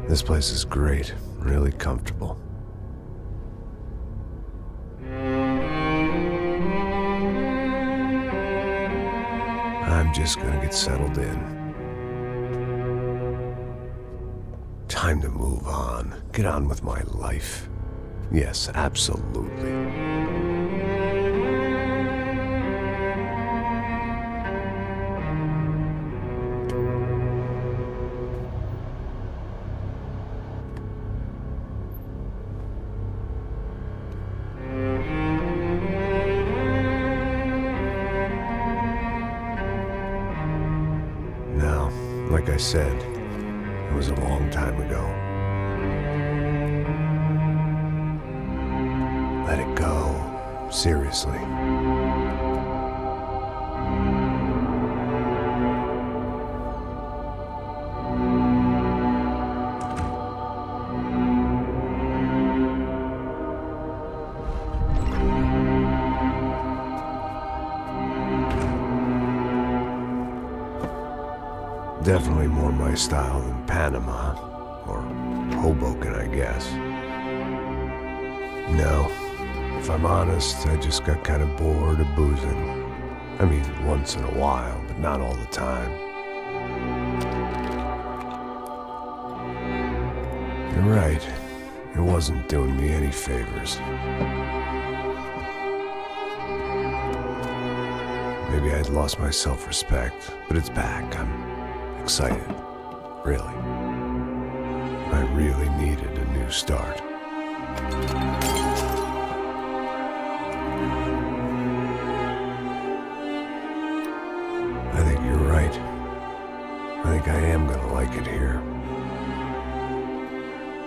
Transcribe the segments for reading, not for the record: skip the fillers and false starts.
This place is great, really comfortable. I'm just gonna get settled in. Time to move on. Get on with my life. Yes, absolutely. Now, like I said, it was a long time ago. Let it go. Seriously. Definitely more my style than Panama, or Hoboken, I guess. No, if I'm honest, I just got kind of bored of boozing. I mean, once in a while, but not all the time. You're right, it wasn't doing me any favors. Maybe I'd lost my self-respect, but it's back. I'm excited, really. I really needed a new start. I think you're right. I think I am gonna like it here.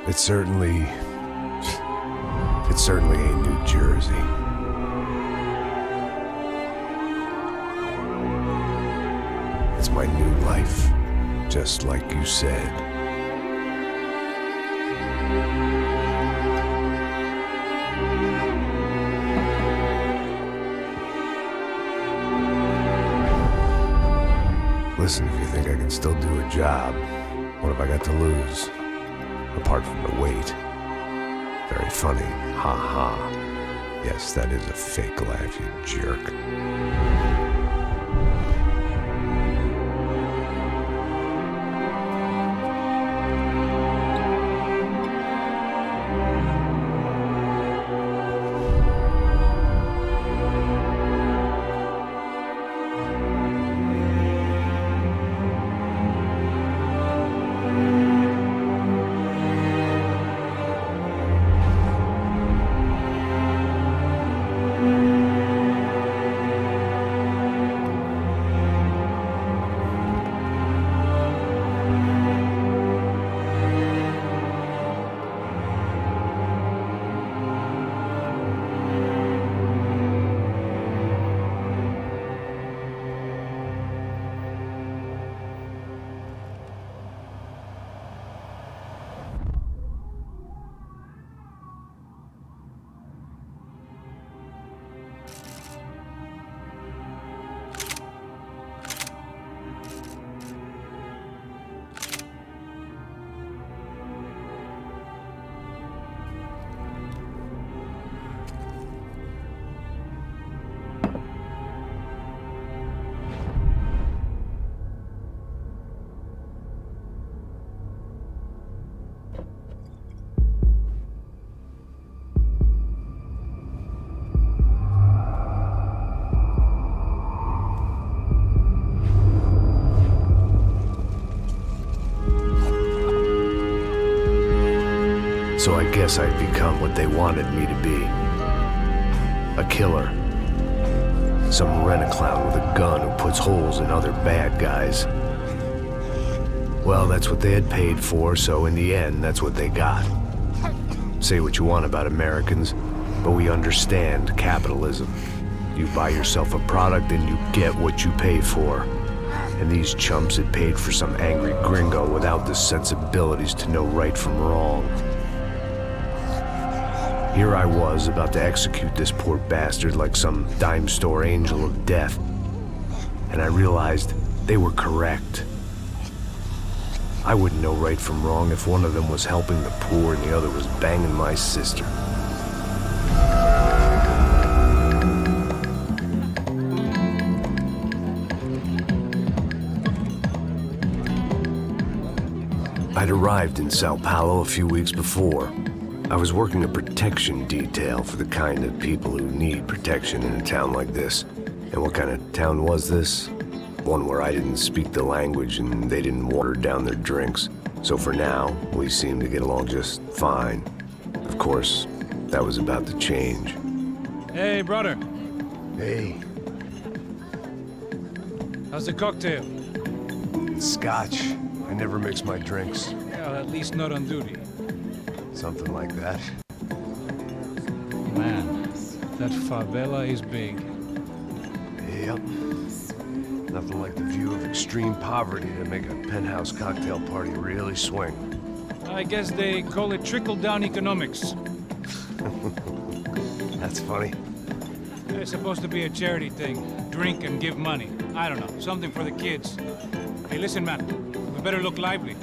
It's certainly ain't New Jersey. It's my new life. Just like you said. Listen, if you think I can still do a job, what have I got to lose? Apart from the weight. Very funny. Ha ha. Yes, that is a fake laugh, you jerk. So I guess I'd become what they wanted me to be. A killer. Some rent-a-clown with a gun who puts holes in other bad guys. Well, that's what they had paid for, so in the end, that's what they got. Say what you want about Americans, but we understand capitalism. You buy yourself a product and you get what you pay for. And these chumps had paid for some angry gringo without the sensibilities to know right from wrong. Here I was, about to execute this poor bastard like some dime store angel of death. And I realized they were correct. I wouldn't know right from wrong if one of them was helping the poor and the other was banging my sister. I'd arrived in Sao Paulo a few weeks before. I was working a protection detail for the kind of people who need protection in a town like this. And what kind of town was this? One where I didn't speak the language and they didn't water down their drinks. So for now, we seemed to get along just fine. Of course, that was about to change. Hey, brother. Hey. How's the cocktail? It's scotch. I never mix my drinks. Well, at least not on duty. Something like that. Man, that favela is big. Yep. Nothing like the view of extreme poverty to make a penthouse cocktail party really swing. I guess they call it trickle-down economics. That's funny. It's supposed to be a charity thing. Drink and give money. I don't know, something for the kids. Hey, listen, man. We better look lively.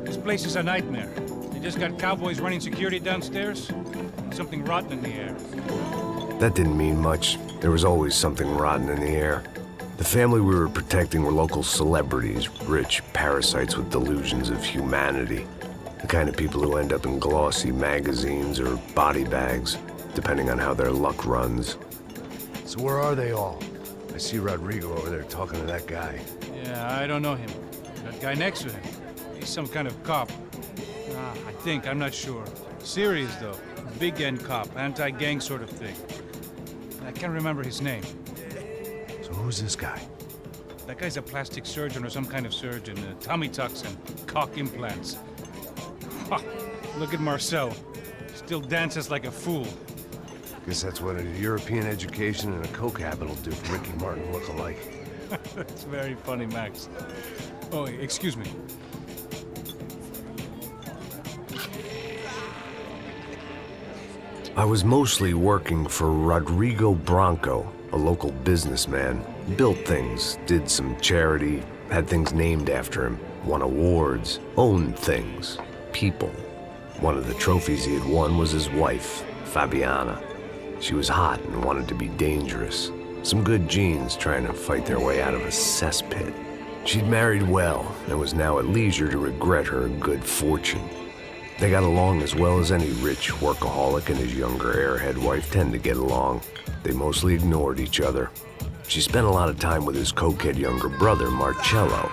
This place is a nightmare. They just got cowboys running security downstairs. And something rotten in the air. That didn't mean much. There was always something rotten in the air. The family we were protecting were local celebrities, rich parasites with delusions of humanity. The kind of people who end up in glossy magazines or body bags, depending on how their luck runs. So where are they all? I see Rodrigo over there talking to that guy. Yeah, I don't know him. That guy next to him. He's some kind of cop. I think, I'm not sure. Serious, though. Big end cop, anti-gang sort of thing. I can't remember his name. So who's this guy? That guy's a plastic surgeon or some kind of surgeon. Tummy tucks and cock implants. Ha! Look at Marcel. Still dances like a fool. Guess that's what a European education and a coke habit will do for Ricky Martin look-alike. That's very funny, Max. Oh, excuse me. I was mostly working for Rodrigo Branco, a local businessman. Built things, did some charity, had things named after him, won awards, owned things, people. One of the trophies he had won was his wife, Fabiana. She was hot and wanted to be dangerous. Some good genes trying to fight their way out of a cesspit. She'd married well and was now at leisure to regret her good fortune. They got along as well as any rich workaholic and his younger airhead wife tend to get along. They mostly ignored each other. She spent a lot of time with his cokehead younger brother, Marcello.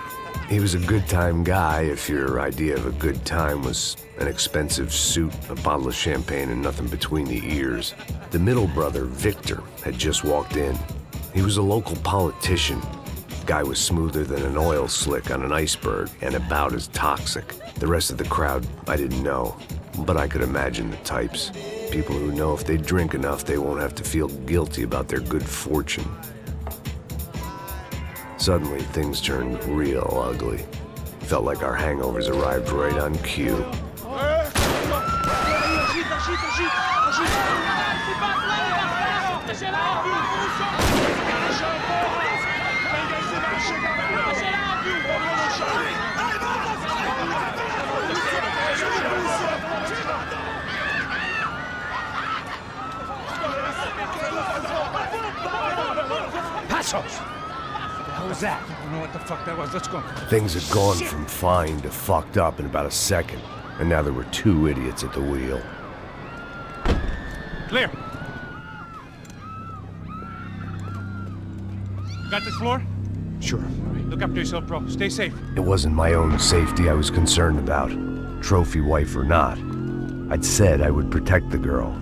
He was a good-time guy if your idea of a good time was an expensive suit, a bottle of champagne, and nothing between the ears. The middle brother, Victor, had just walked in. He was a local politician. Guy was smoother than an oil slick on an iceberg and about as toxic. The rest of the crowd, I didn't know, but I could imagine the types. People who know if they drink enough, they won't have to feel guilty about their good fortune. Suddenly, things turned real ugly. Felt like our hangovers arrived right on cue. Passos! What was that? I don't know what the fuck that was. Let's go. Things had gone from fine to fucked up in about a second, and now there were two idiots at the wheel. Clear. Got this floor? Sure. All right, look after yourself, bro. Stay safe. It wasn't my own safety I was concerned about, trophy wife or not. I'd said I would protect the girl.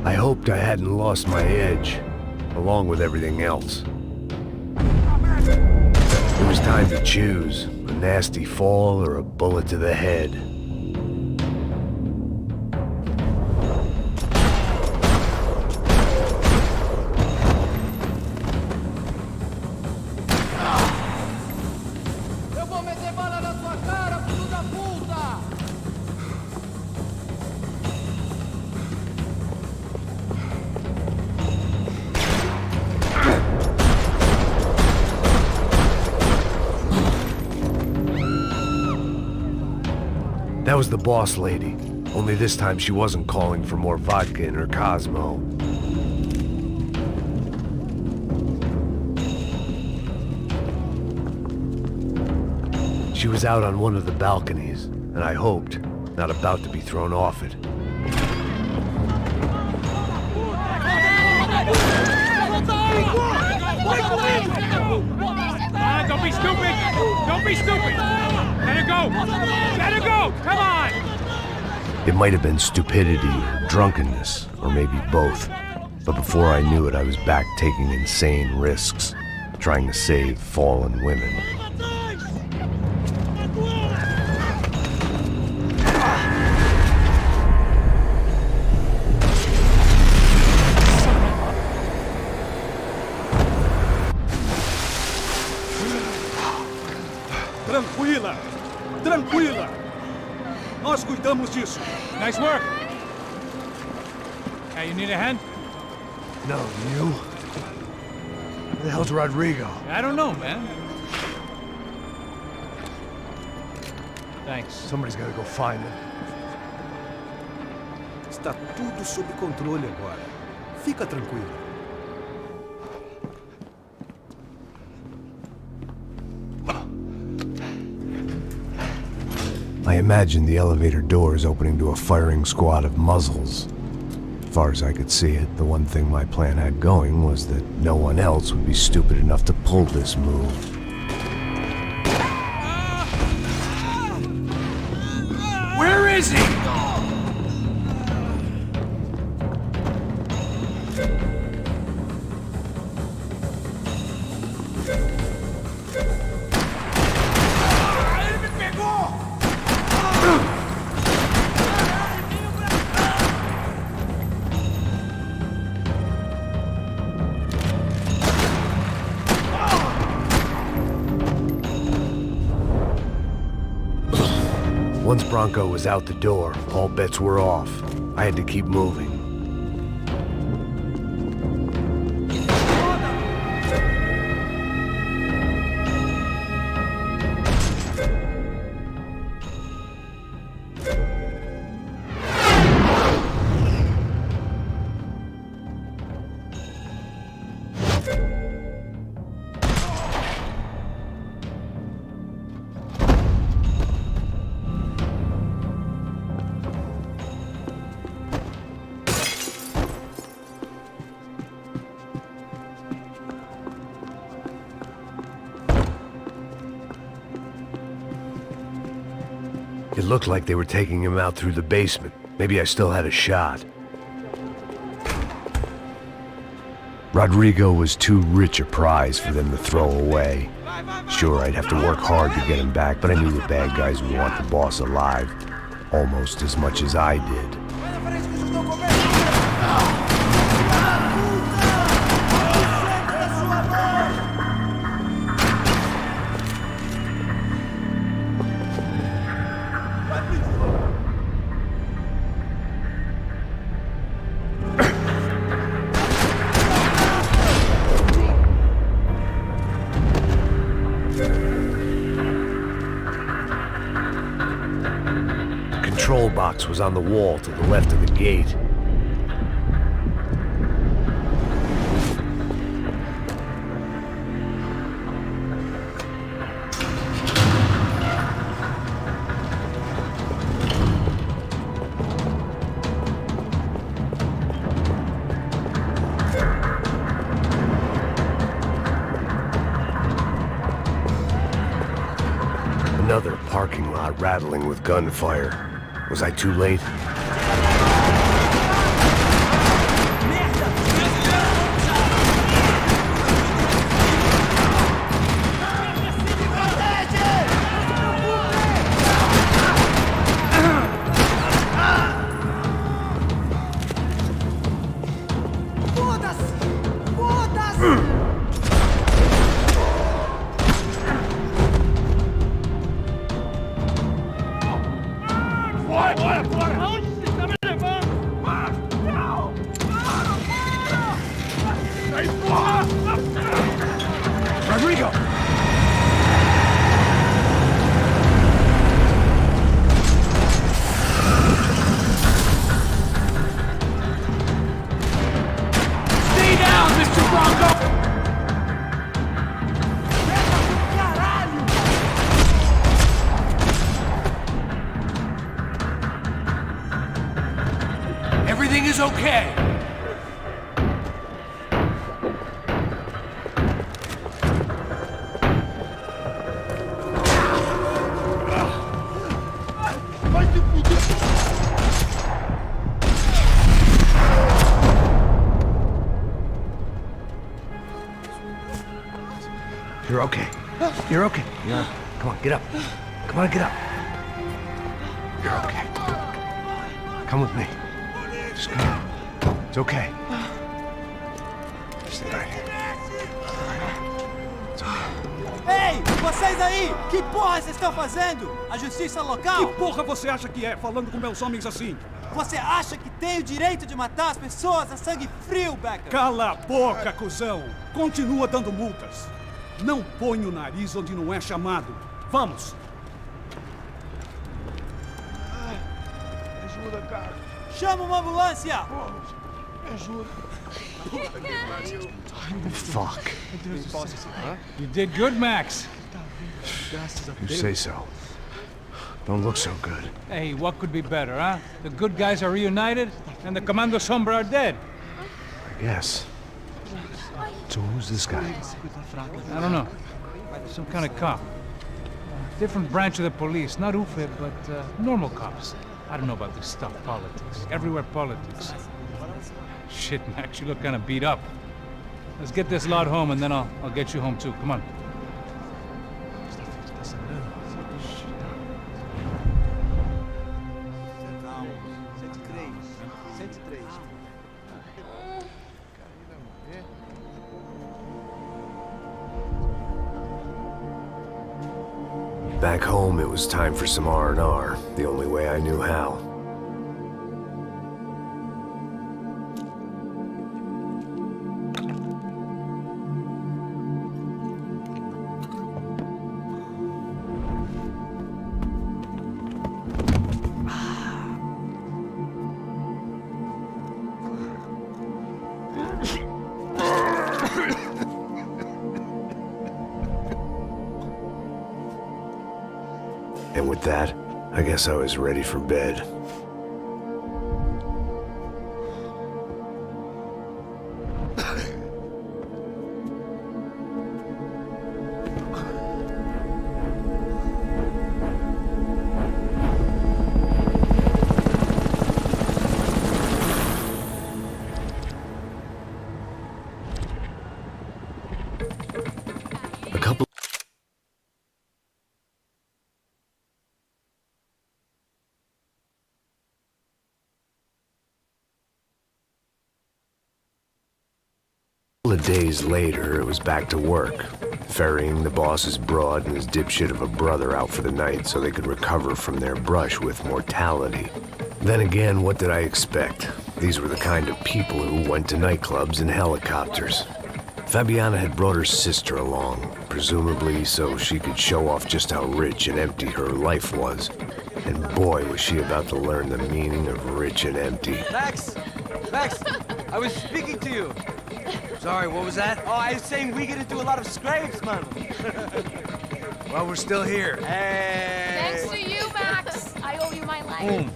I hoped I hadn't lost my edge, along with everything else. It was time to choose, a nasty fall or a bullet to the head. That was the boss lady. Only this time she wasn't calling for more vodka in her Cosmo. She was out on one of the balconies, and I hoped, not about to be thrown off it. Don't be stupid! Don't be stupid! Let her go! Let her go! Come on! It might have been stupidity or drunkenness, or maybe both. But before I knew it, I was back taking insane risks, trying to save fallen women. Tranquila! Tranquila! Nós cuidamos disso. Nice work! Hey, you need a hand? No, you? Where the hell's Rodrigo? I don't know, man. Thanks. Somebody's gotta go find him. Está tudo sob controle agora. Fica tranquilo. I imagined the elevator doors opening to a firing squad of muzzles. As far as I could see it, the one thing my plan had going was that no one else would be stupid enough to pull this move. Where is he? Once Bronco was out the door, all bets were off. I had to keep moving. It looked like they were taking him out through the basement. Maybe I still had a shot. Rodrigo was too rich a prize for them to throw away. Sure, I'd have to work hard to get him back, but I knew the bad guys would want the boss alive, almost as much as I did. The control box was on the wall to the left of the gate. Another parking lot rattling with gunfire. Was I too late? Rodrigo! Everything is okay. You're okay. You're okay. Yeah. Come on, get up. Come on, get up. You're okay. Come with me. Just come on. It's okay. Stay right here. It's okay. Ei, vocês aí! Que porra vocês estão fazendo? A justiça local? Que porra você acha que é, falando com meus homens assim? Você acha que tem o direito de matar as pessoas a sangue frio, Becker? Cala a boca, cuzão! Continua dando multas. Não põe o nariz onde não é chamado. Vamos! Ajuda, cara. Chama uma ambulância! Me ajuda. Fuck. You did good, Max. You say so. Don't look so good. Hey, what could be better, huh? The good guys are reunited, and the Commando Sombra are dead. I guess. So who's this guy? I don't know. Some kind of cop. Different branch of the police. Not UFE, but normal cops. I don't know about this stuff, politics. Everywhere politics. Shit, Max, you look kind of beat up. Let's get this lot home, and then I'll get you home too. Come on. Back home, it was time for some R&R, the only way I knew how. And with that, I guess I was ready for bed. A couple of days later, it was back to work, ferrying the boss's broad and his dipshit of a brother out for the night so they could recover from their brush with mortality. Then again, what did I expect? These were the kind of people who went to nightclubs in helicopters. Fabiana had brought her sister along, presumably so she could show off just how rich and empty her life was. And boy, was she about to learn the meaning of rich and empty. Max! Max! I was speaking to you! Sorry, what was that? Oh, I was saying we get to do a lot of scrapes, man. Well, we're still here. Hey! Thanks to you, Max. I owe you my life.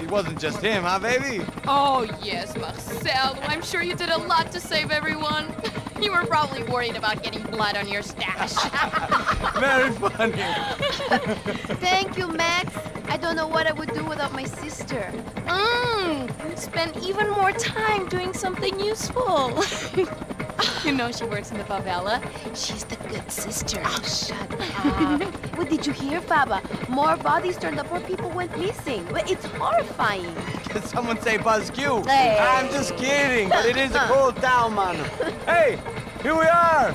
It wasn't just him, huh, baby? Oh, yes, Marcel. I'm sure you did a lot to save everyone. You were probably worried about getting blood on your stash. Very funny. Thank you, Max. I don't know what I would do without my sister. Spend even more time doing something useful. You know she works in the favela. She's the good sister. Oh, shut up. What did you hear, Faba? More bodies turned up where people went missing. It's horrifying. Did someone say Buzz Q? Hey. I'm just kidding, but it is a cool town, man. Hey, here we are.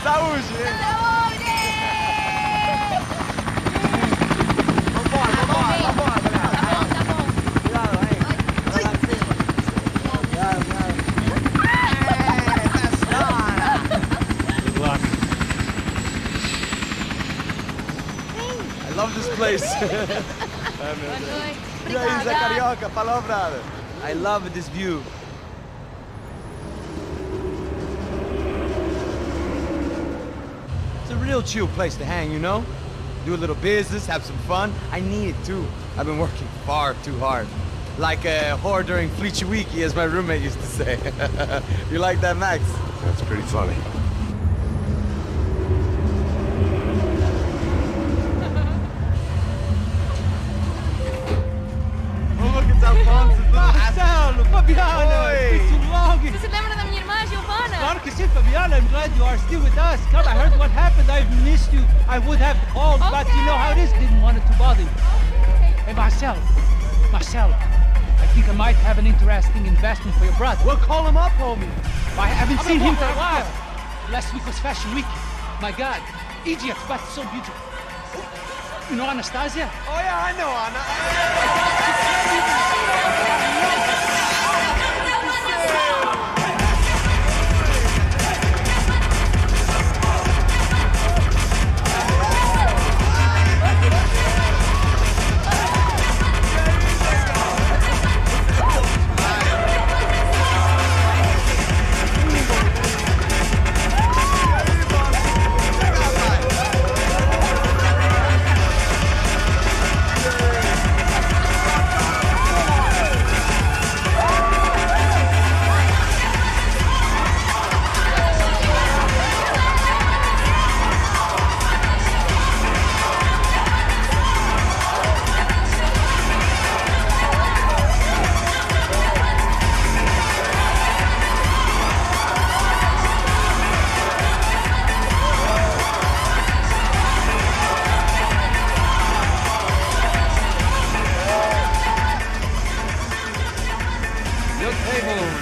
Saúde! I love this place. E aí, Zé Carioca, palavra. I love this view. It's a real chill place to hang, you know? do a little business, have some fun. I need it too. I've been working far too hard. Like a whore during Fleechy Weeky, as my roommate used to say. You like that, Max? That's pretty funny. Oh, look, it's Alfonso's little Marcelo, Fabiana, Oi. it's been too long. Você se lembra da minha irmã, Giovanna? Claro que sim, Fabiana. I'm glad you are still with us. Come, I heard what happened. I've missed you. I would have called, but you know how it is. Didn't want it to bother you. Hey, Marcelo, I think I might have an interesting investment for your brother. Well, call him up, homie. I haven't seen him for a while. Last week was Fashion Week. My God, Egypt, but so beautiful. You know Anastasia? Oh, yeah, I know, Anna.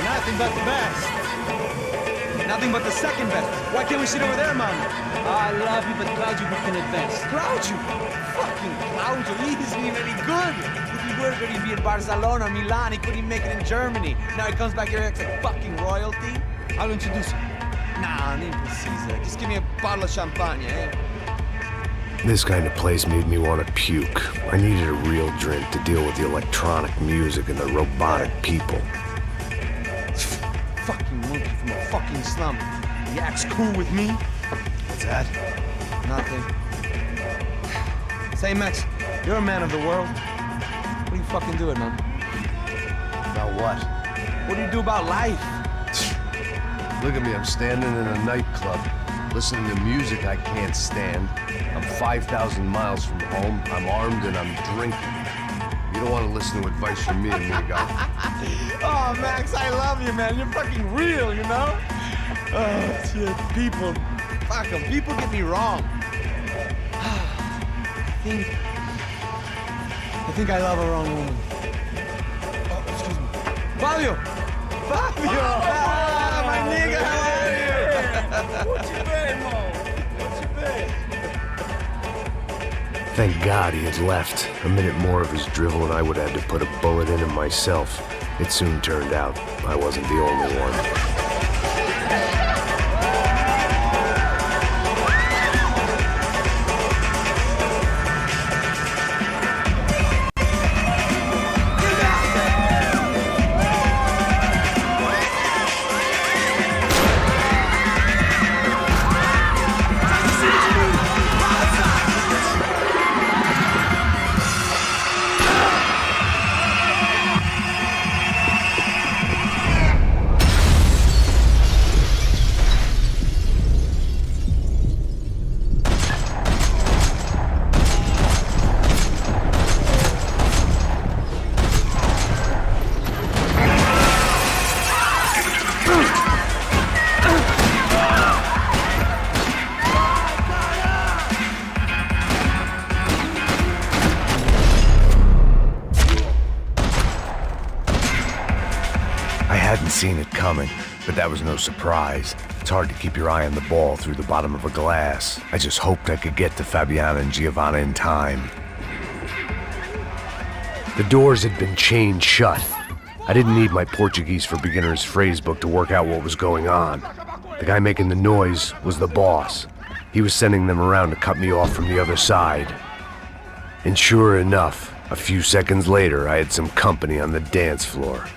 Nothing but the best. Nothing but the second best. Why can't we sit over there, man? I love you, but Claudio booked in advance. Claudio? Fucking Claudio, he isn't even any good. If he were going to be in Barcelona, Milan, he couldn't make it in Germany. Now he comes back here acts like fucking royalty. I'll introduce you. Nah, need Caesar. Just give me a bottle of champagne, eh? This kind of place made me want to puke. I needed a real drink to deal with the electronic music and the robotic people. Fucking monkey from a fucking slum. He acts cool with me. What's that? Nothing. Say, Max, you're a man of the world. What do you fucking do it, man? About what? What do you do about life? Look at me, I'm standing in a nightclub, listening to music I can't stand. I'm 5,000 miles from home, I'm armed, and I'm drinking. You don't want to listen to advice from me, amigo. Oh, Max, I love you, man. You're fucking real, you know? Oh, shit, people. Fuck 'em. People get me wrong. I think I love a wrong woman. Oh, excuse me. Fabio! Fabio! Ah, my nigga, how are you? What you been, Mo? What you been? Thank God he had left. A minute more of his drivel and I would have had to put a bullet in him myself. It soon turned out I wasn't the only one. Seen it coming, but that was no surprise. It's hard to keep your eye on the ball through the bottom of a glass. I just hoped I could get to Fabiana and Giovanna in time. The doors had been chained shut. I didn't need my Portuguese for Beginners phrase book to work out what was going on. The guy making the noise was the boss. He was sending them around to cut me off from the other side. And sure enough, a few seconds later, I had some company on the dance floor.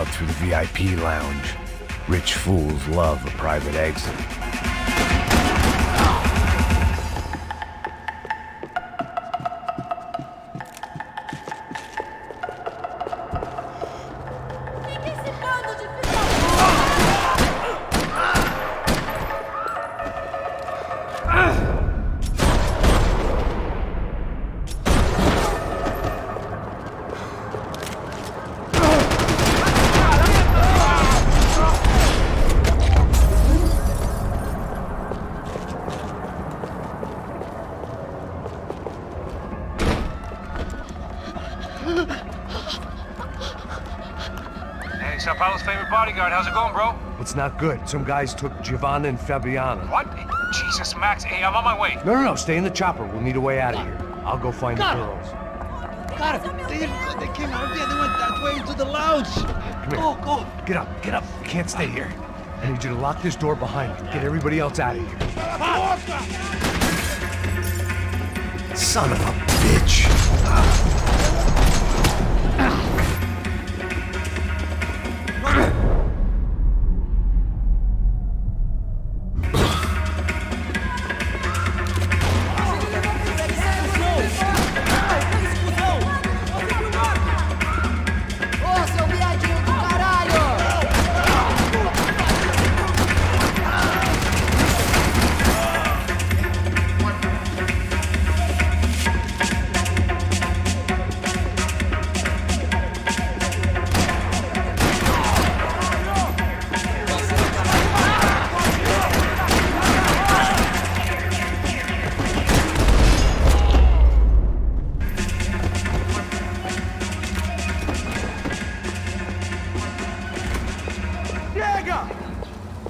out through the VIP lounge. Rich fools love a private exit. Sao Paulo's favorite bodyguard. How's it going, bro? It's not good. Some guys took Giovanna and Fabiana. What? Jesus, Max. Hey, I'm on my way. No. Stay in the chopper. We'll need a way out of here. I'll go find the girls. Got it. They came out there. They went that way into the lounge. Come here. Go. Get up. You can't stay here. I need you to lock this door behind me. Get everybody else out of here. Son of a bitch.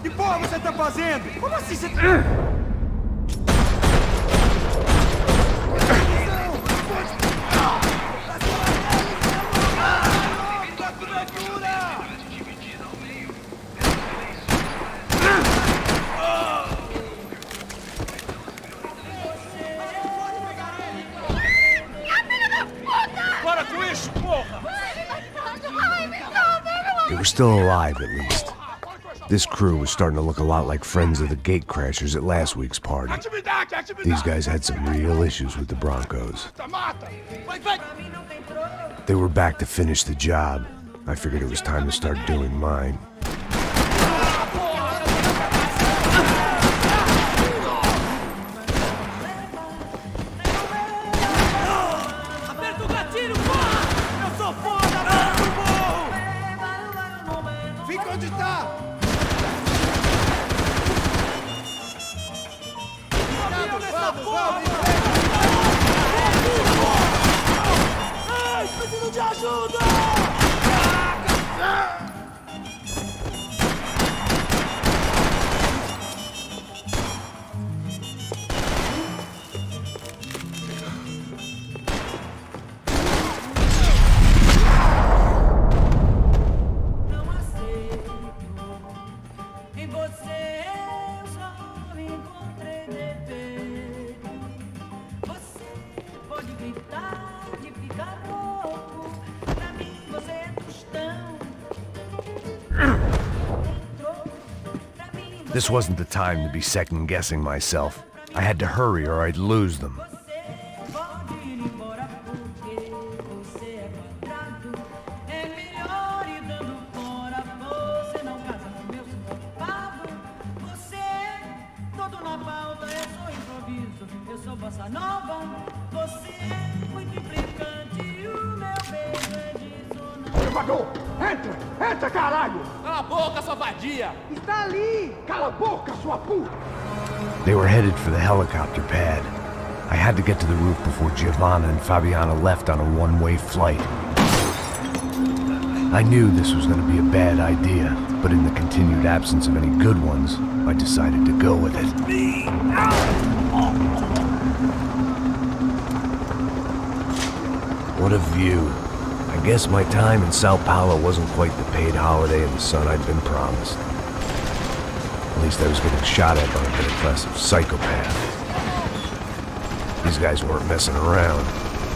Que porra você tá fazendo? Como assim você tá... Para com isso, porra! They were still alive, at least. This crew was starting to look a lot like friends of the gatecrashers at last week's party. These guys had some real issues with the Broncos. They were back to finish the job. I figured it was time to start doing mine. This wasn't the time to be second-guessing myself. I had to hurry or I'd lose them. Entra, caralho! Cala a boca, sua vadia! Está ali! Cala a boca, sua puta! They were headed for the helicopter pad. I had to get to the roof before Giovanna and Fabiana left on a one-way flight. I knew this was going to be a bad idea, but in the continued absence of any good ones, I decided to go with it. What a view. I guess my time in Sao Paulo wasn't quite the paid holiday in the sun I'd been promised. At least I was getting shot at by a middle-class psychopath. These guys weren't messing around.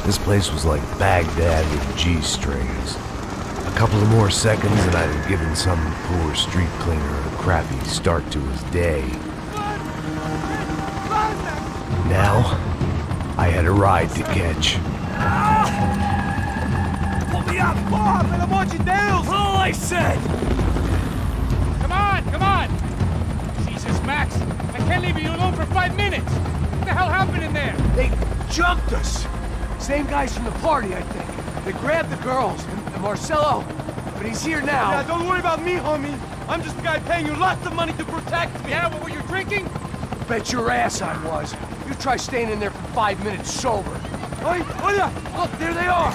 This place was like Baghdad with G-strings. couple of more seconds and I'd have given some poor street cleaner a crappy start to his day. Now, I had a ride to catch. Pull me up, Bob! Pelo amor de Deus! All I said! Come on! Jesus, Max, I can't leave you alone for 5 minutes. What the hell happened in there? They jumped us! Same guys from the party, I think. They grabbed the girls, and Marcelo, but he's here now. Yeah, don't worry about me, homie. I'm just the guy paying you lots of money to protect me. Yeah, what were you drinking? Bet your ass I was. You try staying in there for 5 minutes sober. Oi, olha! Look, there they are!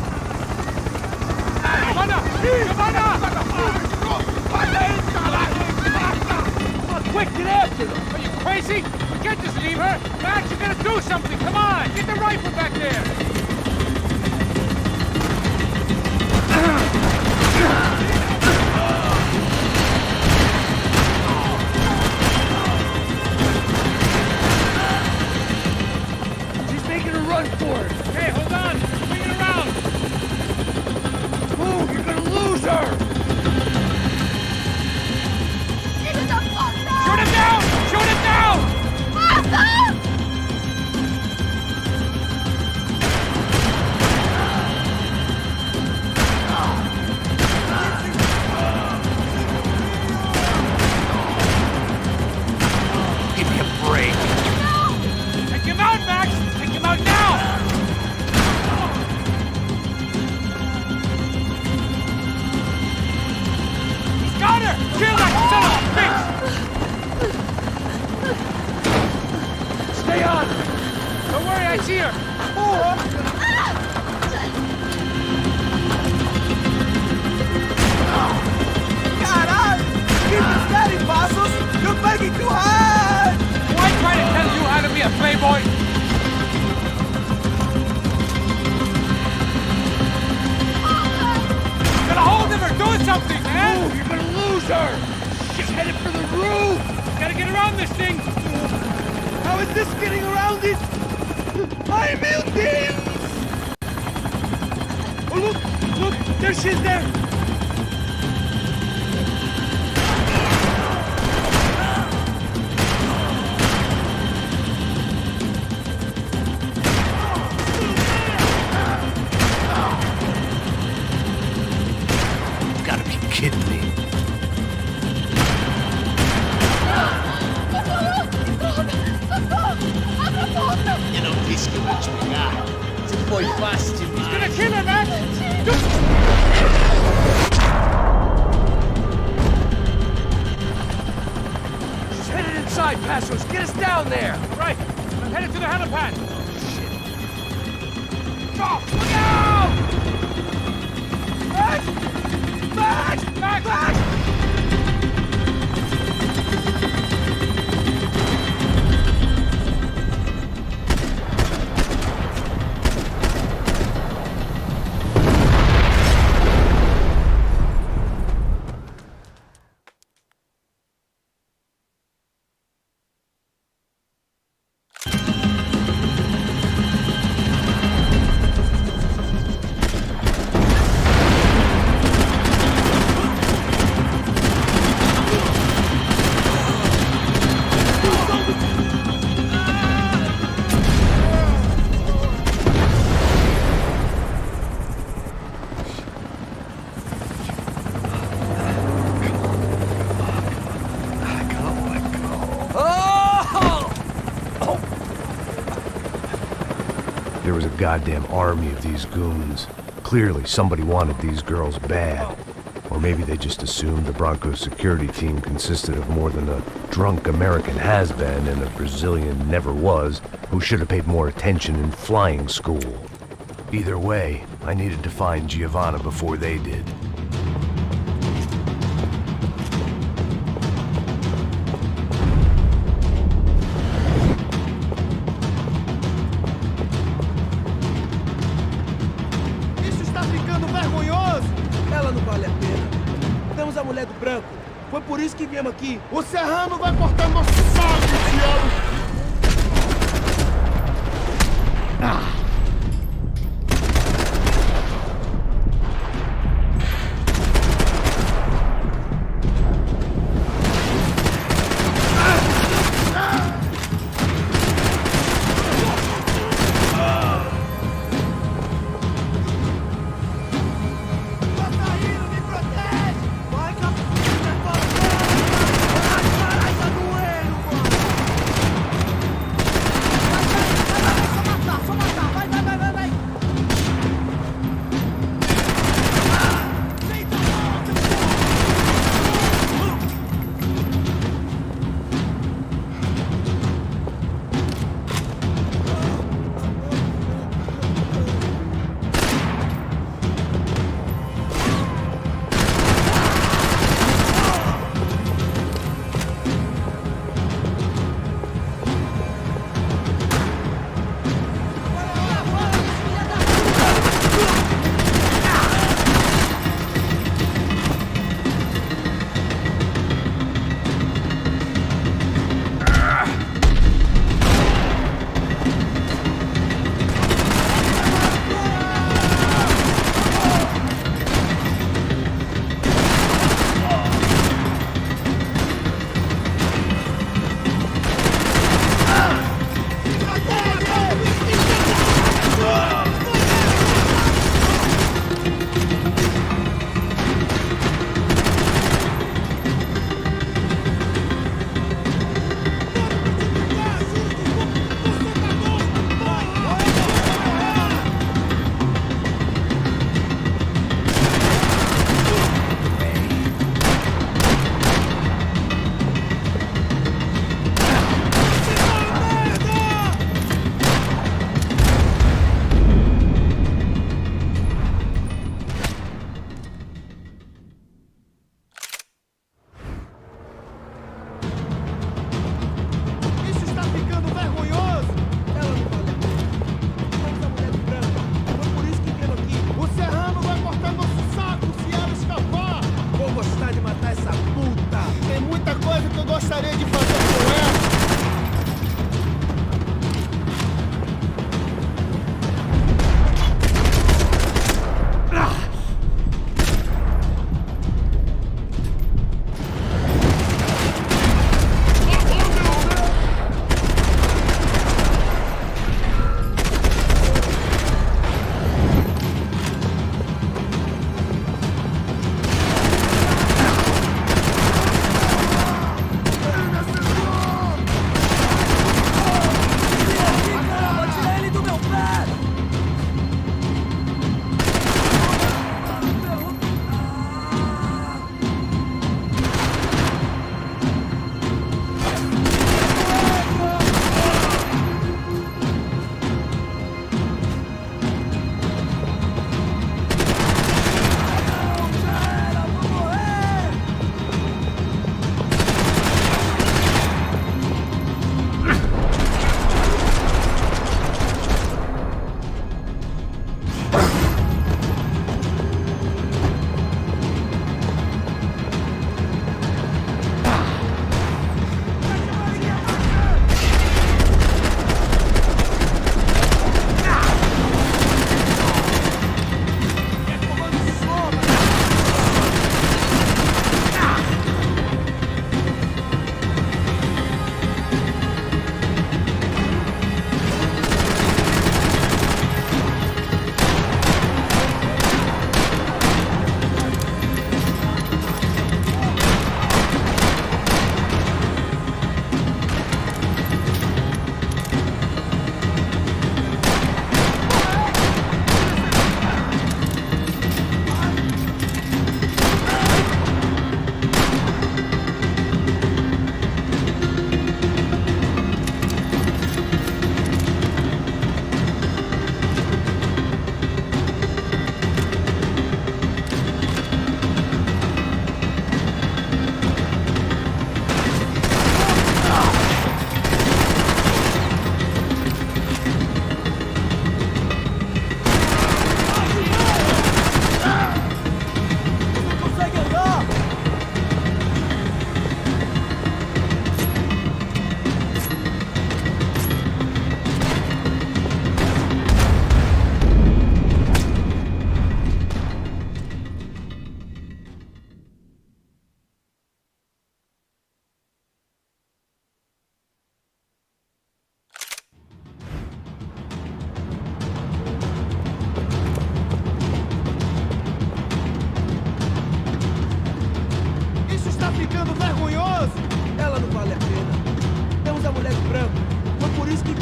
Quick, get after them! Are you crazy? We can't just leave her. Max, you gotta do something. Come on, get the rifle back there. She's making a run for it! Okay, hold on. Bring it around. Move, you're gonna lose her! Shoot him down! Shoot him down! Give me a break. Take him out, Max! Take him out now! He's got her! Kill that son of a bitch! Stay on! Don't worry, I see her. Caralho! Keep it steady, Passos! You're making too hard! Why try to tell you how to be a playboy? Gotta hold him or do something, man! Move, you're gonna lose her! She's headed for the roof! Gotta get around this thing! How is this getting around it? Ai, meu Deus! Oh, look! There she is there! You gotta be kidding me. Eu não disse que eu vou te pegar. Você foi fácil demais. He's gonna kill her, Max! She's headed inside, Passos! Get us down there! Right, I'm headed to the helipad. Drop! Look out! Max! Max! Max! Max! There was a goddamn army of these goons. Clearly, somebody wanted these girls bad. Or maybe they just assumed the Broncos security team consisted of more than a drunk American has-been and a Brazilian never-was who should have paid more attention in flying school. Either way, I needed to find Giovanna before they did. Isso está ficando vergonhoso! Ela não vale a pena. Temos a mulher do branco. Foi por isso que viemos aqui. O serrano vai cortar nosso saco, Cielo!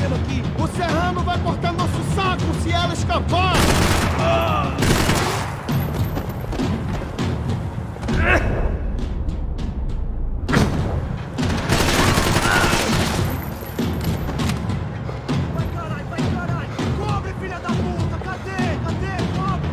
viemos aqui. O Serrano vai cortar nosso saco se ela escapar! Vai caralho! Cobre, filha da puta! Cadê? Cobre!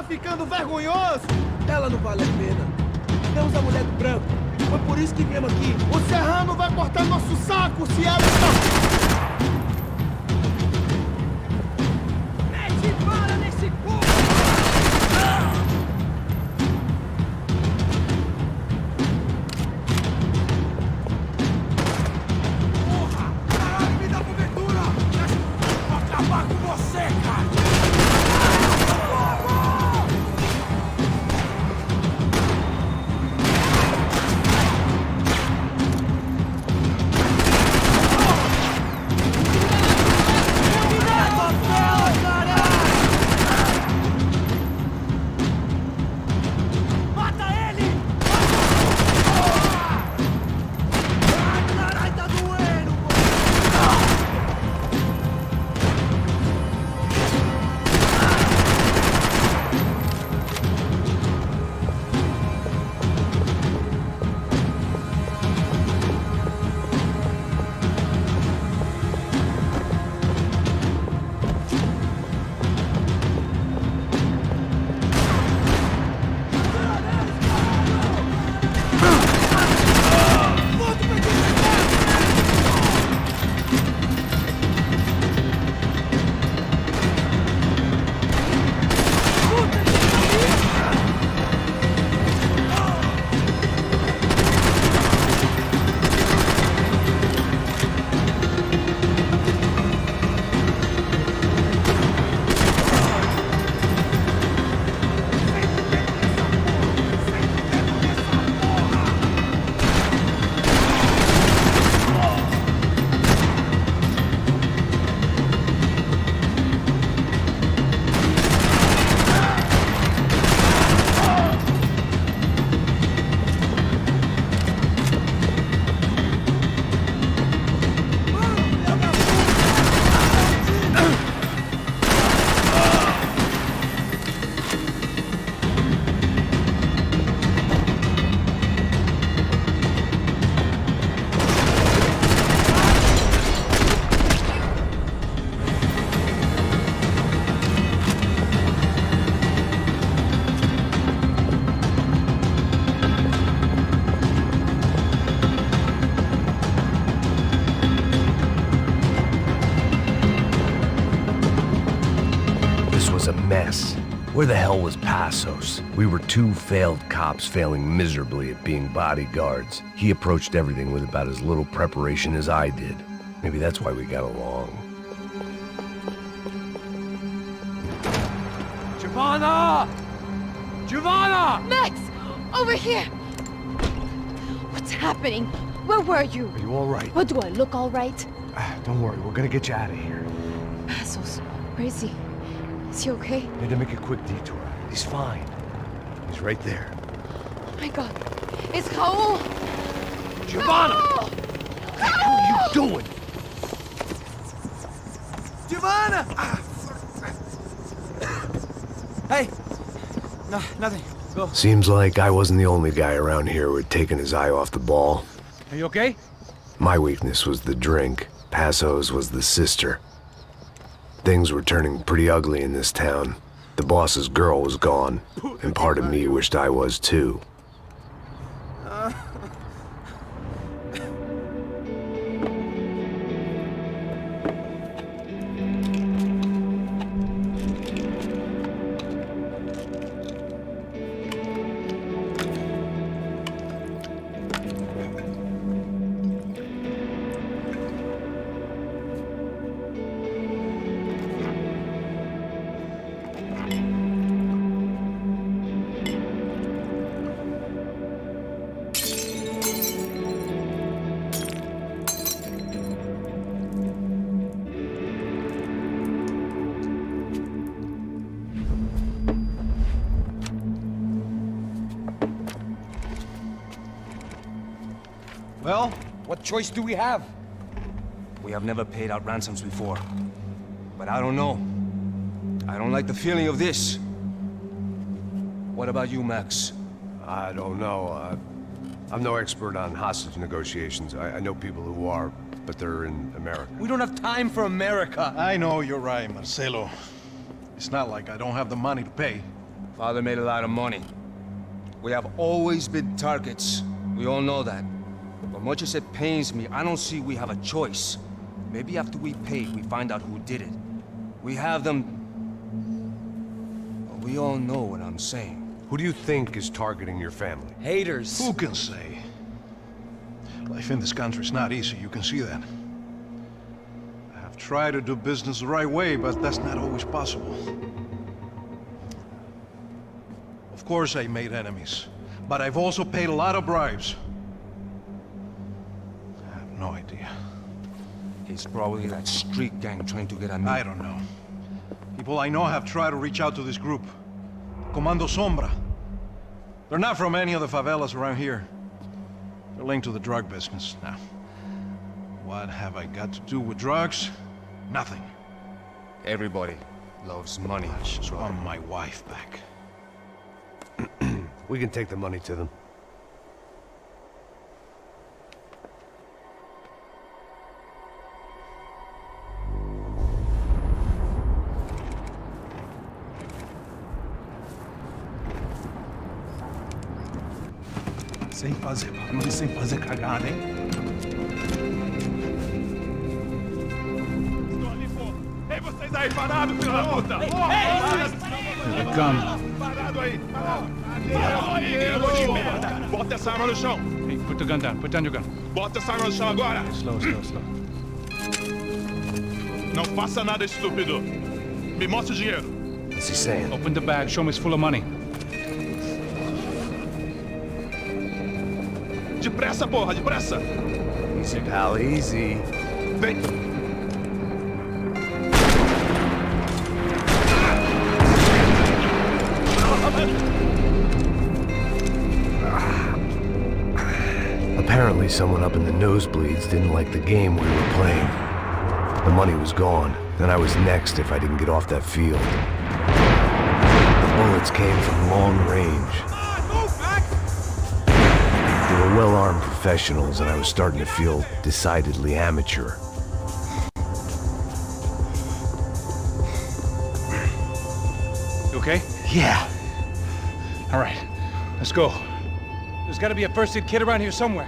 ficando vergonhoso! Ela não vale a pena. Temos a mulher do branco. Foi por isso que viemos aqui. O serrano vai cortar nosso saco se ela está... Mete bala nesse cu! Porra! Caralho, me dá cobertura! Vou acabar com você, cara! Where the hell was Passos? We were two failed cops failing miserably at being bodyguards. He approached everything with about as little preparation as I did. Maybe that's why we got along. Giovanna! Giovanna! Max! Over here! What's happening? Where were you? Are you all right? What, do I look all right? Don't worry, we're gonna get you out of here. Passos, where is he? Is he okay? Need to make a quick detour. He's fine. He's right there. Oh my god. It's Raul! Giovanna! Raul! What the hell are you doing? Giovanna! Hey! No, nothing. Go. Seems like I wasn't the only guy around here who had taken his eye off the ball. Are you okay? My weakness was the drink. Passos was the sister. Things were turning pretty ugly in this town. The boss's girl was gone, and part of me wished I was too. Well, what choice do we have? We have never paid out ransoms before. But I don't know. I don't like the feeling of this. What about you, Max? I don't know. I'm no expert on hostage negotiations. I know people who are, but they're in America. We don't have time for America. I know you're right, Marcelo. It's not like I don't have the money to pay. Father made a lot of money. We have always been targets. We all know that. But much as it pains me, I don't see we have a choice. Maybe after we pay, we find out who did it. We have them... Well, we all know what I'm saying. Who do you think is targeting your family? Haters. Who can say? Life in this country is not easy, you can see that. I have tried to do business the right way, but that's not always possible. Of course I made enemies, but I've also paid a lot of bribes. I have no idea. It's probably that street gang trying to get at me. I don't know. People I know have tried to reach out to this group. Comando Sombra. They're not from any of the favelas around here. They're linked to the drug business. Now, what have I got to do with drugs? Nothing. Everybody loves money. I just want my wife back. We can take the money to them. Sem fazer barulho, sem fazer cagada, hein? Estou ali, pô! Ei, vocês aí, parados, filho da puta! The gun. Parado aí! Parado! Bota essa arma no chão! Hey, put the gun down. Put down your gun. Bota essa arma no chão agora! Slow, slow, slow. Não faça nada, estúpido! Me mostre o dinheiro! What's he saying? Open the bag. Show me it's full of money. Depressa, porra! Depressa! Easy, pal, easy. Vem! Apparently someone up in the nosebleeds didn't like the game we were playing. The money was gone, and I was next if I didn't get off that field. The bullets came from long range. They were well-armed professionals, and I was starting to feel decidedly amateur. You okay? Yeah. All right, let's go. There's got to be a first-aid kit around here somewhere.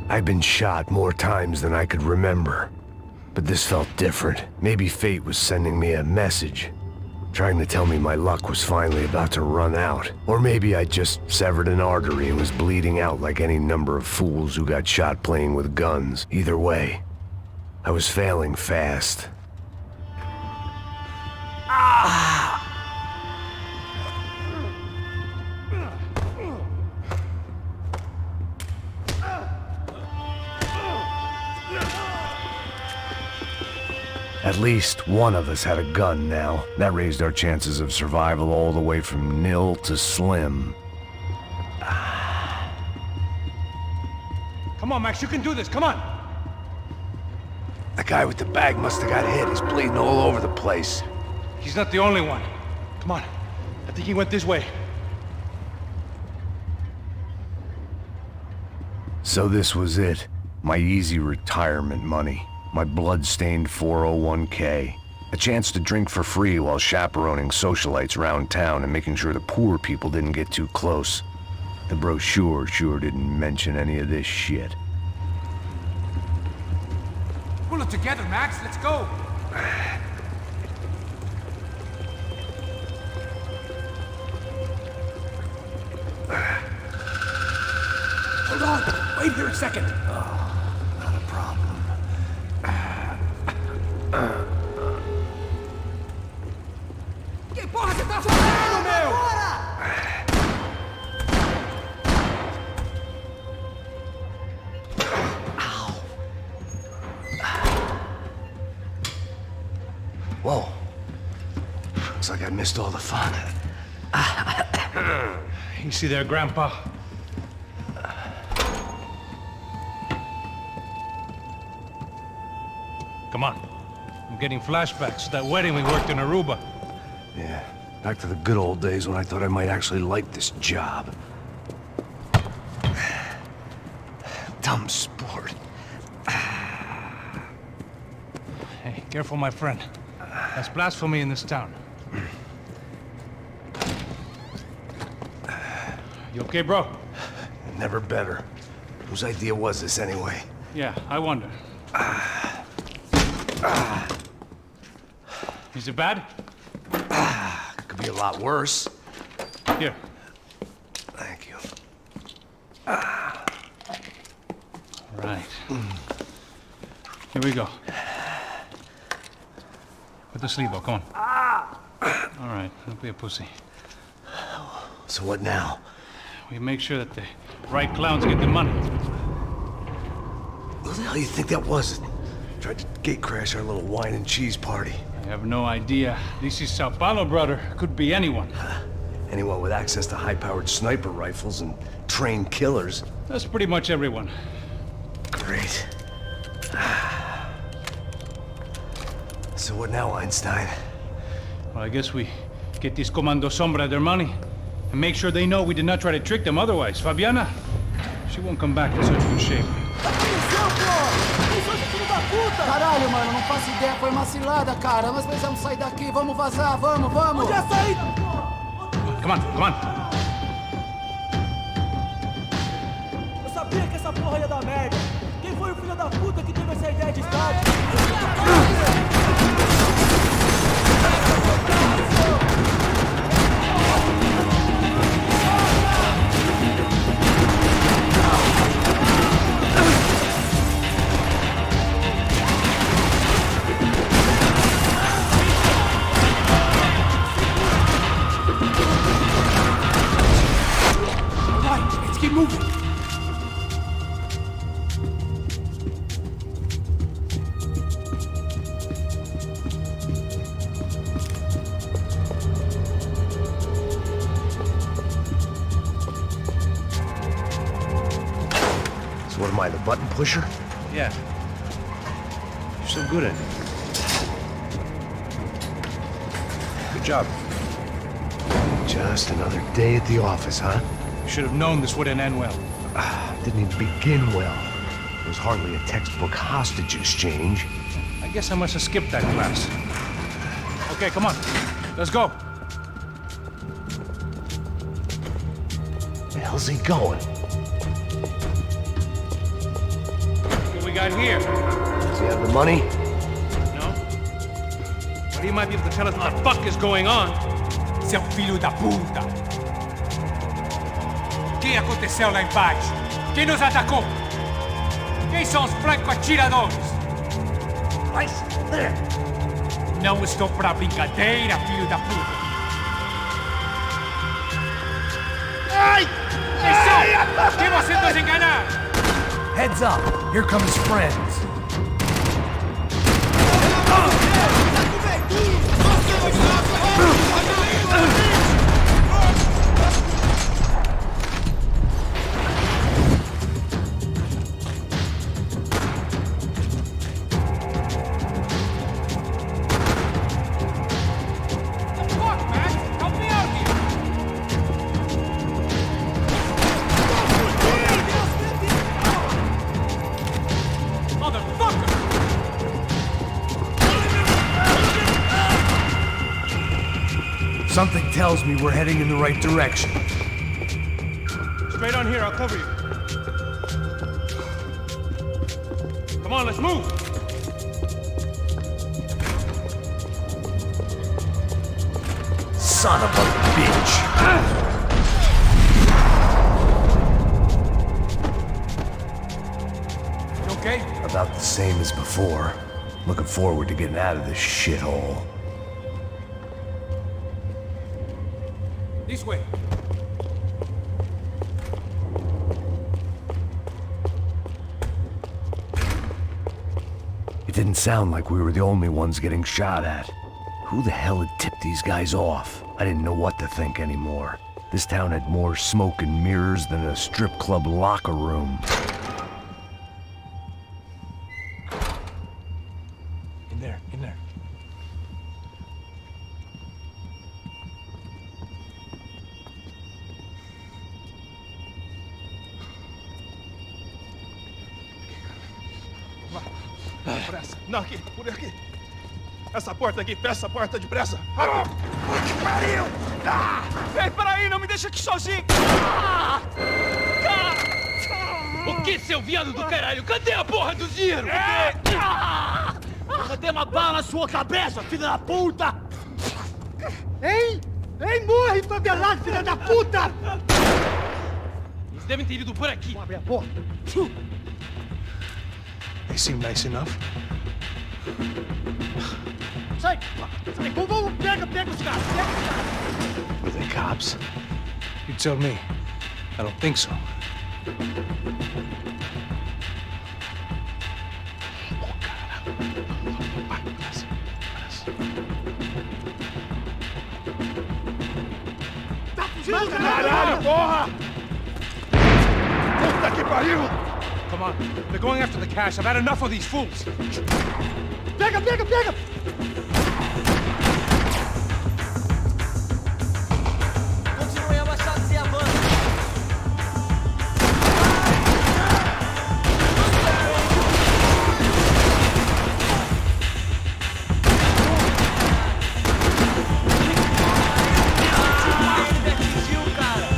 I've been shot more times than I could remember. But this felt different. Maybe fate was sending me a message, trying to tell me my luck was finally about to run out. Or maybe I just severed an artery and was bleeding out like any number of fools who got shot playing with guns. Either way, I was failing fast. At least one of us had a gun now. That raised our chances of survival all the way from nil to slim. Come on, Max, you can do this. Come on. The guy with the bag must have got hit. He's bleeding all over the place. He's not the only one. Come on. I think he went this way. So this was it. My easy retirement money. My blood-stained 401k. A chance to drink for free while chaperoning socialites around town and making sure the poor people didn't get too close. The brochure sure didn't mention any of this shit. Pull it together, Max. Let's go. Hold on. Wait here a second. Not a problem. Que porra você tá fazendo, meu? Whoa. Looks like I missed all the fun. Easy there, Grandpa. Come on. I'm getting flashbacks to that wedding we worked in Aruba. Yeah, back to the good old days when I thought I might actually like this job. Dumb sport. Hey, careful, my friend. That's blasphemy in this town. You okay, bro? Never better. Whose idea was this anyway? Yeah, I wonder. Is it bad? Could be a lot worse. Here. Thank you. Right. Here we go. Put the sleeve on, come on. All right, don't be a pussy. So what now? We make sure that the right clowns get the money. Who the hell do you think that was? Tried to gate crash our little wine and cheese party. I have no idea. This is Sao Paulo, brother. Could be anyone. Anyone with access to high-powered sniper rifles and trained killers. That's pretty much everyone. Great. So what now, Einstein? Well, I guess we get these Comando Sombra their money and make sure they know we did not try to trick them otherwise. Fabiana, she won't come back in such good shape. Caralho, mano, não faço ideia, foi uma cilada, cara. Nós precisamos sair daqui, vamos vazar, vamos! Onde é sair? Come on, come on. Eu sabia que essa porra ia dar merda. Quem foi o filho da puta que teve essa ideia de estádio? So what am I, the button pusher? Yeah. You're so good at it. Good job. Just another day at the office, huh? You should have known this wouldn't end well. Didn't even begin well. It was hardly a textbook hostage exchange. I guess I must have skipped that class. Okay, come on. Let's go. Where the hell's he going? What we got here? Does he have the money? No? But he might be able to tell us what the fuck is going on. Seu filho da puta! O que aconteceu lá embaixo? Quem nos atacou? Quem são os franco-atiradores? Não estou pra brincadeira, filho da puta! Ai! Quem são? Quem você nos enganar? Heads up! Here come his friends. Something tells me we're heading in the right direction. Straight on here, I'll cover you. Come on, let's move! Son of a bitch! You okay? About the same as before. Looking forward to getting out of this shithole. This way. It didn't sound like we were the only ones getting shot at. Who the hell had tipped these guys off? I didn't know what to think anymore. This town had more smoke and mirrors than a strip club locker room. In there, in there. Por essa. Não, aqui, por aqui. Essa porta aqui, fecha essa porta depressa. Que pariu! Ei, peraí, não me deixa aqui sozinho! O que, seu viado do caralho? Cadê a porra do dinheiro? Cadê uma bala na sua cabeça, filha da puta? Hein? Hein, morre, favelado, filha da puta! Eles devem ter ido por aqui. Vamos abrir a porta. They seem nice enough. Sai! Sai! Vamos, pega os caras! Pega os caras! Were they cops? You tell me. I don't think so. Tá fugindo, caralho, porra! Puta que pariu! Come on. They're going after the cash. I've had enough of these fools. Pega! Continuem abaixados e avançem. Ele atingiu, cara.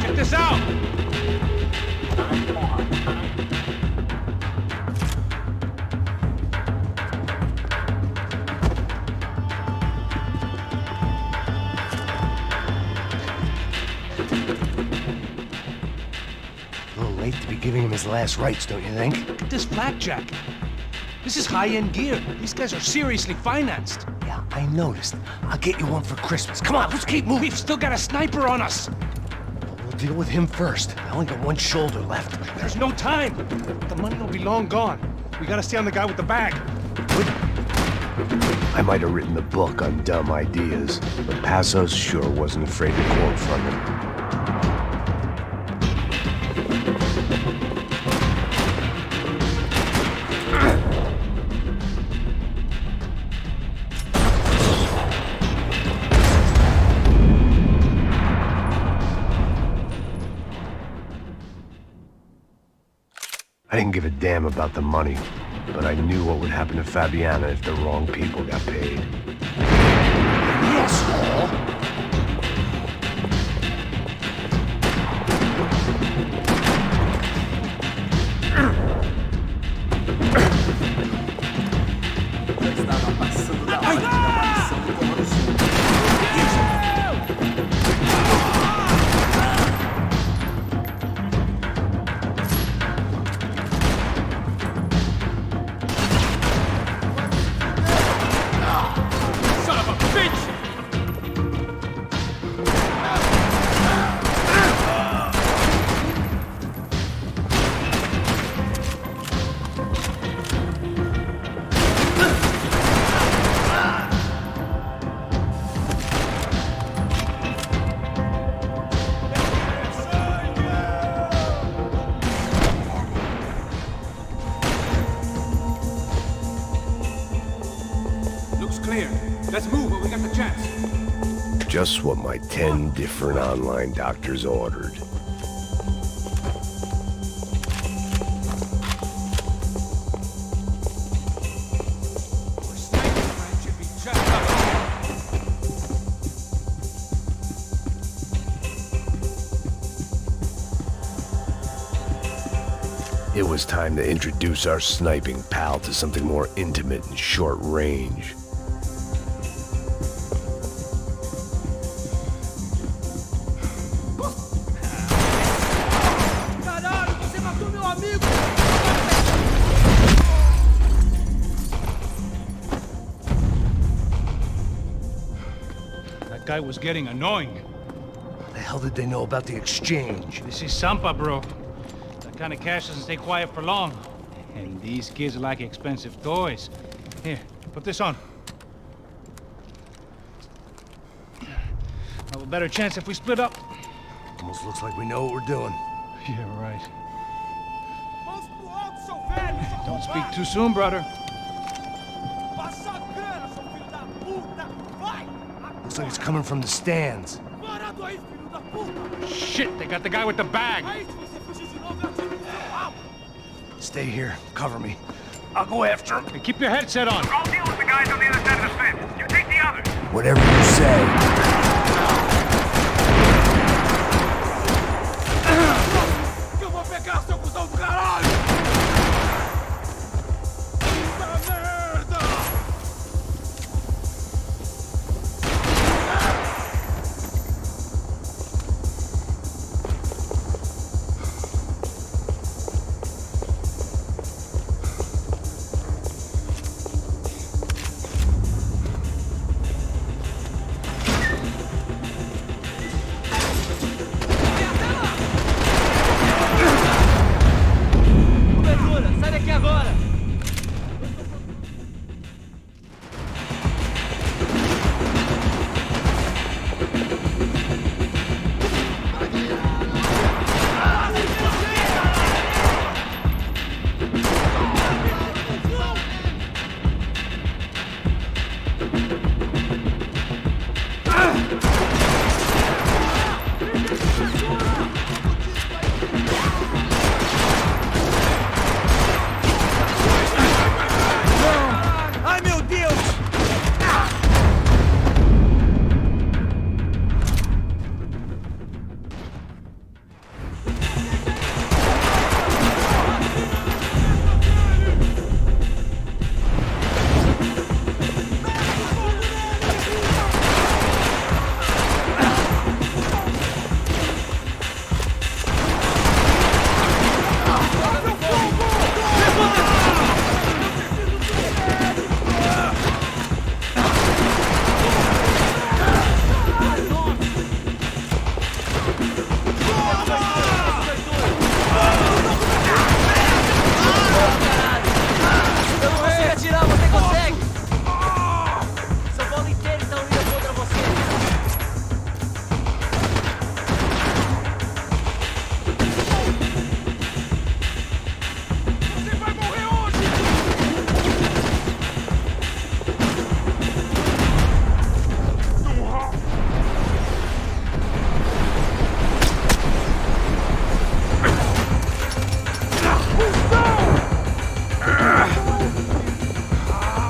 Check this out! A little late to be giving him his last rites, don't you think? Look at this blackjack. This is high-end gear. These guys are seriously financed. Yeah, I noticed. I'll get you one for Christmas. Come on, let's keep moving. We've still got a sniper on us. We'll deal with him first. I only got one shoulder left. There's no time. The money will be long gone. We gotta stay on the guy with the bag. I might have written the book on dumb ideas, but Passos sure wasn't afraid to quote from him. I didn't give a damn about the money, but I knew what would happen to Fabiana if the wrong people got paid. Asshole! Estava passando da hora de uma missão do Comando Sul. Son of a bitch! Looks clear. Let's move while we got the chance. Just what my 10 different online doctors ordered. We're sniping, man. Should be just up. It was time to introduce our sniping pal to something more intimate and short range. Caralho, você matou meu amigo! That guy was getting annoying. What the hell did they know about the exchange? This is Sampa, bro. That kind of cash doesn't stay quiet for long. And these kids like expensive toys. Here, put this on. Have a better chance if we split up. Almost looks like we know what we're doing. Yeah, right. Don't speak too soon, brother. Looks like it's coming from the stands. Shit, they got the guy with the bag. Stay here. Cover me. I'll go after him. Hey, keep your headset on. I'll deal with the guys on the other side of the fence. You take the other. Whatever you say. Eu vou pegar seu cuzão do caralho! Puta merda! Sai daqui agora! Ai, meu Deus! Eu não consigo atirar, você consegue! São Paulo inteiro está unido contra você! Você vai morrer hoje!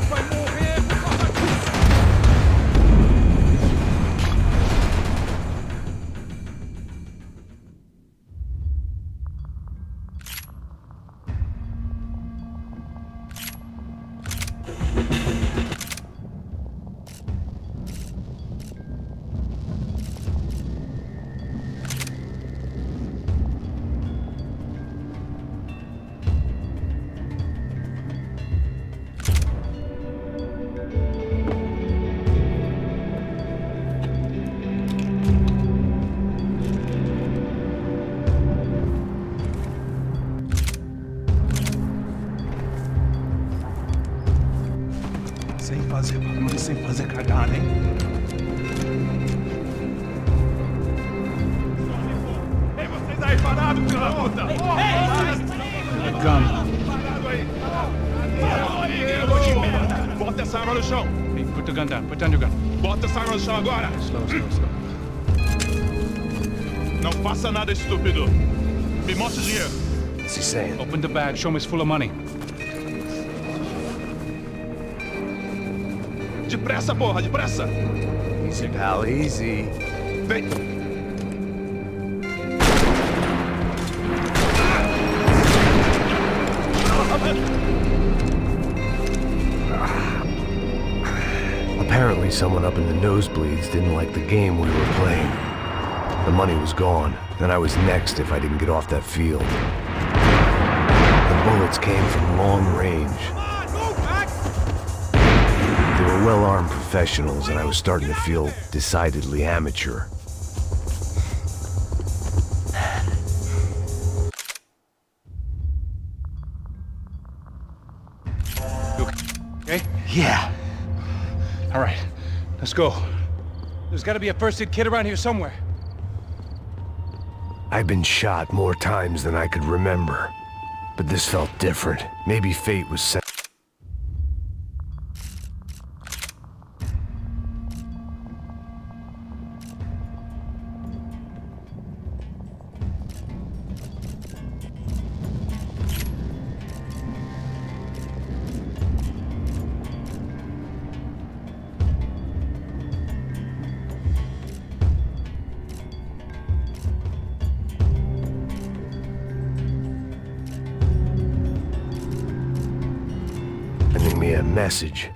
Vai morrer por causa disso! Sem fazer barulho, sem fazer cagada, hein? Ei, vocês aí parados, filha da puta! The gun. Parado aí! De merda! Bota essa arma no chão! Hey, put the gun down. Put down your gun. Bota essa arma no chão agora! Slow, slow, slow. Não faça nada, estúpido! Me mostre o dinheiro! What's he saying? Open the bag. Show me it's full of money. Depressa, porra! Depressa! Easy, pal, easy. Vem! Apparently someone up in the nosebleeds didn't like the game we were playing. The money was gone, and I was next if I didn't get off that field. The bullets came from long range. They were well-armed professionals, and I was starting to feel decidedly amateur. Yeah. All right, let's go. There's got to be a first aid kit around here somewhere. I've been shot more times than I could remember. But this felt different. Maybe fate was set. Me a message,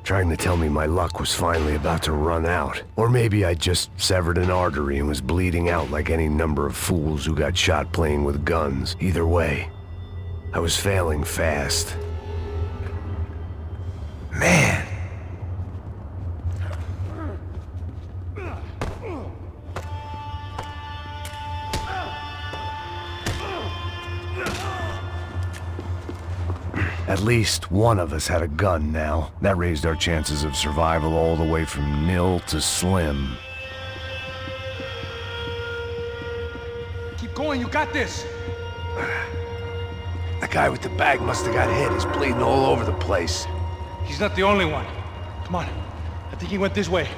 trying to tell me my luck was finally about to run out. Or maybe I just severed an artery and was bleeding out like any number of fools who got shot playing with guns. Either way, I was failing fast. Man! At least one of us had a gun now. That raised our chances of survival all the way from nil to slim. Keep going, you got this! The guy with the bag must have got hit. He's bleeding all over the place. He's not the only one. Come on, I think he went this way.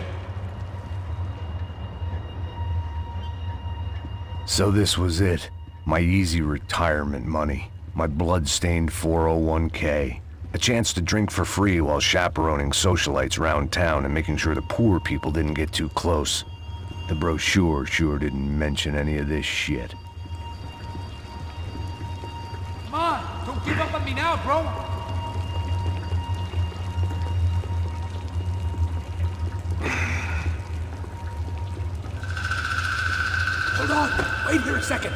So this was it. My easy retirement money. My blood-stained 401k. A chance to drink for free while chaperoning socialites around town and making sure the poor people didn't get too close. The brochure sure didn't mention any of this shit. Come on, don't give up on me now, bro! Hold on! Wait here a second!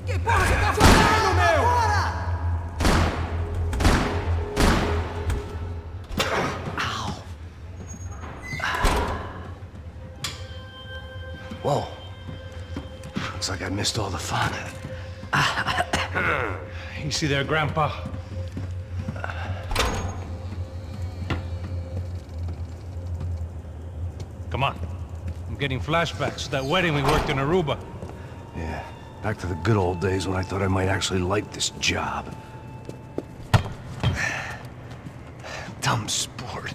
Que porra você tá fazendo, meu? Whoa. Looks like I missed all the fun. You see there, Grandpa? Come on. I'm getting flashbacks to that wedding we worked in Aruba. Yeah, back to the good old days when I thought I might actually like this job. Dumb sport.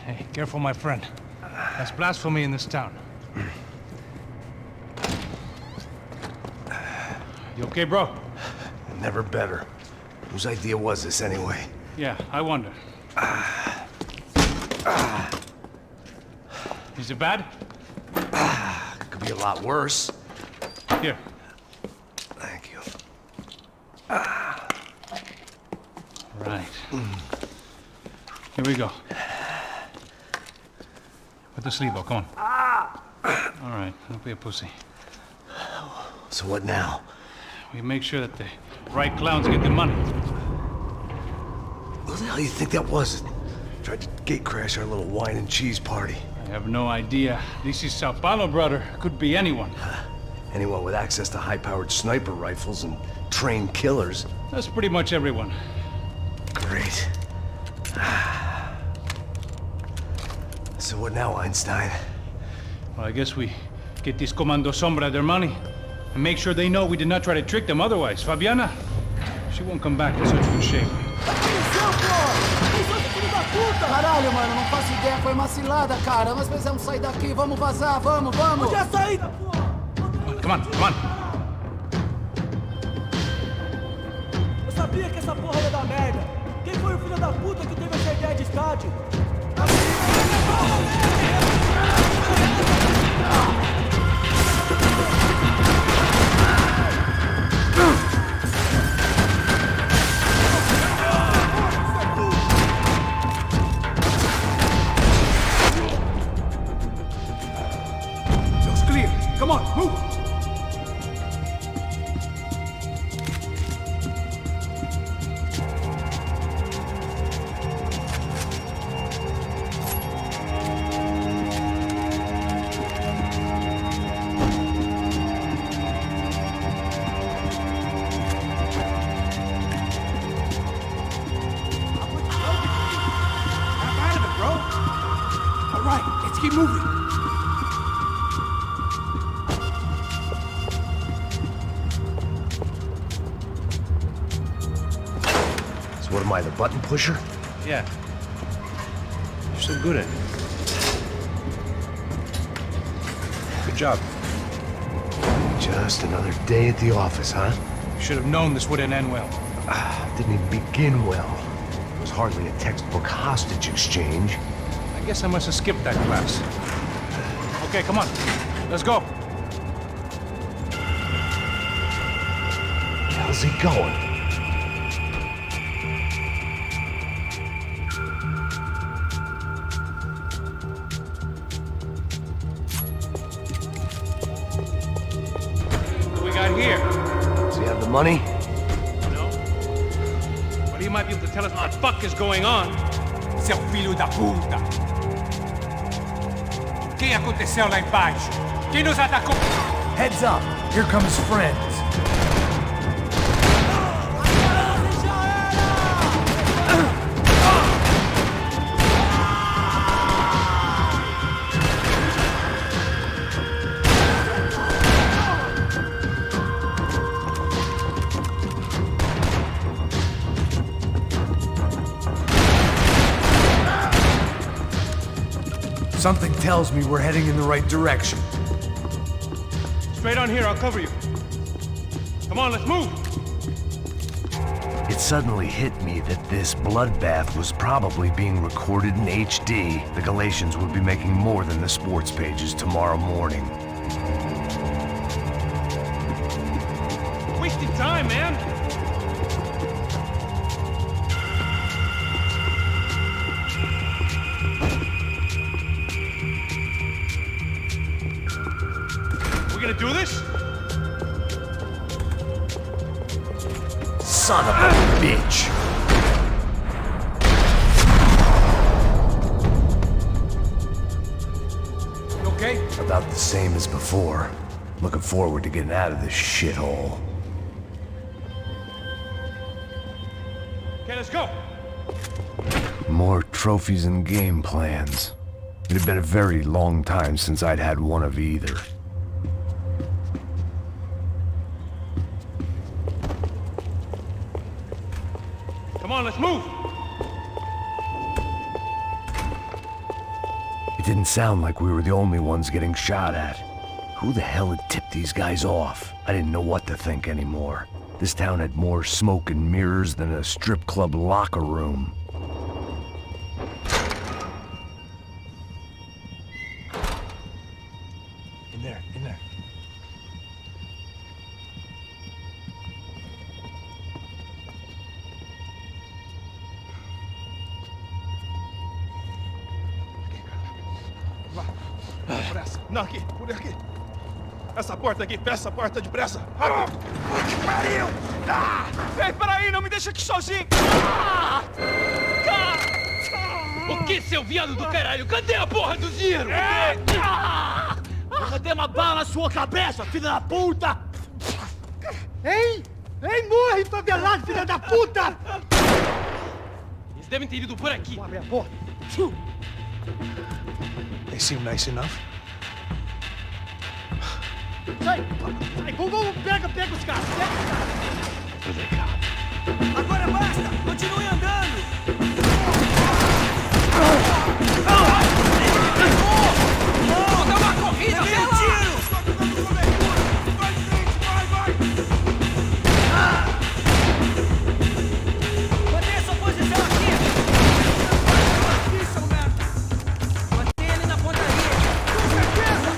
Hey, careful, my friend. That's blasphemy in this town. You okay, bro? Never better. Whose idea was this anyway? Yeah, I wonder. Is it bad? Could be a lot worse. Here. Thank you. Right. Here we go. Put the sleeve on, come on. All right, don't be a pussy. So what now? We make sure that the right clowns get the money. What the hell do you think that was? Tried to gate crash our little wine and cheese party. I have no idea. This is Sao Paulo, brother. Could be anyone. Anyone with access to high-powered sniper rifles and trained killers. That's pretty much everyone. Great. So what now, Einstein? Well, I guess we get these Comando Sombra their money and make sure they know we did not try to trick them otherwise. Fabiana, she won't come back in such good shape. Caralho, mano, não faço ideia, foi uma cilada, cara. Nós precisamos sair daqui, vamos vazar, vamos! Onde é a saída, porra? Come on, come on. Eu sabia que essa porra ia dar merda. Quem foi o filho da puta que teve essa ideia de estádio? Come on, move! am I, the button pusher? Yeah. You're so good at it. Good job. Just another day at the office, huh? Should have known this wouldn't end well. Didn't even begin well. It was hardly a textbook hostage exchange. I guess I must have skipped that class. Okay, come on. Let's go. How's he going? What do we got here? Does he have the money? No. But he might be able to tell us what the fuck is going on. Seu filho da puta! O que aconteceu lá embaixo? Quem nos atacou? Heads up! Here comes friends. Something tells me we're heading in the right direction. Straight on here, I'll cover you. Come on, let's move! It suddenly hit me that this bloodbath was probably being recorded in HD. The Galatians would be making more than the sports pages tomorrow morning. Wasting time, man! We gonna do this? Son of a bitch! You okay? About the same as before. Looking forward to getting out of this shithole. Okay, let's go! More trophies and game plans. It had been a very long time since I'd had one of either. Come on, let's move! It didn't sound like we were the only ones getting shot at. Who the hell had tipped these guys off? I didn't know what to think anymore. This town had more smoke and mirrors than a strip club locker room. In there, in there. Pressa. Não, aqui, por aqui. Essa porta aqui, fecha essa porta depressa. Pariu! Ei, peraí, não me deixa aqui sozinho! O que, seu viado do caralho? Cadê a porra do dinheiro? Eu vou ter uma bala na sua cabeça, filha da puta! Ei! Ei, morre, favelado, filha da puta! Eles devem ter ido por aqui. Abre a porta. They seem nice enough. Sai! Sai, vamos, pega os caras! Pega os caras! Agora basta! Continue andando! Vou dar uma corrida! Levei um tiro! Vai, vai, vai! Mantenha sua posição aqui! Aqui, seu merda! Mantenha ele na pontaria! Com certeza!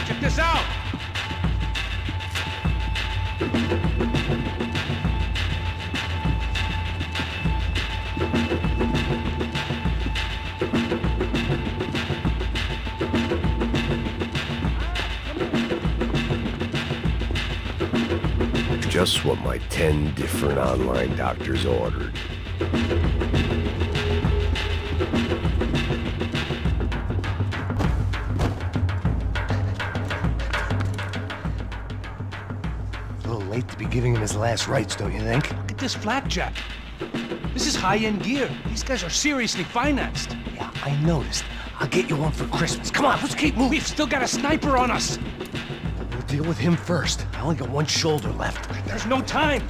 Check this out! Just what my 10 different online doctors ordered. A little late to be giving him his last rites, don't you think? Look at this flak jacket. This is high-end gear. These guys are seriously financed. Yeah, I noticed. I'll get you one for Christmas. Come on, let's keep moving. We've still got a sniper on us. We'll deal with him first. I only got one shoulder left. There's no time.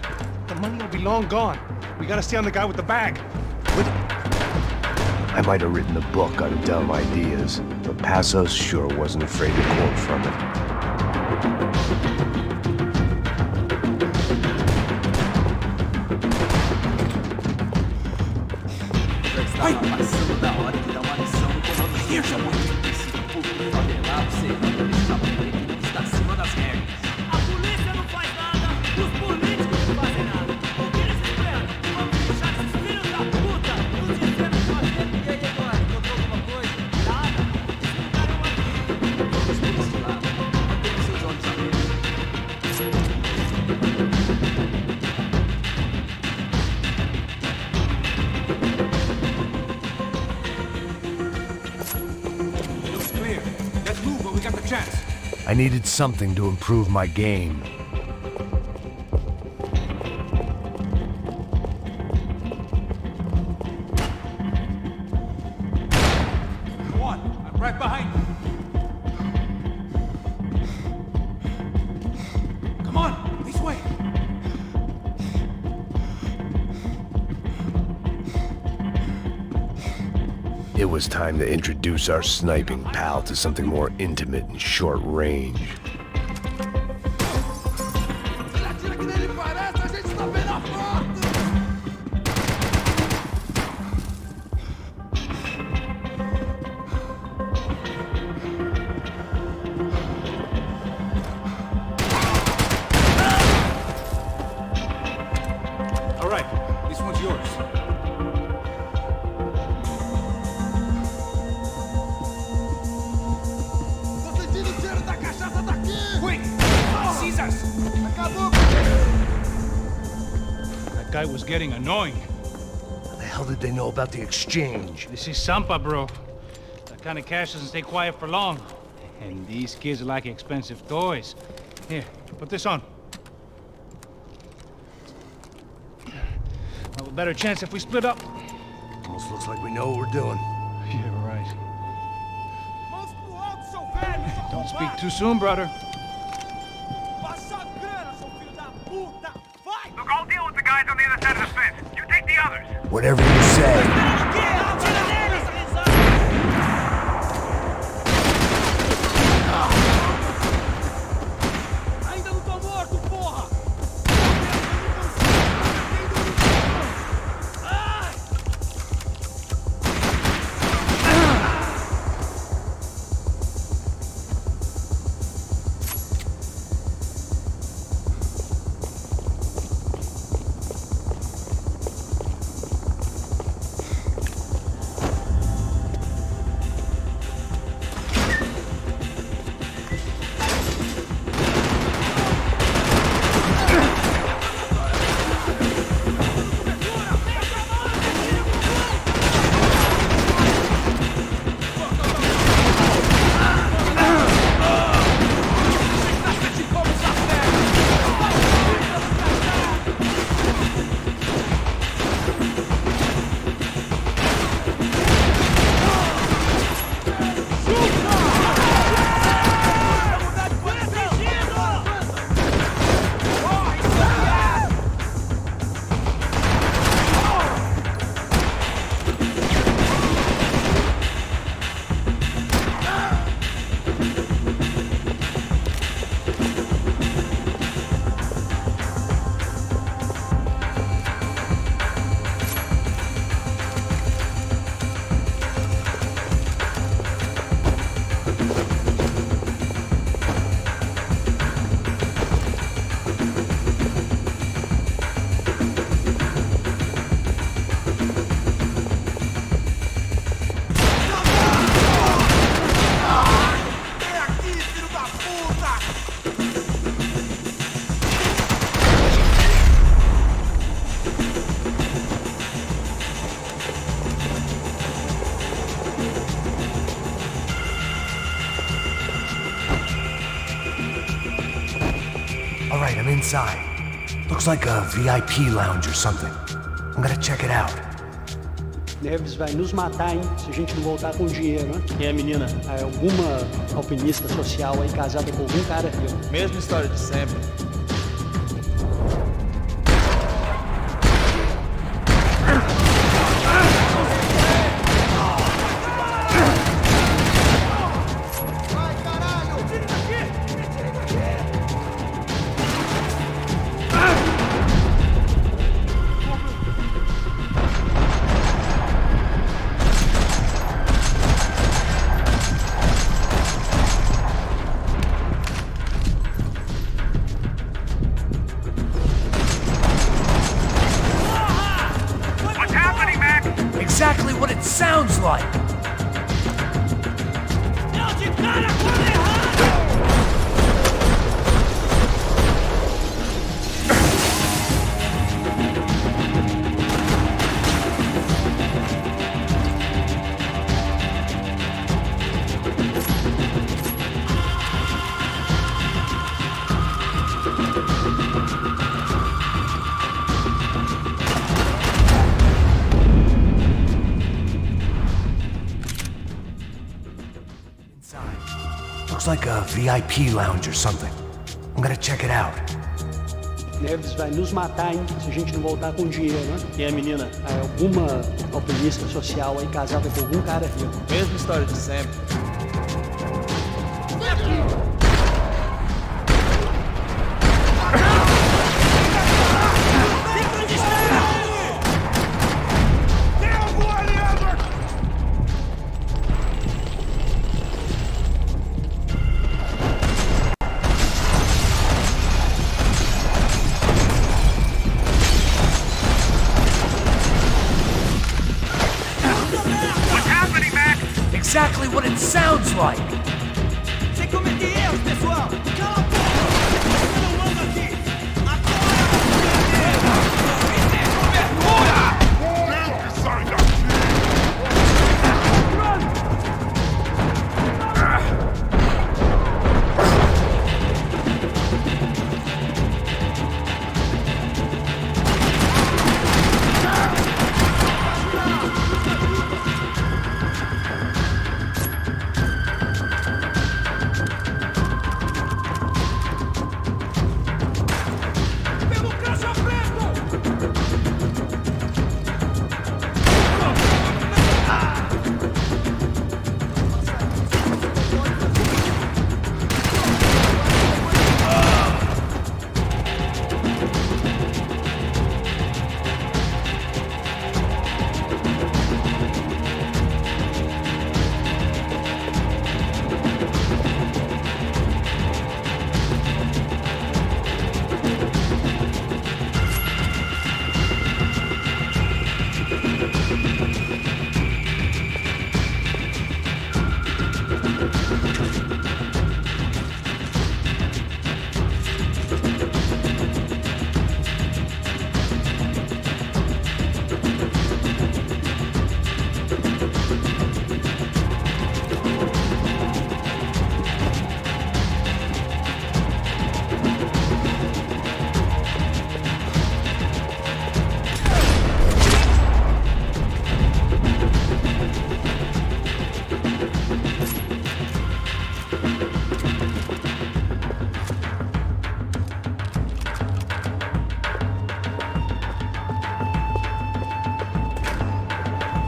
The money will be long gone. We gotta stay on the guy with the bag. I might have written a book on dumb ideas, but Passos sure wasn't afraid to quote from it. I needed something to improve my game. Go on, I'm right behind you. Come on, this way. It was time to introduce our sniping pal to something more intimate and short range. All right, this one's yours. That guy was getting annoying. How the hell did they know about the exchange? This is Sampa, bro. That kind of cash doesn't stay quiet for long. And these kids like expensive toys. Here, put this on. Have a better chance if we split up. Almost looks like we know what we're doing. You're right. Don't speak too soon, brother. Look, I'll deal with the guys on the other side of the fence. You take the others. Whatever you say. Ainda não tô morto, porra! inside. Looks like a VIP lounge or something. I'm gonna check it out. Neves vai nos matar, hein, se a gente não voltar com dinheiro, né? Quem é a menina? É alguma alpinista social aí casada com algum cara rico. Mesma história de sempre. Exactly what it sounds like! Looks like a VIP lounge or something. I'm gonna check it out. Neves vai nos matar, hein, se a gente não voltar com dinheiro, né? Quem é a menina? É alguma alpinista social aí casada com algum cara rico. Mesma história de sempre. Exactly what it sounds like! Sem cometer erros, pessoal! Cala a boca! Eu não mando aqui!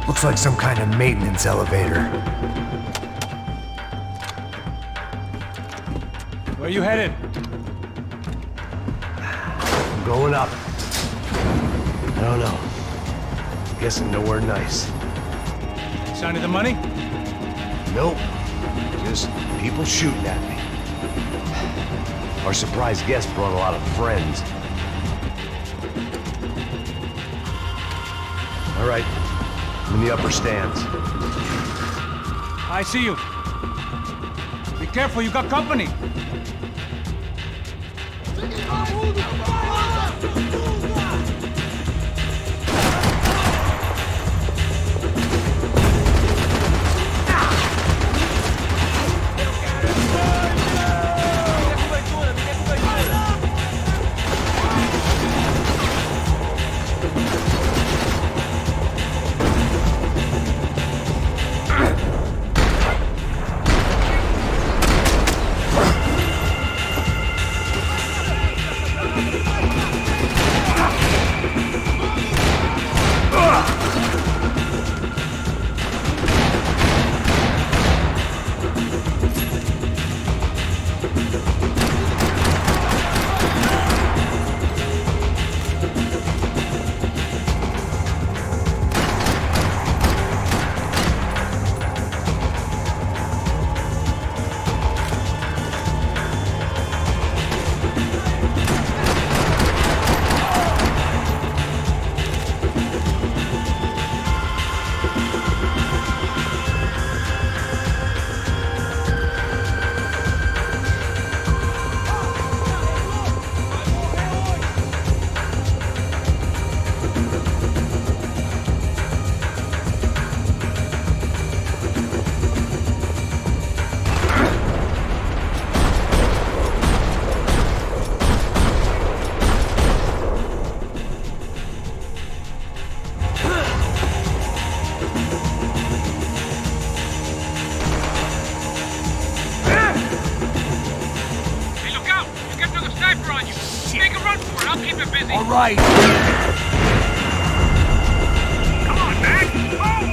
Looks like some kind of maintenance elevator. Where are you headed? I'm going up. I don't know. Guessing nowhere nice. Sign of the money? Nope. Just people shooting at me. Our surprise guest brought a lot of friends. All right. I'm in the upper stands. I see you. Be careful, you got company. for it. I'll keep it busy. All right. Come on, Max. Move!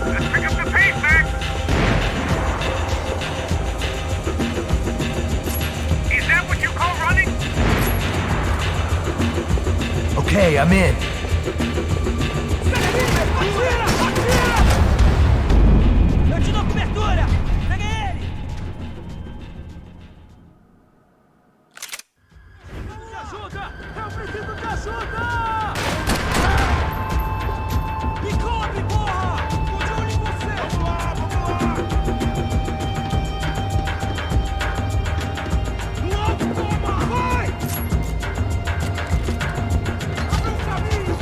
Let's pick up the pace, Max. Is that what you call running? Okay, I'm in. Eu te dou cobertura! Pega ele! De ajuda! Eu preciso de ajuda! Me cobre, porra! Tô de olho em você! Vamos lá, vamos lá! No alto, toma! Vai! Abre um caminho!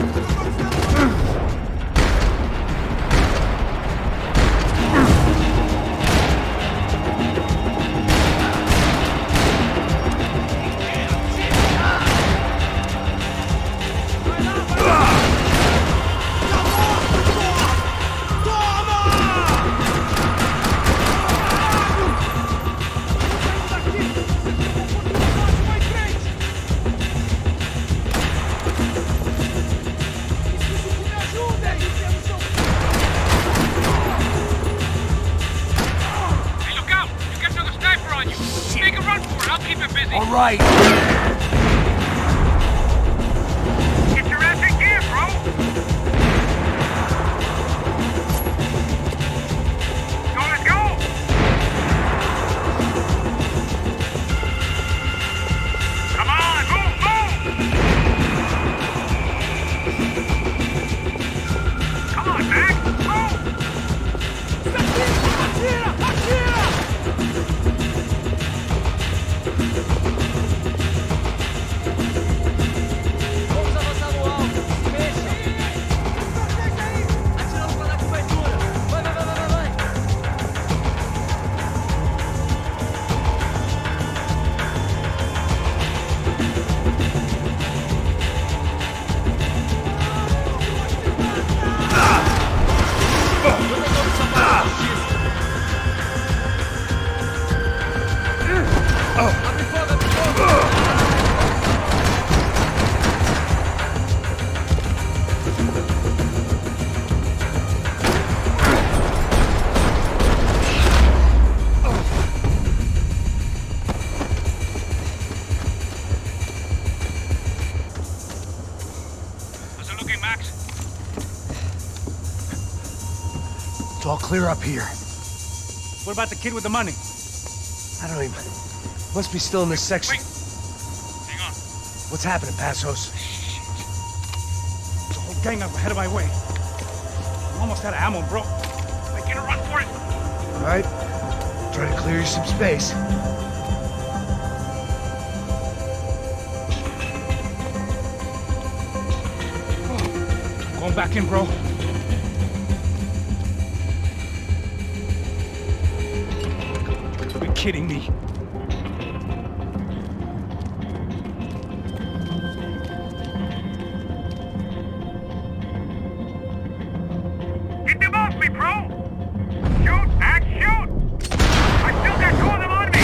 Hey, look out! You got another sniper on you. Make a run for it. I'll keep it busy. All right. Get your ass in gear, bro. So let's go. Come on, move, move. Come on, Max, move. Atira! Atira! Vamos avançar no alto. Fecha. Atirando pra dar cobertura. Vai, vai, vai, vai, vai. Abre fogo, abre fogo. How's it looking, Max? It's all clear up here. What about the kid with the money? I don't even... Must be still in this section. Wait. Hang on. What's happening, Passos? There's a whole gang up ahead of my way. I'm almost out of ammo, bro. Make it a run for it. All right. Try to clear you some space. Going back in, bro. You're kidding me. Get them off me, bro. Shoot, Max, shoot. I still got two of them on me.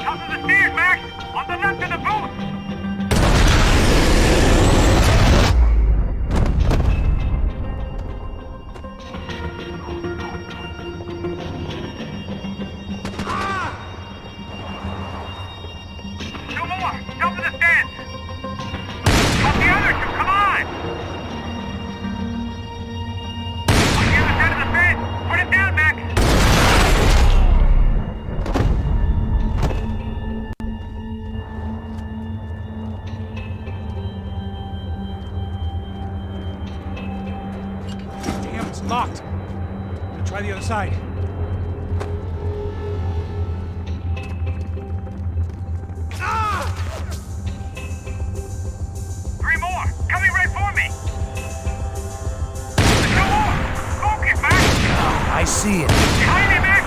Top of the stairs, Max. On the left of the booth. Two more. Top of the stairs. Up the other two. Come on. On the other side of the fence. Put it down, Max. Damn, it's locked. Gonna try the other side. Three more. Coming right for me. Two more. Focus, Max. I see it. Behind me, Max.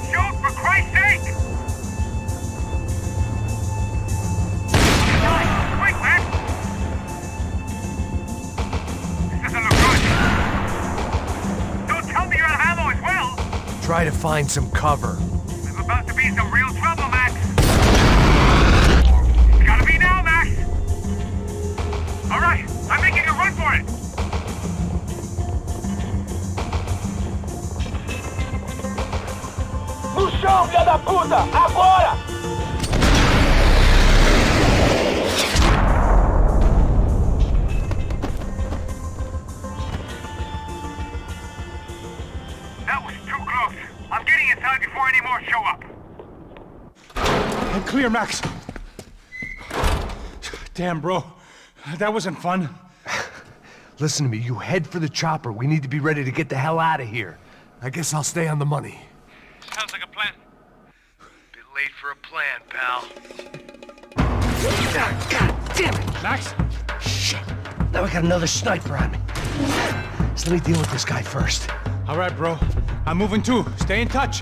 Shoot, for Christ's sake. try to find some cover. There's about to be some real trouble, Max. It's gotta be now, Max. All right, I'm making a run for it. No chão, filha da puta! Agora! That was too close. I'm getting inside before any more show up. I'm clear, Max. Damn, bro. That wasn't fun. Listen to me, you head for the chopper. We need to be ready to get the hell out of here. I guess I'll stay on the money. Sounds like a plan. Bit late for a plan, pal. God damn it! Max? Shit. Now I got another sniper on me. So let me deal with this guy first. All right, bro. I'm moving too. Stay in touch.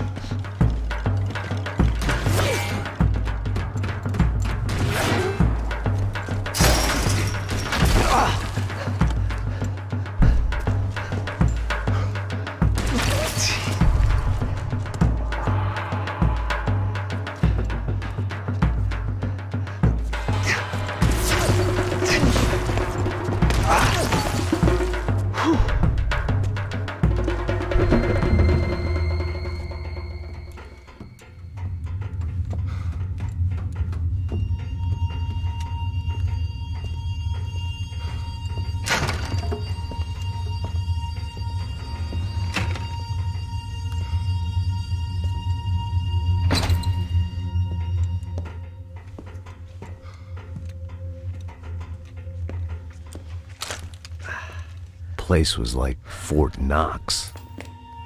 Place was like Fort Knox.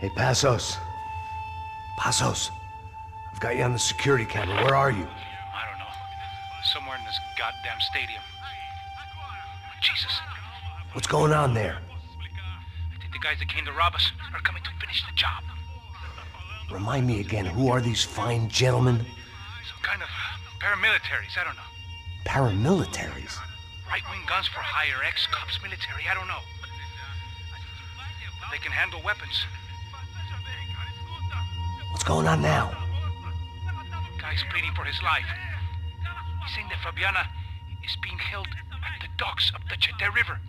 Hey, Passos. Passos. I've got you on the security camera. Where are you? I don't know. Somewhere in this goddamn stadium. Jesus. What's going on there? I think the guys that came to rob us are coming to finish the job. Remind me again, who are these fine gentlemen? Some kind of paramilitaries, I don't know. Paramilitaries? Right-wing guns for hire, ex-cops, military, I don't know. They can handle weapons. What's going on now? Guy's pleading for his life. He's saying that Fabiana is being held at the docks of the Chete River.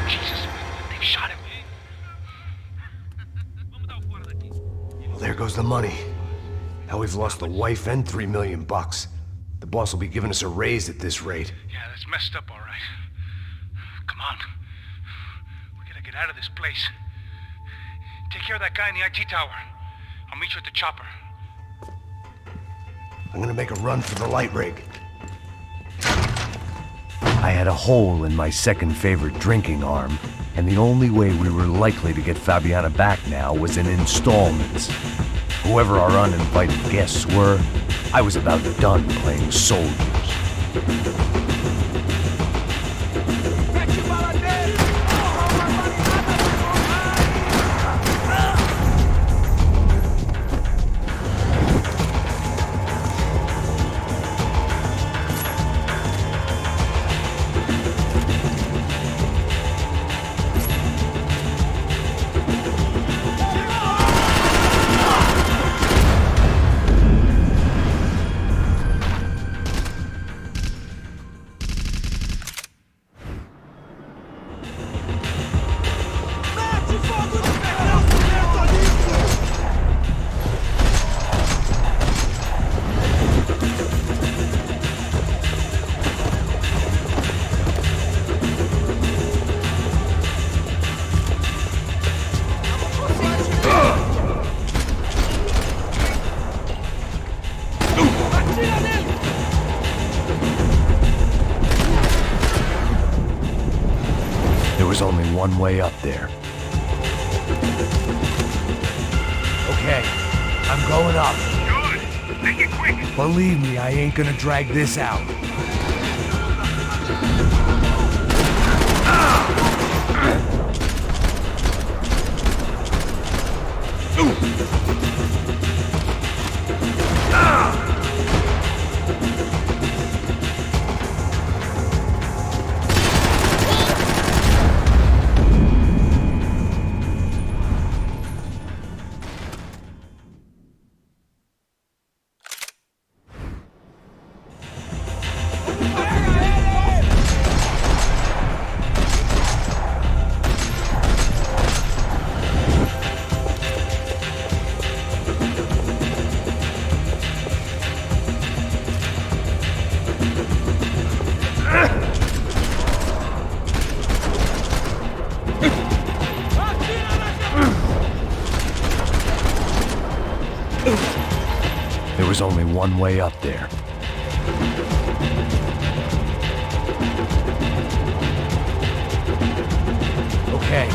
Jesus, they've shot him. Well, there goes the money. Now we've lost the wife and $3 million. The boss will be giving us a raise at this rate. Yeah, that's messed up, all right. Come on. We gotta get out of this place. Take care of that guy in the IT tower. I'll meet you at the chopper. I'm gonna make a run for the light rig. I had a hole in my second favorite drinking arm, and the only way we were likely to get Fabiana back now was in installments. Whoever our uninvited guests were, I was about done playing soldiers. Only one way up there. Okay, I'm going up. Good. Make it quick. Believe me, I ain't gonna drag this out. There was only one way up there. Okay,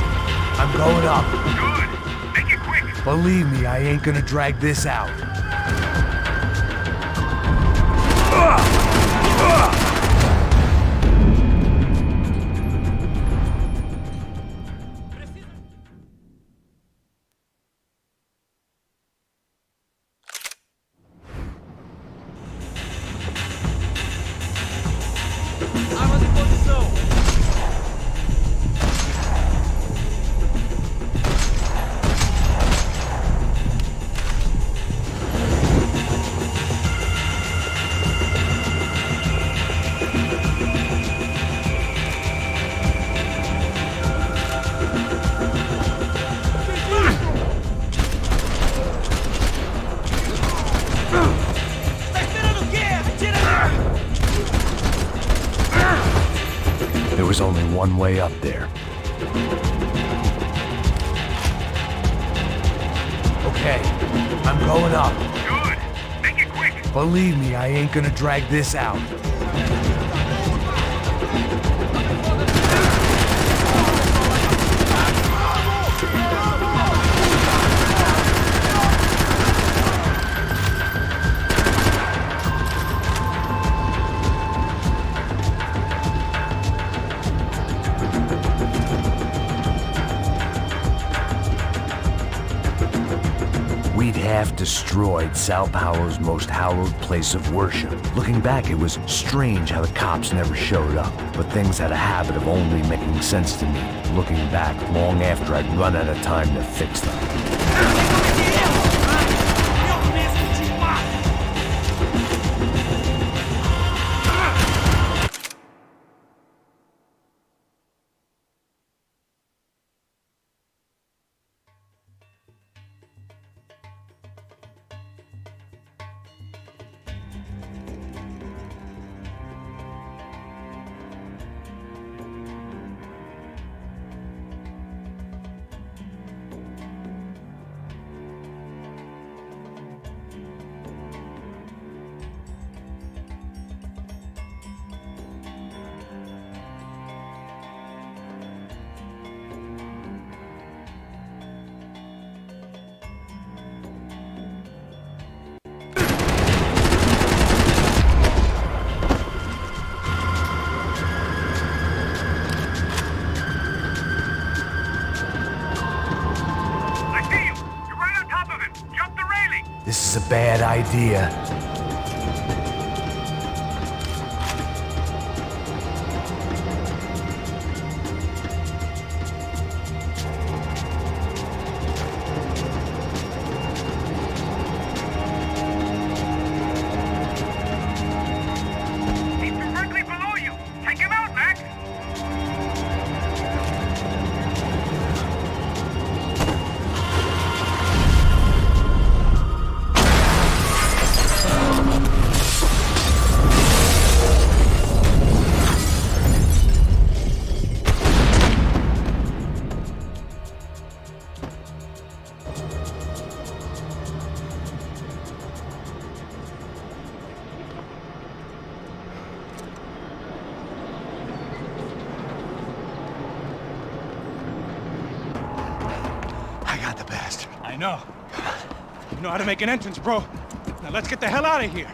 I'm going up. Good. Make it quick. Believe me, I ain't gonna drag this out. Armas em posição. There was only one way up there. Okay, I'm going up. Good. Make it quick. Believe me, I ain't gonna drag this out. We'd half destroyed Sao Paulo's most hallowed place of worship. Looking back, it was strange how the cops never showed up, but things had a habit of only making sense to me, looking back long after I'd run out of time to fix them. This is a bad idea. He's directly below you. Take him out, Max. I know. You know how to make an entrance, bro. Now let's get the hell out of here.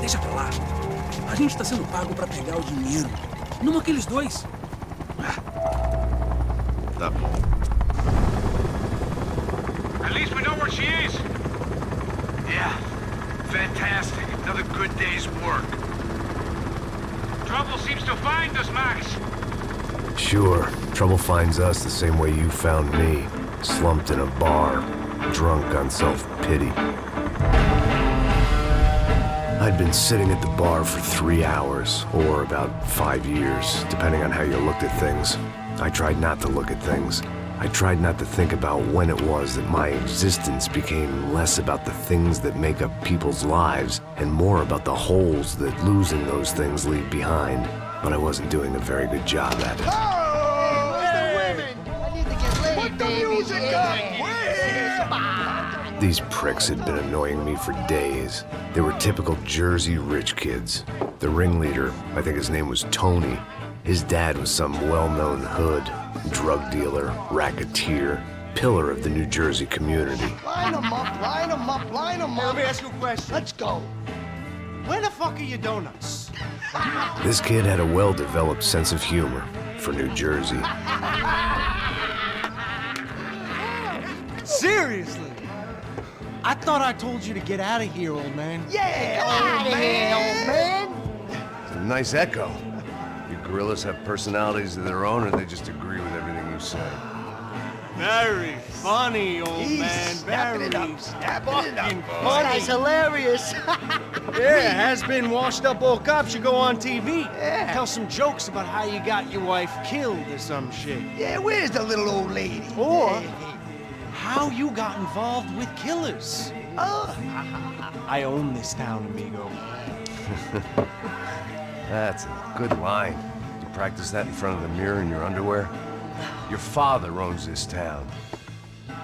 Deixa pra lá. A gente tá sendo pago pra pegar o dinheiro. Não aqueles dois. Tá. At least we know where she is. Yeah, fantastic. Another good day's work. Trouble seems to find us, Max. Sure, trouble finds us the same way you found me. Slumped in a bar, drunk on self-pity. I'd been sitting at the bar for 3 hours, or about 5 years, depending on how you looked at things. I tried not to look at things. I tried not to think about when it was that my existence became less about the things that make up people's lives and more about the holes that losing those things leave behind. But I wasn't doing a very good job at it. Oh, where's the women? I need to get laid, Put the music up! These pricks had been annoying me for days. They were typical Jersey rich kids. The ringleader, I think his name was Tony. His dad was some well-known hood, drug dealer, racketeer, pillar of the New Jersey community. Line them up, line them up, line them up. Let me ask you a question. Let's go. Where the fuck are your donuts? This kid had a well-developed sense of humor for New Jersey. Seriously? I thought I told you to get out of here, old man. Yeah, old man. It's a nice echo. You gorillas have personalities of their own, or they just agree with everything you say? Very funny, old man. Snapping it Very up, snapping fucking it up. funny. Oh, that's hilarious. Yeah, has-been washed-up old cop should go on TV. Yeah. Tell some jokes about how you got your wife killed or some shit. Yeah, where's the little old lady? Or how you got involved with killers. I own this town, amigo. That's a good line. You practice that in front of the mirror in your underwear? Your father owns this town.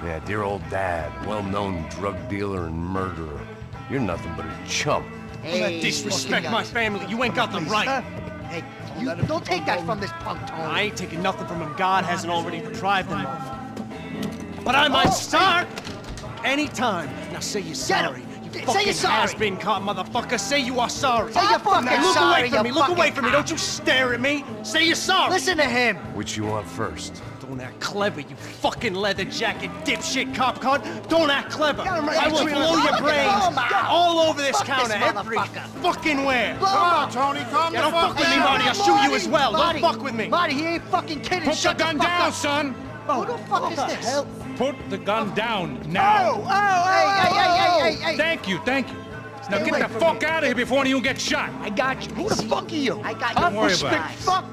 Yeah, dear old dad, well-known drug dealer and murderer. You're nothing but a chump. Hey, disrespect my family. You ain't got the right. Hey, you don't take that from this punk, Tony. I ain't taking nothing from him God hasn't already deprived him of. But I might start anytime. Now say you're sorry. Say you're sorry. Has-been caught, motherfucker. Say you are sorry. Say you're fucking Look sorry, away from me. you Look away fucking from me. Don't you stare at me. Say you're sorry. Listen to him. Which you want first? Don't act clever, you fucking leather jacket dipshit cop cunt. Don't act clever. Got him right I will between blow us. your Look at brains him. all over this Fuck counter, this every motherfucker. fucking where. Blow him up. Tony, calm the fuck with me, Marty. I'll shoot you as well. Marty, Don't fuck with me. Marty, he ain't fucking kidding. Put the Shut gun fuck down, up. son! Who the fuck is this? Hell? Put the gun down now! Hey. Thank you. Now Stay get away the from fuck me. out of here before any of you get shot! I got you. Who the fuck are you? I got you. Don't worry about it. Fuck.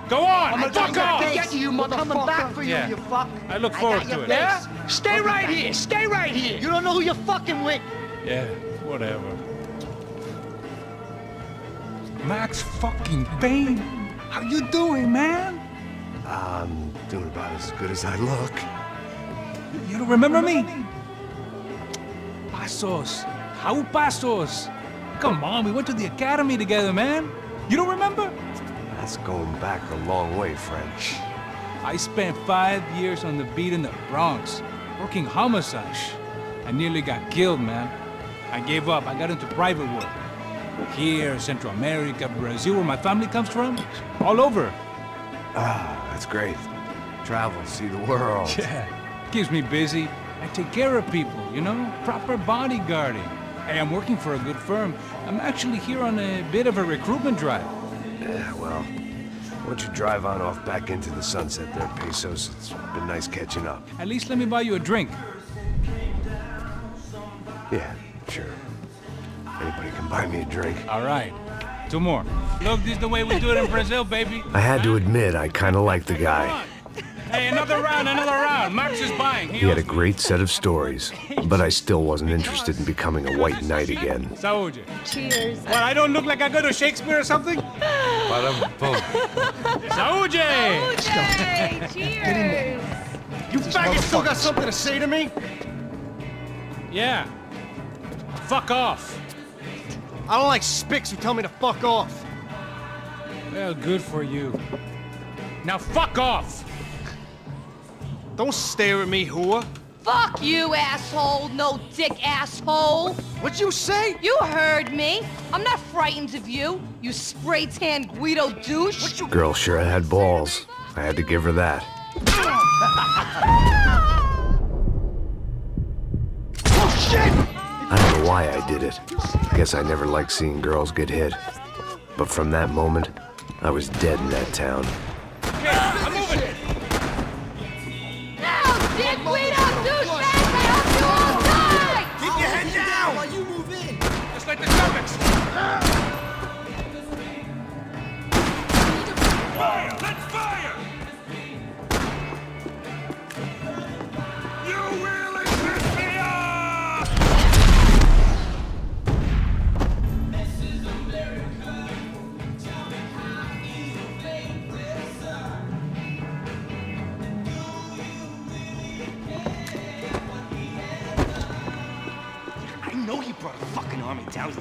Go on! I'm Fuck off! get you, motherfucker. Coming back for you, Yeah. you fuck. I look forward got to your it. face. Yeah? Stay right here. Stay right here. You don't know who you're fucking with. Yeah, whatever. Max fucking Payne! How you doing, man? I'm doing about as good as I look. You don't remember me? Pasos. How Pasos? Come on, we went to the academy together, man. You don't remember? That's going back a long way, friend. I spent 5 years on the beat in the Bronx, working homicide. I nearly got killed, man. I gave up. I got into private work. Here, Central America, Brazil, where my family comes from. All over. Ah, that's great. Travel, see the world. Yeah, keeps me busy. I take care of people, you know? Proper bodyguarding. Hey, I'm working for a good firm. I'm actually here on a bit of a recruitment drive. Yeah, well, why don't you drive on off back into the sunset there, Pesos? It's been nice catching up. At least let me buy you a drink. Yeah, sure. Anybody can buy me a drink. All right. 2 more. Look, this is the way we do it in Brazil, baby. I had to admit, I kind of liked the guy. Hey, another round. Max is buying. He had a great set of stories, but I still wasn't interested in becoming a white knight again. Saúde. Cheers. What, I don't look like I go to Shakespeare or something? Saúde! Cheers. You faggots still got something to say to me? Yeah. Fuck off. I don't like spics who tell me to fuck off. Well, good for you. Now fuck off! Don't stare at me, whore. Fuck you, asshole. No dick asshole. What'd you say? You heard me. I'm not frightened of you, you spray-tan Guido douche. Girl sure had balls. I had to give her that. Oh, shit! I don't know why I did it. I guess I never liked seeing girls get hit. But from that moment, I was dead in that town. I'm moving! No, dick Guido douchebags! I hope you all die! Keep your head down while you move in. Just like the comics.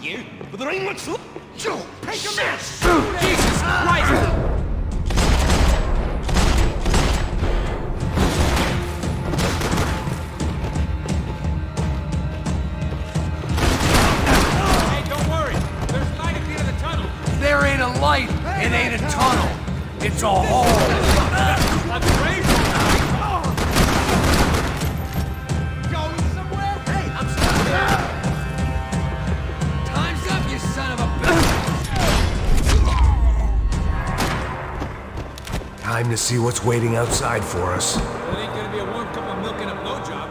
you, but there ain't much left. Take a mess! Jesus Christ! There ain't a light, it ain't a tunnel. It's a hole. Going somewhere? Hey, I'm stuck. Time's up, you son of a bitch. Time to see what's waiting outside for us. It ain't gonna be a warm cup of milk and a blowjob.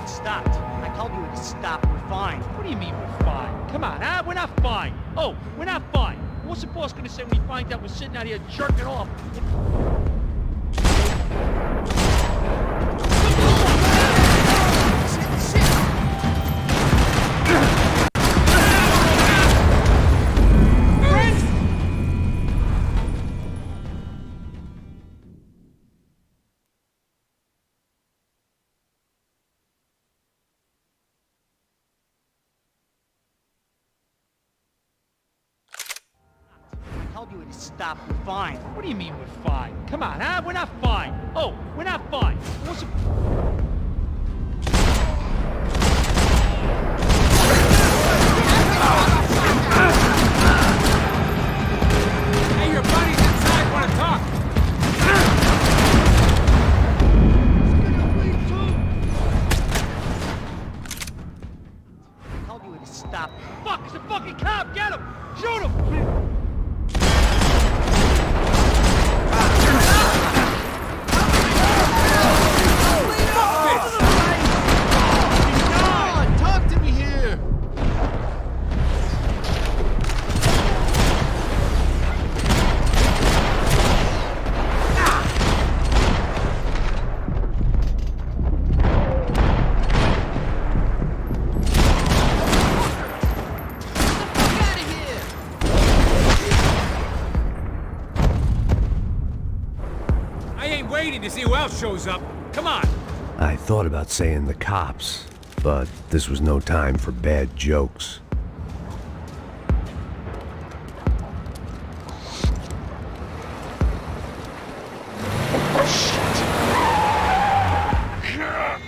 Stopped. I told you to stop. We're fine. What do you mean we're fine? Come on, huh? We're not fine. Oh, we're not fine. What's the boss gonna say when he finds out we're sitting out here jerking off? I told you to stop. We're fine. What do you mean we're fine? Come on, huh? We're not fine. Oh, we're not fine. What's the... Hey, your buddies inside want to talk. I told you to stop. Fuck, it's a fucking cop! Get him! Shoot him! Talk to me here. I ain't waiting to see who else shows up. Come on. I thought about saying the cops, but this was no time for bad jokes.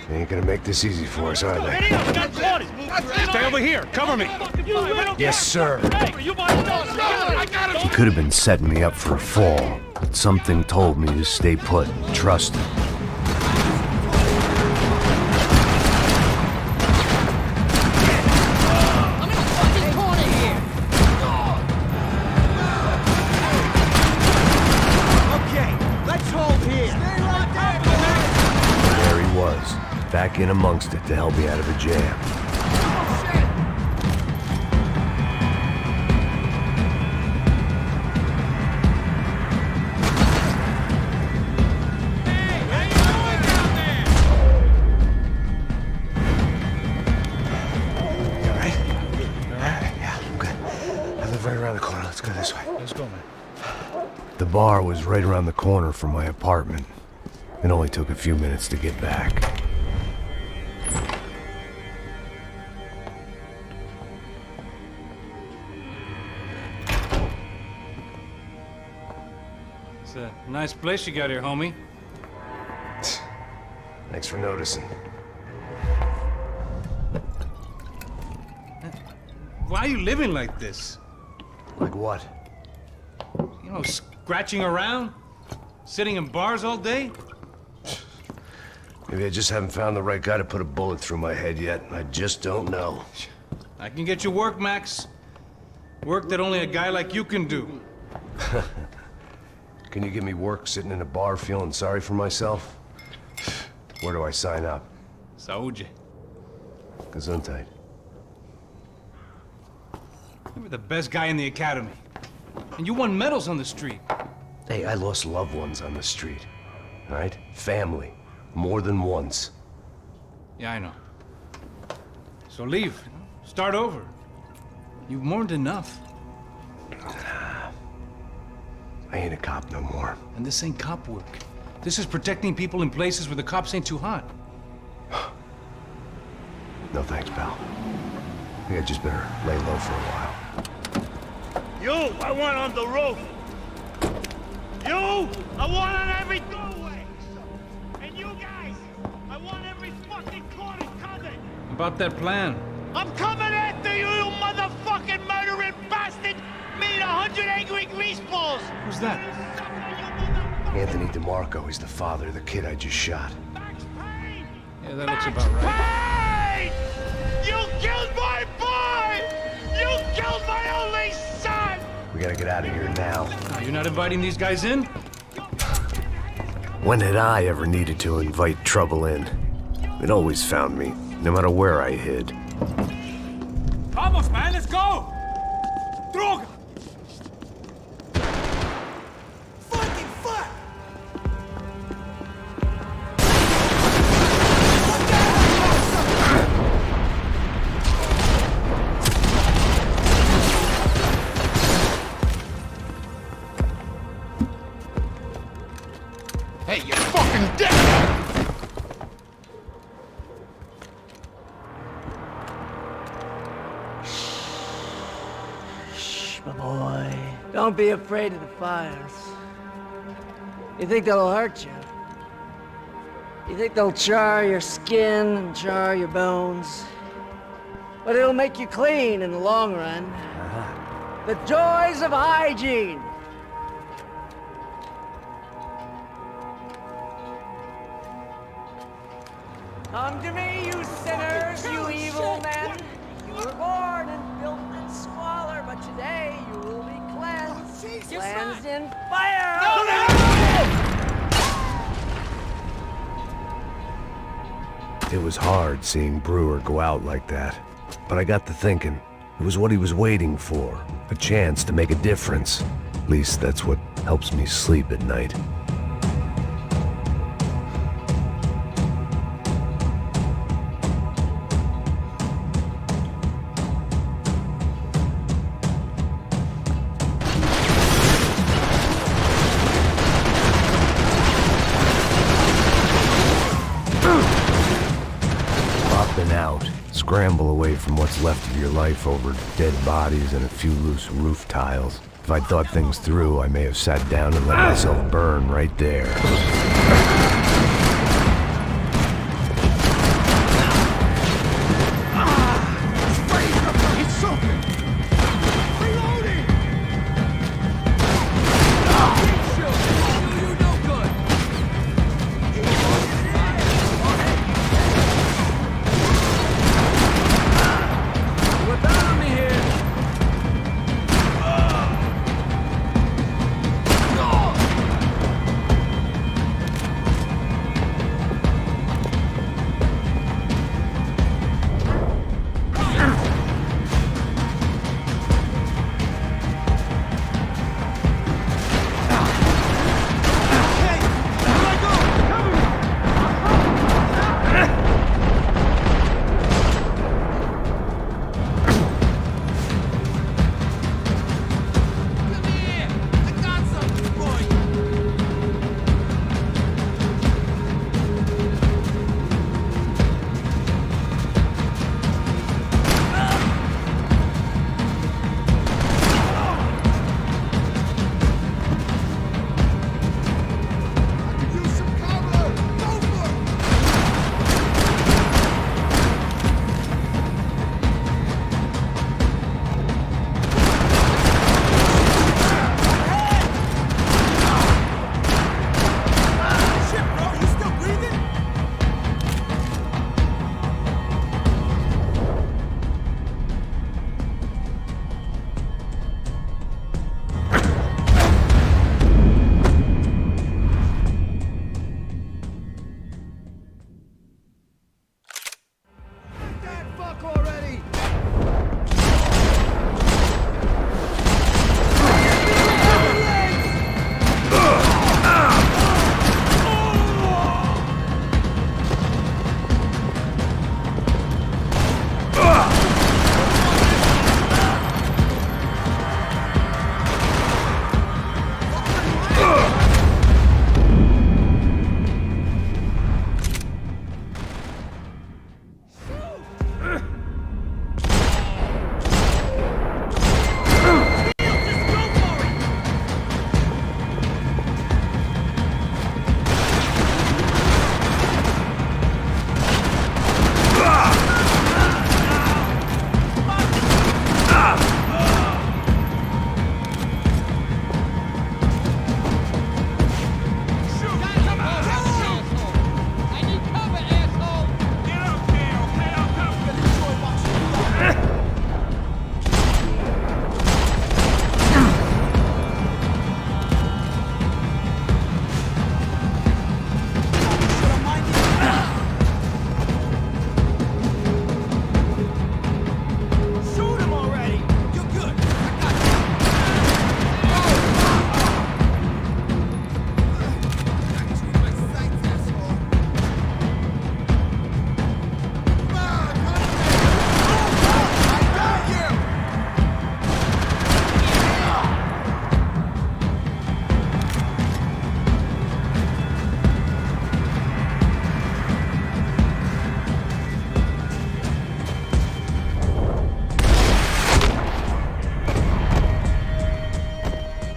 They ain't gonna make this easy for us, are they? Stay over here. Cover me. Yes, sir. You He could have been setting me up for a fall, but something told me to stay put and trust him. There he was, back in amongst it to help me out of a jam. Right around the corner. Let's go this way. Let's go, man. The bar was right around the corner from my apartment. It only took a few minutes to get back. It's a nice place you got here, homie. Thanks for noticing. Why are you living like this? Like what? You know, scratching around? Sitting in bars all day? Maybe I just haven't found the right guy to put a bullet through my head yet. I just don't know. I can get you work, Max. Work that only a guy like you can do. Can you give me work sitting in a bar feeling sorry for myself? Where do I sign up? Saúde. Gesundheit. You were the best guy in the academy. And you won medals on the street. Hey, I lost loved ones on the street. All right? Family. More than once. Yeah, I know. So leave. Start over. You've mourned enough. I ain't a cop no more. And this ain't cop work. This is protecting people in places where the cops ain't too hot. No thanks, pal. I think I just better lay low for a while. You, I want on the roof. You, I want on every doorway. And you guys, I want every fucking corner covered. About that plan. I'm coming after you, you motherfucking murdering bastard! Me and 100 angry greaseballs! Who's that? Anthony DeMarco, he's the father of the kid I just shot. Max Payne! Yeah, that looks about right. Payne! You killed my boy! You killed my only son! We gotta get out of here now. You're not inviting these guys in? When had I ever needed to invite trouble in? It always found me, no matter where I hid. Vamos, man, let's go! Droga! Fucking fuck! Hey, you're fucking dead! My boy, don't be afraid of the fires. You think they'll hurt you? You think they'll char your skin and char your bones? But it'll make you clean in the long run. The joys of hygiene. Come to me, you sinners, you evil men. You were born in filth and squalor, but today you will be cleansed. Cleansed in fire! It was hard seeing Brewer go out like that. But I got to thinking, it was what he was waiting for. A chance to make a difference. At least that's what helps me sleep at night. Out, scramble away from what's left of your life over dead bodies and a few loose roof tiles. If I'd thought things through, I may have sat down and let myself burn right there.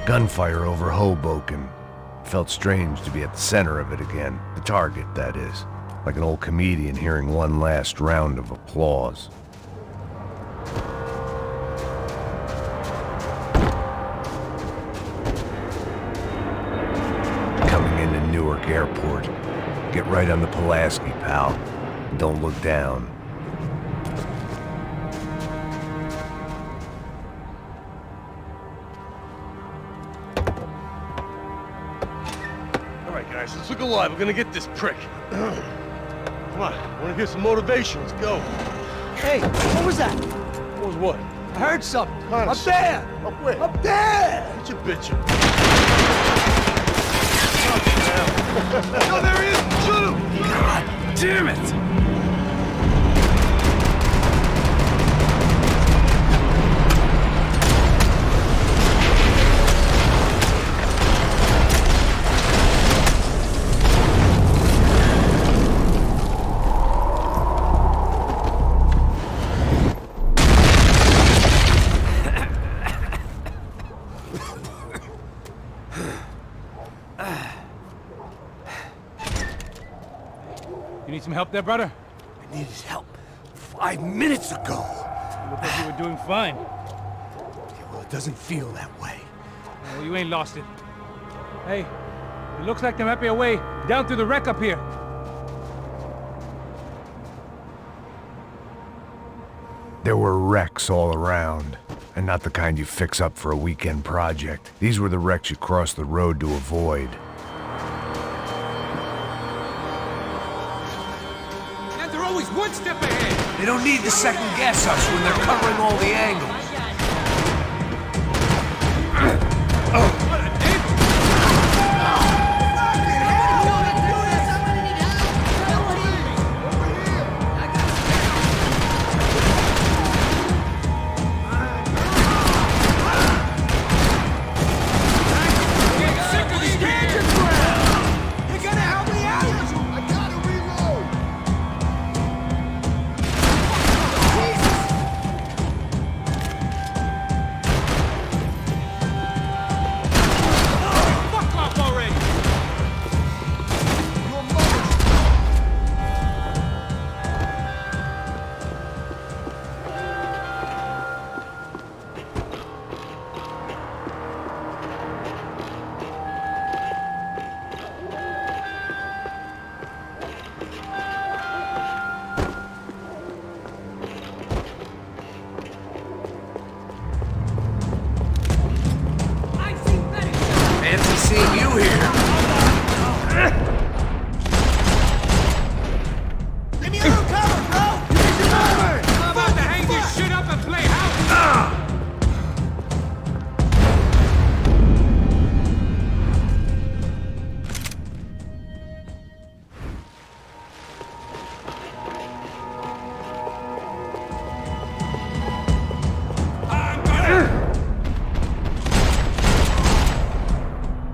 Gunfire over Hoboken. Felt strange to be at the center of it again. The target, that is. Like an old comedian hearing one last round of applause. Coming into Newark Airport. Get right on the Pulaski, pal. Don't look down. Guys, let's look alive. We're gonna get this prick. Come on, I wanna hear some motivation. Let's go. Hey, what was that? What was what? I heard something. Up there! Up where? Up there! Get your bitch up. No, there he is! Shoot him! God damn it! You need some help there, brother? I needed help 5 minutes ago. You look like you were doing fine. Yeah, well, it doesn't feel that way. Well, you ain't lost it. Hey, it looks like there might be a way down through the wreck up here. There were wrecks all around, and not the kind you fix up for a weekend project. These were the wrecks you crossed the road to avoid. And they're always one step ahead. They don't need to second guess us when they're covering all the angles.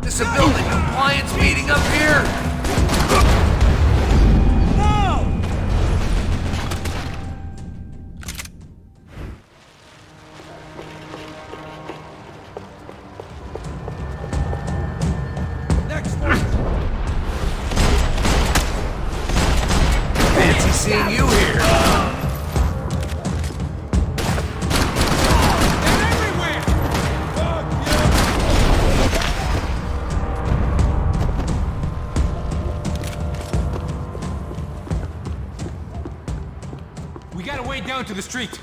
Disability compliance meeting up here? No! Next one! Fancy seeing you here. Down to the street.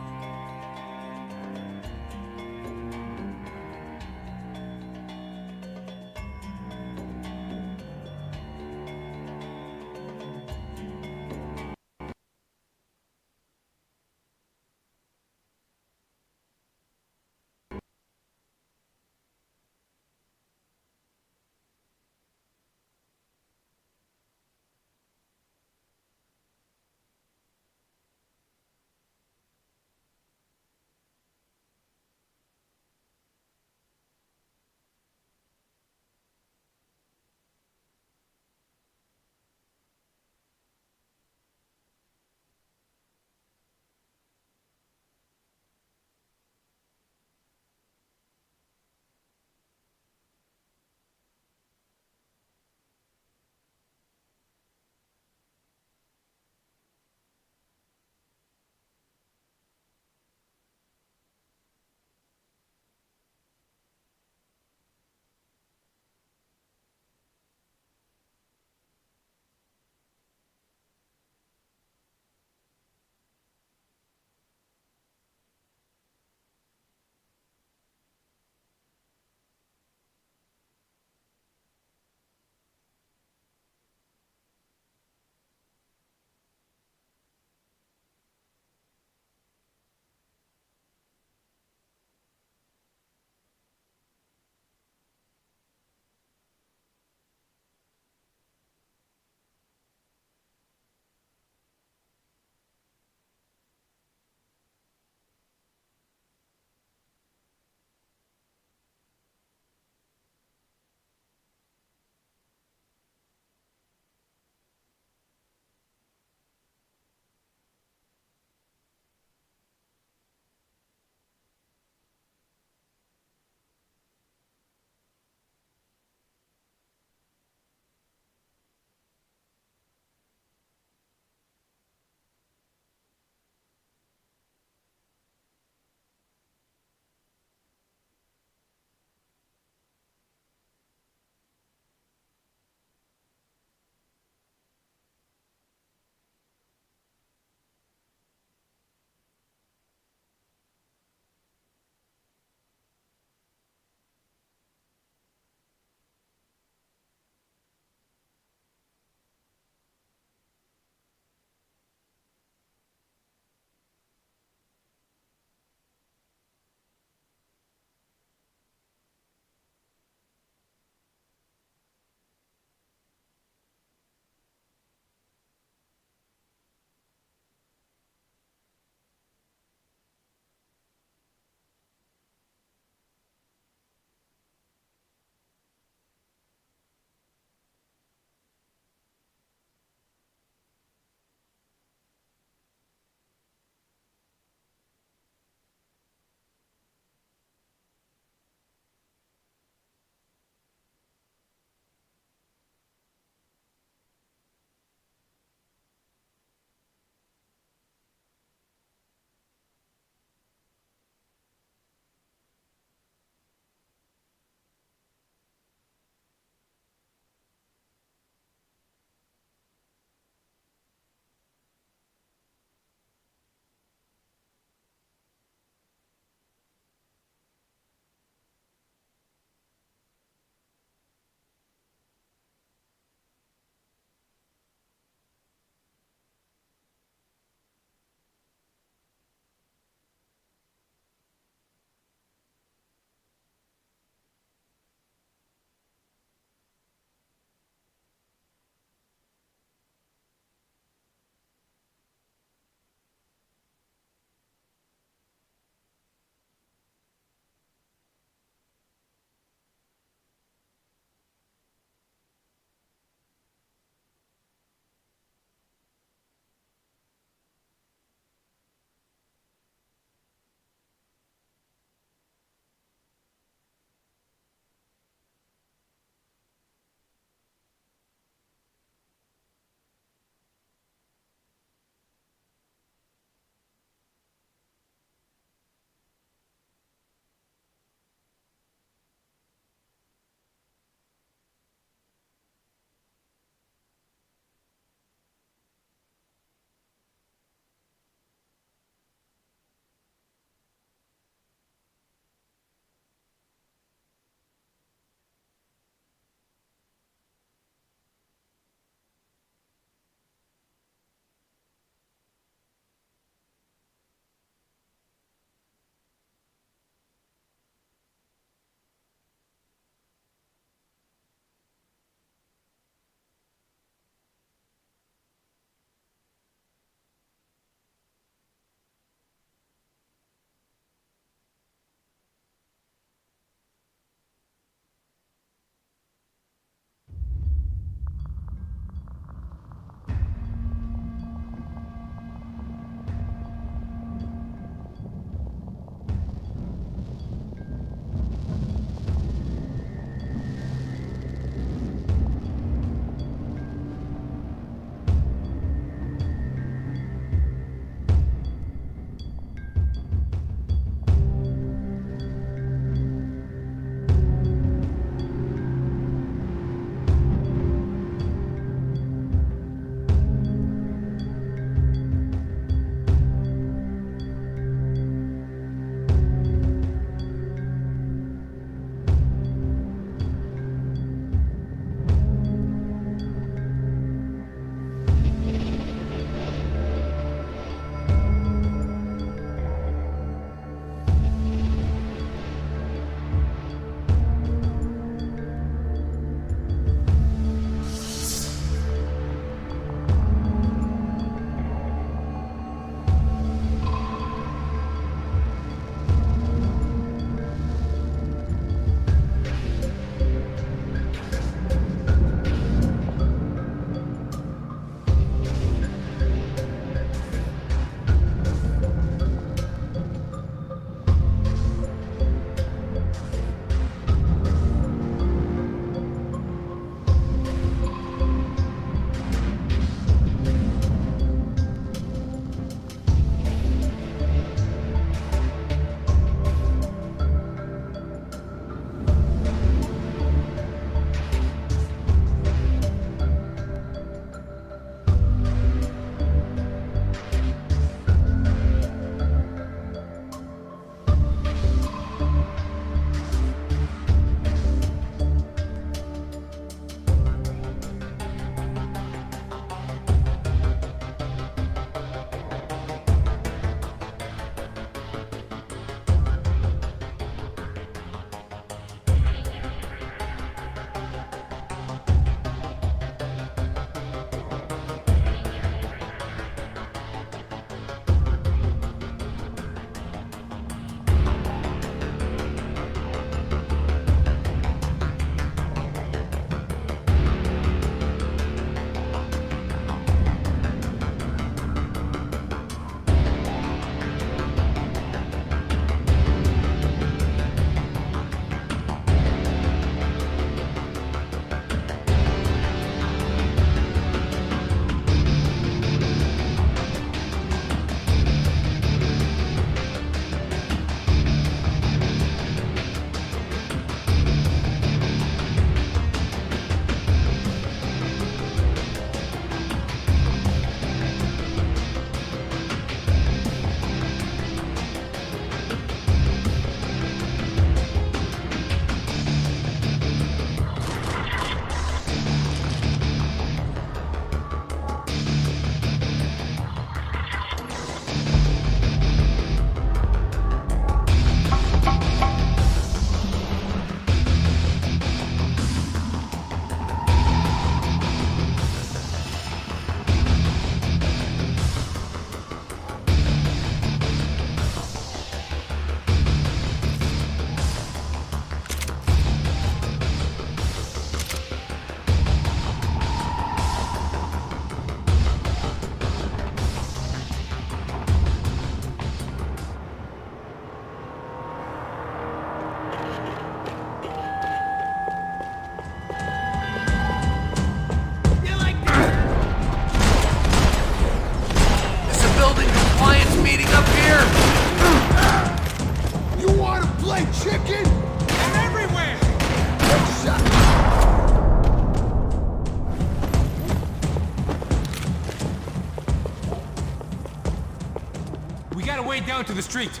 We gotta wade down to the street.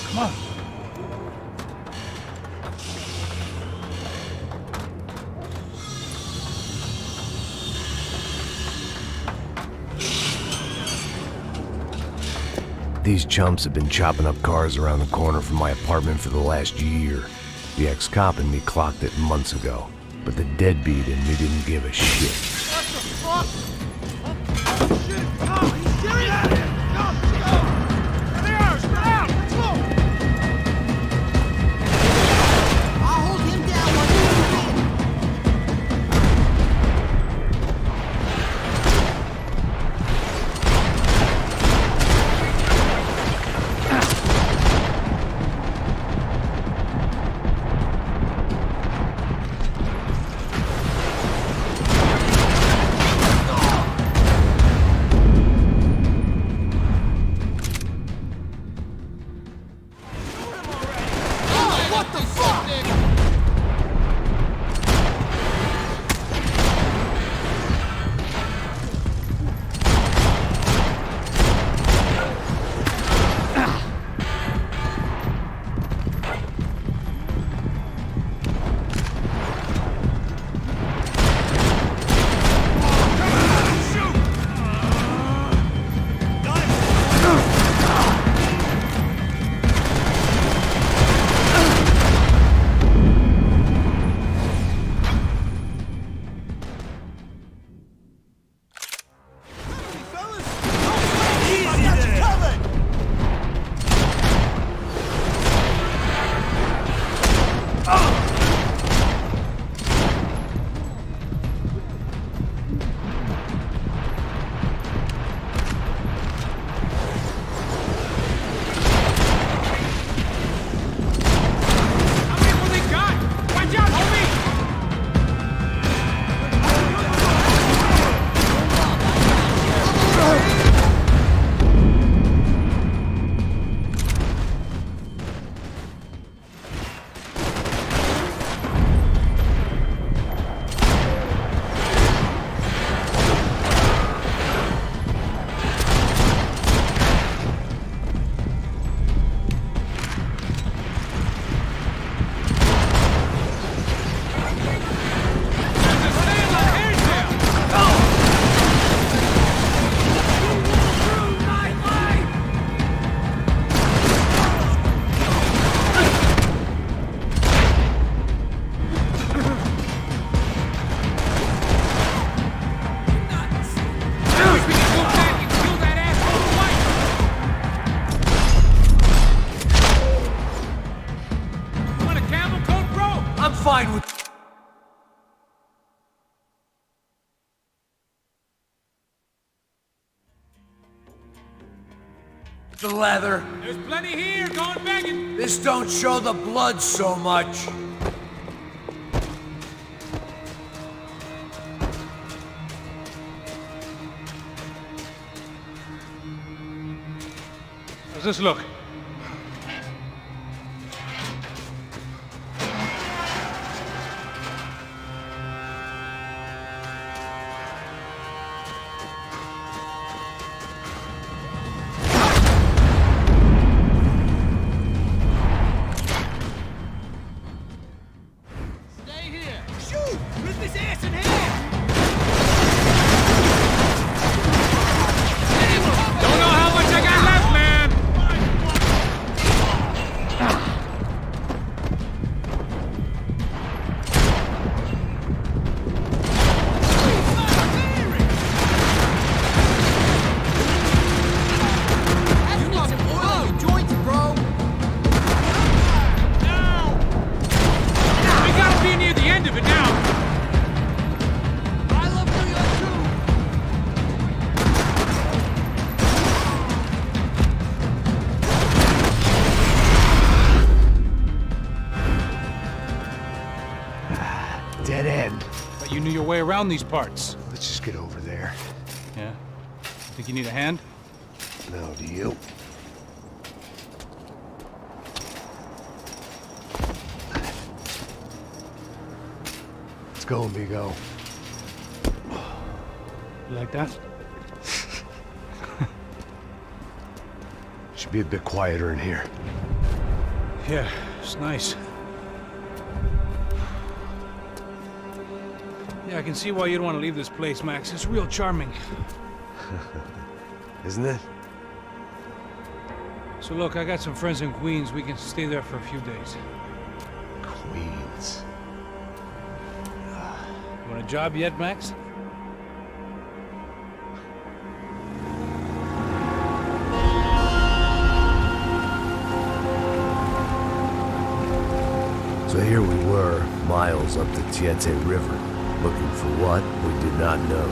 Come on. These chumps have been chopping up cars around the corner from my apartment for the last year. The ex-cop in me clocked it months ago, but the deadbeat in me didn't give a shit. What the fuck? Oh, shit! Oh, he's serious! Go! There they are! Spread out! Let's go! I'll hold him down while you move in. Fine with... The leather. There's plenty here, going begging. This don't show the blood so much. How's this look? Dead end. But you knew your way around these parts. Let's just get over there. Yeah? Think you need a hand? No, do you? go, amigo. You like that? Should be a bit quieter in here. Yeah, it's nice. Yeah, I can see why you'd want to leave this place, Max. It's real charming. Isn't it? So look, I got some friends in Queens. We can stay there for a few days. Queens. You want a job yet, Max? So here we were, miles up the Tietze River, looking for what we did not know.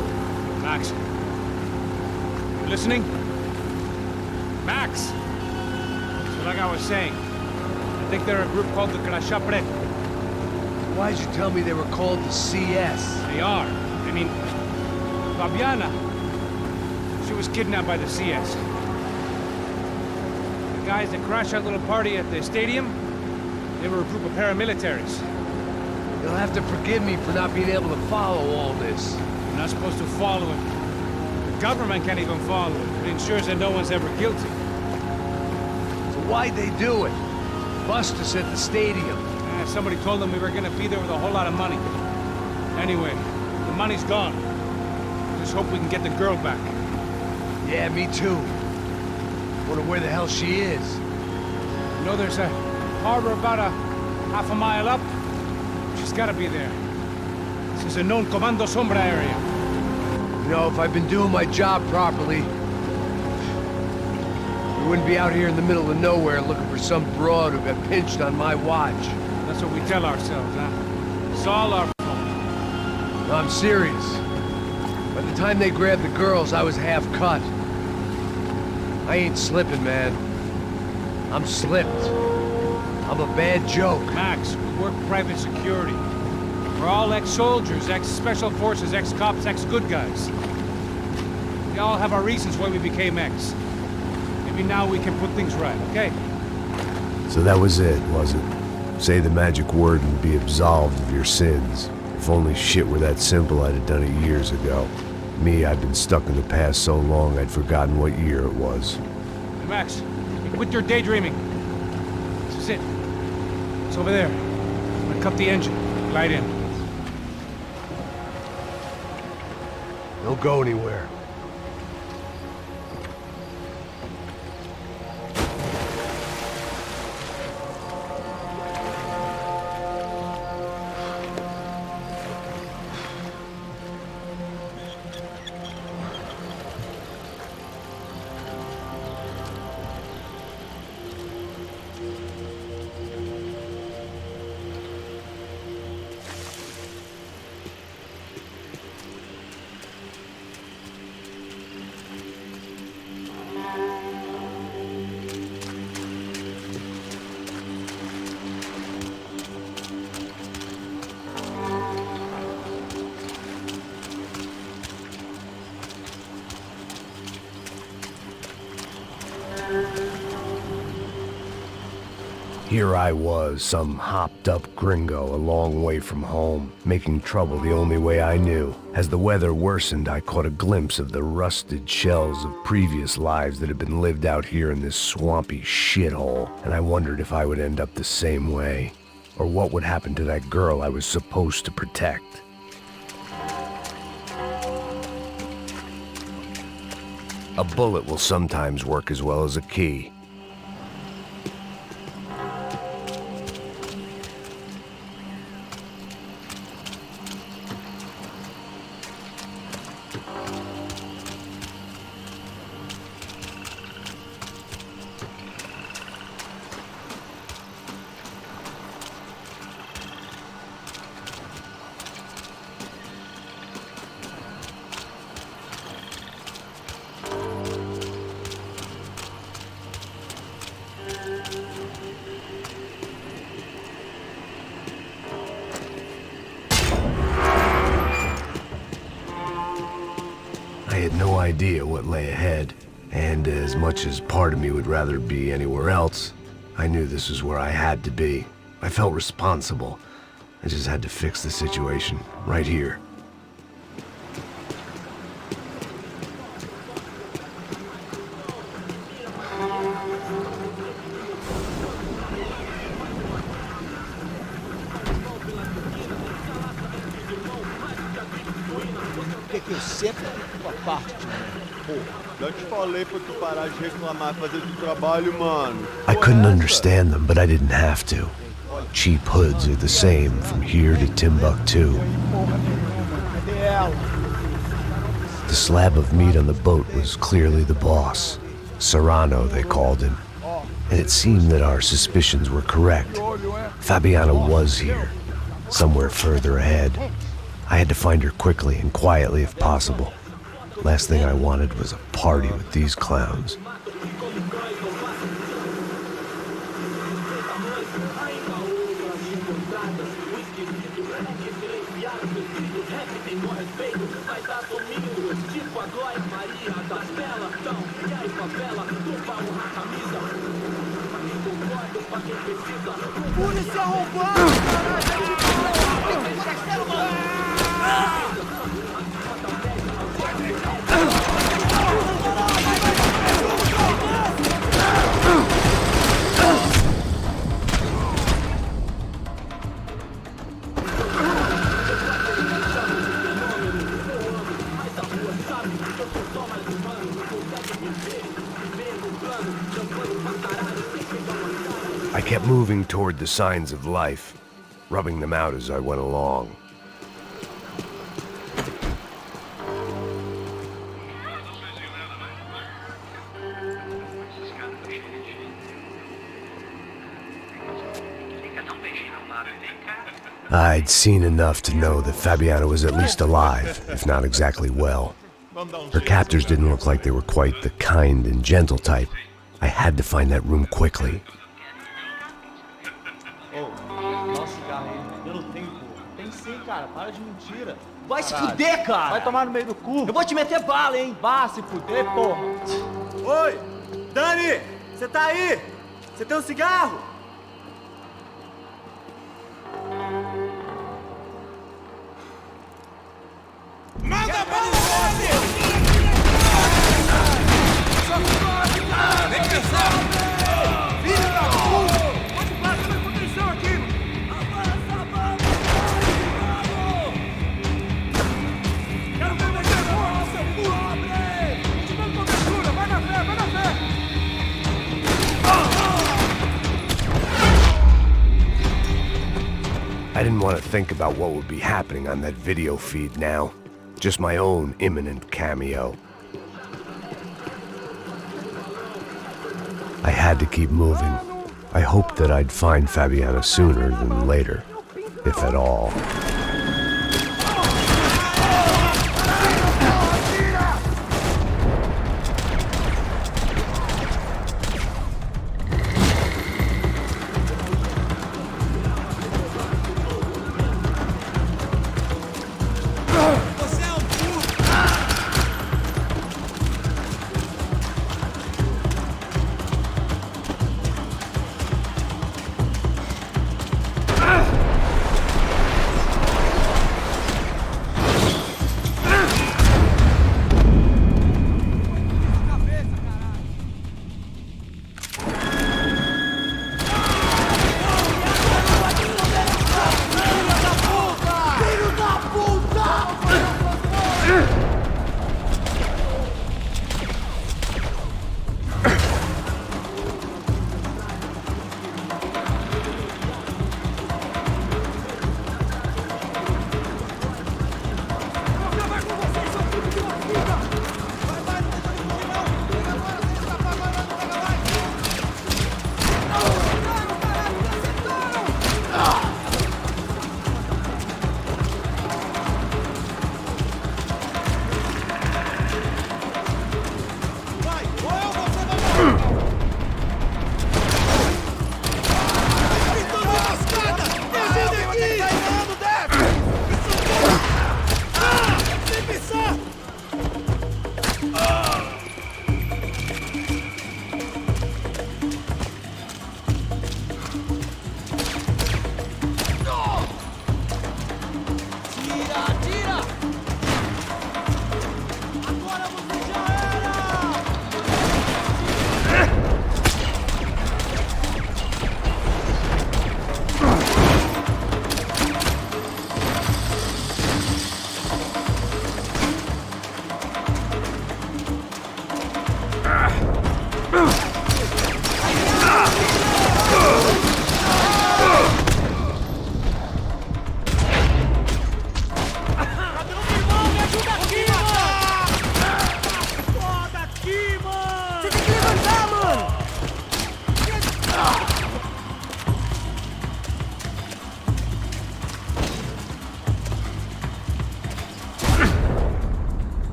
Max. You listening? Max! So like I was saying, I think they're a group called the Crashapre. Why'd you tell me they were called the CS? They are. I mean, Fabiana, she was kidnapped by the CS. The guys that crashed that little party at the stadium, they were a group of paramilitaries. You'll have to forgive me for not being able to follow all this. You're not supposed to follow it. The government can't even follow it. It ensures that no one's ever guilty. So why'd they do it? Bust us at the stadium. Somebody told them we were gonna be there with a whole lot of money. Anyway, the money's gone. Just hope we can get the girl back. Yeah, me too. Wonder where the hell she is. You know, there's a harbor about a half a mile up. She's gotta be there. This is a known Comando Sombra area. You know, if I've been doing my job properly, we wouldn't be out here in the middle of nowhere looking for some broad who got pinched on my watch. That's what we tell ourselves, huh? It's all our fault. No, I'm serious. By the time they grabbed the girls, I was half cut. I ain't slipping, man. I'm slipped. I'm a bad joke. Max, we work private security. We're all ex-soldiers, ex-special forces, ex-cops, ex-good guys. We all have our reasons why we became ex. Maybe now we can put things right, okay? So that was it, was it? Say the magic word and be absolved of your sins. If only shit were that simple, I'd have done it years ago. Me, I've been stuck in the past so long I'd forgotten what year it was. Hey, Max, quit your daydreaming. This is it. It's over there. I'm gonna cut the engine. Glide in. Don't go anywhere. Here I was, some hopped-up gringo a long way from home, making trouble the only way I knew. As the weather worsened, I caught a glimpse of the rusted shells of previous lives that had been lived out here in this swampy shithole, and I wondered if I would end up the same way, or what would happen to that girl I was supposed to protect. A bullet will sometimes work as well as a key. I had no idea what lay ahead, and as much as part of me would rather be anywhere else, I knew this was where I had to be. I felt responsible, I just had to fix the situation, right here. Que eu sempre fico a parte de mim. Pô, já te falei pra tu parar de reclamar e fazer teu trabalho, mano. I couldn't understand them, but I didn't have to. Cheap hoods are the same from here to Timbuktu. The slab of meat on the boat was clearly the boss. Serrano, they called him. And it seemed that our suspicions were correct. Fabiana was here, somewhere further ahead. I had to find her quickly and quietly if possible. Last thing I wanted was a party with these clowns. I kept moving toward the signs of life, rubbing them out as I went along. I'd seen enough to know that Fabiana was at least alive, if not exactly well. Her captors didn't look like they were quite the kind and gentle type. I had to find that room quickly. Tem sim, cara. Para de mentira. Vai se fuder, cara. Vai tomar no meio do cu. Eu vou te meter bala, hein. Vá se fuder, porra. Oi, Dani, você tá aí? Você tem um cigarro? Manda pra ele! Vem pensar! Filho da puta! Onde passa a condição aqui? Quero ver você morrer, seu pobre! Te dando cobertura! Vai na fé, vai na fé! I didn't want to think about what would be happening on that video feed now. Just my own imminent cameo. I had to keep moving. I hoped that I'd find Fabiana sooner than later, if at all.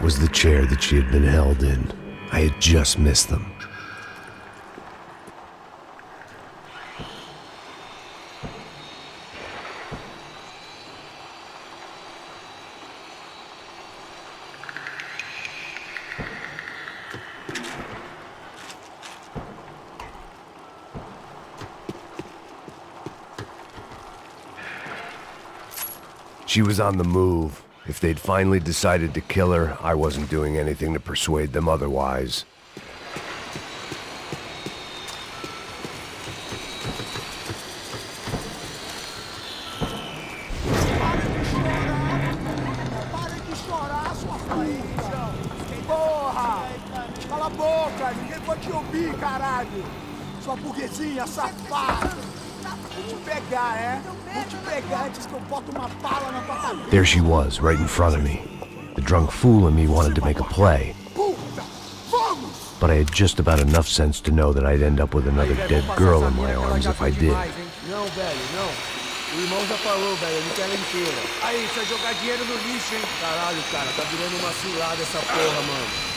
was the chair that she had been held in. I had just missed them. She was on the move. If they'd finally decided to kill her, I wasn't doing anything to persuade them otherwise. Porra! Cala a boca! Ninguém pode te ouvir, caralho! Sua burguesinha safada! Vou te pegar, é? Vou te pegar antes que eu boto uma bala na tua cabeça! There she was, right in front of me. The drunk fool in me wanted to make a play. But I had just about enough sense to know that I'd end up with another dead girl in my arms if I did. Não, velho, não. O irmão já falou, velho, ele quer ela inteira. Aí, isso é jogar dinheiro no lixo, hein? Caralho, cara, tá virando uma cilada essa porra, mano.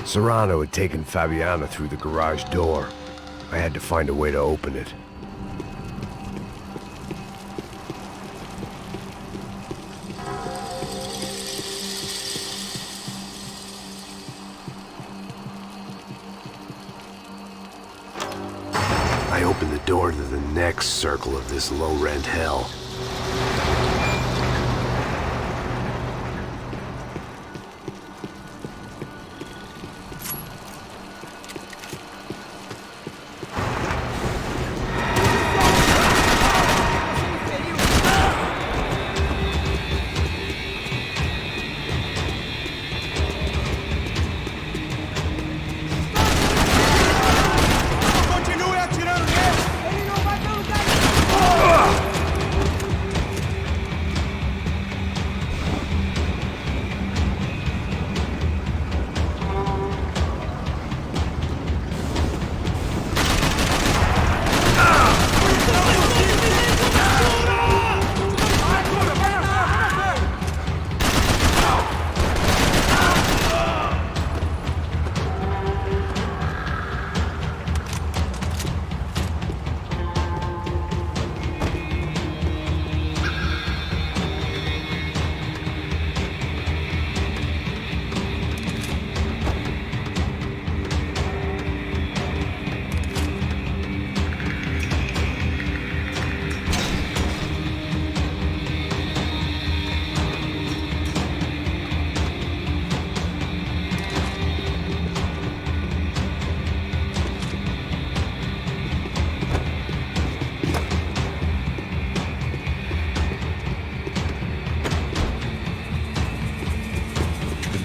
Serrano had taken Fabiana through the garage door. I had to find a way to open it. I opened the door to the next circle of this low-rent hell.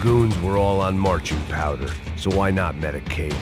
Goons were all on marching powder, so why not medicate?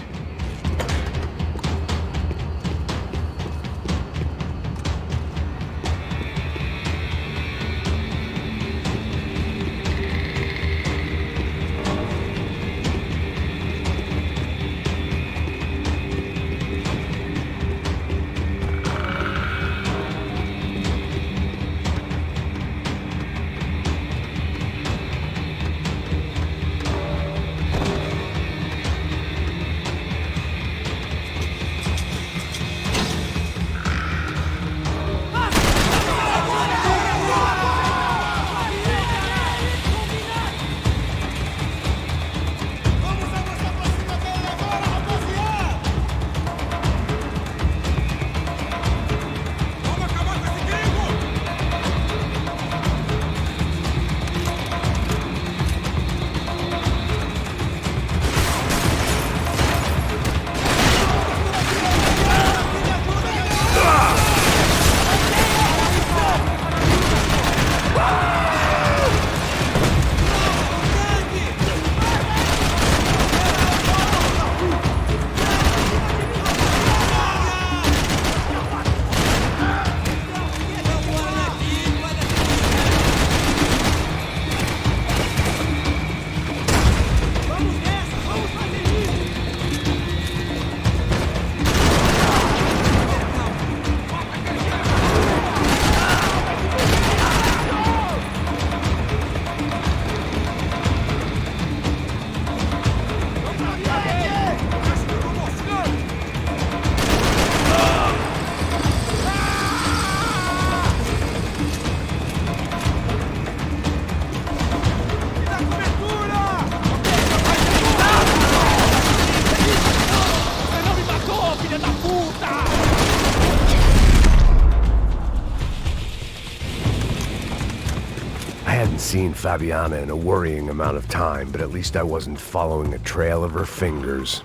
seen Fabiana in a worrying amount of time, but at least I wasn't following a trail of her fingers.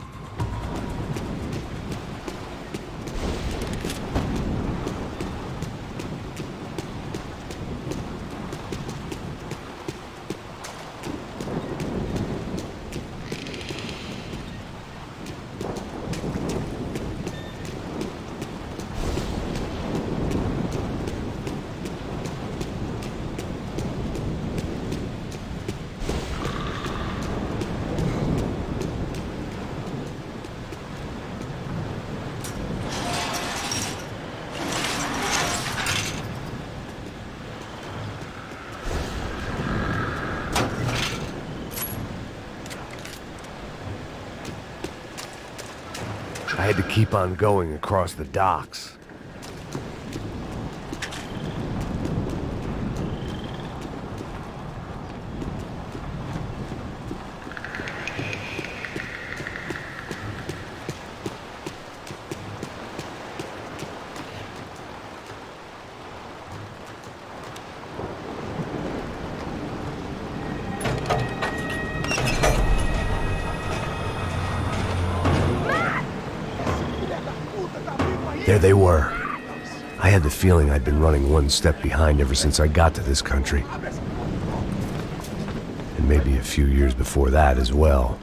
I had to keep on going across the docks. There they were. I had the feeling I'd been running one step behind ever since I got to this country. And maybe a few years before that as well.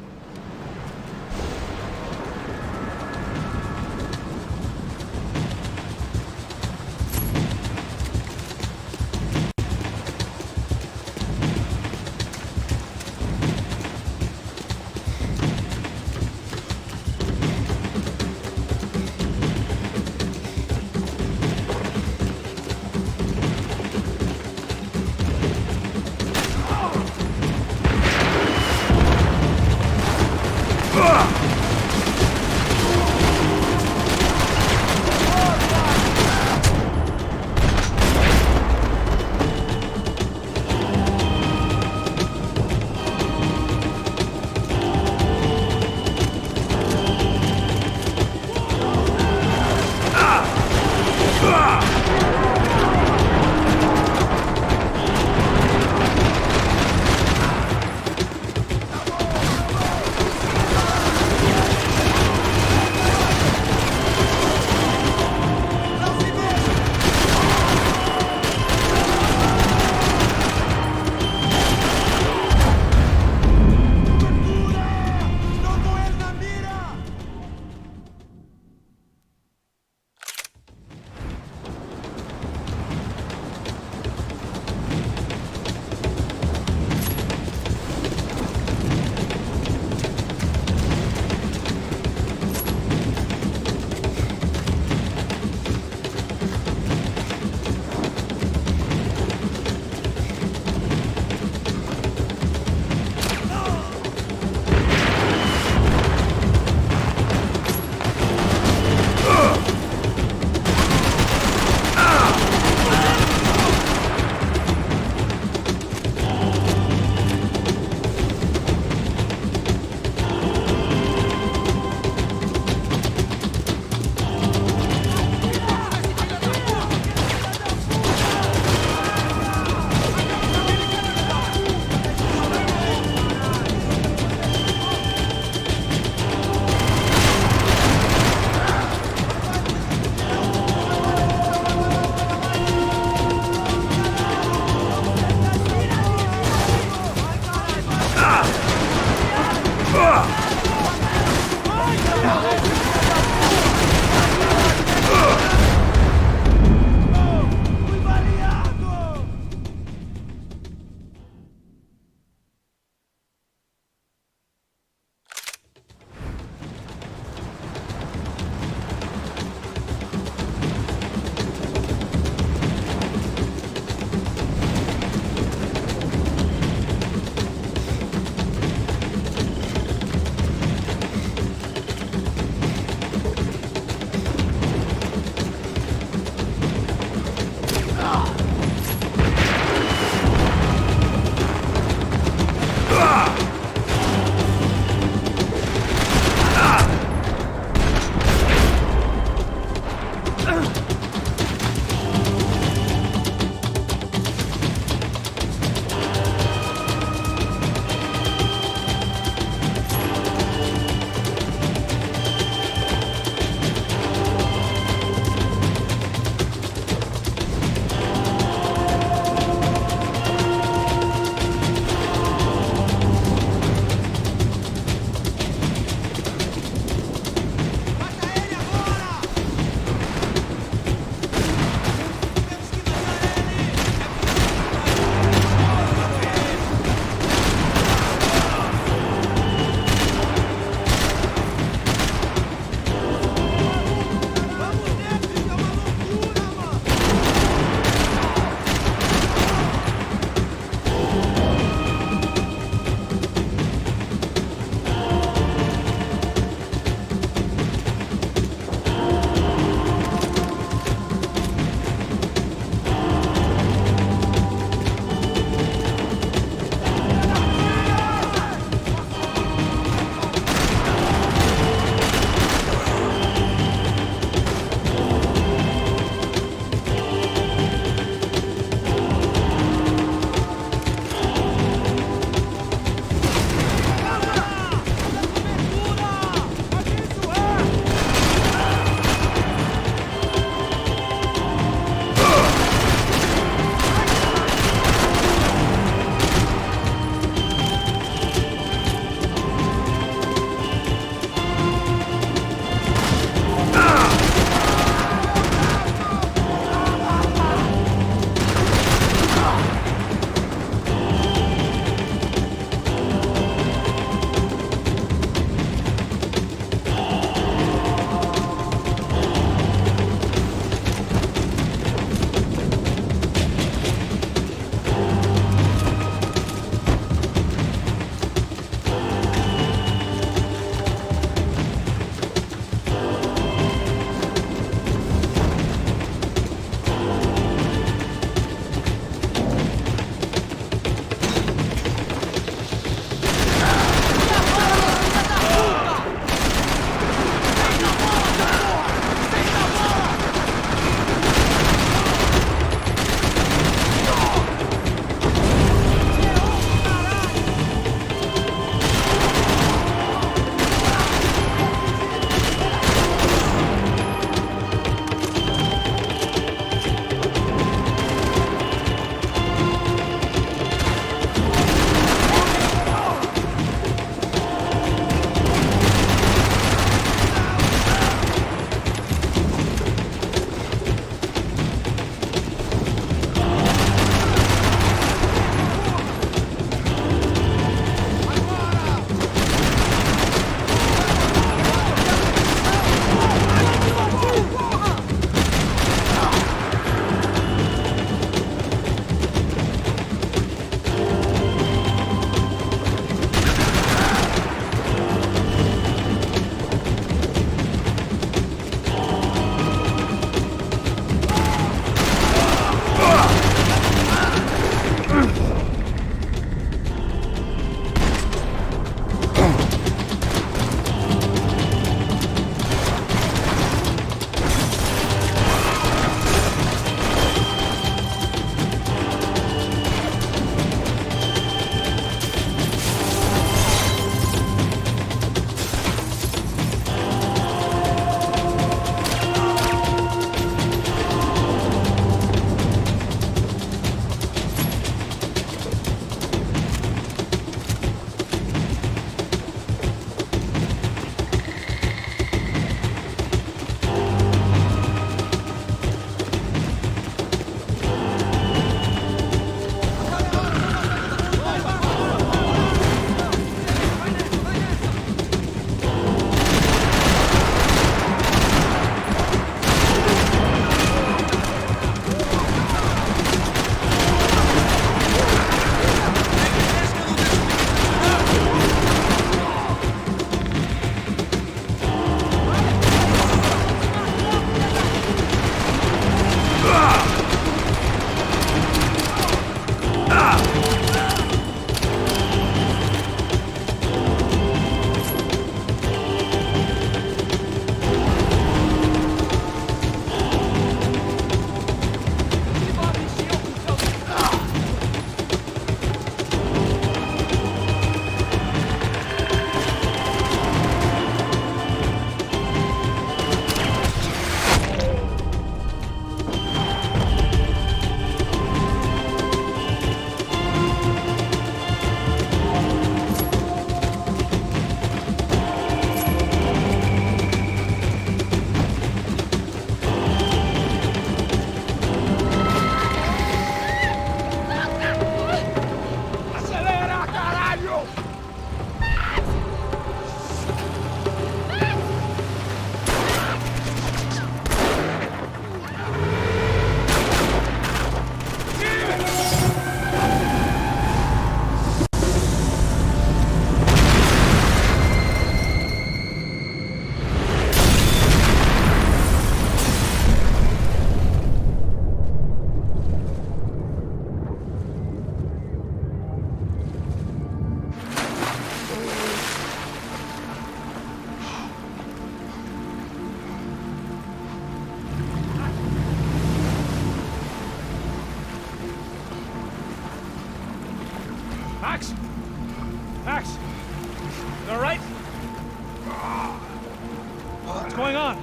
going on?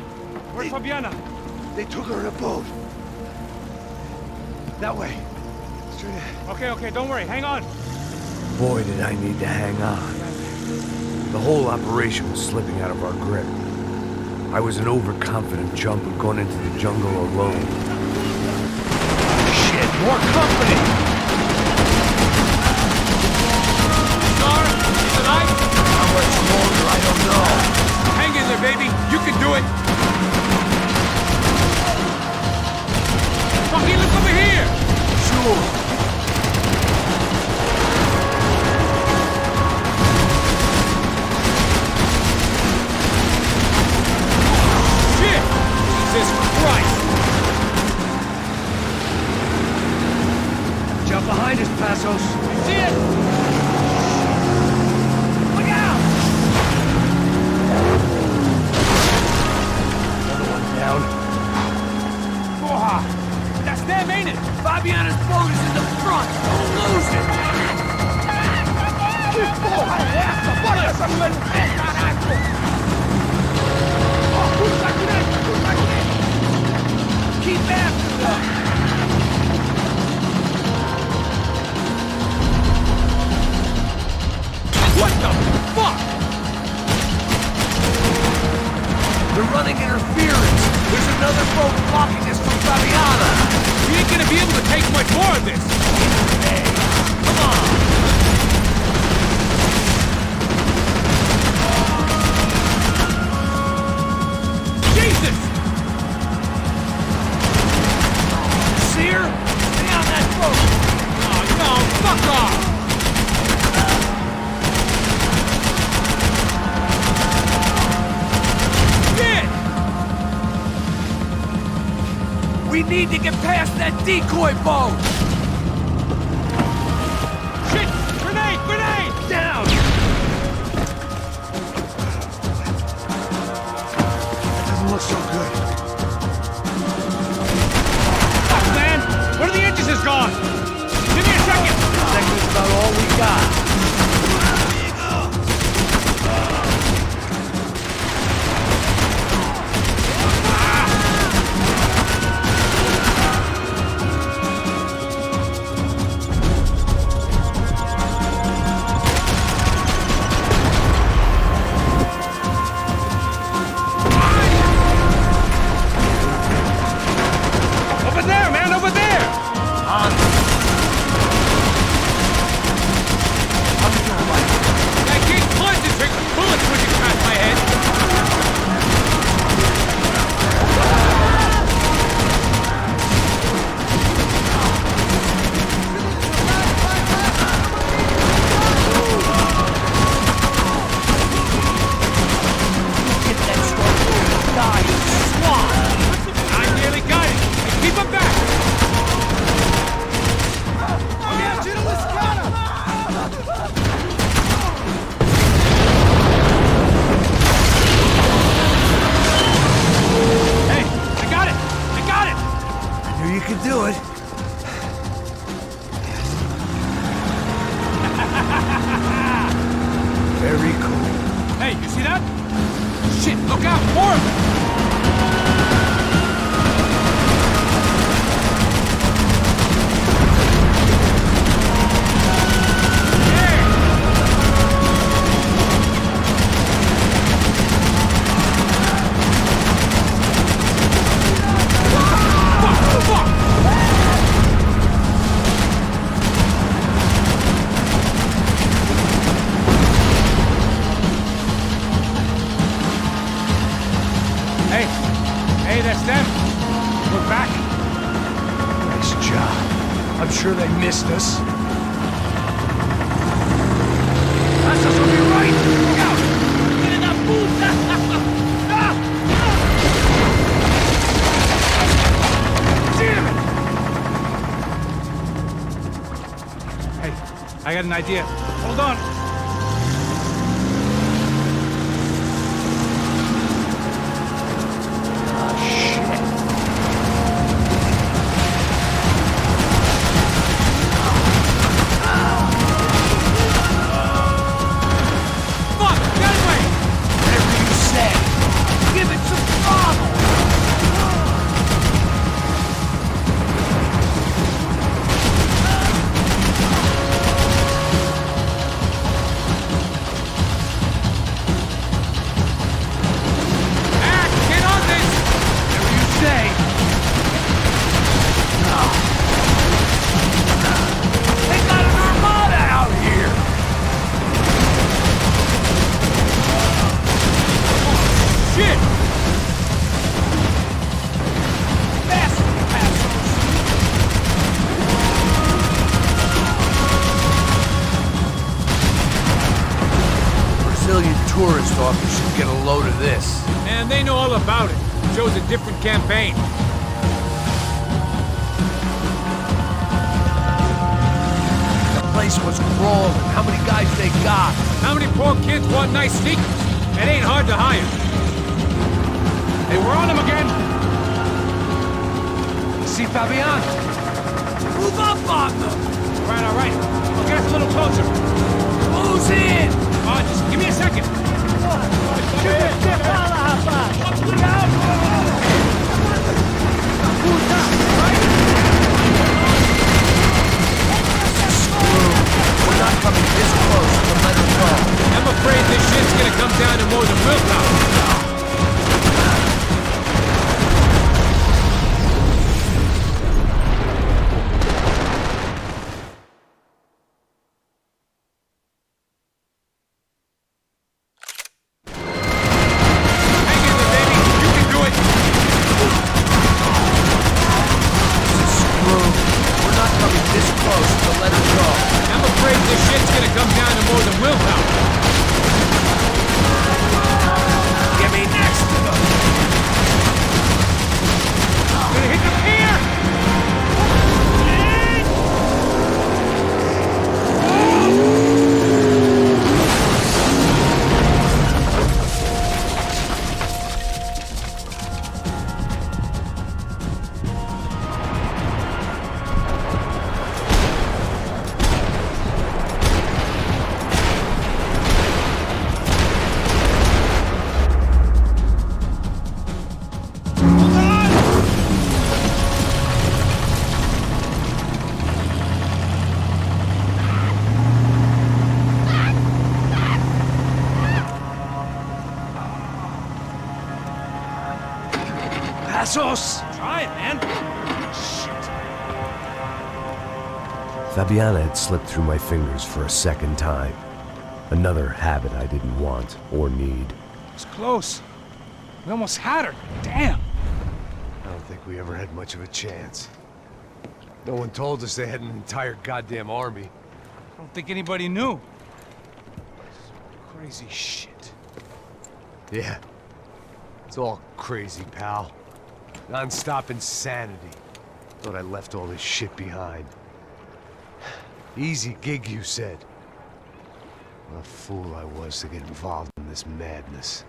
Where's Fabiana? They took her in a boat. That way. Straight ahead. Okay, don't worry. Hang on. Boy, did I need to hang on. The whole operation was slipping out of our grip. I was an overconfident chump who'd gone into the jungle alone. Shit, more company! Star, is it alive? How much longer, I don't know. Hang in there, baby. You can do it. Fucking look over here! Sure. Jesus Christ! Jump behind us, Passos. See it? Look out! Another one down. Porra! That's them, ain't it? Fabiana's boat is in the front! Don't lose it! Que porra é essa? Bora essa mulher no pé, caralho! Puxa direita, puxa direita! Keep after them! What the fuck? They're running interference. There's another boat blocking us from Fabiana. We ain't gonna be able to take much more of this. Hey, come on. Jesus! See her? Stay on that boat. Oh no, fuck off! We need to get past that decoy boat! Shit! Grenade! Grenade! Down! That doesn't look so good. Fuck, man! One of the engines is gone! Give me a second! A second is about all we got. Hey, that's them. We're back. Nice job. I'm sure they missed us. Passos will be right! Look out! Get in that puta! Damn it! Hey, I got an idea. Hold on. Fuck! Get away! Whatever you say. Give it some us. Man, they know all about it. Shows a different campaign. The place was crawling. How many guys they got? How many poor kids want nice sneakers? It ain't hard to hire. Hey, we're on them again. See Fabian? Move up on them. All right. I'll get us a little closer. Who's in? Oh, just give me a second. We're not coming this close to let her go. I'm afraid this shit's gonna come down to more than willpower. Try it, man. Shit. Fabiana had slipped through my fingers for a second time. Another habit I didn't want or need. It's close. We almost had her. Damn. I don't think we ever had much of a chance. No one told us they had an entire goddamn army. I don't think anybody knew. Crazy shit. Yeah. It's all crazy, pal. Non-stop insanity. Thought I left all this shit behind. Easy gig, you said. What a fool I was to get involved in this madness.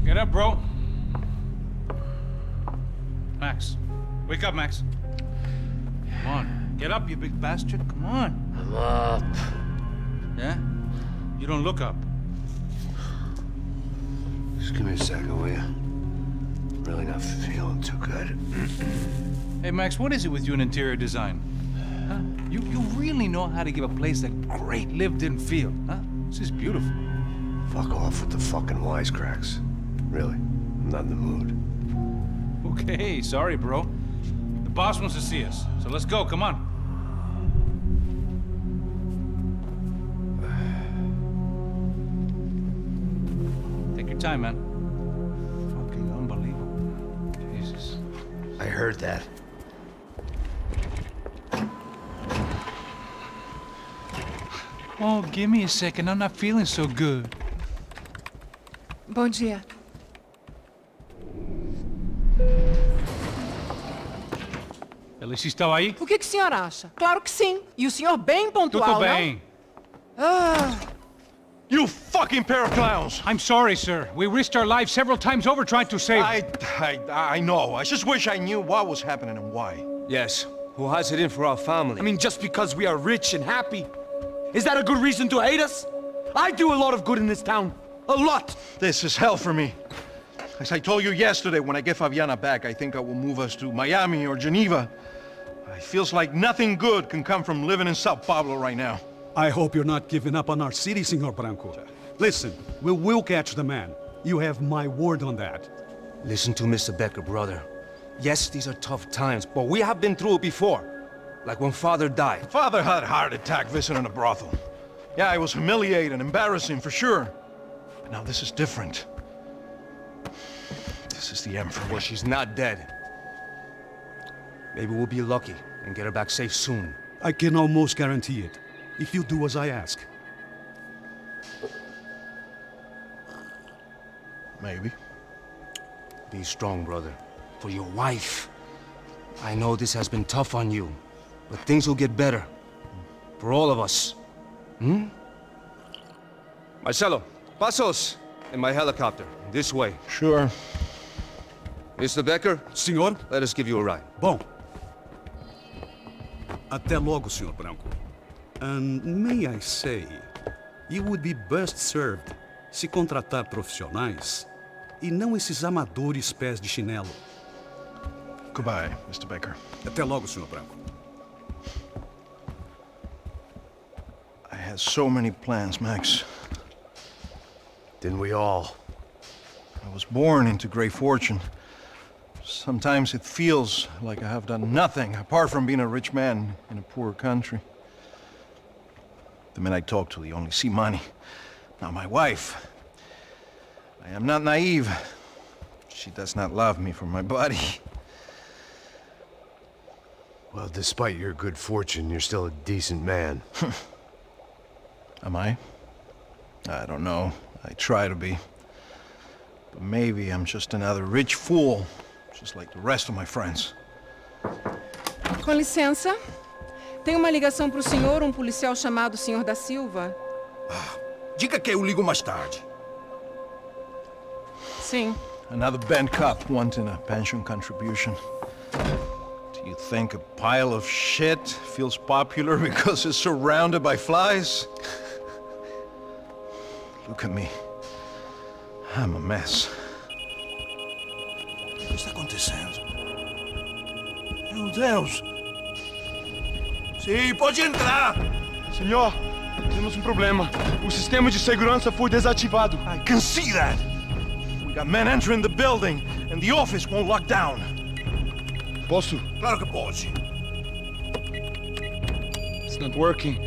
Get up, bro. Max. Wake up, Max. Come on. Get up, you big bastard. Come on. I'm up. Yeah? You don't look up. Just give me a second, will you? Really not feeling too good. Hey, Max, what is it with you and interior design? Huh? You really know how to give a place a great lived-in feel, huh? This is beautiful. Fuck off with the fucking wisecracks. Really, I'm not in the mood. Okay, sorry, bro. The boss wants to see us, so let's go, come on. Take your time, man. Fucking unbelievable. Jesus. I heard that. Oh, give me a second. I'm not feeling so good. Bom dia. Alice estava aí? O que o senhor acha? Claro que sim. E o senhor bem pontual, Tudo bem. não? Ah. You fucking pair of clowns! I'm sorry, sir. We risked our lives several times over trying to save... I know. I just wish I knew what was happening and why. Yes. Who has it in for our family? I mean, just because we are rich and happy? Is that a good reason to hate us? I do a lot of good in this town. A lot! This is hell for me. As I told you yesterday, when I get Fabiana back, I think I will move us to Miami or Geneva. It feels like nothing good can come from living in Sao Paulo right now. I hope you're not giving up on our city, Senor Branco. Listen, we will catch the man. You have my word on that. Listen to Mr. Becker, brother. Yes, these are tough times, but we have been through it before. Like when Father died. Father had a heart attack visiting a brothel. Yeah, it was humiliating, embarrassing, for sure. But now this is different. This is the end for me. Well, she's not dead. Maybe we'll be lucky and get her back safe soon. I can almost guarantee it, if you do as I ask. Maybe. Be strong, brother. For your wife. I know this has been tough on you, but things will get better. For all of us. Hmm? Marcelo, pasos in my helicopter. This way. Sure. Mr. Becker? Senhor? Let us give you a ride. Bom. Até logo, Senhor Branco. And may I say, you would be best served se contratar profissionais e não esses amadores pés de chinelo. Goodbye, Mr. Becker. Até logo, Senhor Branco. I had so many plans, Max. Didn't we all? I was born into great fortune. Sometimes it feels like I have done nothing apart from being a rich man in a poor country. The men I talk to, they only see money. Now my wife, I am not naive. She does not love me for my body. Well, despite your good fortune, you're still a decent man. Am I? I don't know. I try to be. But maybe I'm just another rich fool, just like the rest of my friends. Com licença. Tem uma ligação para o senhor, policial chamado Sr. da Silva. Diga que eu ligo mais tarde. Sim. Another band cop wanting a pension contribution. Do you think a pile of shit feels popular because it's surrounded by flies? Look at me. I'm a mess. O que está acontecendo? Meu Deus! Sim, pode entrar! Senhor, temos problema. O sistema de segurança foi desativado. I can see that! We got men entering the building, and the office won't lock down. Posso? Claro que pode. It's not working.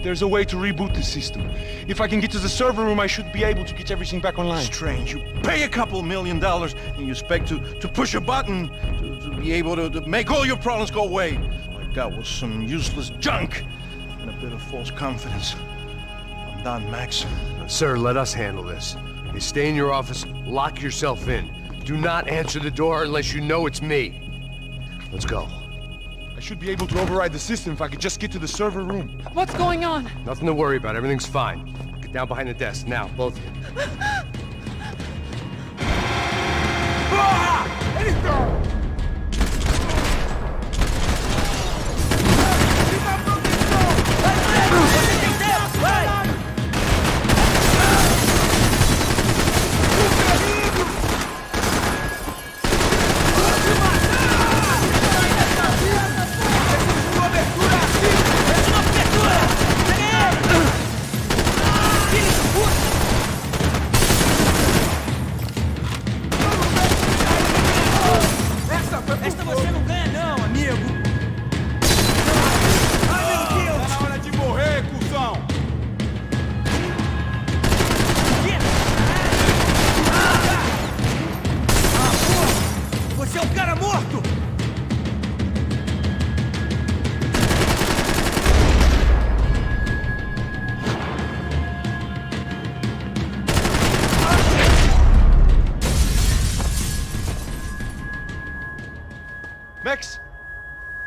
There's a way to reboot the system. If I can get to the server room, I should be able to get everything back online. Strange. You pay a couple $1 million and you expect to push a button to be able to make all your problems go away. All I got was some useless junk and a bit of false confidence. I'm done, Max. Sir, let us handle this. You stay in your office, lock yourself in. Do not answer the door unless you know it's me. Let's go. I should be able to override the system if I could just get to the server room. What's going on? Nothing to worry about. Everything's fine. Get down behind the desk now, both of you.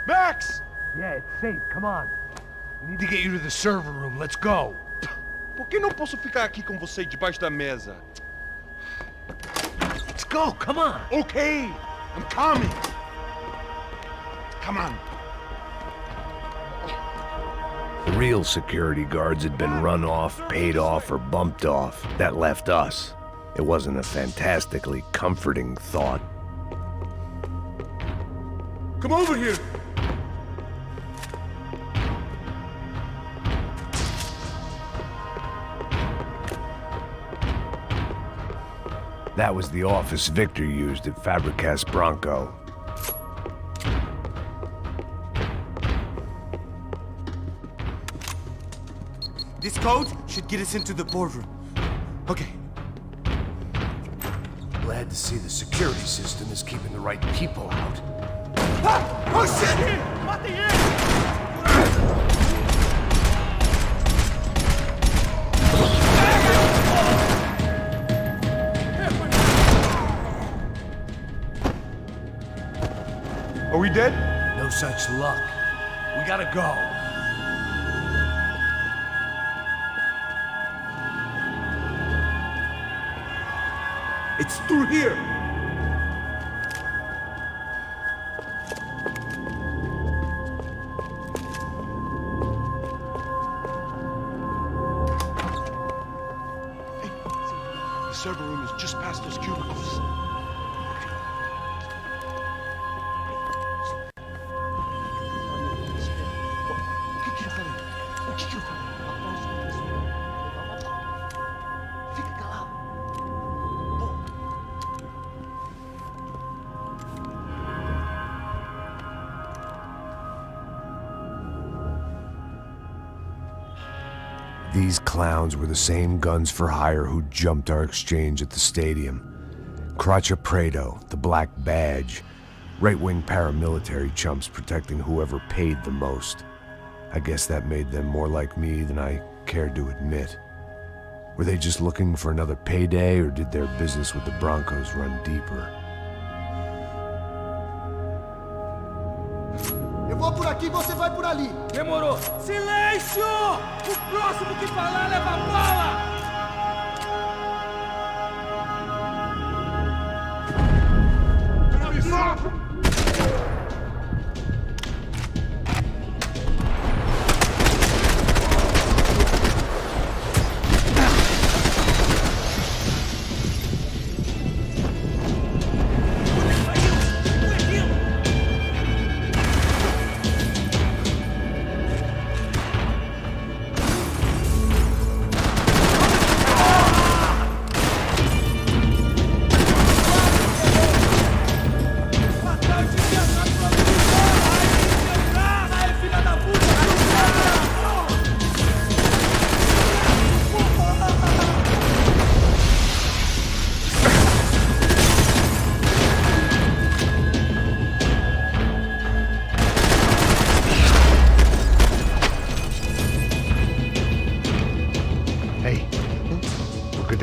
Max! Yeah, it's safe. Come on. We need to get you to the server room. Let's go. Por que não posso ficar aqui com você debaixo da mesa? Let's go. Come on. Okay, I'm coming. Come on. The real security guards had been run off, paid off, or bumped off. That left us. It wasn't a fantastically comforting thought. Come over here. That was the office Victor used at Fabricas Bronco. This code should get us into the boardroom. Okay. Glad to see the security system is keeping the right people out. Ah! Oh shit! What the hell? Are we dead? No such luck. We gotta go. It's through here. The server room is just past those cubicles. These clowns were the same guns for hire who jumped our exchange at the stadium. Cracha Prado, the Black Badge. Right-wing paramilitary chumps protecting whoever paid the most. I guess that made them more like me than I cared to admit. Were they just looking for another payday, or did their business with the Broncos run deeper? Eu vou por aqui, você vai por ali. Demorou. Silêncio! O próximo que falar leva a bala!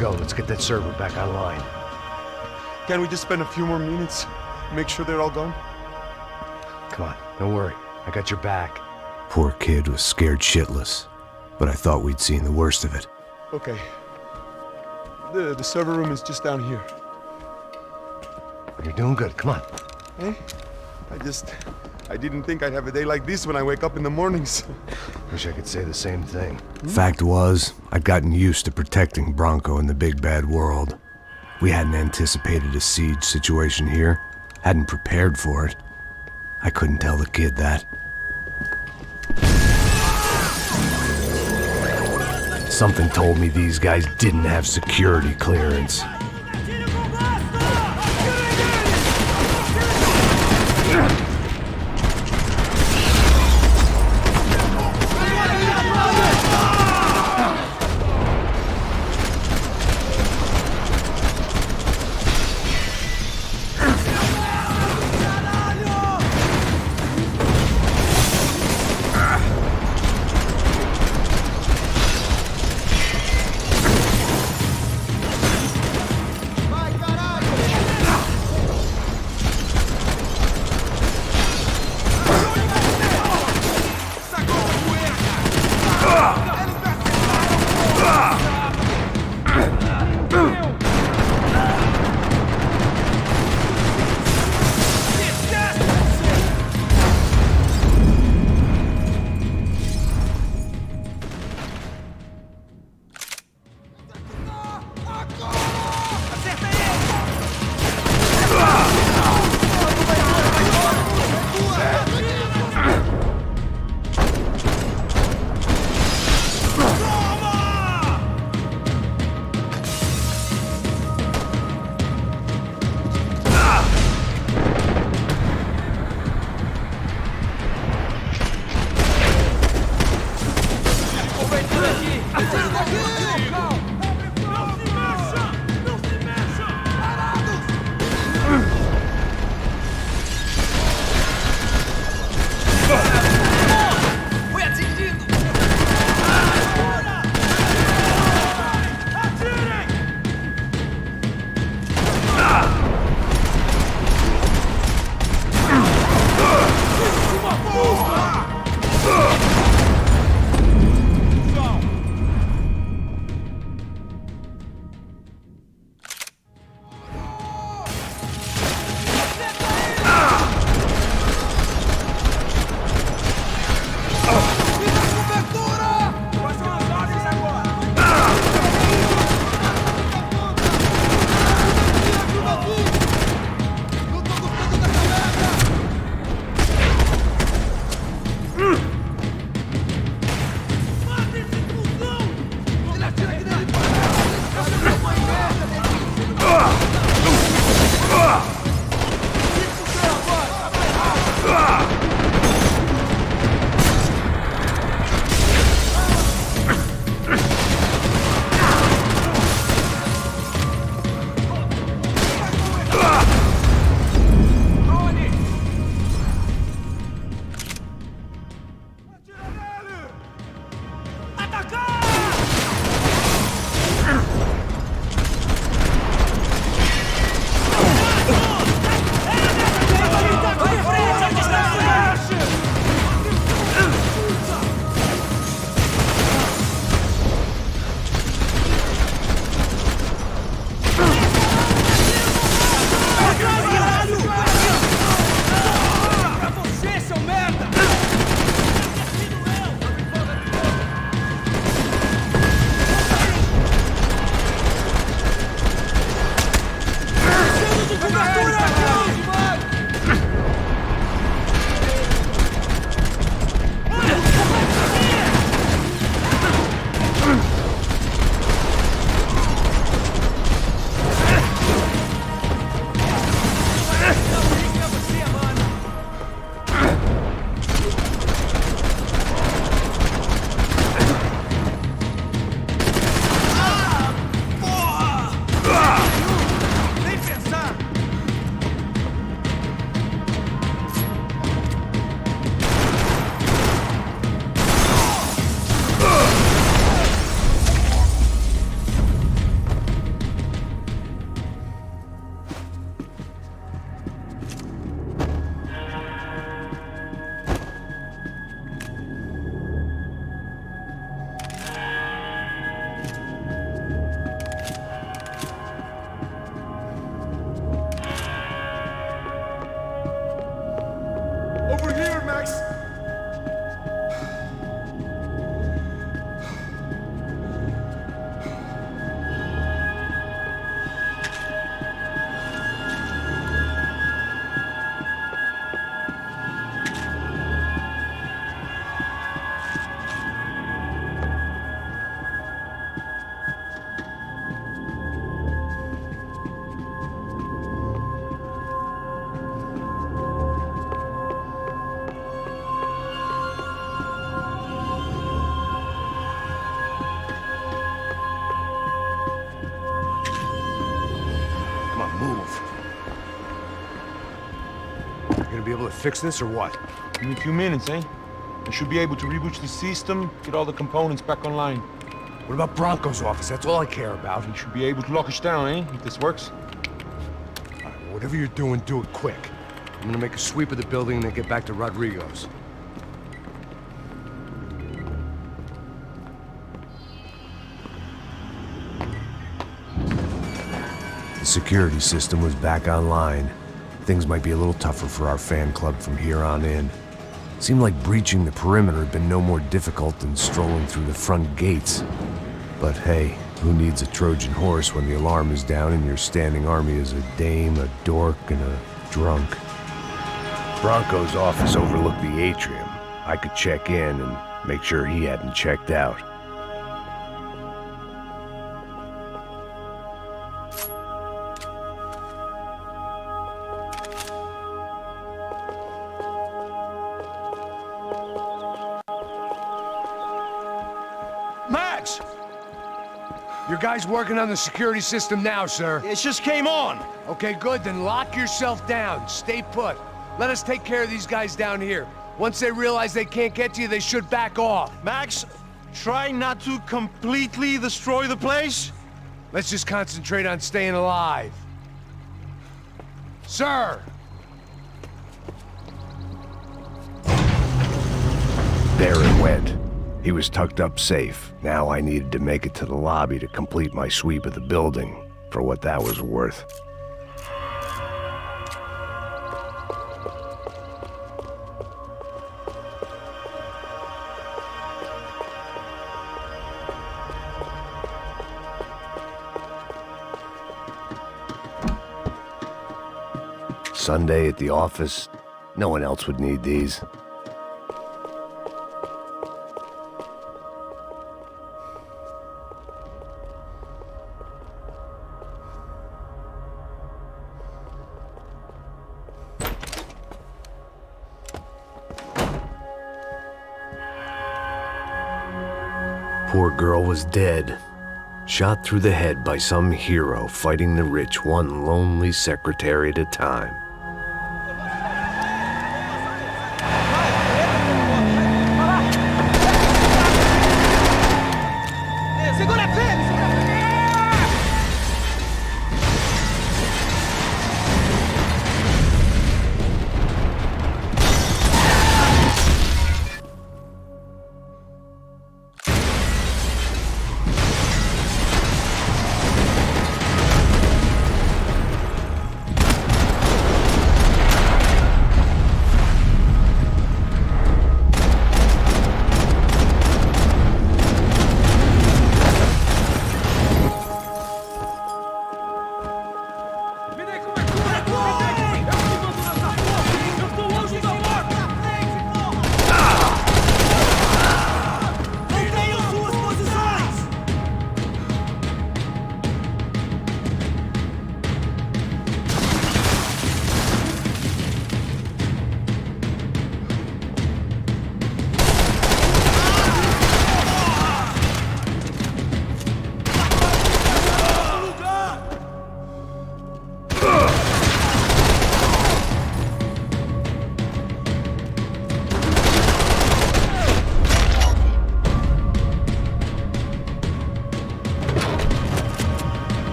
Let's get that server back online. Can't we just spend a few more minutes? Make sure they're all gone? Come on, don't worry. I got your back. Poor kid was scared shitless, but I thought we'd seen the worst of it. Okay. The server room is just down here. You're doing good. Come on. Eh? I didn't think I'd have a day like this when I wake up in the mornings. Wish I could say the same thing. Fact was, I'd gotten used to protecting Bronco in the big bad world. We hadn't anticipated a siege situation here, hadn't prepared for it. I couldn't tell the kid that. Something told me these guys didn't have security clearance. it? Fix this or what? In a few minutes, eh? I should be able to reboot the system, get all the components back online. What about Bronco's office? That's all I care about. You should be able to lock us down, eh? If this works. All right, well, whatever you're doing, do it quick. I'm gonna make a sweep of the building and then get back to Rodrigo's. The security system was back online. Things might be a little tougher for our fan club from here on in. Seemed like breaching the perimeter had been no more difficult than strolling through the front gates. But hey, who needs a Trojan horse when the alarm is down and your standing army is a dame, a dork, and a drunk? Bronco's office overlooked the atrium. I could check in and make sure he hadn't checked out. Max! Your guys working on the security system now, sir. It just came on. Okay, good, then lock yourself down. Stay put. Let us take care of these guys down here. Once they realize they can't get to you, they should back off. Max, try not to completely destroy the place. Let's just concentrate on staying alive. Sir! There it went. He was tucked up safe. Now I needed to make it to the lobby to complete my sweep of the building, for what that was worth. Sunday at the office. No one else would need these. Poor girl was dead. Shot through the head by some hero fighting the rich one lonely secretary at a time.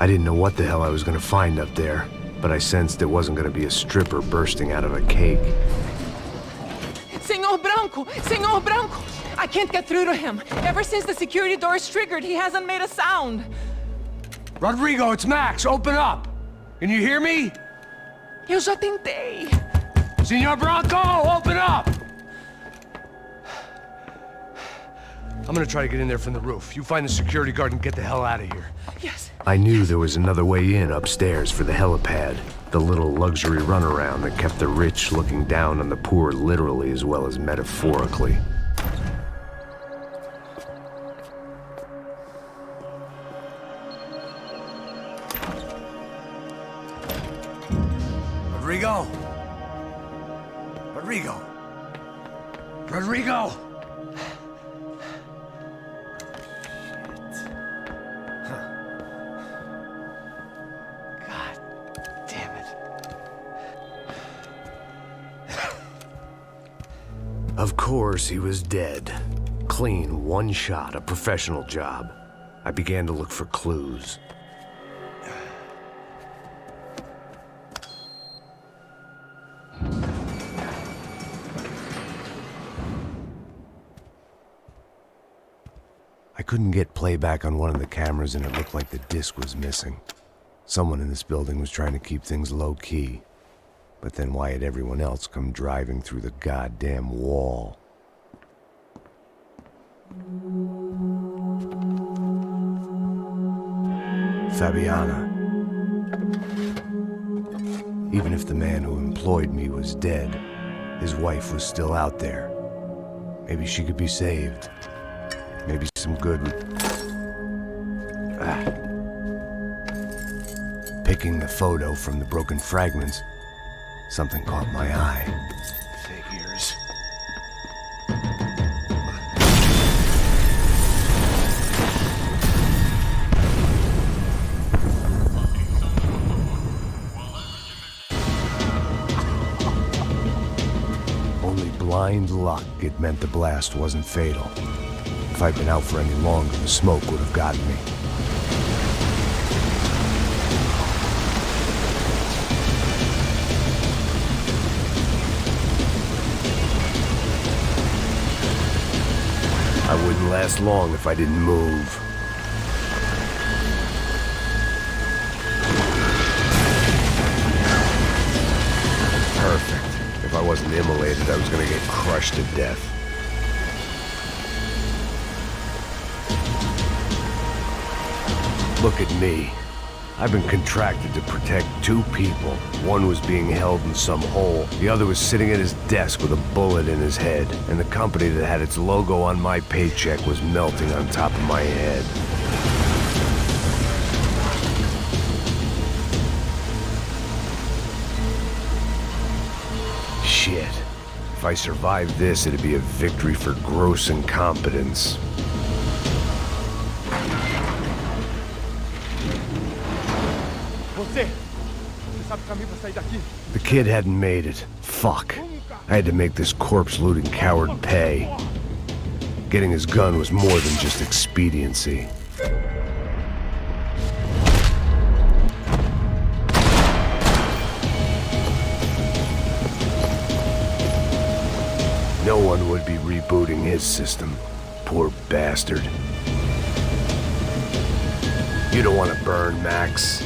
I didn't know what the hell I was gonna find up there, but I sensed it wasn't gonna be a stripper bursting out of a cake. Senor Branco! Senor Branco! I can't get through to him. Ever since the security door is triggered, he hasn't made a sound. Rodrigo, it's Max. Open up. Can you hear me? Eu já tentei. Senor Branco, open up! I'm gonna try to get in there from the roof. You find the security guard and get the hell out of here. Yes. I knew there was another way in upstairs for the helipad, the little luxury runaround that kept the rich looking down on the poor literally as well as metaphorically. Rodrigo! Rodrigo! Rodrigo! Of course, he was dead. Clean, one shot, a professional job. I began to look for clues. I couldn't get playback on one of the cameras and it looked like the disc was missing. Someone in this building was trying to keep things low-key. But then why had everyone else come driving through the goddamn wall? Fabiana. Even if the man who employed me was dead, his wife was still out there. Maybe she could be saved. Maybe some good would... Picking the photo from the broken fragments, something caught my eye. Figures. Only blind luck it meant the blast wasn't fatal. If I'd been out for any longer, the smoke would have gotten me. I wouldn't last long if I didn't move. Perfect. If I wasn't immolated, I was gonna get crushed to death. Look at me. I've been contracted to protect two people. One was being held in some hole. The other was sitting at his desk with a bullet in his head. And the company that had its logo on my paycheck was melting on top of my head. Shit. If I survived this, it'd be a victory for gross incompetence. The kid hadn't made it. Fuck. I had to make this corpse-looting coward pay. Getting his gun was more than just expediency. No one would be rebooting his system. Poor bastard. You don't want to burn, Max.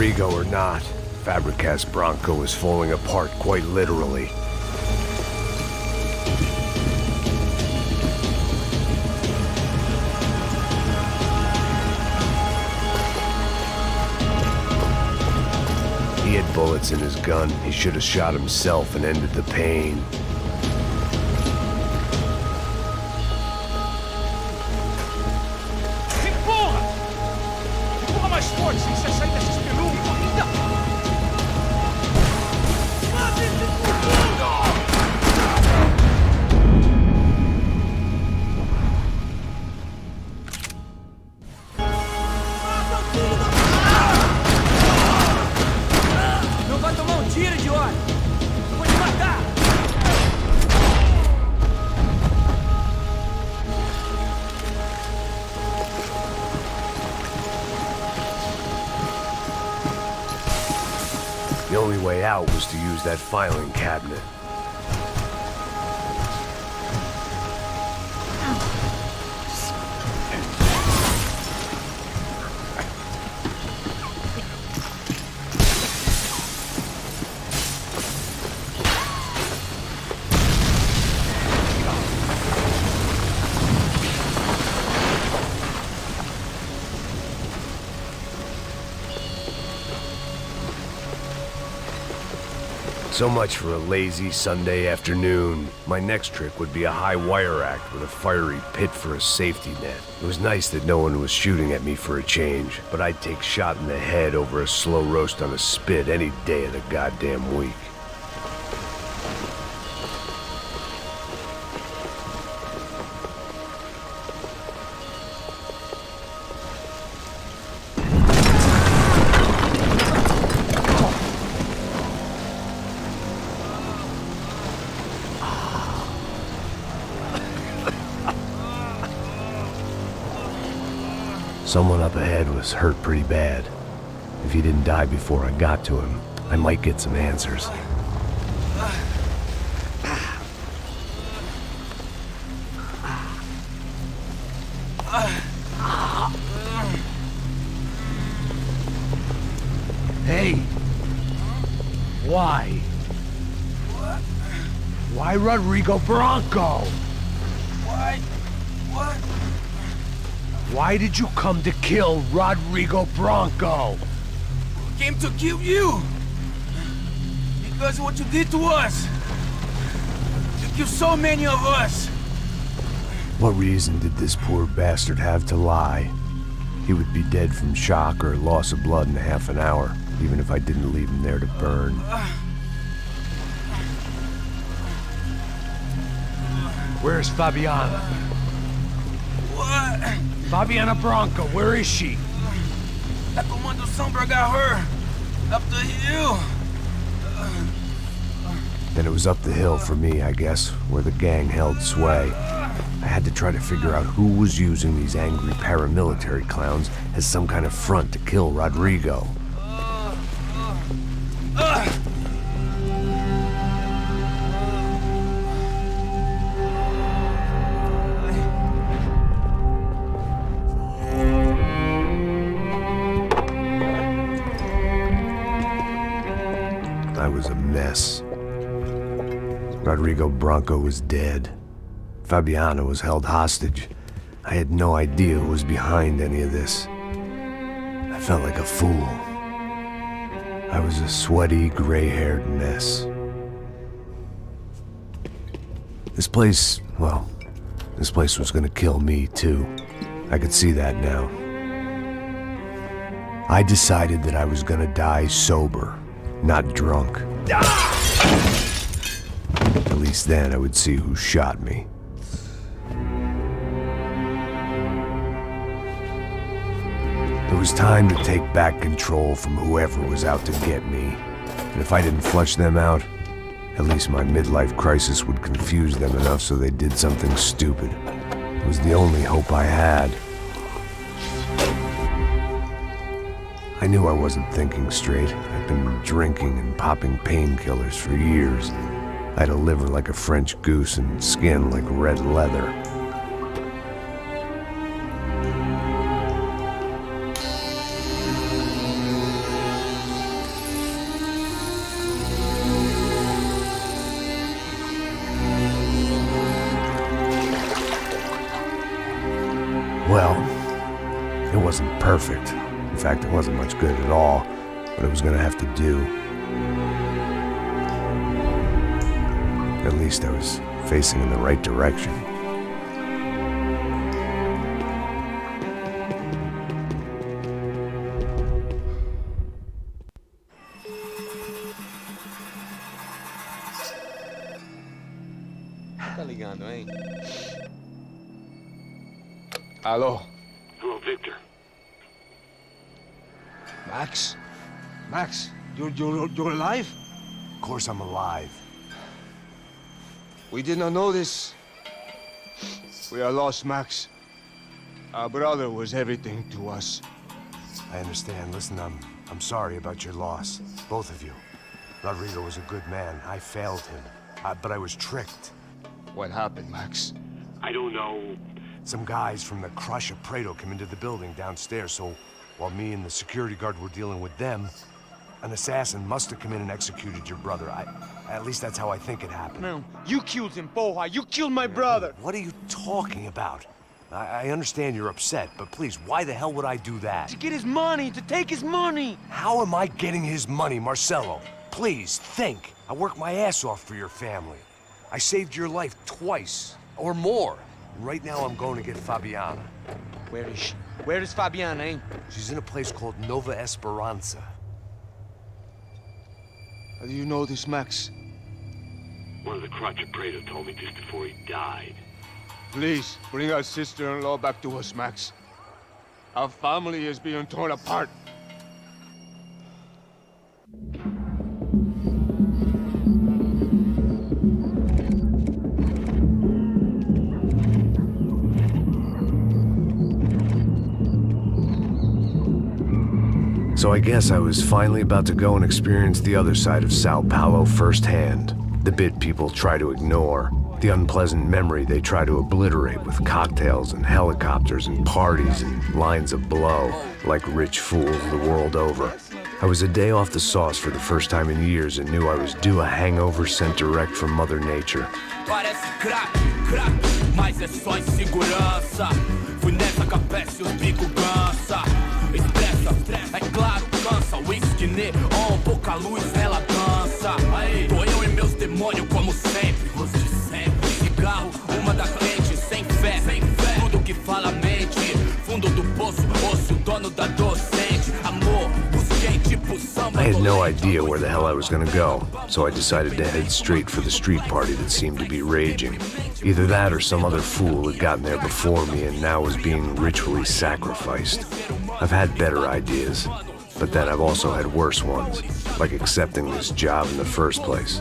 Rodrigo or not, Fabregas Bronco is falling apart quite literally. He had bullets in his gun. He should have shot himself and ended the pain. Porra! Empurra mais forte, sem você sair dessa espelunca. Corrida! Não vai tomar um tiro, idiota! Eu vou te matar! The only way out was to use that filing cabinet. So much for a lazy Sunday afternoon. My next trick would be a high wire act with a fiery pit for a safety net. It was nice that no one was shooting at me for a change, but I'd take shot in the head over a slow roast on a spit any day of the goddamn week. Someone up ahead was hurt pretty bad. If he didn't die before I got to him, I might get some answers. Hey! Why? Why Rodrigo Bronco? Why? What? Why did you come to kill Rodrigo Bronco? Came to kill you! Because of what you did to us! You killed so many of us! What reason did this poor bastard have to lie? He would be dead from shock or loss of blood in half an hour, even if I didn't leave him there to burn. Where's Fabiana? What? Fabiana Bronco, where is she? That Comando Sombra got her! Up the hill! Then it was up the hill for me, I guess, where the gang held sway. I had to try to figure out who was using these angry paramilitary clowns as some kind of front to kill Rodrigo. I was a mess. Rodrigo Bronco was dead. Fabiana was held hostage. I had no idea who was behind any of this. I felt like a fool. I was a sweaty, gray-haired mess. This place, well, this place was gonna kill me too. I could see that now. I decided that I was gonna die sober, not drunk. At least then I would see who shot me. It was time to take back control from whoever was out to get me. And if I didn't flush them out, at least my midlife crisis would confuse them enough so they did something stupid. It was the only hope I had. I knew I wasn't thinking straight. I'd been drinking and popping painkillers for years. I had a liver like a French goose and skin like red leather. Well, it wasn't perfect. In fact, it wasn't much good at all, but it was gonna have to do. At least I was facing in the right direction. Tá ligando, hein? Alô? Hello, Victor. Max? Max, you're alive? Of course I'm alive. We did not know this. We are lost, Max. Our brother was everything to us. I understand. Listen, I'm sorry about your loss. Both of you. Rodrigo was a good man. I failed him. But I was tricked. What happened, Max? I don't know. Some guys from the Crush of Prado came into the building downstairs, so while me and the security guard were dealing with them, an assassin must have come in and executed your brother. At least that's how I think it happened. No, you killed him, Porra. You killed my brother. What are you talking about? I understand you're upset, but please, why the hell would I do that? To get his money, to take his money. How am I getting his money, Marcelo? Please, think. I worked my ass off for your family. I saved your life twice, or more. And right now I'm going to get Fabiana. Where is she? Where is Fabiana, eh? She's in a place called Nova Esperanza. How do you know this, Max? One of the Crotch of Prado told me just before he died. Please, bring our sister-in-law back to us, Max. Our family is being torn apart. So I guess I was finally about to go and experience the other side of Sao Paulo firsthand. The bit people try to ignore. The unpleasant memory they try to obliterate with cocktails and helicopters and parties and lines of blow, like rich fools the world over. I was a day off the sauce for the first time in years and knew I was due a hangover sent direct from Mother Nature. Parece crack, mas é só insegurança. Fui nessa capeste, os bico cansa. Estressa, é claro, cansa. Whisky, neon, pouca luz, ela dança. Tô eu e meus demônios como sempre. Os de sempre. Cigarro, uma da frente, sem fé. Tudo que fala mente. Fundo do poço, osso, dono da docente. Amor, busquei tipo samba. I had no idea where the hell I was gonna go, so I decided to head straight for the street party that seemed to be raging. Either that or some other fool had gotten there before me and now was being ritually sacrificed. I've had better ideas, but then I've also had worse ones, like accepting this job in the first place.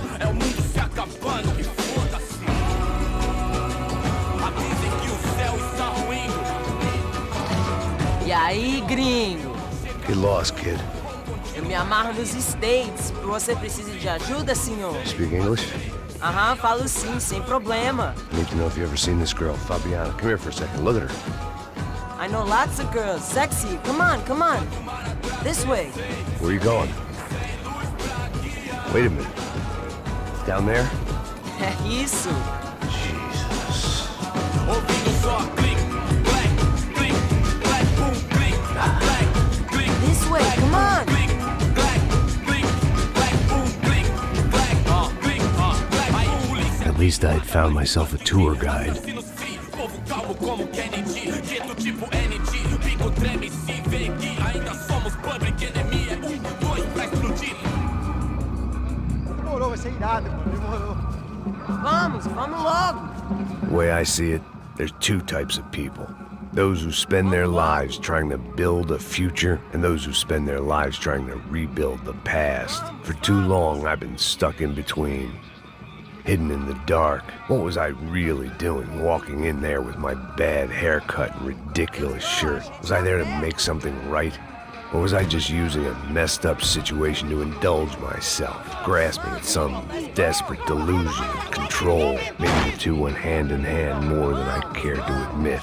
E aí, gringo? Get lost, kid. Eu me amarro nos States. Você precisa de ajuda, senhor? Speak English? Aham, falo sim, sem problema. I need to know if you've ever seen this girl, Fabiana. Come here for a second. Look at her. I know lots of girls. Sexy. Come on, come on. This way. Where are you going? Wait a minute. Down there? É isso. Jesus. This way, come on. At least I'd found myself a tour guide. Demorou, vai ser irado, mano. Demorou. Vamos logo. The way I see it, there's two types of people. Those who spend their lives trying to build a future, and those who spend their lives trying to rebuild the past. For too long, I've been stuck in between. Hidden in the dark. What was I really doing, walking in there with my bad haircut and ridiculous shirt? Was I there to make something right? Or was I just using a messed up situation to indulge myself, grasping at some desperate delusion of control? Maybe the two went hand in hand more than I care to admit.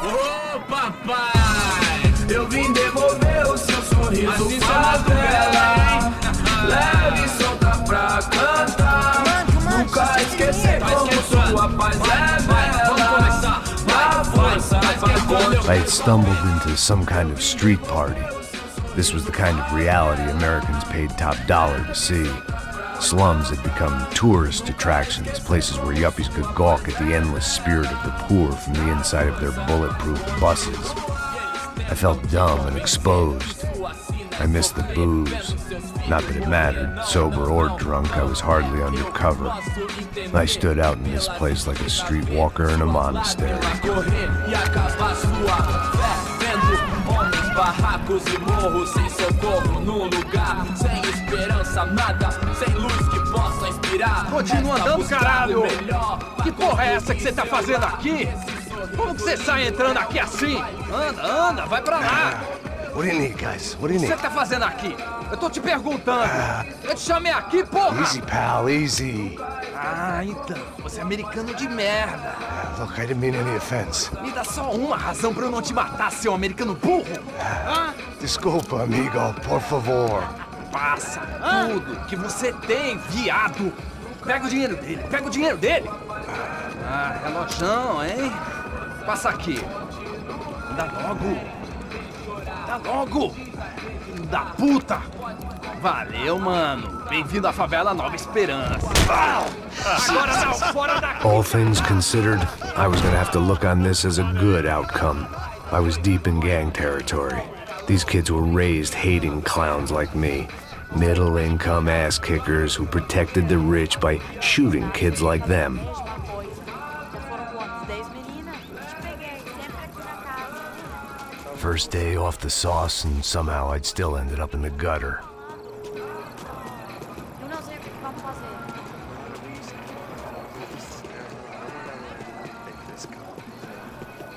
Ô papai, eu vim devolver o seu sorriso, favela. I had stumbled into some kind of street party. This was the kind of reality Americans paid top dollar to see. Slums had become tourist attractions, places where yuppies could gawk at the endless spirit of the poor from the inside of their bulletproof buses. I felt dumb and exposed. I missed the booze. Not that it mattered. Sober or drunk, I was hardly undercover. I stood out in this place like a streetwalker in a monastery. Barracos e morros sem socorro num lugar sem esperança, nada, sem luz que possa inspirar. Continua andando, caralho! Que porra é essa que você tá fazendo aqui? Como que você sai entrando aqui assim? Anda, vai pra lá! What do you need, guys? What do you O que need? você tá fazendo aqui? Eu tô te perguntando. Eu te chamei aqui, porra! Easy, pal, easy. Ah, então, você é americano de merda. Look, I didn't mean any offense. Me dá só uma razão pra eu não te matar, seu americano burro. Desculpa, amigo, por favor. Passa tudo que você tem, viado. Pega o dinheiro dele, Ah, relojão, hein? Passa aqui. Dá logo. Filho da puta. Valeu, mano. Bem-vindo à favela Nova Esperança. Agora não, fora daqui. All things considered, I was gonna have to look on this as a good outcome. I was deep in gang territory. These kids were raised hating clowns like me. Middle-income ass-kickers who protected the rich by shooting kids like them. First day off the sauce, and somehow I'd still ended up in the gutter.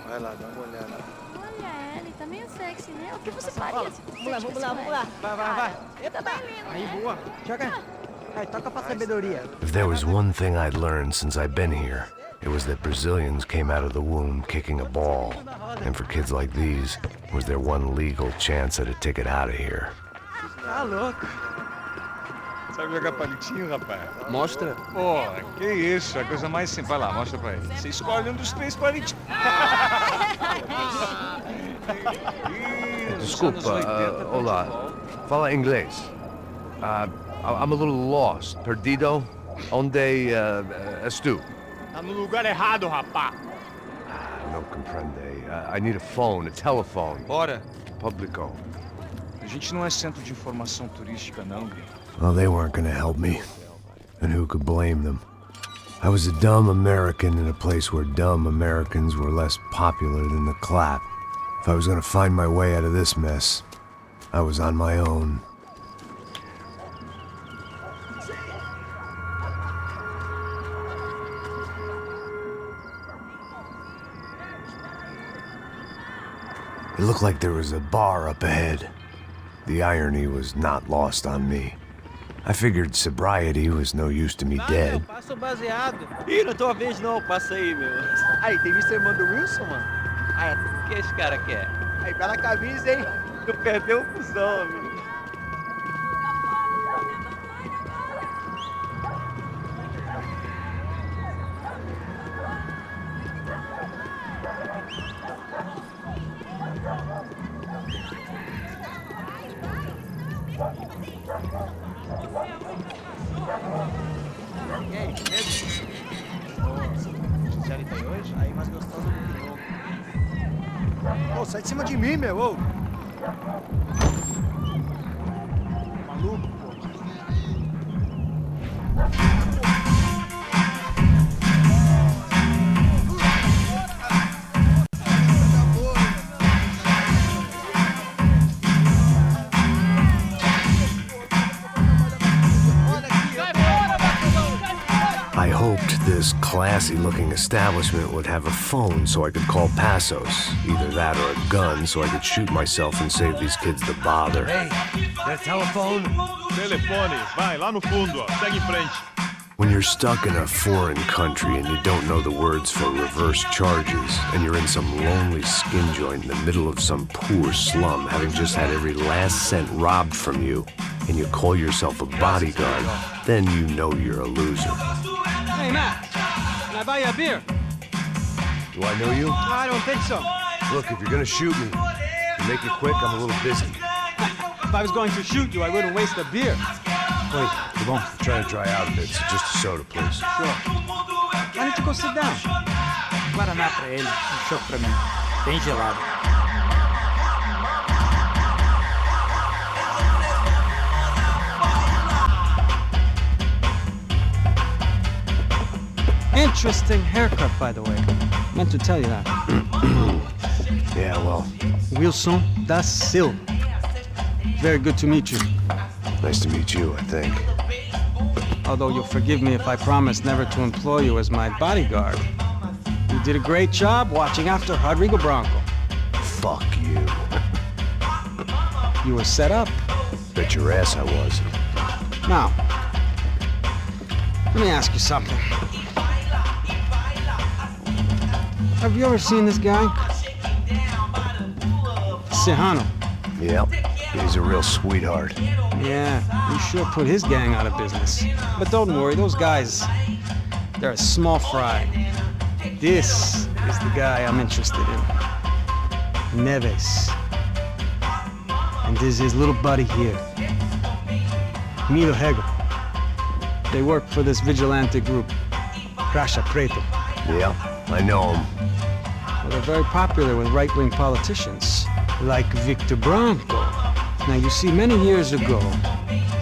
Vai lá, dá uma olhada. Olha, ele tá meio sexy, né? O que você faria? Vamos lá. Vai. Tá bem lindo. Aí, boa. Joga. Aí, toca pra sabedoria. If there was one thing I'd learned since I've been here, it was that Brazilians came out of the womb kicking a ball. And for kids like these, was their one legal chance at a ticket out of here. Tá louco. Sabe jogar palitinho, rapaz? Mostra. Pô, que isso, a coisa mais simples. Vai lá, mostra pra ele. Você escolhe um dos 3 palitinhos. Desculpa, olá. Fala inglês. I'm a little lost. Perdido? Onde estou? Tá no lugar errado, rapá. No comprende. I need a phone, a telephone. Bora. Publico. A gente não é centro de informação turística, não, Gui. Well, they weren't gonna help me. And who could blame them? I was a dumb American in a place where dumb Americans were less popular than the clap. If I was gonna find my way out of this mess, I was on my own. It looked like there was a bar up ahead. The irony was not lost on me. I figured sobriety was no use to me dead. Passa o baseado. Ih, não tô a vez não, passa aí, meu. Aí, tem visto a irmã do Wilson, mano? Ah, o que esse cara quer? Aí, bela camisa, hein? Tu perdeu o fusão, amigo. E aí, beleza? Gisele tá aí hoje? Aí, mais gostosa do que novo. Ô, sai de cima de mim, meu, ô! Maluco, pô. I hoped this classy-looking establishment would have a phone so I could call Passos. Either that or a gun so I could shoot myself and save these kids the bother. Hey, that telephone? Telefone, vai lá no fundo, ó. Segue em frente. When you're stuck in a foreign country and you don't know the words for reverse charges, and you're in some lonely skin joint in the middle of some poor slum, having just had every last cent robbed from you, and you call yourself a bodyguard, then you know you're a loser. Hey, Matt, can I buy you a beer? Do I know you? I don't think so. Look, if you're gonna shoot me, make it quick, I'm a little busy. If I was going to shoot you, I wouldn't waste a beer. Wait, come on. I'm trying to dry out a bit, so just a soda, please. Sure. Why don't you go sit down? Guaraná pra ele, choque pra mim. Bem gelado. Interesting haircut, by the way. Meant to tell you that. Yeah, well. Wilson da Silva. Very good to meet you. Nice to meet you, I think. Although you'll forgive me if I promise never to employ you as my bodyguard. You did a great job watching after Rodrigo Branco. Fuck you. You were set up. Bet your ass I was. Now, let me ask you something. Have you ever seen this guy? Serrano. Yep, he's a real sweetheart. Yeah, he sure put his gang out of business. But don't worry, those guys, they're a small fry. This is the guy I'm interested in. Neves. And this is his little buddy here. Milo Hegel. They work for this vigilante group, Crasha Preto. Yeah, I know him. Well, they're very popular with right-wing politicians, like Victor Branco. Now, you see, many years ago,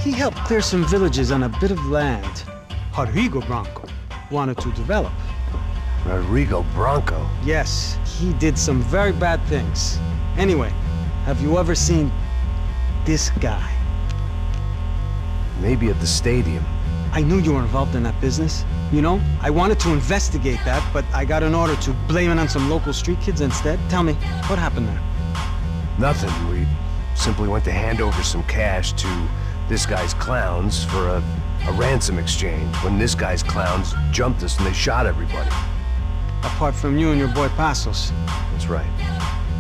he helped clear some villages on a bit of land Rodrigo Branco wanted to develop. Rodrigo Branco? Yes, he did some very bad things. Anyway, have you ever seen this guy? Maybe at the stadium. I knew you were involved in that business. You know, I wanted to investigate that, but I got an order to blame it on some local street kids instead. Tell me, what happened there? Nothing. We simply went to hand over some cash to this guy's clowns for a ransom exchange when this guy's clowns jumped us and they shot everybody. Apart from you and your boy Passos. That's right.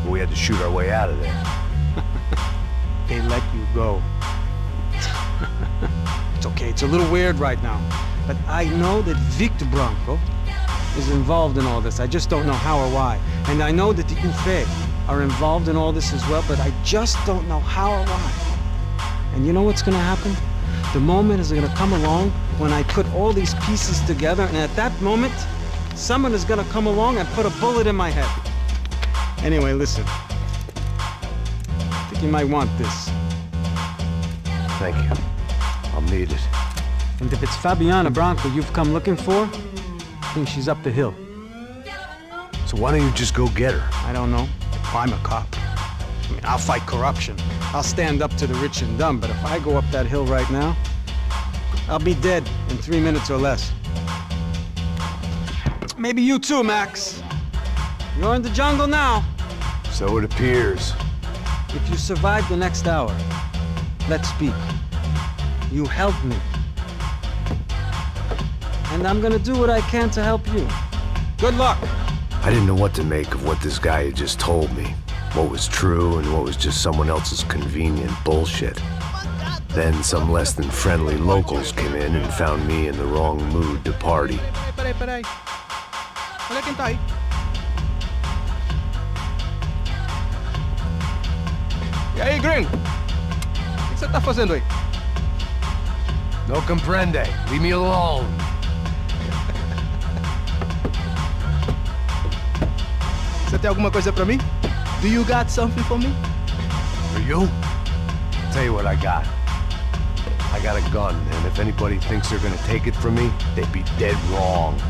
We had to shoot our way out of there. They let you go. It's okay, it's a little weird right now. But I know that Victor Branco is involved in all this. I just don't know how or why. And I know that the UFE are involved in all this as well, but I just don't know how or why. And you know what's gonna happen? The moment is gonna come along when I put all these pieces together, and at that moment, someone is gonna come along and put a bullet in my head. Anyway, listen. I think you might want this. Thank you. I'll need it. And if it's Fabiana Branco you've come looking for, I think she's up the hill. So why don't you just go get her? I don't know. I'm a cop. I mean, I'll fight corruption. I'll stand up to the rich and dumb, but if I go up that hill right now, I'll be dead in 3 minutes or less. Maybe you too, Max. You're in the jungle now. So it appears. If you survive the next hour, let's speak. You helped me. And I'm gonna do what I can to help you. Good luck! I didn't know what to make of what this guy had just told me. What was true and what was just someone else's convenient bullshit. Then some less than friendly locals came in and found me in the wrong mood to party. Peraí. Olha quem tá aí. E aí, gringo? O que você tá fazendo aí? No comprende. Leave me alone. Você tem alguma coisa pra mim? Do you got something for me? For you? I'll tell you what I got. I got a gun, and if anybody thinks they're gonna take it from me, they'd be dead wrong.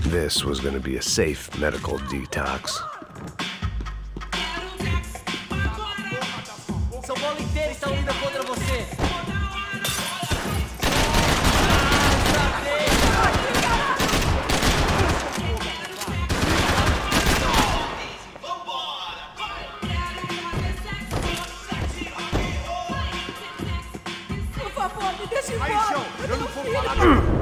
This was gonna be a safe medical detox. São Paulo inteiro está unida contra você. Por favor, me deixe embora. Aí, João, eu não vou falar nada.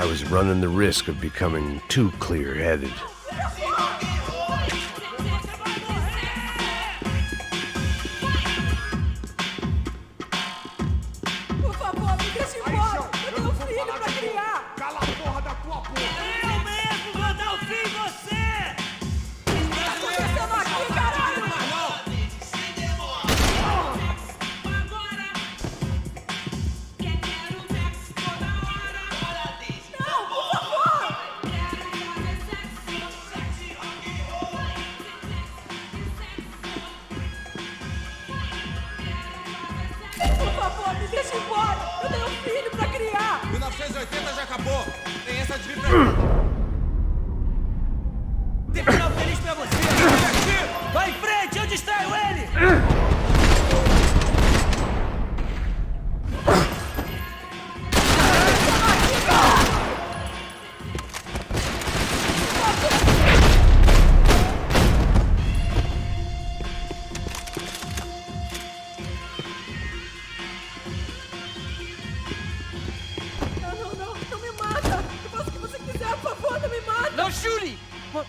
I was running the risk of becoming too clear-headed. Deixa embora! Eu tenho um filho pra criar! 1980 já acabou! Tem essa de vir pra cá! Tem final feliz pra você! Vai em frente! Eu distraio ele!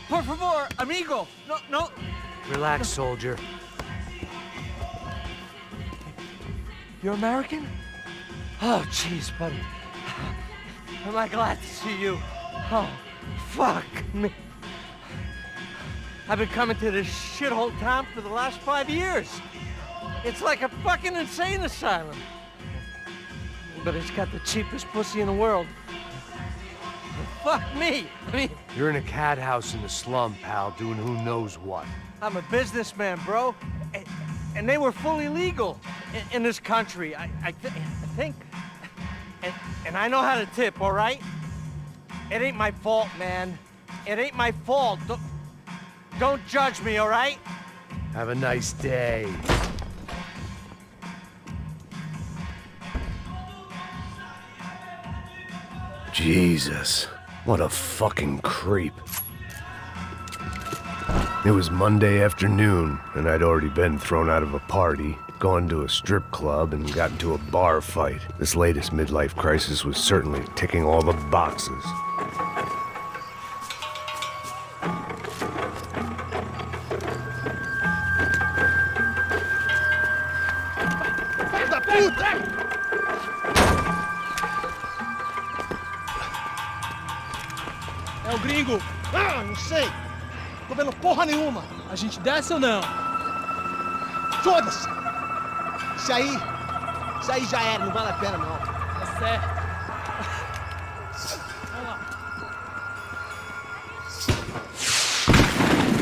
Por favor, amigo. No. Relax, soldier. You're American? Oh, jeez, buddy. Am I glad to see you? Oh, fuck me. I've been coming to this shithole town for the last 5 years. It's like a fucking insane asylum. But it's got the cheapest pussy in the world. Fuck me. I mean, You're in a cat house in the slum, pal, doing who knows what. I'm a businessman, bro. And they were fully legal in this country. I think. And I know how to tip, all right? It ain't my fault, man. It ain't my fault. Don't judge me, all right? Have a nice day. Jesus, what a fucking creep. It was Monday afternoon, and I'd already been thrown out of a party, gone to a strip club, and got into a bar fight. This latest midlife crisis was certainly ticking all the boxes. É o gringo! Ah, não sei! Tô vendo porra nenhuma! A gente desce ou não? Foda-se! Isso aí já era, não vale a pena não. Tá certo. Vamos lá.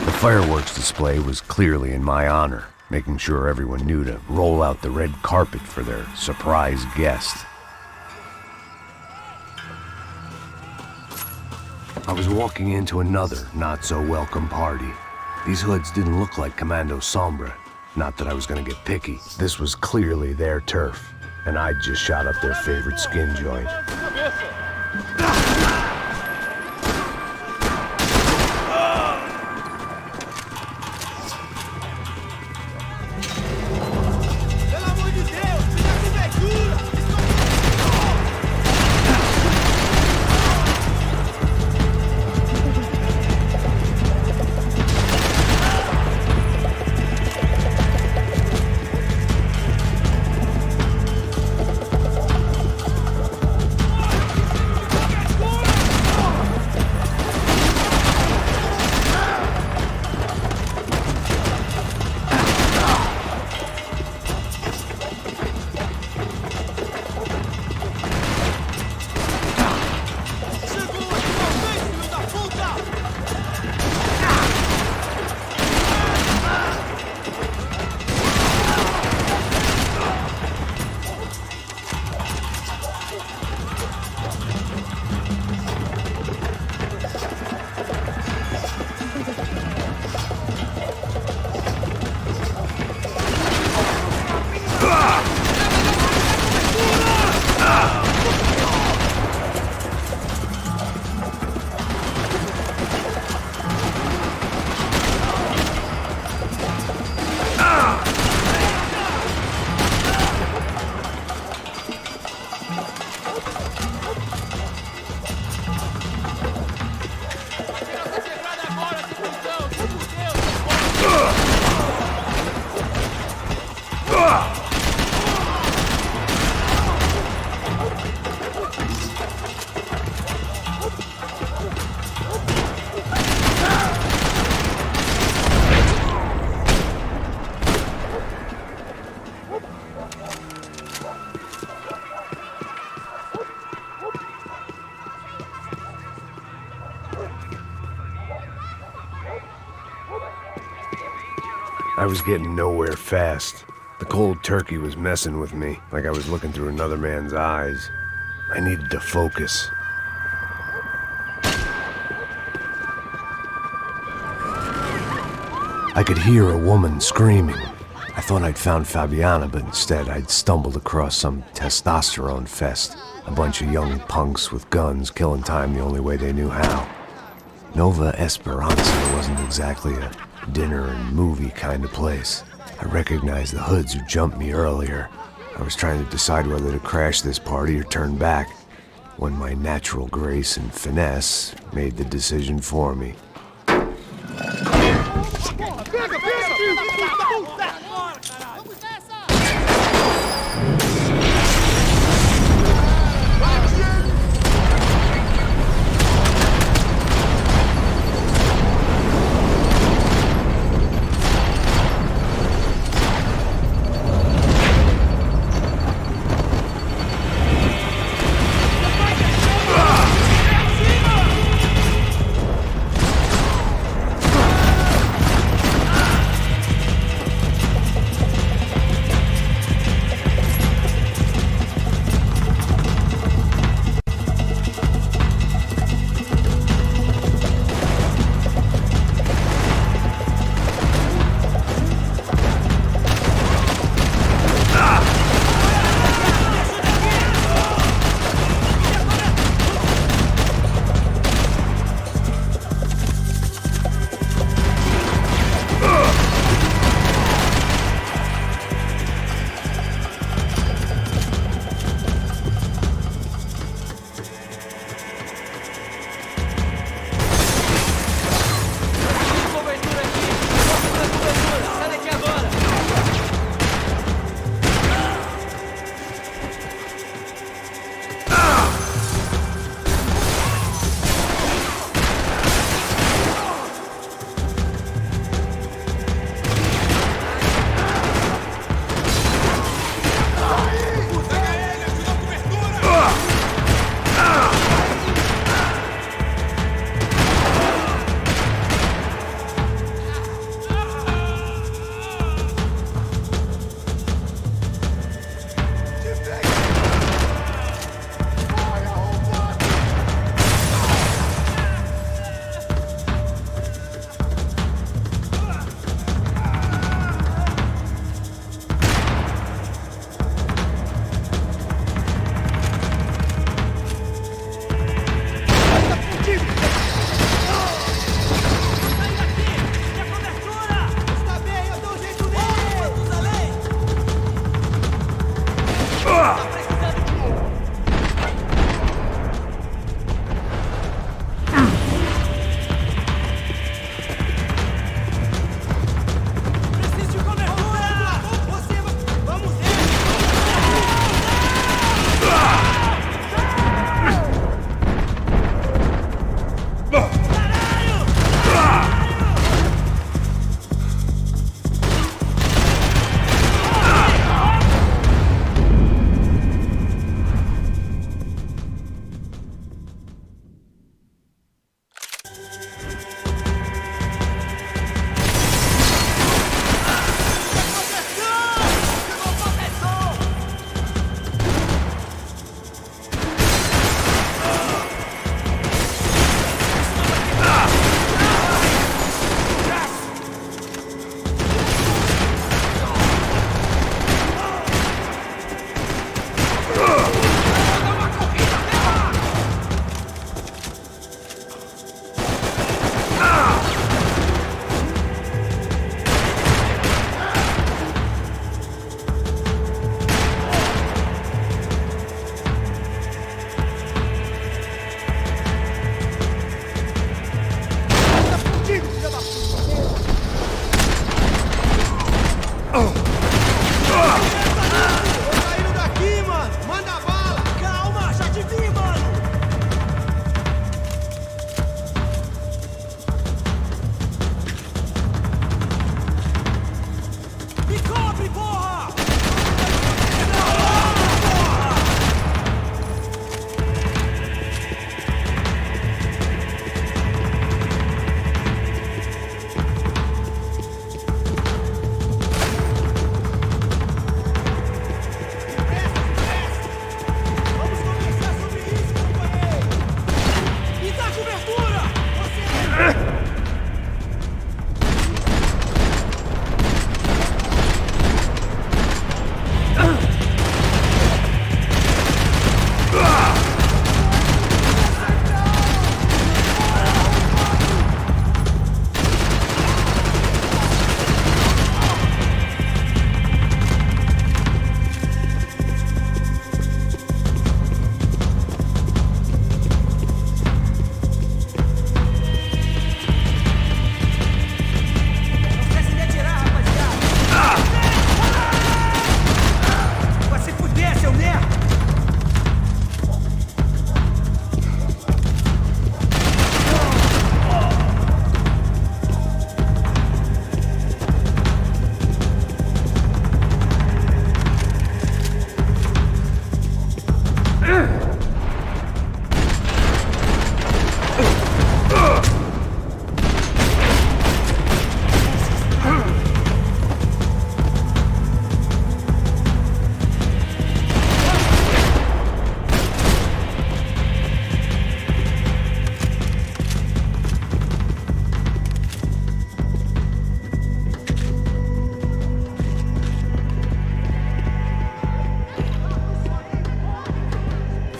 The fireworks display was clearly in my honor, making sure everyone knew to roll out the red carpet for their surprise guest. I was walking into another not-so-welcome party. These hoods didn't look like Commando Sombra. Not that I was gonna get picky. This was clearly their turf, and I'd just shot up their favorite skin joint. I was getting nowhere fast. The cold turkey was messing with me, like I was looking through another man's eyes. I needed to focus. I could hear a woman screaming. I thought I'd found Fabiana, but instead I'd stumbled across some testosterone fest. A bunch of young punks with guns killing time the only way they knew how. Nova Esperanza wasn't exactly a dinner and movie kind of place. I recognized the hoods who jumped me earlier. I was trying to decide whether to crash this party or turn back, when my natural grace and finesse made the decision for me.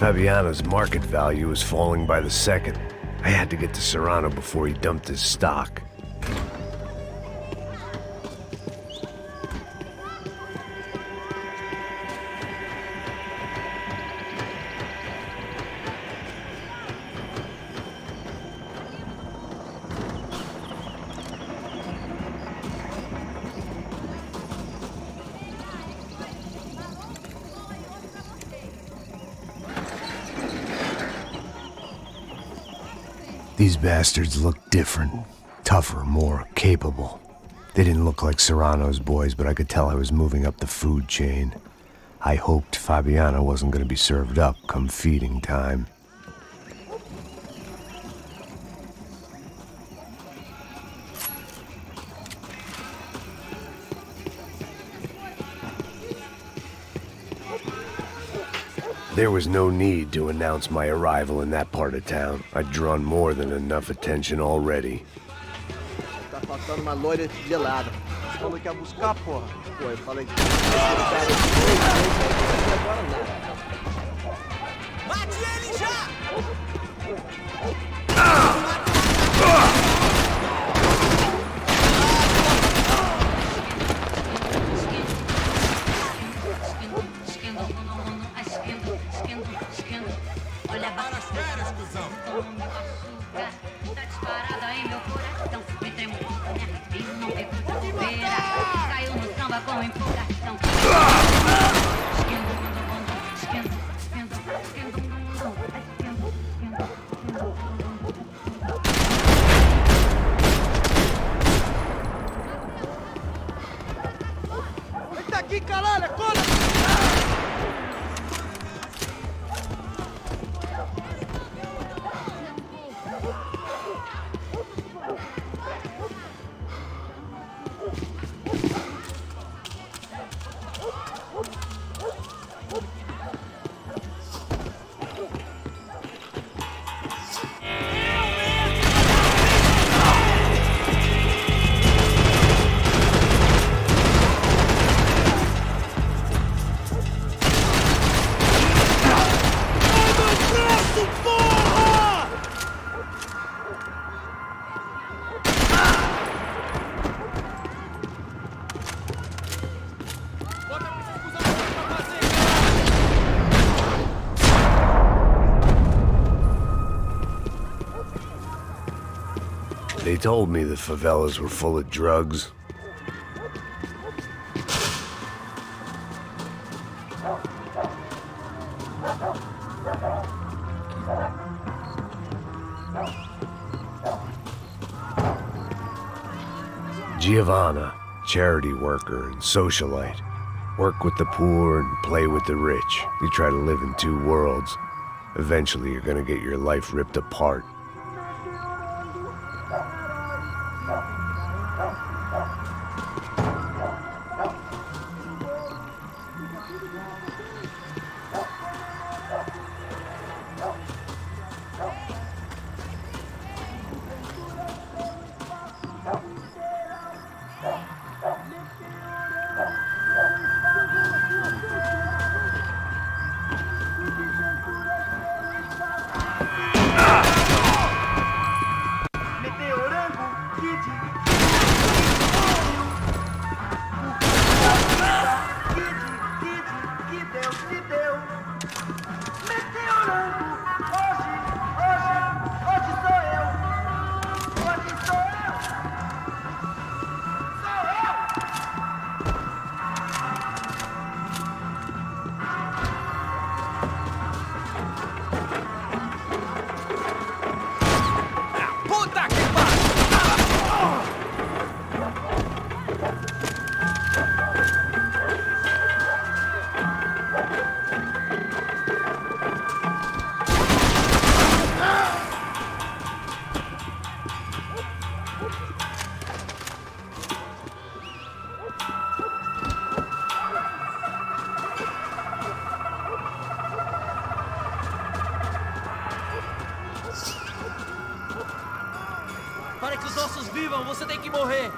Fabiana's market value was falling by the second. I had to get to Serrano before he dumped his stock. These bastards looked different, tougher, more capable. They didn't look like Serrano's boys, but I could tell I was moving up the food chain. I hoped Fabiana wasn't going to be served up come feeding time. There was no need to announce my arrival in that part of town. I'd drawn more than enough attention already. Tá faltando uma loira gelada. Você falou que ia buscar, porra? Pô, eu falei que... agora nada. Mate ele já! Olha para as férias, cuzão! Tá disparada em meu coração. Me tremo, me arrepio, não pego de bobeira. Caiu no samba com empolgação. Vem tá aqui, caralho! Cola! They told me the favelas were full of drugs. Giovanna, charity worker and socialite. Work with the poor and play with the rich. You try to live in two worlds. Eventually you're gonna get your life ripped apart. Para que os ossos vivam, você tem que morrer.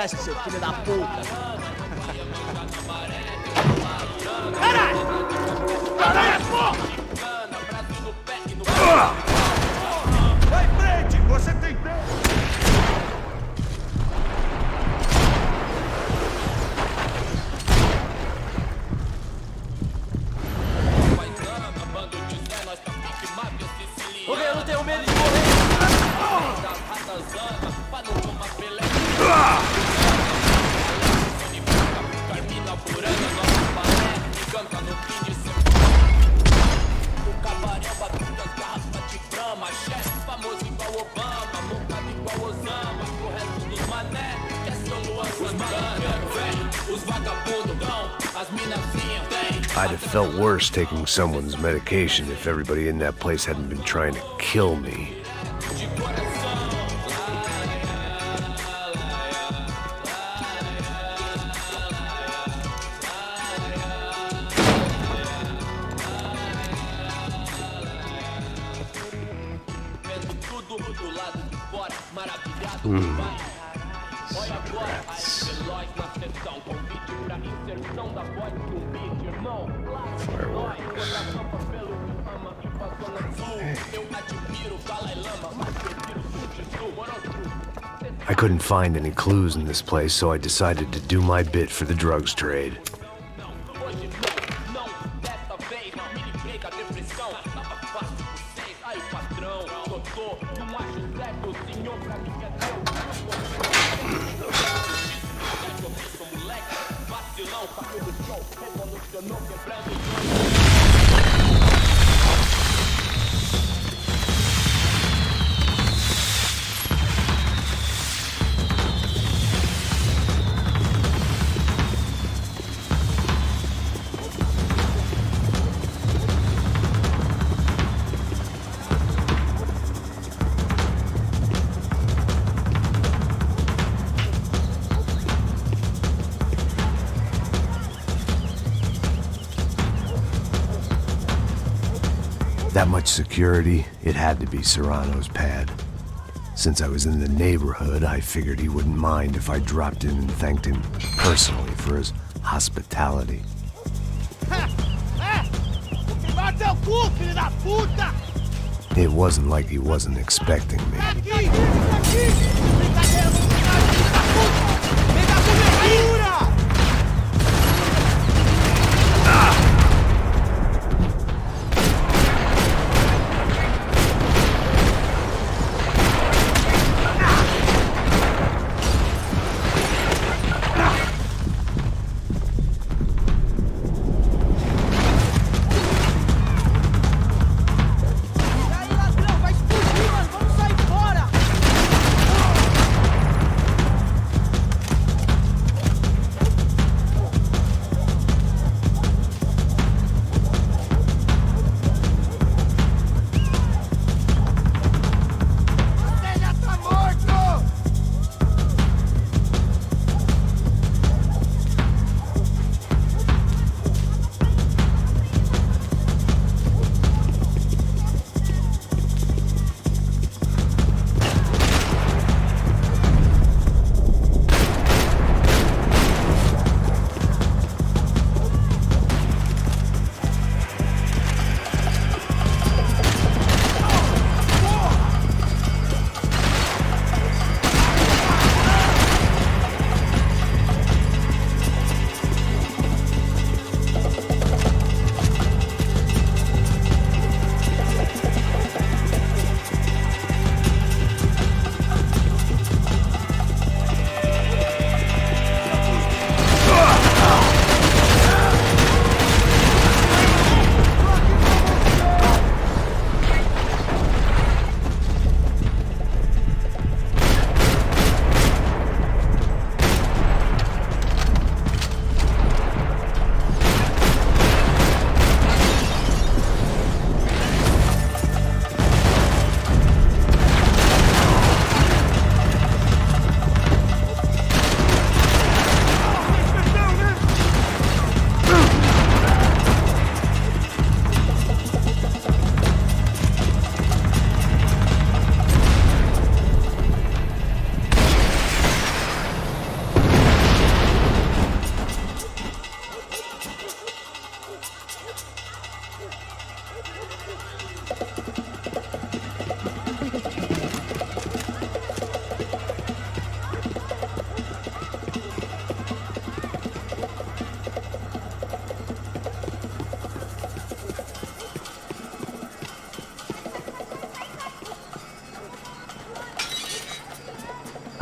West, seu filho da puta. Caralho! Caralho, porra! Vai em frente! Você tem tempo! Ok, eu não tenho medo de morrer! I'd have felt worse taking someone's medication if everybody in that place hadn't been trying to kill me. I couldn't find any clues in this place, so I decided to do my bit for the drugs trade. That much security, it had to be Serrano's pad. Since I was in the neighborhood, I figured he wouldn't mind if I dropped in and thanked him personally for his hospitality. It wasn't like he wasn't expecting me.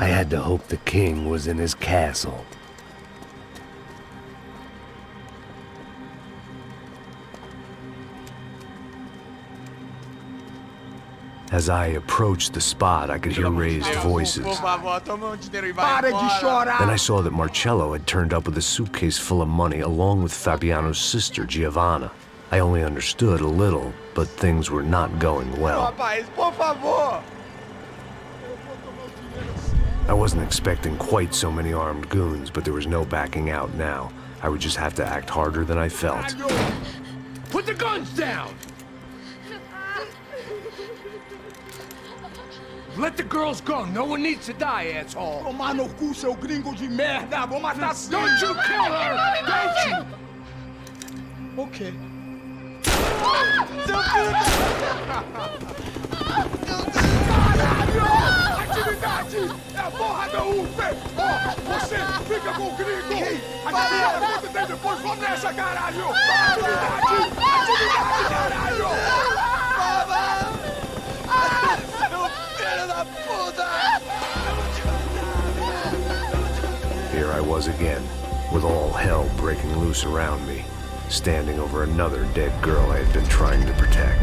I had to hope the king was in his castle. As I approached the spot, I could hear raised voices. Then I saw that Marcello had turned up with a suitcase full of money along with Fabiano's sister, Giovanna. I only understood a little, but things were not going well. I wasn't expecting quite so many armed goons, but there was no backing out now. I would just have to act harder than I felt. Put the guns down! Let the girls go. No one needs to die, asshole. Tomar no cu, seu gringo de merda. Vou matar sim. Don't you kill her! Don't you? Okay. Caralho! Atividade! É a porra da UP! Ó, você fica com o gringo! Atividade, você tem depois, vamos nessa, caralho! Atividade! Atividade, caralho! Here I was again, with all hell breaking loose around me, standing over another dead girl I had been trying to protect.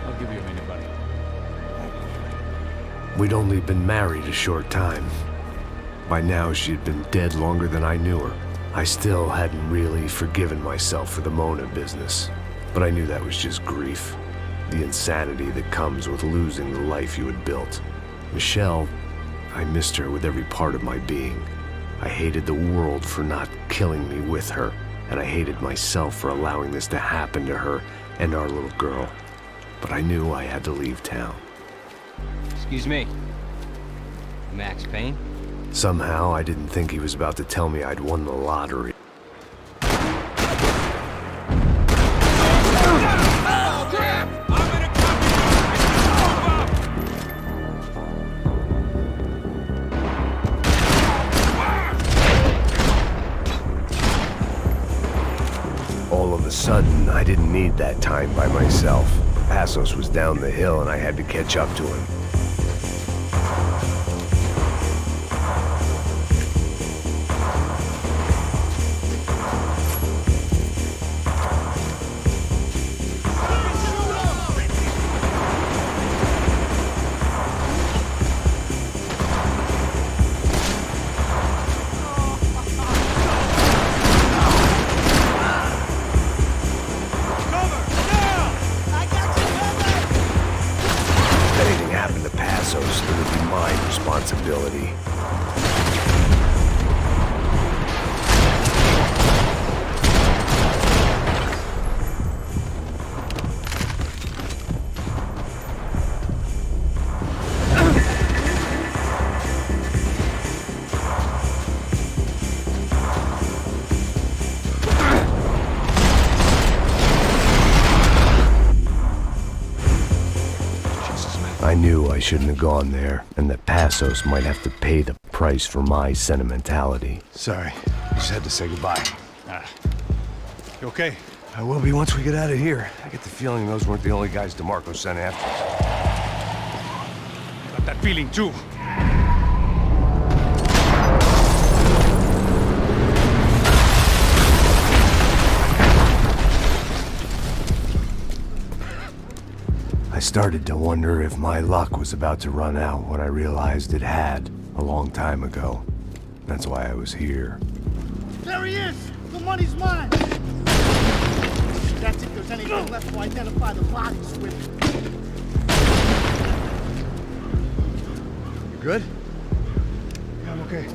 I'll give you a minute, buddy. We'd only been married a short time. By now, she had been dead longer than I knew her. I still hadn't really forgiven myself for the Mona business, but I knew that was just grief. The insanity that comes with losing the life you had built. Michelle, I missed her with every part of my being. I hated the world for not killing me with her, and I hated myself for allowing this to happen to her and our little girl. But I knew I had to leave town. Excuse me. Max Payne? Somehow, I didn't think he was about to tell me I'd won the lottery. All of a sudden, I didn't need that time by myself. Passos was down the hill and I had to catch up to him. Responsibility. I knew I shouldn't have gone there, and that Passos might have to pay the price for my sentimentality. Sorry, just had to say goodbye. You okay? I will be once we get out of here. I get the feeling those weren't the only guys DeMarco sent after us. Got that feeling too. I started to wonder if my luck was about to run out when I realized it had a long time ago. That's why I was here. There he is! The money's mine! That's if there's anything left to identify the bodies with. You good? Yeah, I'm okay.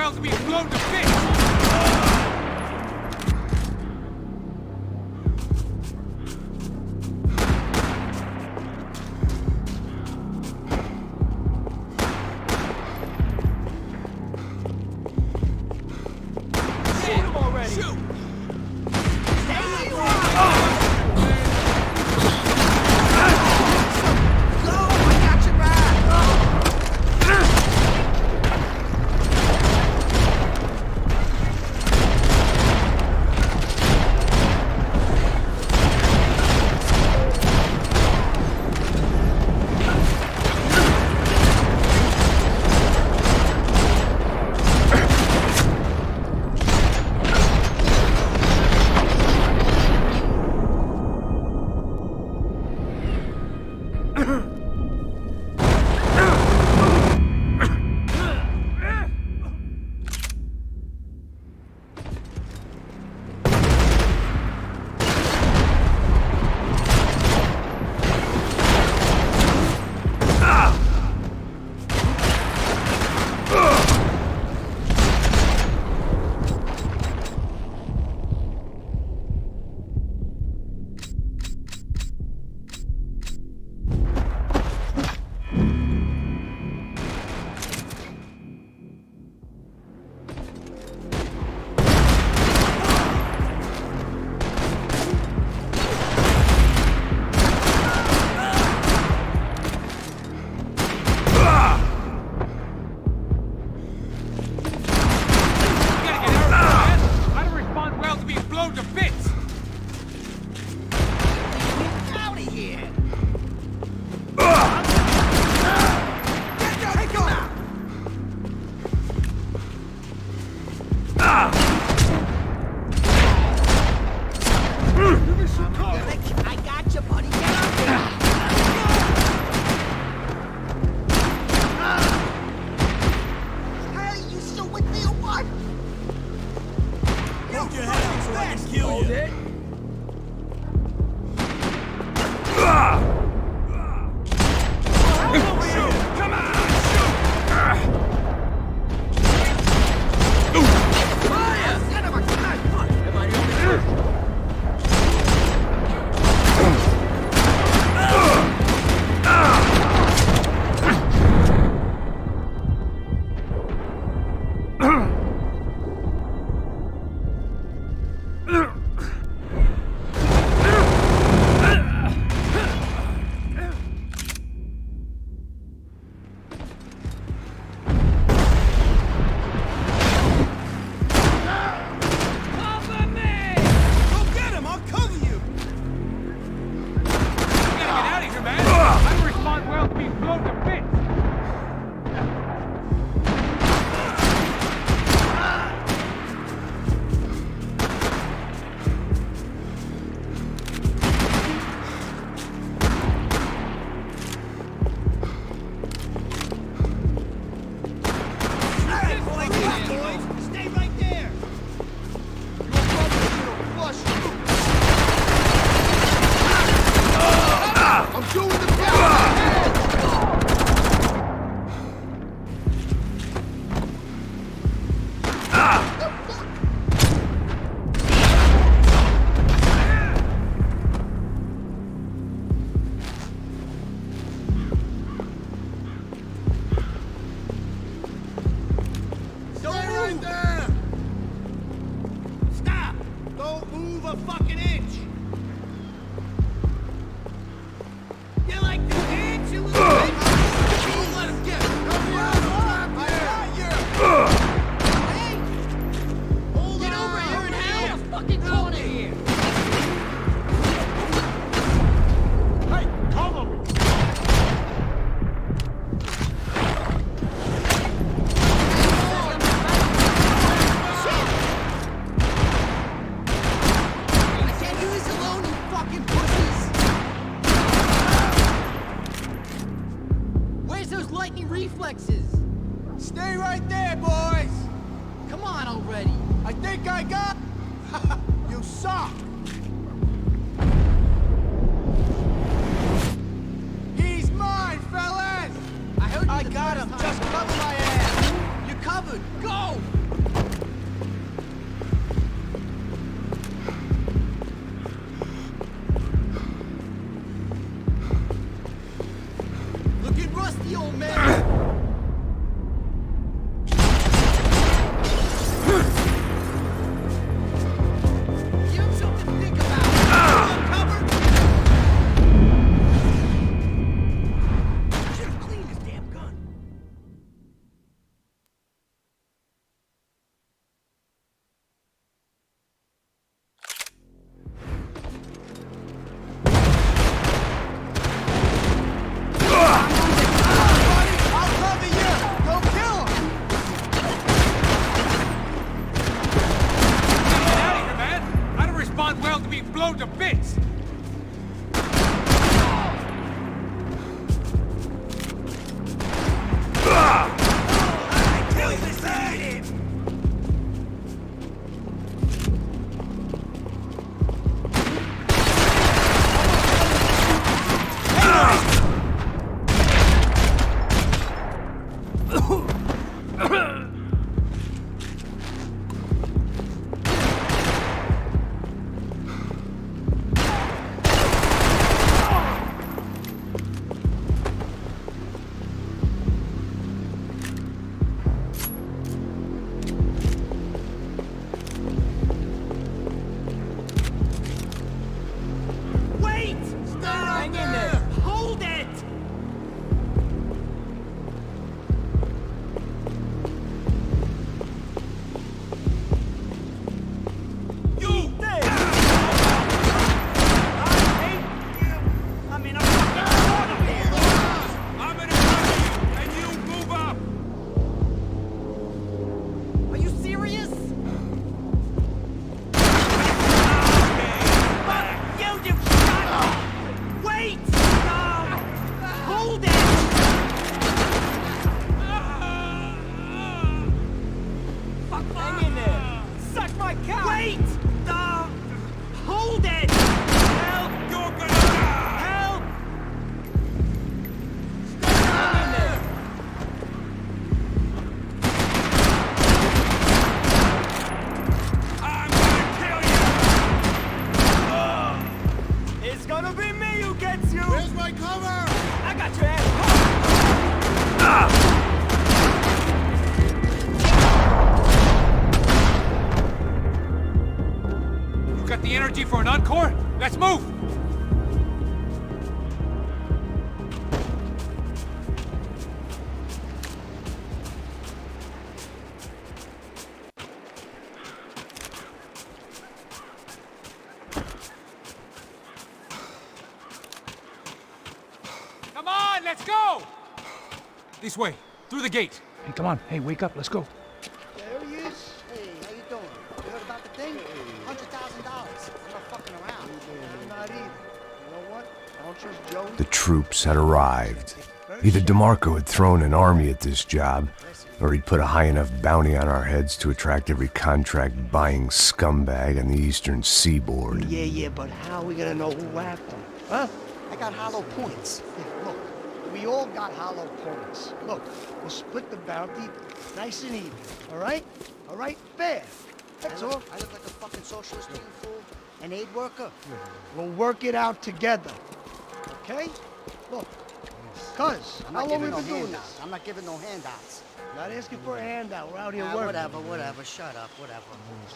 To be blown to bits. Shoot him already! Shoot! What? Hold your head up so I can kill you. Come on! Stay right there, boys! Come on already! I think I got... You suck! He's mine, fellas! I got him! Just cover my ass! You're covered! Go! Looking rusty, old man! Hang in there. Suck my cock. Wait! Hold it! Help! You're gonna die! Help! Hang in there. I'm gonna kill you! It's gonna be me who gets you! Where's my cover? I got your ass! Got the energy for an encore? Let's move! Come on, let's go! This way, through the gate. Hey, come on. Hey, wake up. Let's go. There he is. Hey, how you doing? You heard about the thing? $100,000. I'm not fucking around. I'm not either. You know what? I don't trust Joey. The troops had arrived. Either DeMarco had thrown an army at this job, or he'd put a high enough bounty on our heads to attract every contract-buying scumbag on the eastern seaboard. Yeah, but how are we gonna know who whacked him? Huh? I got hollow points. Look, we all got hollow points. Look, we'll split the bounty nice and even, all right? All right? Fair. That's all. I look like a fucking socialist to you, fool. An aid worker. We'll work it out together. Okay? Look. Cuz, how long we been doing this? I'm not giving no handouts. Not asking for a handout. We're out here working. Whatever. Shut up. Whatever.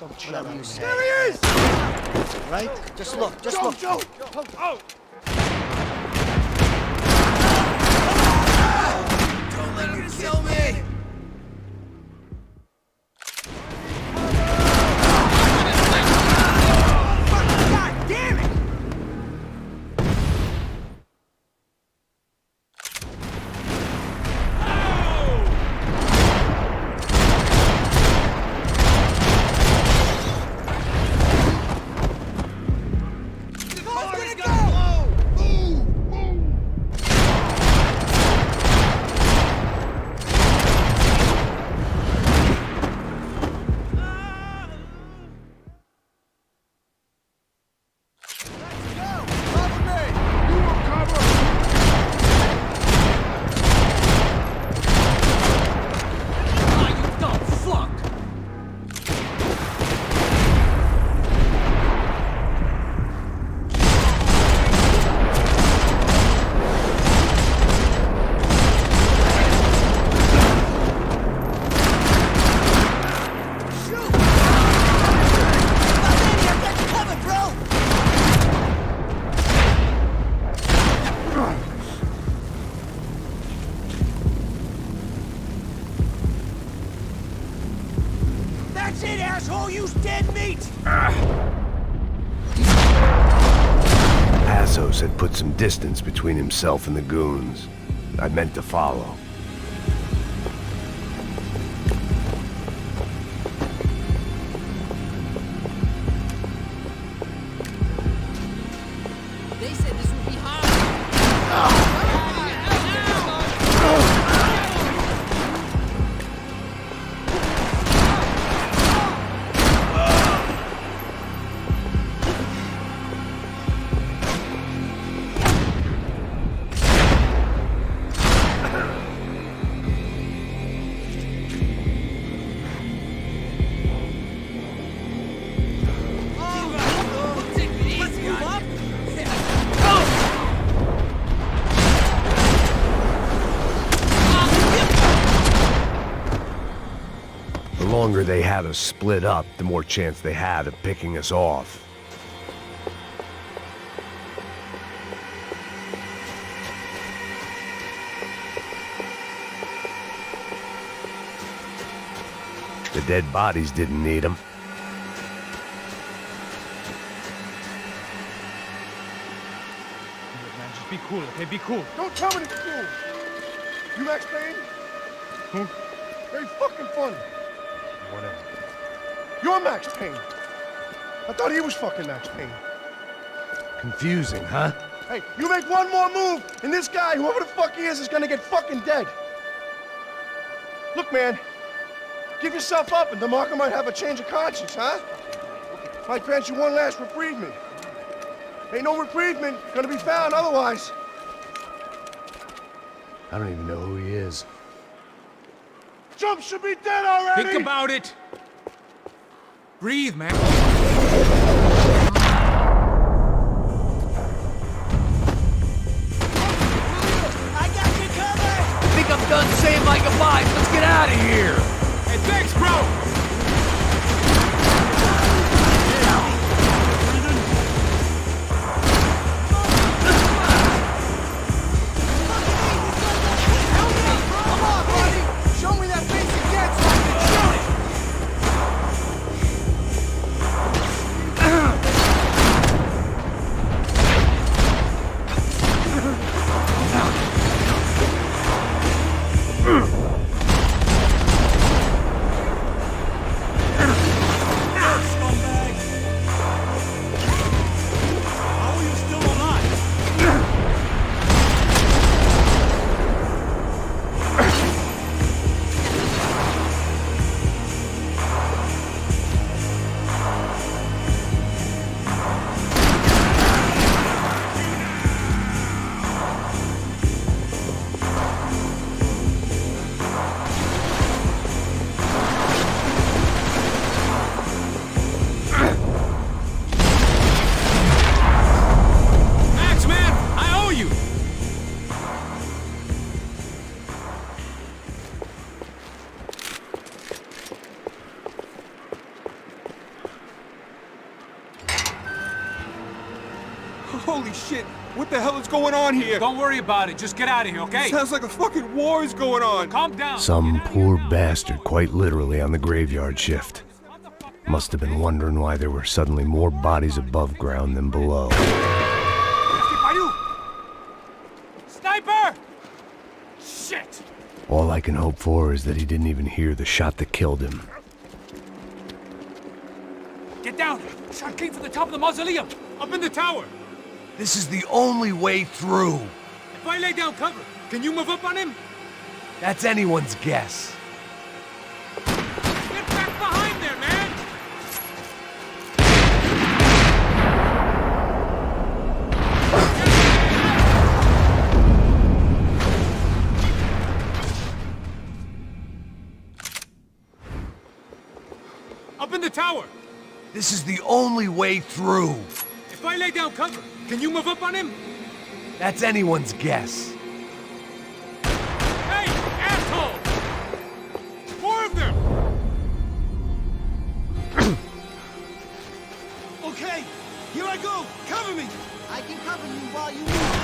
Don't shut up. You say. There he is! Right? Just look. Joe! Oh! Don't let him kill me! God damn it! That's it, asshole! Use dead meat! Assos had put some distance between himself and the goons. I meant to follow. They said this would be hard. The longer they had us split up, the more chance they had of picking us off. The dead bodies didn't need them. Man, just be cool, okay? Be cool. Don't tell me to be cool. You Max Payne? Who? Very fucking funny. Whatever. You're Max Payne. I thought he was fucking Max Payne. Confusing, huh? Hey, you make one more move, and this guy, whoever the fuck he is gonna get fucking dead. Look, man, Give yourself up and DeMarco might have a change of conscience, huh? Might grant you one last reprievement. Ain't no reprievement gonna be found otherwise. I don't even know who he is. Jump should be dead already! Think about it! Breathe, man. I got you covered! I think I'm done saying my goodbyes. Let's get out of here. Hey, thanks, bro! Show me that face again so I can shoot it! Holy shit! What the hell is going on here? Don't worry about it. Just get out of here, okay? Sounds like a fucking war is going on. Calm down. Some poor bastard quite literally on the graveyard shift. Must have been wondering why there were suddenly more bodies above ground than below. Sniper! Shit! All I can hope for is that he didn't even hear the shot that killed him. Get down! Shot came from the top of the mausoleum! Up in the tower! This is the only way through. If I lay down cover, can you move up on him? That's anyone's guess. Get back behind there, man! Up in the tower! This is the only way through. If I lay down cover, can you move up on him? That's anyone's guess. Hey, asshole! More of them! Okay, here I go. Cover me. I can cover you while you move.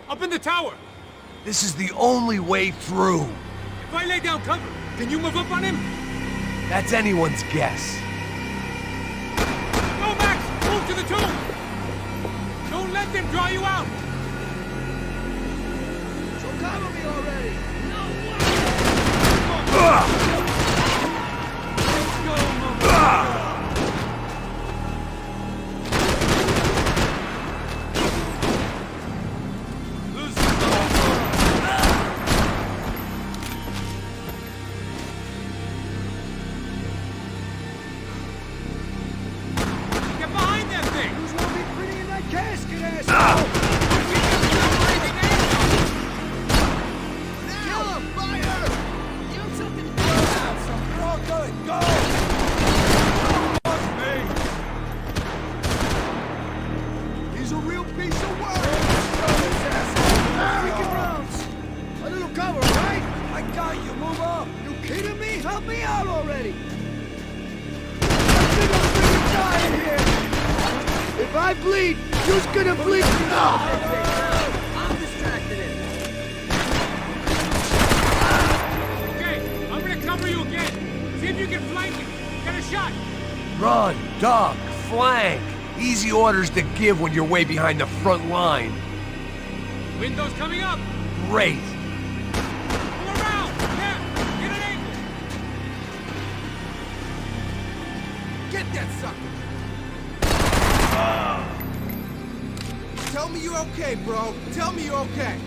Up in the tower! This is the only way through. If I lay down cover, can you move up on him? That's anyone's guess. Go, Max! Move to the tomb! Don't let them draw you out! So cover me already. move up. You kidding me? Help me out already. I think I'm gonna die in here. If I bleed, you're gonna bleed. I'm distracted it. Okay, I'm gonna cover you again. See if you can flank me. Get a shot. Run, duck, flank. Easy orders to give when you're way behind the front line. Window's coming up. Great. Pull around. Yeah, get an angle. Get that sucker. Tell me you're okay, bro. Tell me you're okay.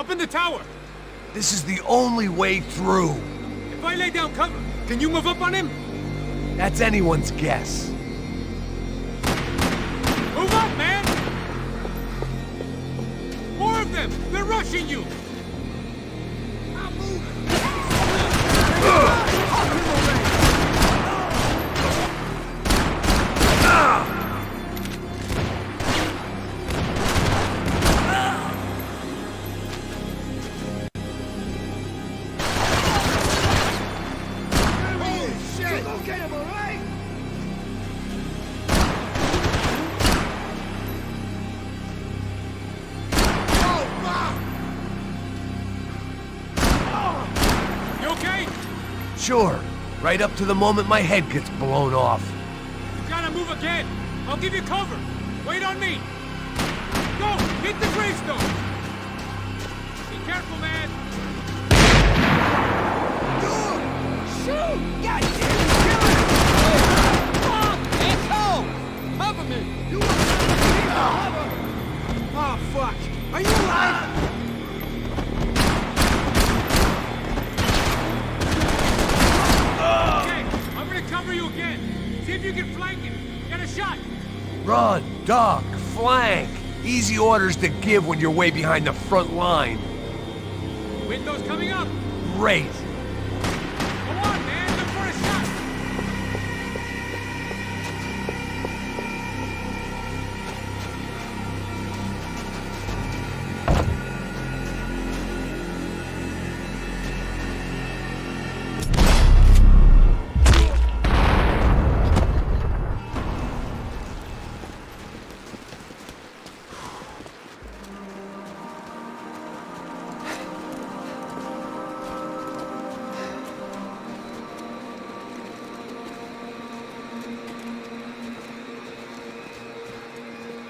Up in the tower! This is the only way through. If I lay down cover, can you move up on him? That's anyone's guess. Move up, man! More of them! They're rushing you! Sure. Right up to the moment my head gets blown off. You gotta move again. I'll give you cover. Wait on me. Go! Hit the gravestone! Be careful, man! Shoot! God damn it! Kill it! Fuck! Asshole! Cover me! You want to cover? Oh, fuck. Are you alive? Cover you again. See if you can flank it. Get a shot. Run, duck, flank. Easy orders to give when you're way behind the front line. Window's coming up. Great. Come on, man. Look for a shot.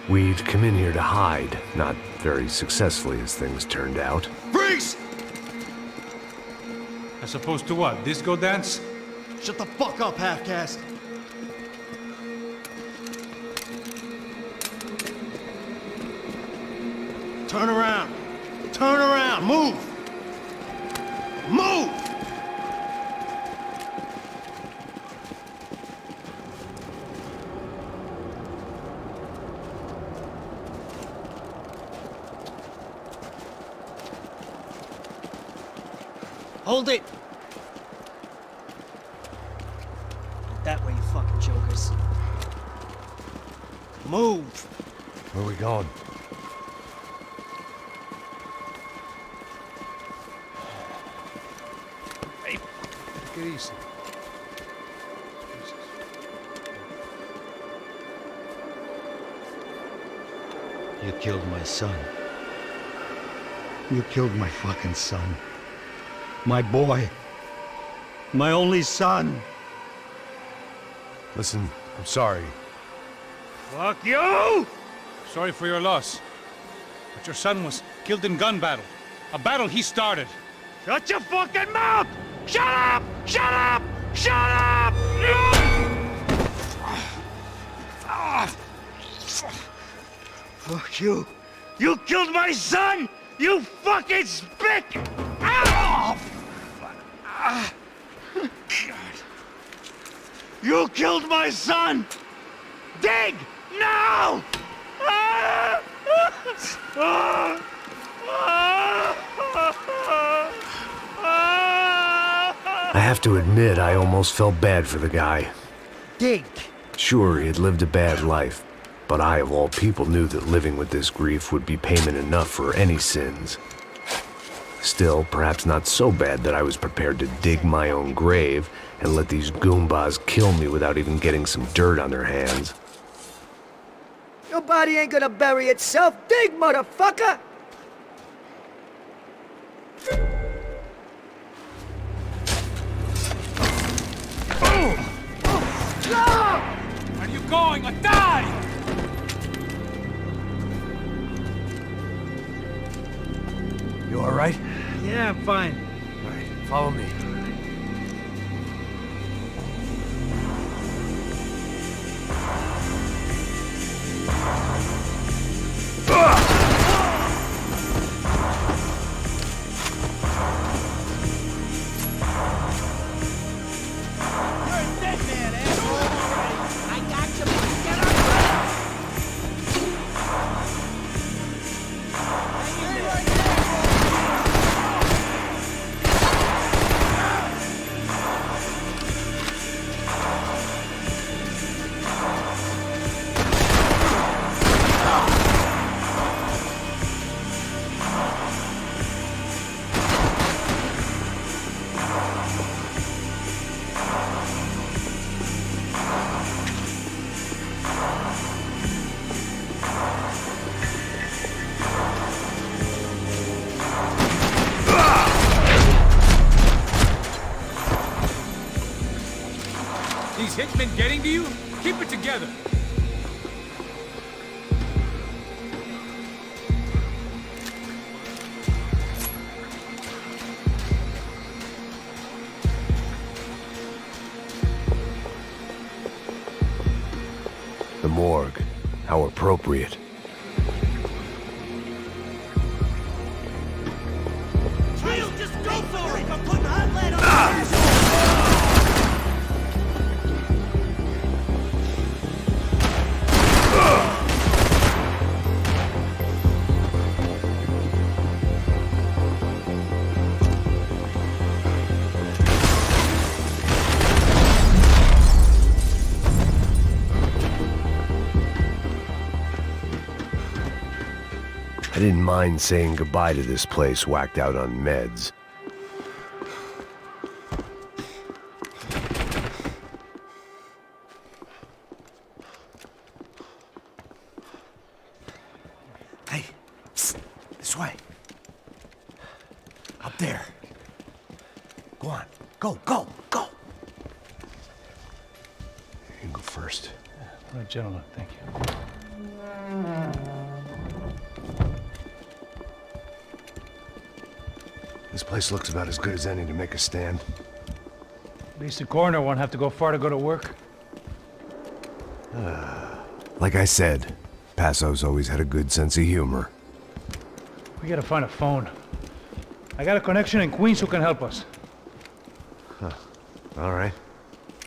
We'd come in here to hide, not very successfully as things turned out. Freeze! As opposed to what? Disco dance? Shut the fuck up, half-caste. Turn around. Turn around. Move. Move! Hold it! That way, you fucking jokers. Move! Where are we going? Hey, take it easy. You killed my son. You killed my fucking son. My boy. My only son. Listen, I'm sorry. Fuck you! Sorry for your loss. But your son was killed in gun battle. A battle he started. Shut your fucking mouth! Shut up! Shut up! Shut up! Fuck you. You killed my son! You fucking spick! Ow! You killed my son! Dig! Now! I have to admit, I almost felt bad for the guy. Dig! Sure, he had lived a bad life, but I, of all people, knew that living with this grief would be payment enough for any sins. Still, perhaps not so bad that I was prepared to dig my own grave and let these Goombas kill me without even getting some dirt on their hands. Your body ain't gonna bury itself. Dig, motherfucker! Where are you going? Or die! You all right? Yeah, I'm fine. All right, follow me. getting to you? Keep it together. The morgue. How appropriate. Just go for it! I'm putting hot lead on I didn't mind saying goodbye to this place whacked out on meds. Hey, psst, this way. Up there. Go on. Go, go, go. You can go first. All right, gentlemen, thank you. This place looks about as good as any to make a stand. At least the coroner won't have to go far to go to work. Like I said, Passo's always had a good sense of humor. We gotta find a phone. I got a connection in Queens who can help us. Huh. All right.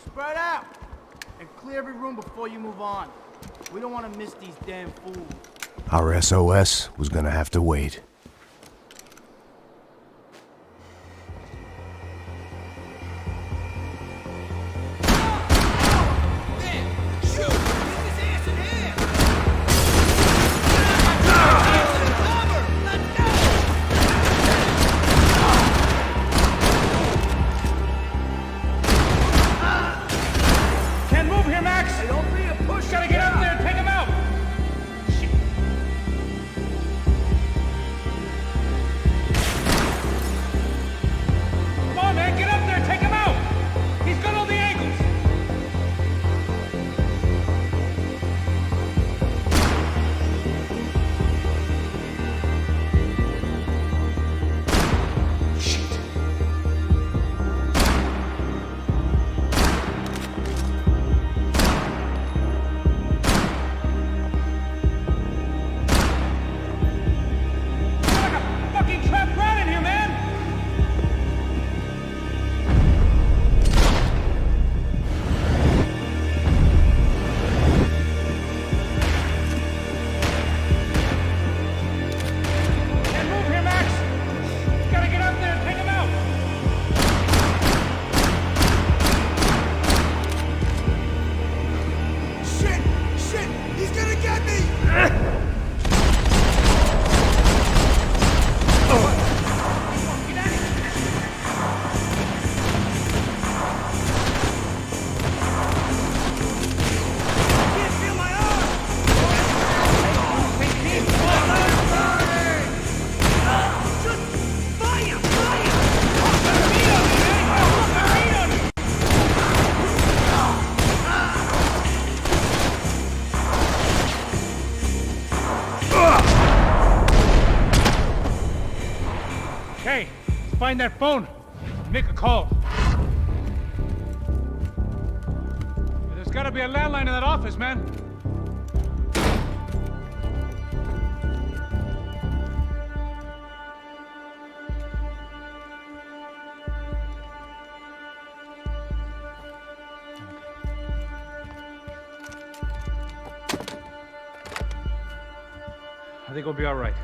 Spread out! And clear every room before you move on. We don't want to miss these damn fools. Our SOS was gonna have to wait. Can't move here, Max! Don't be a push! Gotta get out there and take him out! Shit. Come on, man, get up there and take him out! He's got all the angles! Fucking trapped rat in here, man! Can't move here, Max! Gotta get up there and take him out! Shit! Shit! He's gonna get me! Hey, find that phone. Make a call. There's gotta be a landline in that office, man. I think we'll be all right.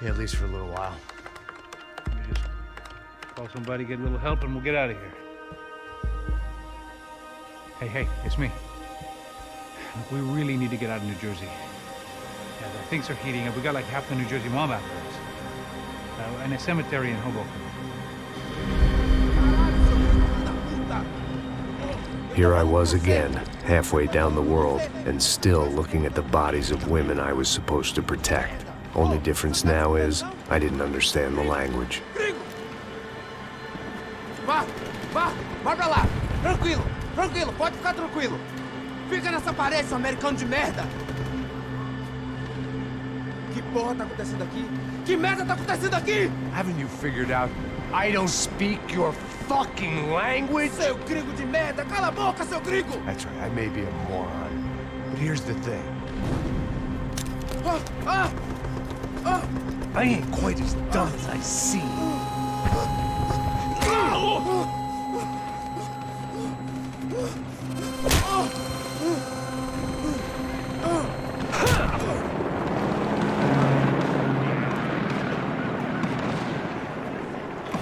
Yeah, at least for a little while. We just call somebody, get a little help, and we'll get out of here. Hey, it's me. Look, we really need to get out of New Jersey. Yeah, things are heating up. We got like half the New Jersey mob after us. And a cemetery in Hoboken. Here I was again, halfway down the world, and still looking at the bodies of women I was supposed to protect. Only difference now is, I didn't understand the language. Vá pra lá, tranquilo. Tranquilo, pode ficar tranquilo. Fica nessa parede, seu americano de merda. Que porra tá acontecendo aqui? Que merda tá acontecendo aqui? Haven't you figured out I don't speak your fucking language? Seu gringo de merda! Cala a boca, seu gringo! That's right, I may be a moron. But here's the thing. I ain't quite as dumb as I seem.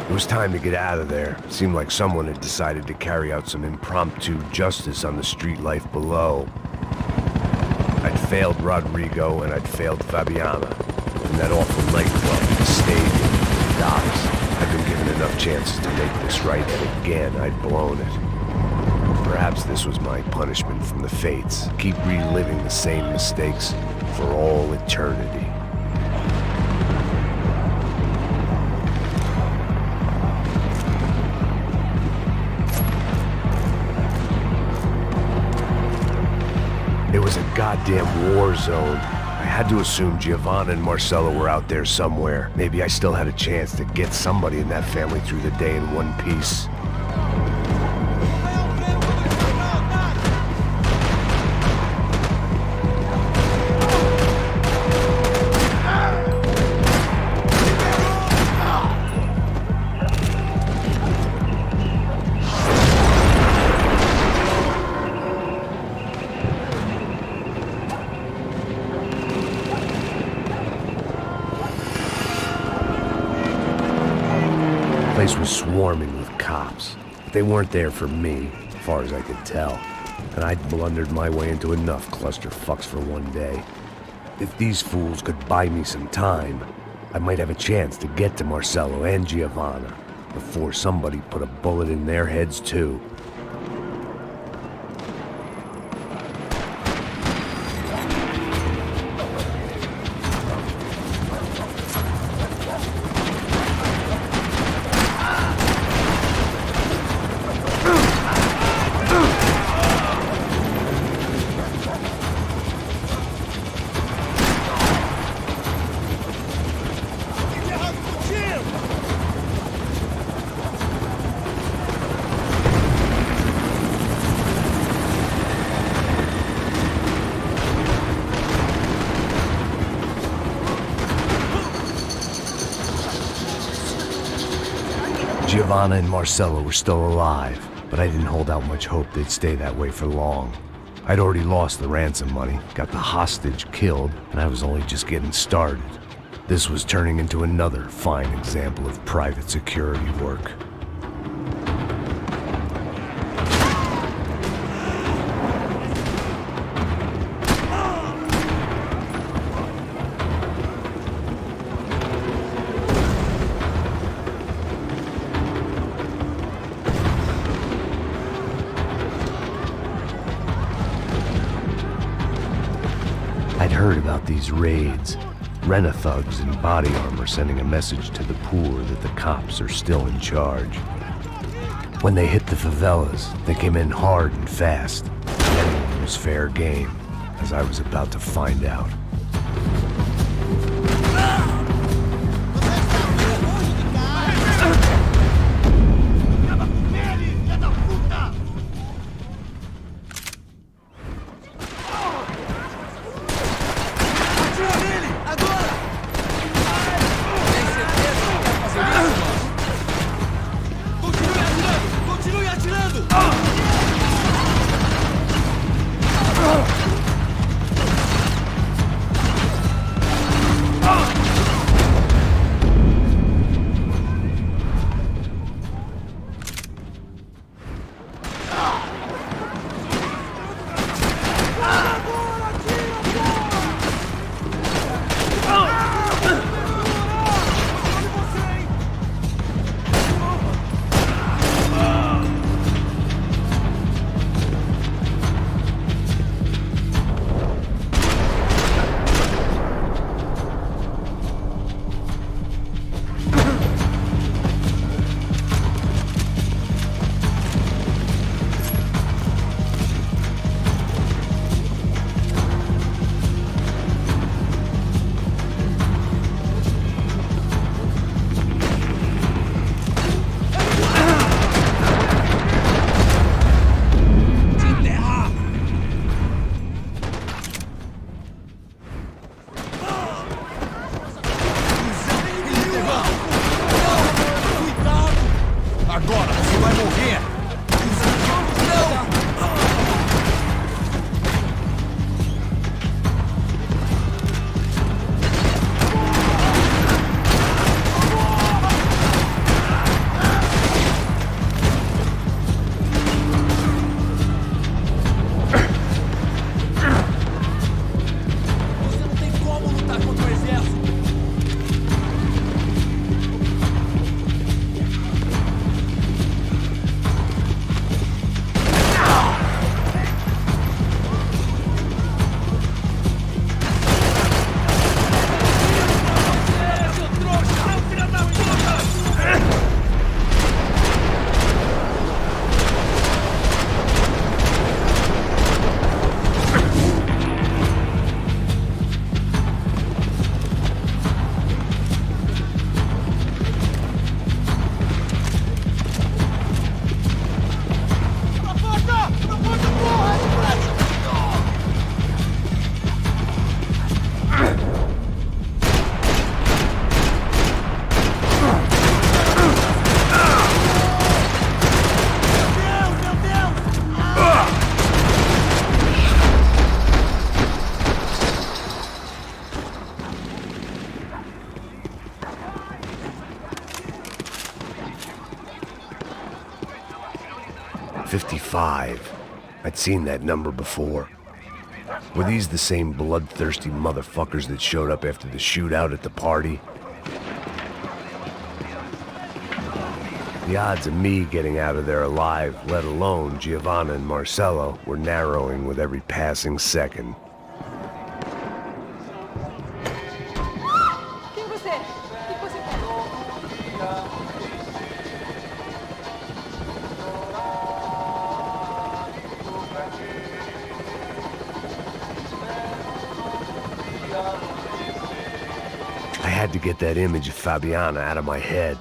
It was time to get out of there. It seemed like someone had decided to carry out some impromptu justice on the street life below. I'd failed Rodrigo and I'd failed Fabiana. And that awful nightclub, the stadium, the docks. I'd been given enough chances to make this right, and again, I'd blown it. Perhaps this was my punishment from the fates. Keep reliving the same mistakes for all eternity. It was a goddamn war zone. I had to assume Giovanna and Marcella were out there somewhere. Maybe I still had a chance to get somebody in that family through the day in one piece. The place was swarming with cops. But they weren't there for me, as far as I could tell. And I'd blundered my way into enough clusterfucks for one day. If these fools could buy me some time, I might have a chance to get to Marcello and Giovanna before somebody put a bullet in their heads too. Giovanna and Marcella were still alive, but I didn't hold out much hope they'd stay that way for long. I'd already lost the ransom money, got the hostage killed, and I was only just getting started. This was turning into another fine example of private security work. I'd heard about these raids. Rent-a-thugs in body armor sending a message to the poor that the cops are still in charge. When they hit the favelas, they came in hard and fast. Anyone was fair game, as I was about to find out. 55. I'd seen that number before. Were these the same bloodthirsty motherfuckers that showed up after the shootout at the party? The odds of me getting out of there alive, let alone Giovanna and Marcello, were narrowing with every passing second. I had to get that image of Fabiana out of my head.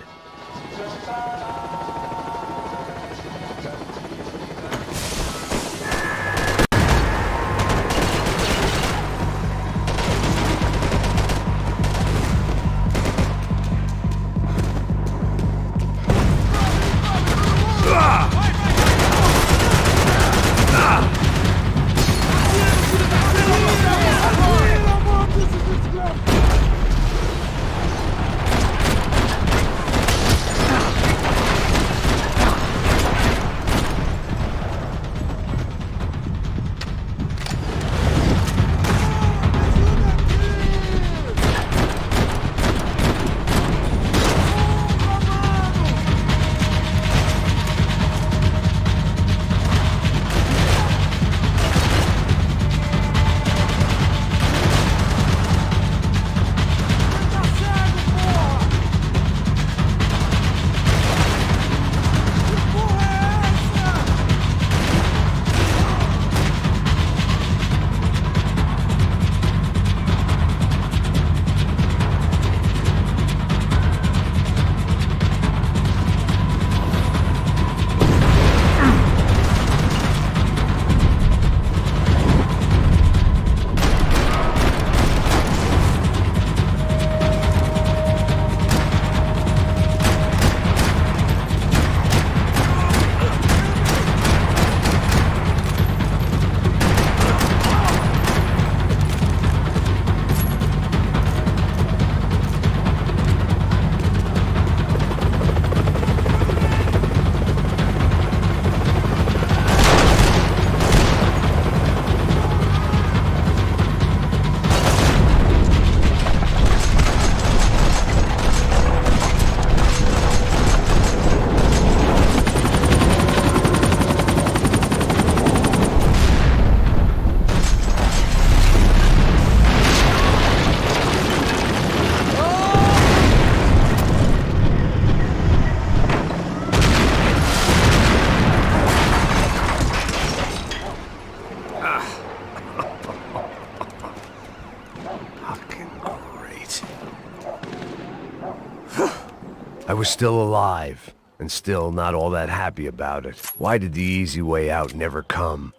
I was still alive, and still not all that happy about it. Why did the easy way out never come?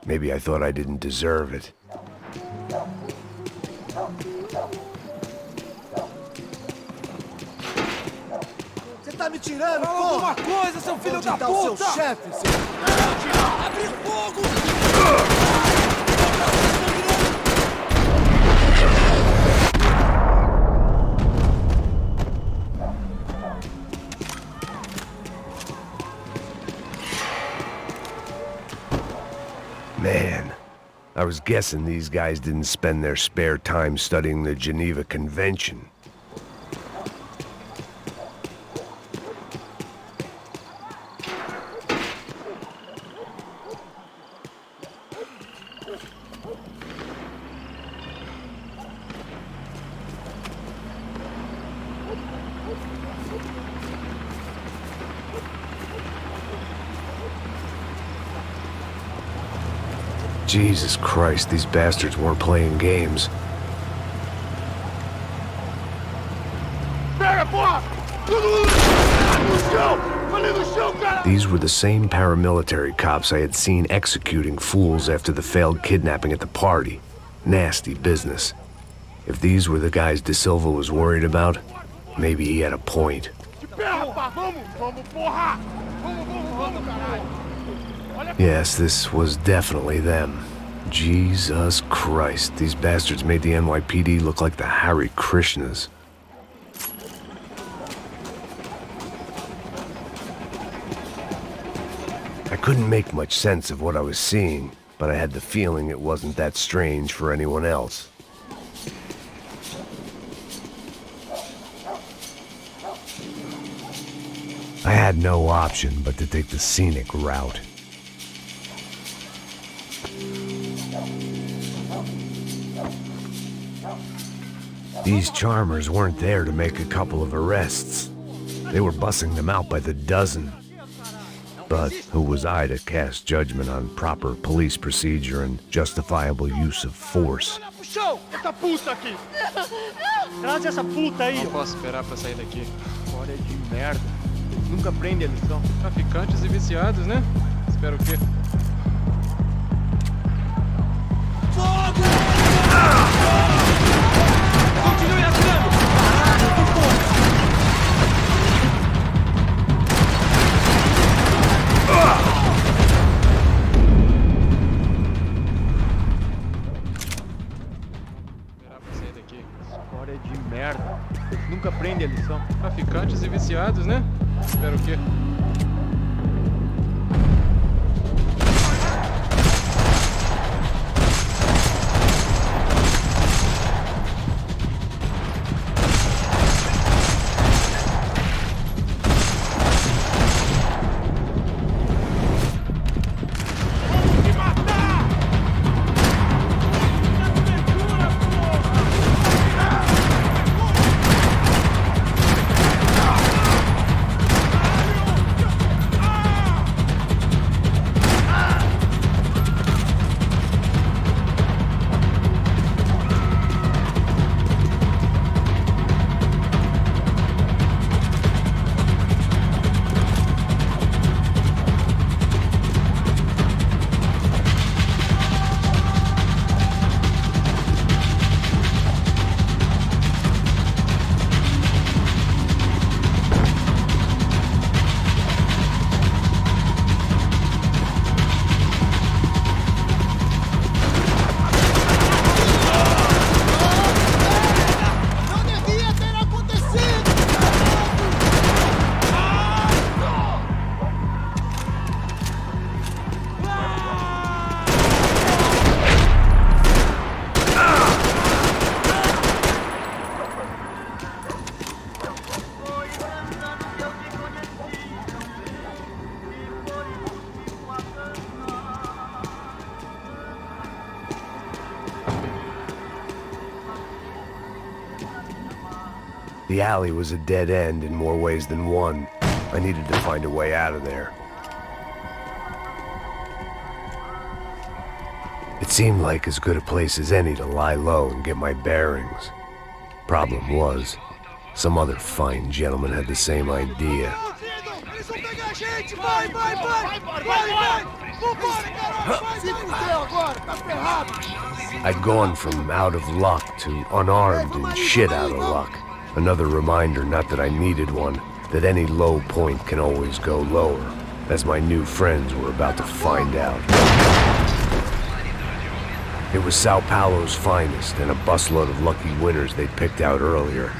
Maybe I thought I didn't deserve it. Você tá me tirando, porra? Fala alguma coisa, seu filho da puta! Onde tá o seu chefe, seu... Abre fogo! Man, I was guessing these guys didn't spend their spare time studying the Geneva Convention. Jesus Christ, these bastards weren't playing games. These were the same paramilitary cops I had seen executing fools after the failed kidnapping at the party. Nasty business. If these were the guys De Silva was worried about, maybe he had a point. Yes, this was definitely them. Jesus Christ, these bastards made the NYPD look like the Hare Krishnas. I couldn't make much sense of what I was seeing, but I had the feeling it wasn't that strange for anyone else. I had no option but to take the scenic route. These charmers weren't there to make a couple of arrests. They were bussing them out by the dozen. But who was I to cast judgment on proper police procedure and justifiable use of force? Essa puta aqui! Traz essa puta aí! Não posso esperar pra sair daqui. História de merda. Eles nunca aprendem a lição. Traficantes e viciados, né? Espero o quê? Fogo! Continue atirando! Caralho, que porra! História de merda. Eles nunca aprendem a lição. Traficantes e viciados, né? Espero o quê? The alley was a dead end in more ways than one. I needed to find a way out of there. It seemed like as good a place as any to lie low and get my bearings. Problem was, some other fine gentleman had the same idea. I'd gone from out of luck to unarmed and shit out of luck. Another reminder, not that I needed one, that any low point can always go lower, as my new friends were about to find out. It was Sao Paulo's finest, and a busload of lucky winners they'd picked out earlier.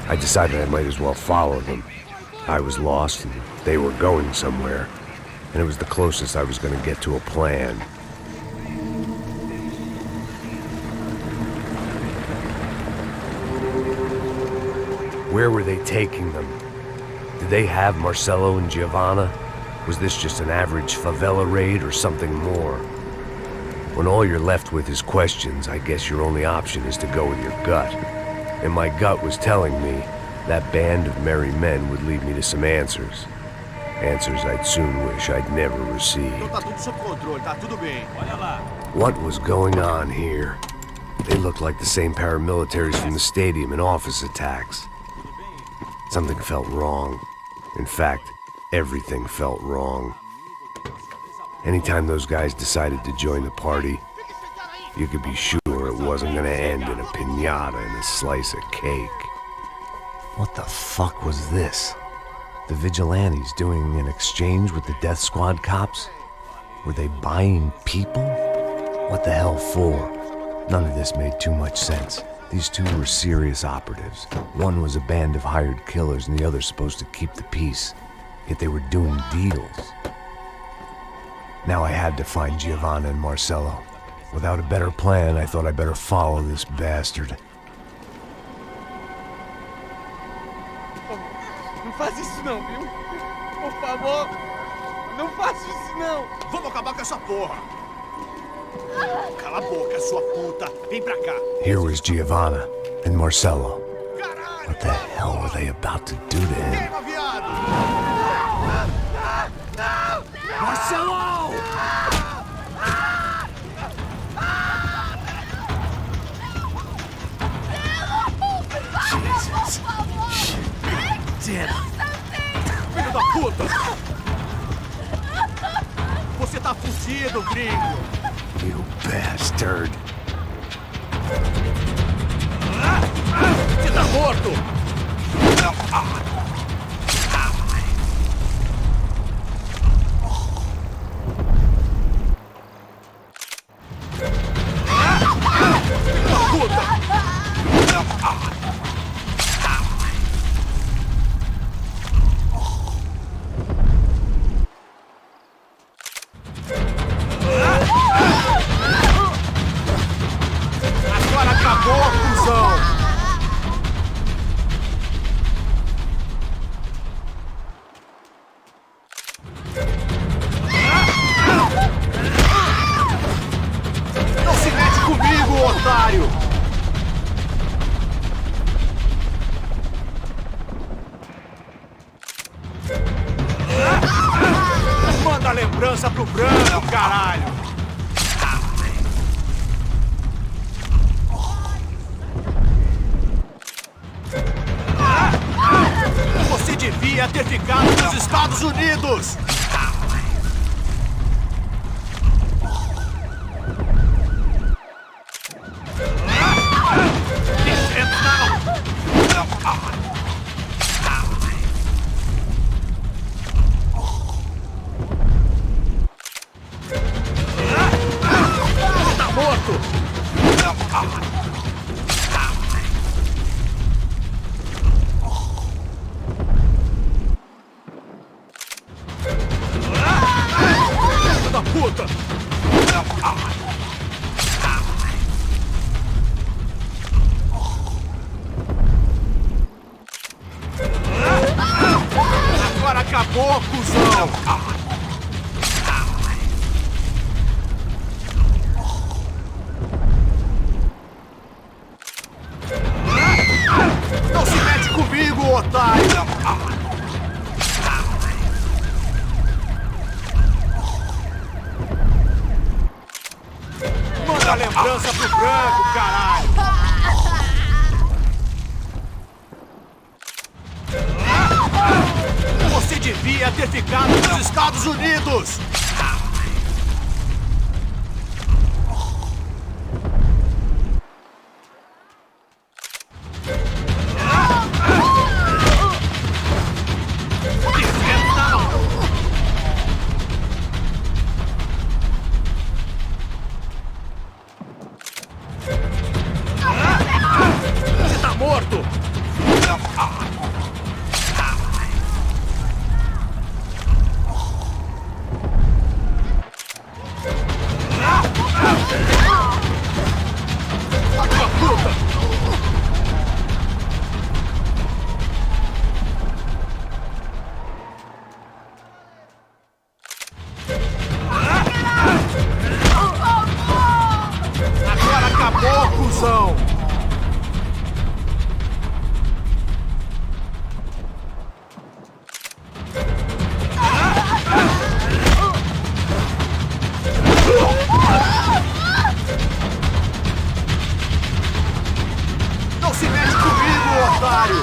I decided I might as well follow them. I was lost and they were going somewhere, and it was the closest I was going to get to a plan. Where were they taking them? Did they have Marcelo and Giovanna? Was this just an average favela raid or something more? When all you're left with is questions, I guess your only option is to go with your gut. And my gut was telling me that band of merry men would lead me to some answers. Answers I'd soon wish I'd never received. What was going on here? They looked like the same paramilitaries from the stadium in office attacks. Something felt wrong. In fact, everything felt wrong. Anytime those guys decided to join the party, you could be sure it wasn't gonna end in a piñata and a slice of cake. What the fuck was this? The vigilantes doing an exchange with the death squad cops? Were they buying people? What the hell for? None of this made too much sense. These two were serious operatives. One was a band of hired killers and the other supposed to keep the peace. Yet they were doing deals. Now I had to find Giovanna and Marcello. Without a better plan, I thought I'd better follow this bastard. Não faz isso não, viu? Por favor, não faça isso não. Vamos acabar com essa porra. Cala a boca, sua puta. Vem pra cá. Here was Giovanna and Marcello. What the hell were they about to do to him? Marcello! Jesus. Shit. Filho da puta! Você tá fudido, gringo! You bastard! Você tá morto! Agora acabou, cuzão! Não se mete comigo, otário! Manda a lembrança pro branco, caralho! Você devia ter ficado nos Estados Unidos! Tá morto! Da puta! Agora acabou, cuzão! Não se mete comigo, otário! Manda a lembrança pro branco, caralho! Você devia ter ficado nos Estados Unidos! Você tá morto! Sua puta! Agora acabou, cuzão! Não se mete comigo, otário!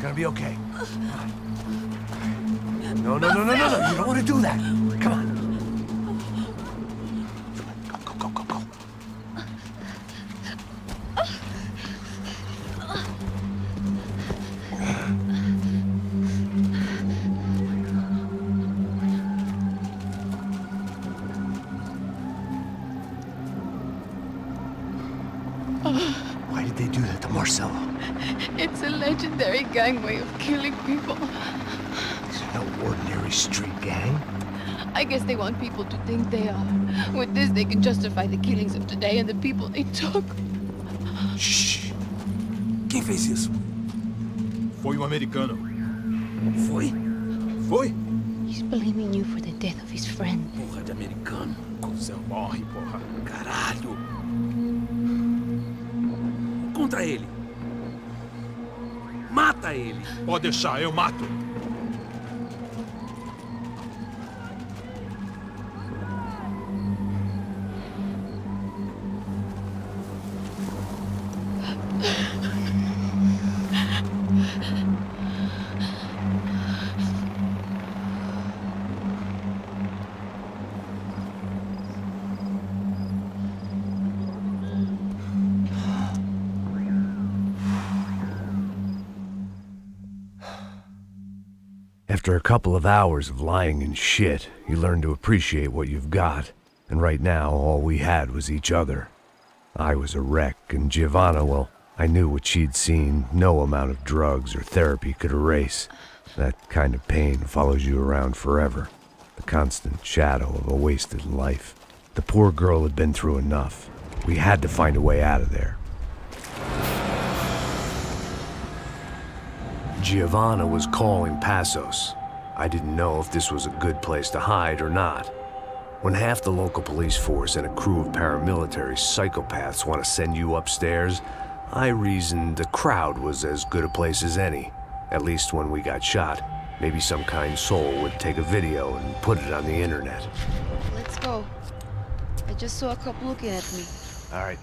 It's gonna be okay. No, no, no, no, no, no. You don't want to do that. Come on. Go, go, go, go, go. Why did they do that to Marcelo? It's a legendary gang way of killing people. It's no ordinary street gang. I guess they want people to think they are. With this, they can justify the killings of today and the people they took. Shh. Quem fez isso? Foi americano. Foi? Foi? He's blaming you for the death of his friend. Porra de americano. Cusão morre, porra. Caralho. Contra ele. Mata ele. Pode deixar, eu mato. After a couple of hours of lying and shit, you learn to appreciate what you've got. And right now, all we had was each other. I was a wreck, and Giovanna, well, I knew what she'd seen no amount of drugs or therapy could erase. That kind of pain follows you around forever. The constant shadow of a wasted life. The poor girl had been through enough. We had to find a way out of there. Giovanna was calling Passos. I didn't know if this was a good place to hide or not. When half the local police force and a crew of paramilitary psychopaths want to send you upstairs, I reasoned the crowd was as good a place as any. At least when we got shot. Maybe some kind soul would take a video and put it on the internet. Let's go. I just saw a cop looking at me. All right.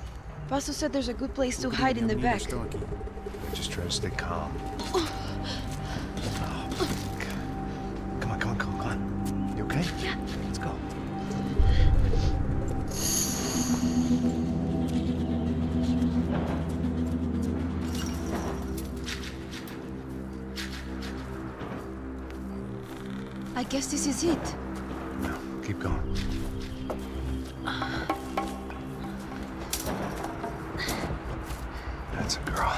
Pastor said there's a good place to hide in the back. Just try to stay calm. Come on, come on, come on, come on. You okay? Yeah. Let's go. I guess this is it. No, keep going. That's a girl.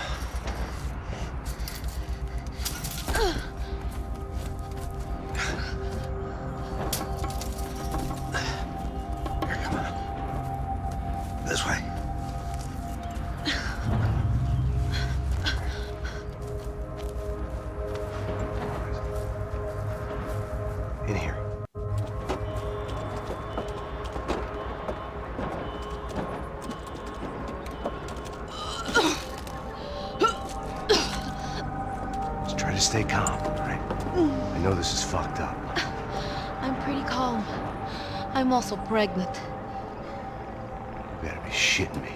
Here, come on. This way. In here. Just try to stay calm, all right? I know this is fucked up. I'm pretty calm. I'm also pregnant. You gotta be shitting me.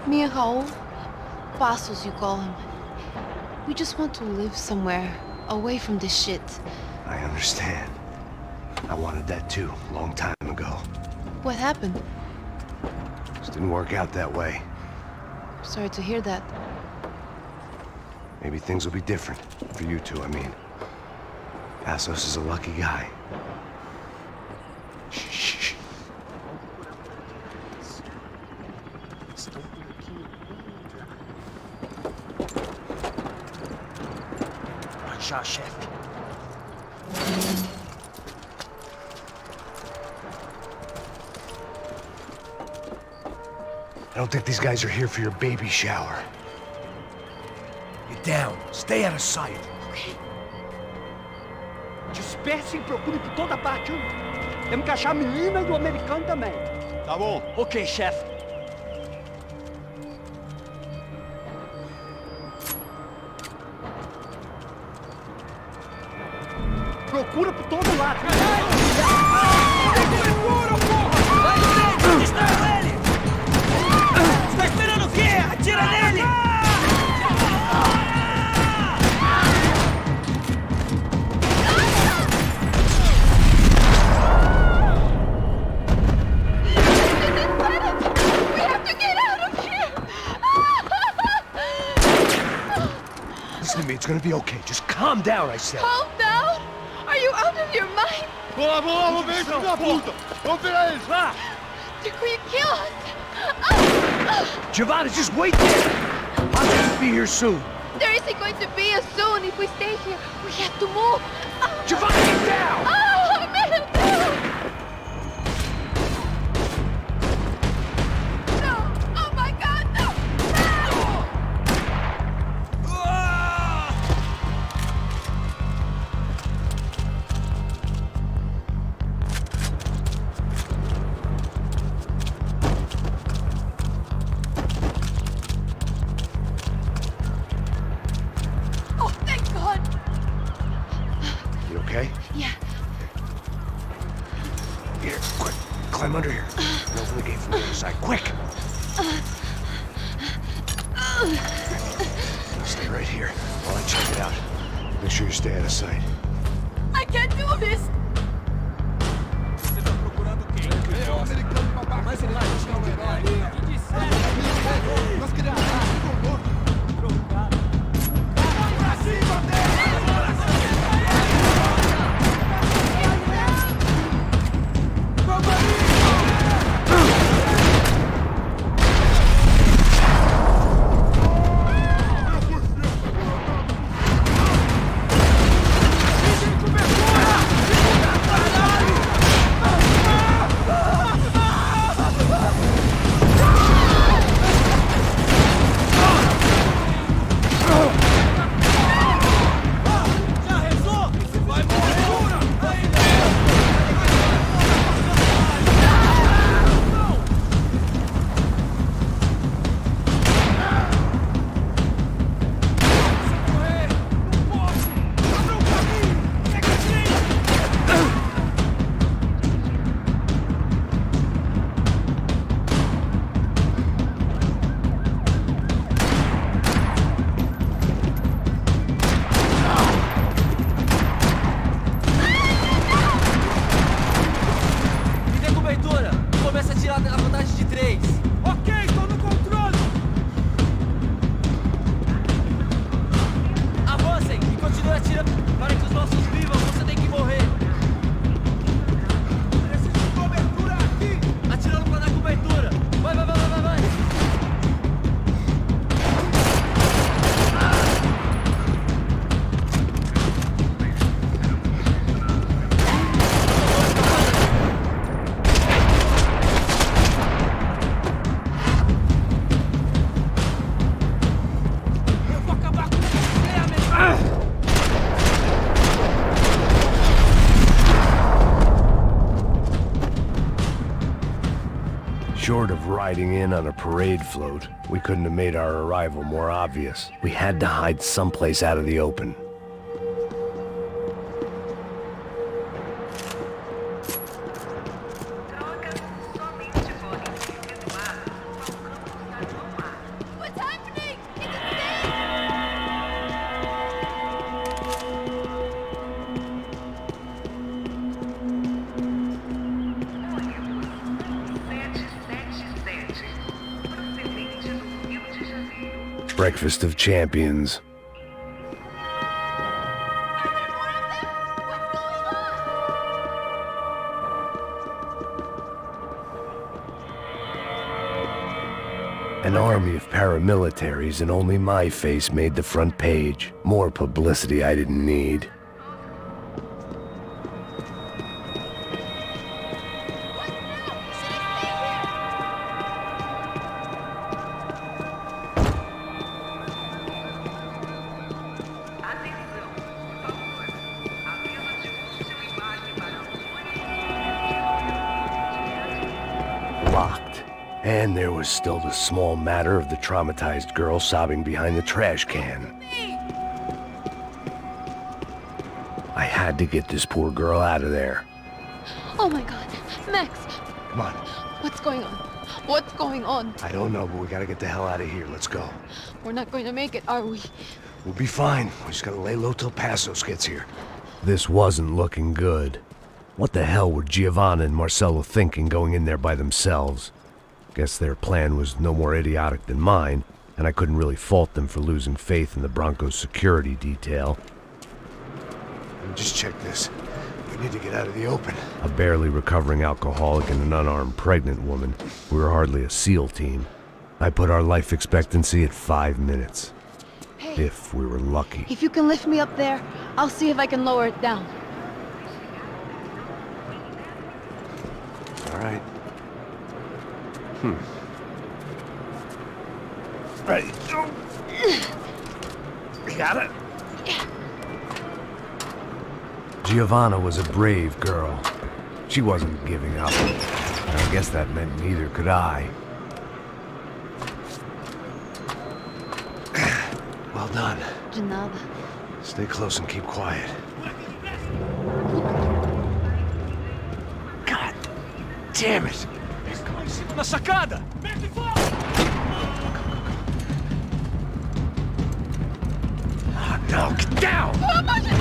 Me and Raul, Passos you call him. We just want to live somewhere, away from this shit. I understand. I wanted that too, a long time ago. What happened? Just didn't work out that way. Sorry to hear that. Maybe things will be different. For you two, I mean. Passos is a lucky guy. Shh, shh, shh. Shot, chef. I don't think these guys are here for your baby shower. Get down. Stay out of sight. Disperse e procure por toda parte. Temos que achar a menina e o americano também. Tá bom. Ok, chefe. Procura por todo lado. Vai em frente! Distrai ele! Você tá esperando o quê? Atira nele! Listen to me, it's gonna be okay. Just calm down, I said. Calm down? Are you out of your mind? Vamos, vem, filho da puta! Vamos virar eles, vá! They're going to kill us! Giovanni, just wait there! I'll just be here soon. There isn't going to be a soon if we stay here. We have to move. Giovanni, get down! Oh, man, no! No! Oh my God, no! Oh, thank God! You okay? Yeah. Here, quick. Climb under here. And open the gate from the other side. Quick! Stay right here while I check it out. Make sure you stay out of sight. I can't do this! Short of riding in on a parade float, we couldn't have made our arrival more obvious. We had to hide someplace out of the open. Breakfast of champions. An army of paramilitaries and only my face made the front page. More publicity I didn't need. Locked. And there was still the small matter of the traumatized girl sobbing behind the trash can. I had to get this poor girl out of there. Oh my God. Max! Come on. What's going on? What's going on? I don't know, but we gotta get the hell out of here. Let's go. We're not going to make it, are we? We'll be fine. We just gotta lay low till Passos gets here. This wasn't looking good. What the hell were Giovanna and Marcello thinking going in there by themselves? Guess their plan was no more idiotic than mine, and I couldn't really fault them for losing faith in the Broncos' security detail. Just check this. We need to get out of the open. A barely recovering alcoholic and an unarmed pregnant woman. We were hardly a SEAL team. I put our life expectancy at 5 minutes. Hey, if we were lucky. if you can lift me up there, I'll see if I can lower it down. All right. Ready. You got it? Giovanna was a brave girl. She wasn't giving up. And I guess that meant neither could I. Well done. De nada. Stay close and keep quiet. God damn it! Na sacada! Oh, no, get down! Pelo amor de Deus!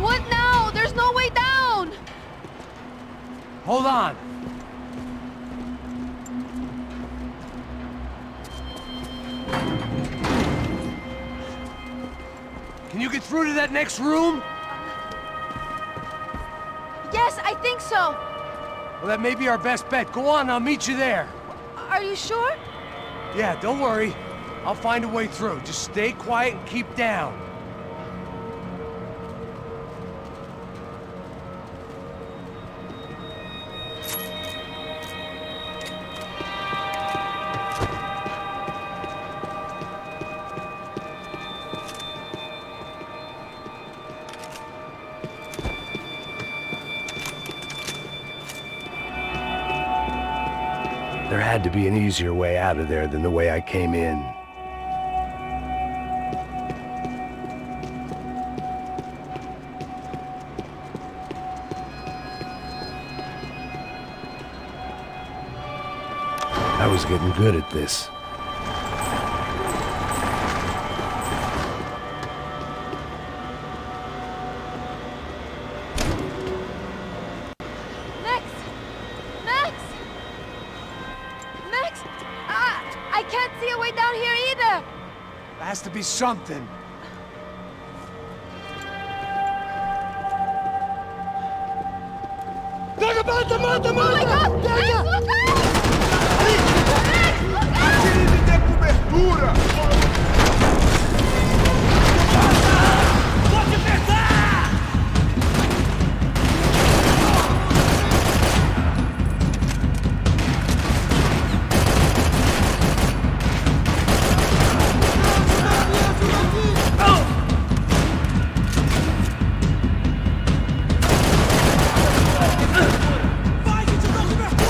What now? There's no way down! Hold on! Can you get through to that next room? Yes, I think so. Well, that may be our best bet. Go on, I'll meet you there. Are you sure? Yeah, don't worry. I'll find a way through. Just stay quiet and keep down. There had to be an easier way out of there than the way I came in. I was getting good at this. Max! Max! Max! I can't see a way down here either! There has to be something. Mata, mata, mata! Oh my God! Max, look out! Tire de ter cobertura! Pode apertar! Vai, gente, dá cobertura!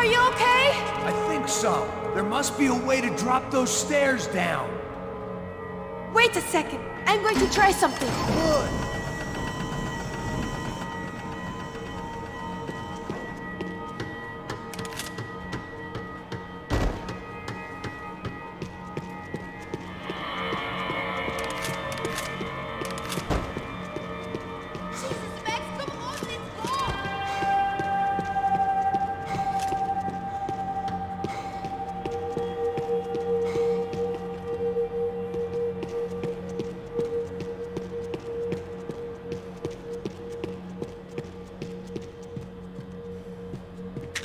you okay? I think so. There must be a way to drop those stairs down. Wait a second. I'm going to try something. Good.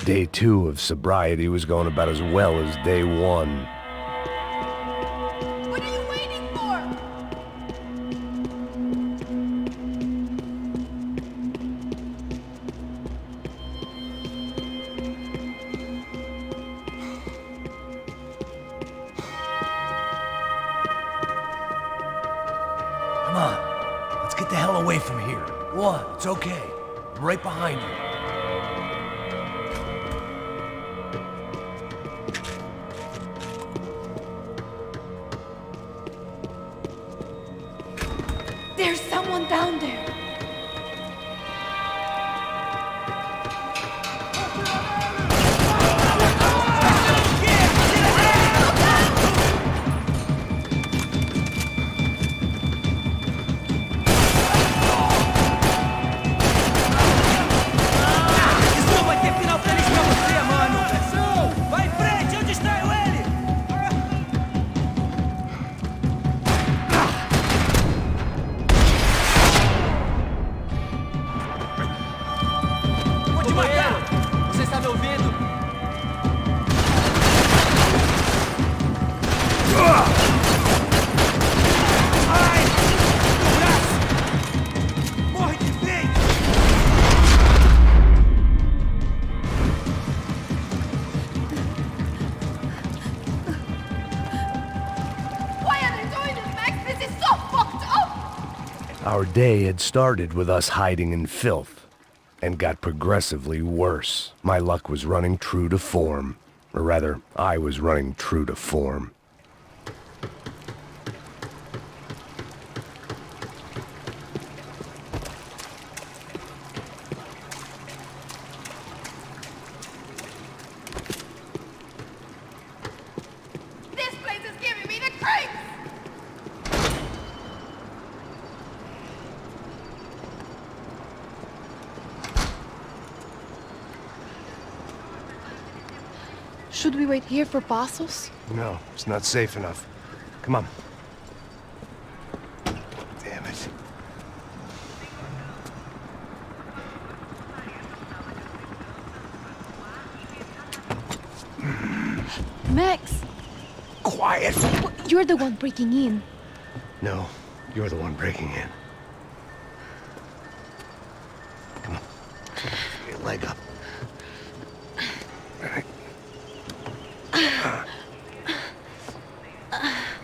Day 2 of sobriety was going about as well as day 1. What are you waiting for? Come on. Let's get the hell away from here. Go on. It's okay. I'm right behind you. There's someone down there. Isso não vai ter final feliz pra você, mano! Vai em frente! Onde está ele? Vou te matar! Você está me ouvindo? Ai! Meu braço! Morre de vez! Why are they doing this, Max? This is so fucked up! Our day had started with us hiding in filth, and got progressively worse. My luck was running true to form. Or rather, I was running true to form. This place is giving me the creeps! Should we wait here for Passos? No, it's not safe enough. Come on. Damn it. Max! Quiet! You're the one breaking in. No, you're the one breaking in. Come on. Get your leg up. All right.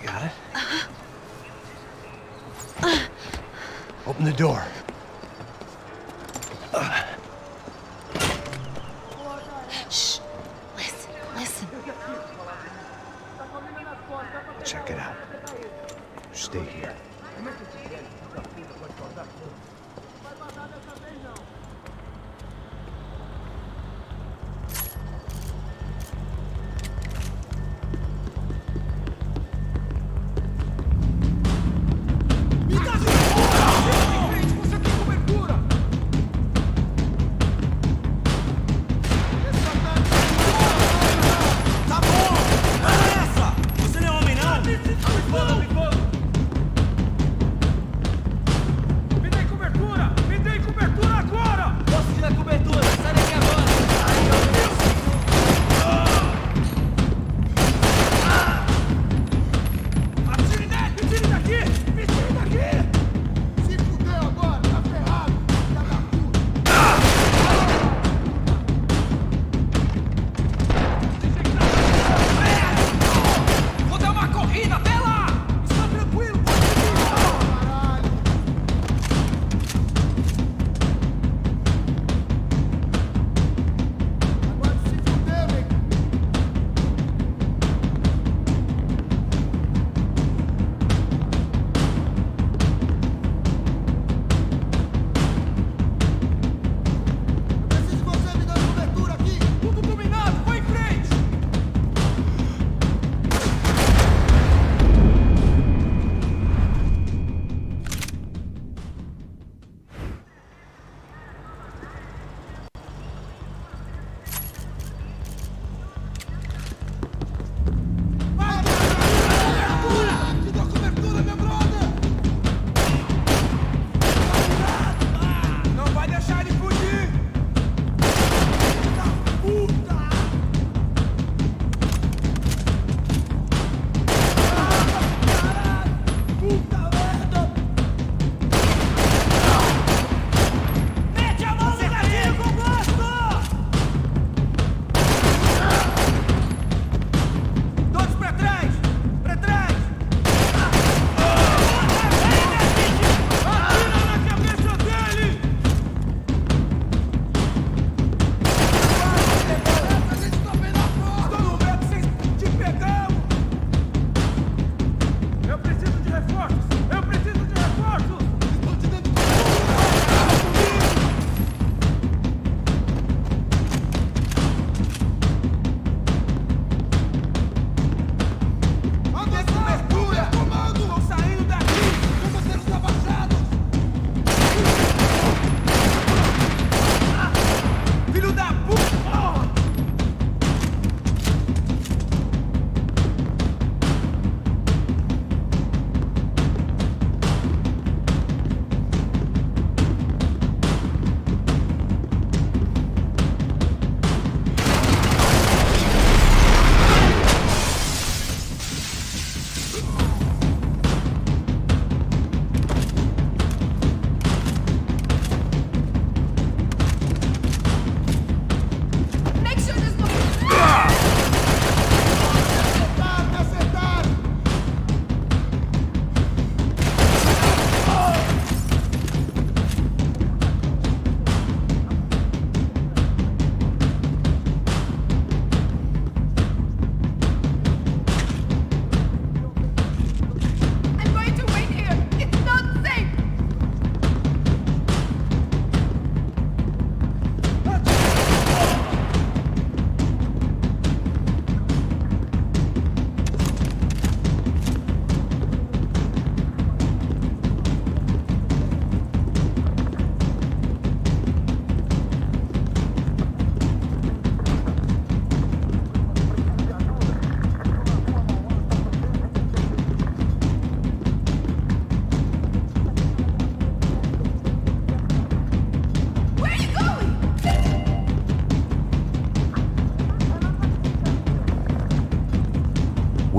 Got it? Open the door. Shh. Listen, listen. Check it out. Stay here. Você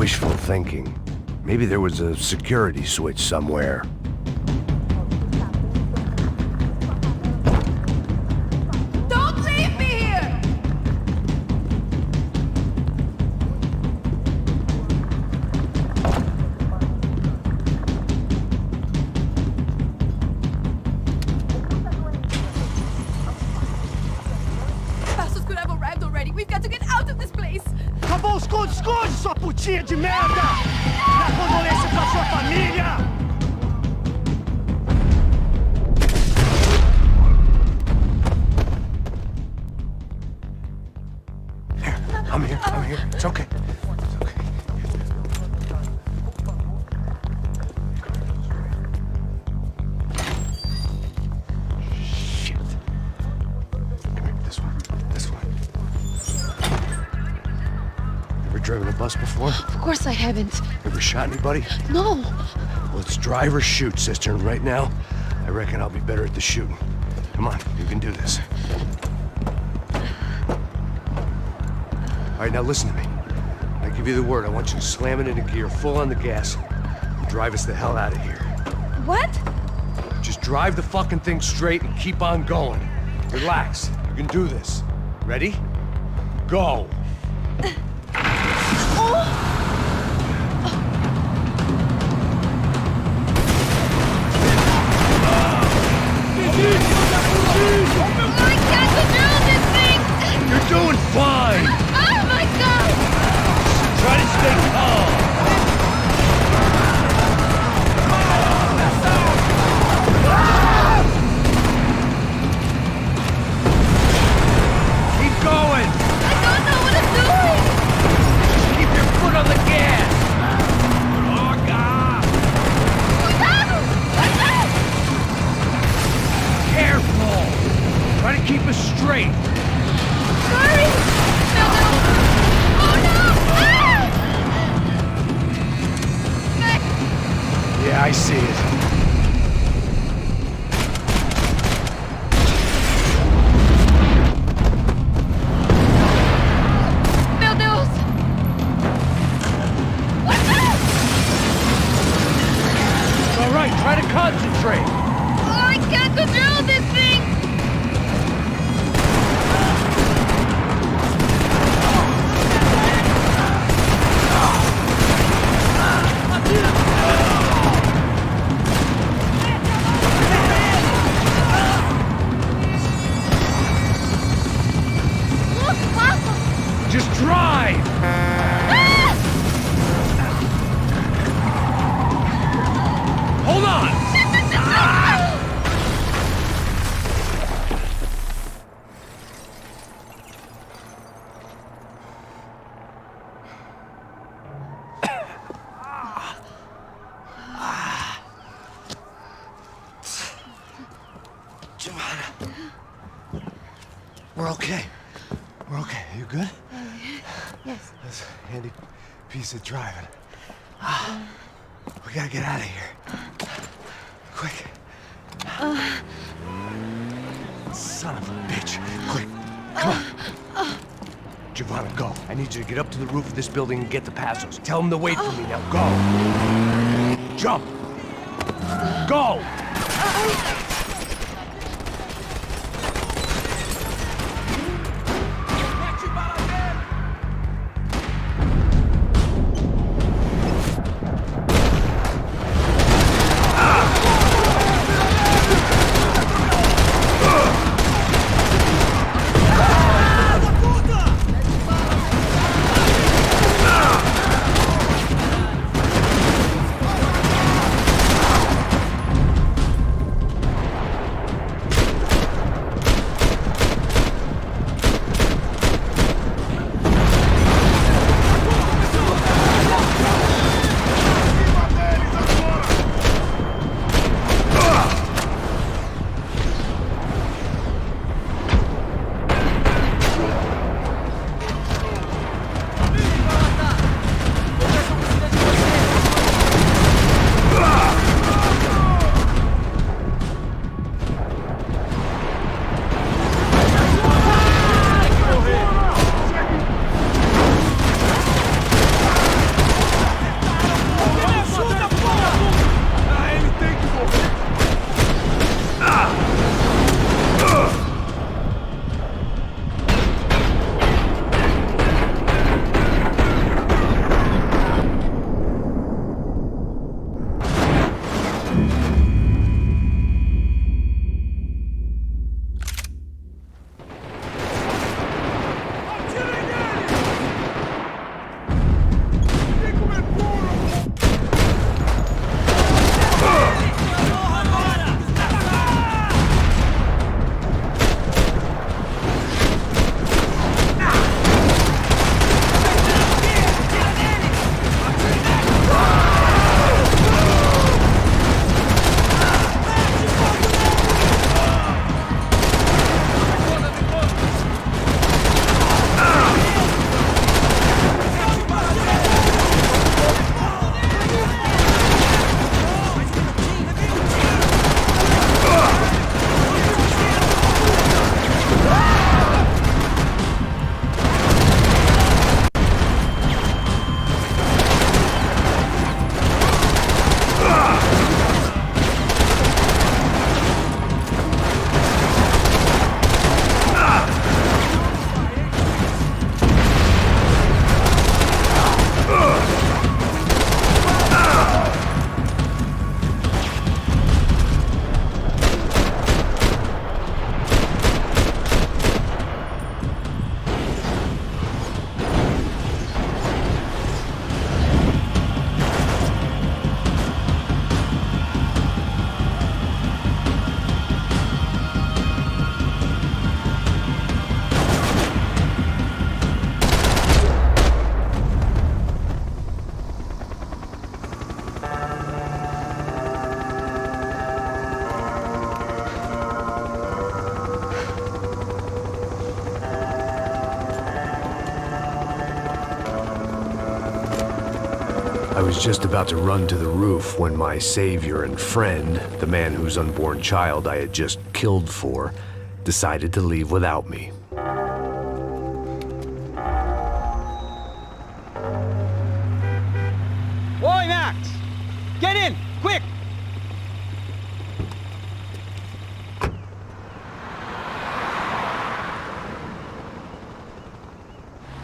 wishful thinking. Maybe there was a security switch somewhere. Don't leave me here! Bastards could have arrived already. We've got to get out of this place. Acabou, esconde, sua putinha de merda! Dá condolência pra sua família! I'm here. It's okay. Shit. Come here, this one. Ever driven a bus before? Of course I haven't. Ever shot anybody? No. Well, it's drive or shoot, sister, and right now, I reckon I'll be better at the shooting. Come on, you can do this. All right, now listen to me. I give you the word. I want you to slam it into gear, full on the gas, and drive us the hell out of here. What? Just drive the fucking thing straight and keep on going. Relax. You can do this. Ready? Go. I can't control this thing! You're doing fine. Oh my god! Try to stay calm. Keep going. I don't know what I'm doing! Just keep your foot on the gas. Oh, God. Careful. Try to keep us straight. Sorry! No! Oh no! Ah! Max! Yeah, I see it. Meu Deus! What's up? All right, try to concentrate. Oh, I can't control this thing! Just drive. Hold on. We're okay. We're okay. You good? Yes. That's a handy piece of driving. We gotta get out of here. Quick. Son of a bitch. Quick. Come on. Giovanna, go. I need you to get up to the roof of this building and get the Passos. Tell them to wait for me now. Go. Jump. Go. I was just about to run to the roof when my savior and friend, the man whose unborn child I had just killed for, decided to leave without me. Oi, Max! Get in, quick!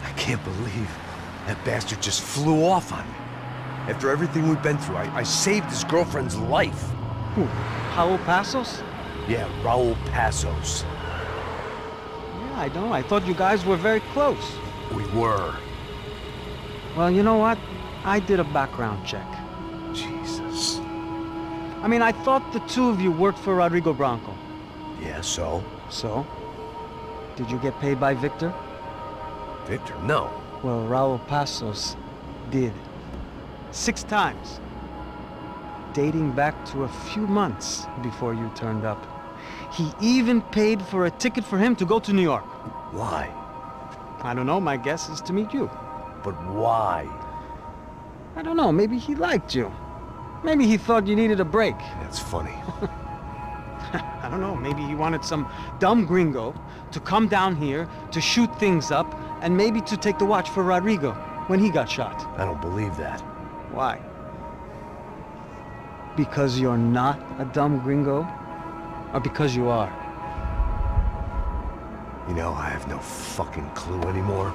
I can't believe that bastard just flew off on me. After everything we've been through, I saved his girlfriend's life. Who? Raul Passos? Yeah, Raul Passos. Yeah, I know. I thought you guys were very close. We were. Well, you know what? I did a background check. Jesus. I mean, I thought the two of you worked for Rodrigo Branco. Yeah, so? So? Did you get paid by Victor? Victor? No. Well, Raul Passos did. 6 times. Dating back to a few months before you turned up. He even paid for a ticket for him to go to New York. Why? I don't know, my guess is to meet you. But why? I don't know, maybe he liked you. Maybe he thought you needed a break. That's funny. I don't know, maybe he wanted some dumb gringo to come down here to shoot things up and maybe to take the watch for Rodrigo when he got shot. I don't believe that. Why? Because you're not a dumb gringo? Or because you are? You know, I have no fucking clue anymore.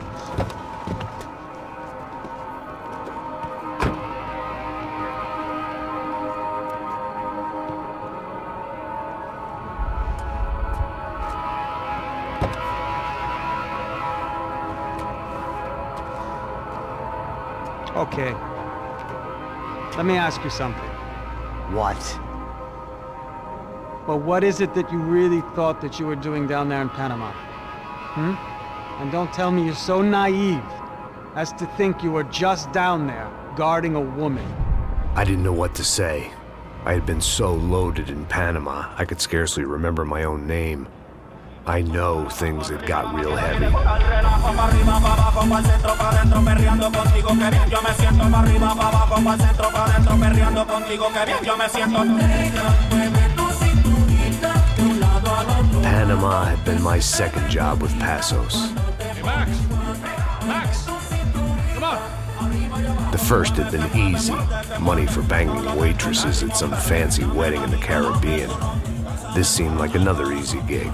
Okay. Let me ask you something. What? Well, what is it that you really thought that you were doing down there in Panama? And don't tell me you're so naive as to think you were just down there guarding a woman. I didn't know what to say. I had been so loaded in Panama, I could scarcely remember my own name. I know things had got real heavy. Panama had been my second job with Passos. Hey, Max! Max! Come on! The first had been easy. Money for banging waitresses at some fancy wedding in the Caribbean. This seemed like another easy gig.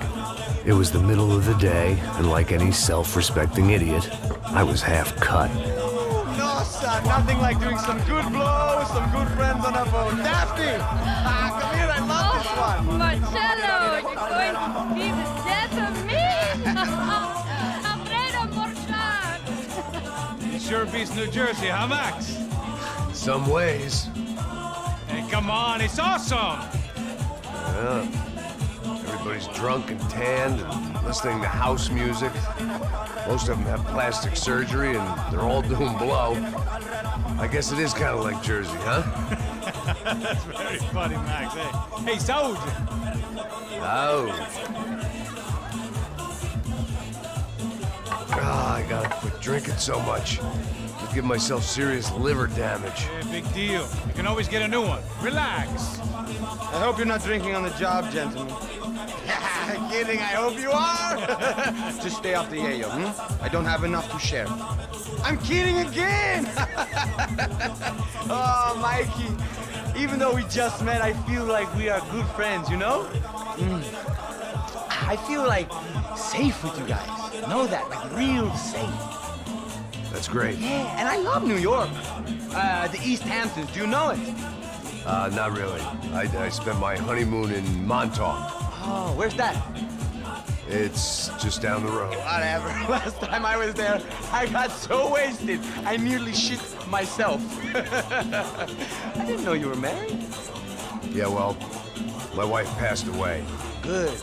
It was the middle of the day, and like any self-respecting idiot, I was half cut. No, son, nothing like doing some good blows, some good friends on a boat. Daphne! Come here, I love this one. Marcello, you're going to be the death of me! Alfredo Morchan! It sure beats New Jersey, huh, Max? Some ways. Hey, come on, it's awesome! Yeah. Everybody's drunk and tanned and listening to house music. Most of them have plastic surgery and they're all doing blow. I guess it is kind of like Jersey, huh? That's very funny, Max. Hey, Saúde! I gotta quit drinking so much. I'll give myself serious liver damage. Yeah, big deal. You can always get a new one. Relax. I hope you're not drinking on the job, gentlemen. Kidding, I hope you are. Just stay off the yayo, I don't have enough to share. I'm kidding again. Oh, Mikey, even though we just met, I feel like we are good friends, you know? I feel like safe with you guys. Know that, like real safe. That's great. Yeah, and I love New York. The East Hamptons, do you know it? Not really. I spent my honeymoon in Montauk. Oh, where's that? It's just down the road. Whatever. Last time I was there, I got so wasted, I nearly shit myself. I didn't know you were married. Yeah, well, my wife passed away. Good.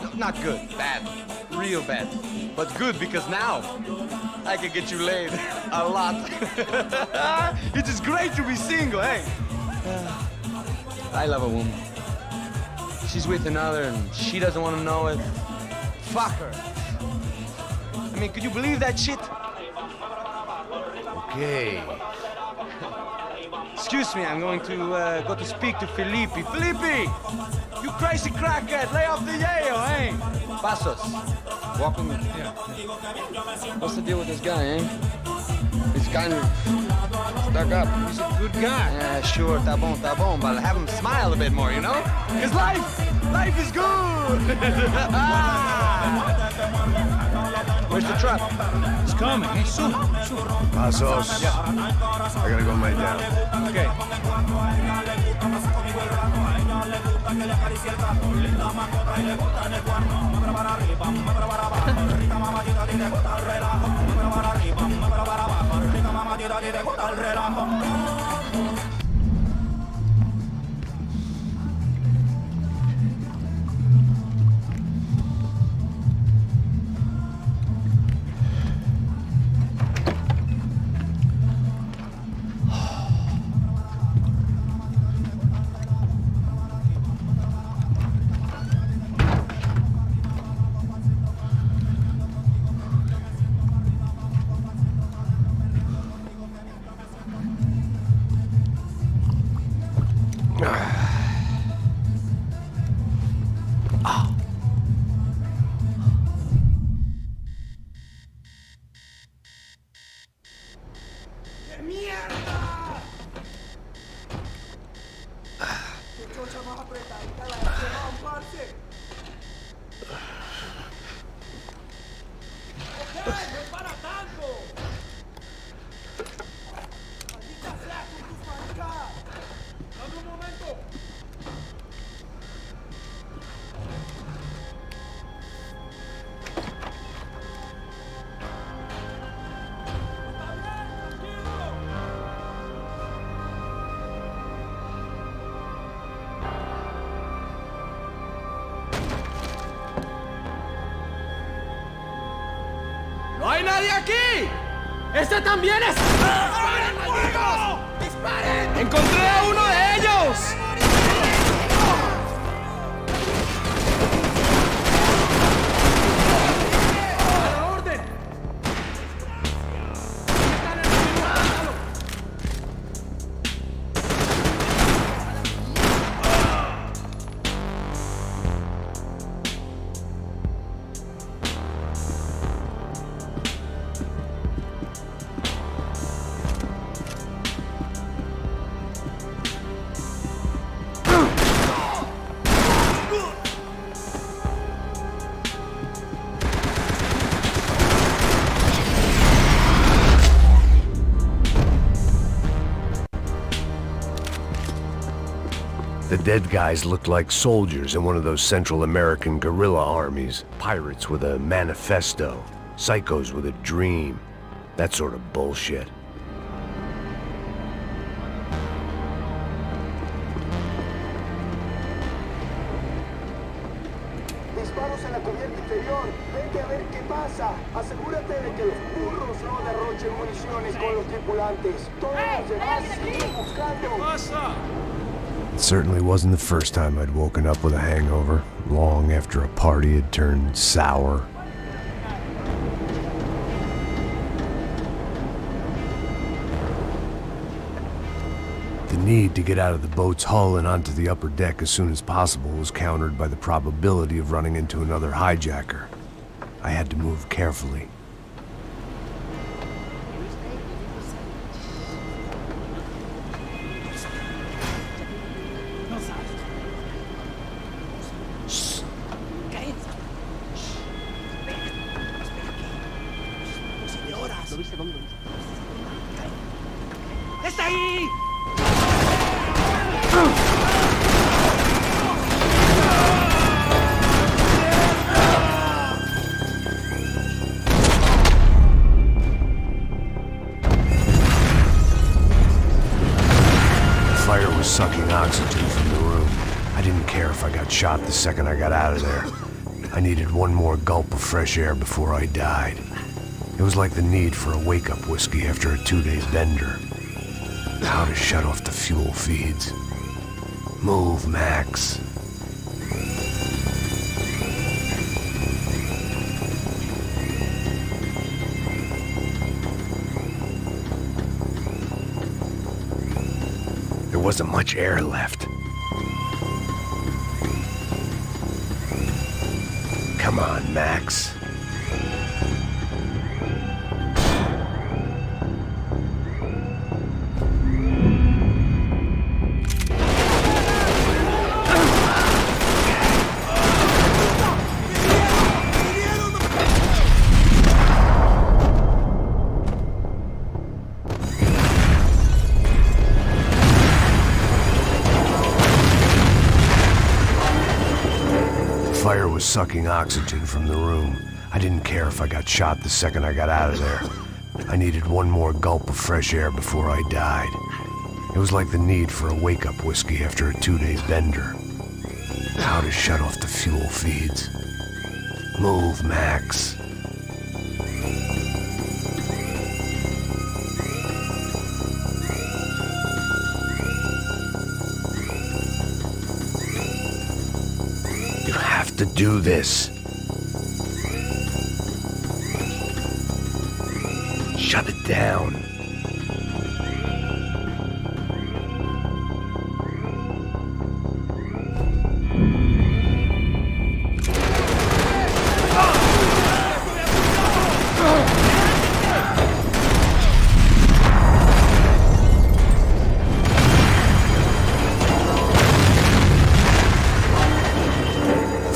No, not good. Bad. Real bad. But good because now I can get you laid a lot. It is great to be single, hey? I love a woman. She's with another and she doesn't want to know it. Fuck her. I mean, could you believe that shit? Okay. Excuse me, I'm going to go to speak to Felipe. Felipe! You crazy crackhead! Lay off the yayo, eh? Pasos. Walk with me. Yeah. What's the deal with this guy, eh? He's kind of stuck up. He's a good guy. Yeah, sure, tá bom, but have him smile a bit more, you know? Because life is good! Where's the truck? It's coming, eh? Soon. Pasos. Yeah. I gotta go lay down. Okay. ¡No hay nadie aquí! ¡Este también es! ¡Disparen, malditos! ¡Disparen! ¡Encontré a uno de ellos! ¡A la orden! The dead guys looked like soldiers in one of those Central American guerrilla armies. Pirates with a manifesto. Psychos with a dream. That sort of bullshit. Disparos en la cubierta inferior. Vete a ver qué pasa. Asegúrate de que los burros no derrochen municiones con los tripulantes. Todos los demás siguen buscando. ¿Qué pasa? It certainly wasn't the first time I'd woken up with a hangover, long after a party had turned sour. The need to get out of the boat's hull and onto the upper deck as soon as possible was countered by the probability of running into another hijacker. I had to move carefully. ¡Está ahí! The fire was sucking oxygen from the room. I didn't care if I got shot the second I got out of there. I needed one more gulp of fresh air before I died. It was like the need for a wake-up whiskey after a 2-day bender. How to shut off the fuel feeds. Move, Max. wasn't much air left. Come on, Max. Fire was sucking oxygen from the room. I didn't care if I got shot the second I got out of there. I needed one more gulp of fresh air before I died. It was like the need for a wake-up whiskey after a 2-day bender. How to shut off the fuel feeds. Move, Max. To do this. Shut it down.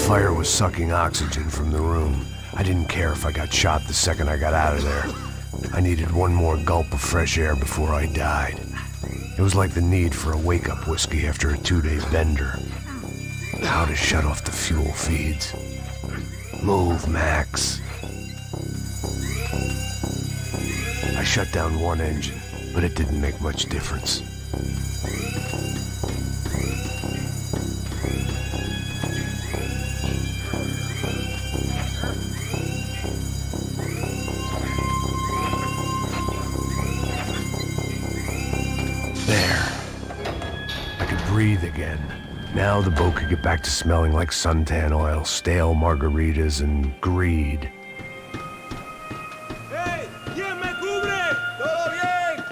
Fire was sucking oxygen from the room. I didn't care if I got shot the second I got out of there. I needed one more gulp of fresh air before I died. It was like the need for a wake-up whiskey after a 2-day bender. How to shut off the fuel feeds. Move, Max. I shut down one engine, but it didn't make much difference. Breathe again. Now the boat could get back to smelling like suntan oil, stale margaritas, and greed. Hey, ¿quién me cubre? ¿Todo bien?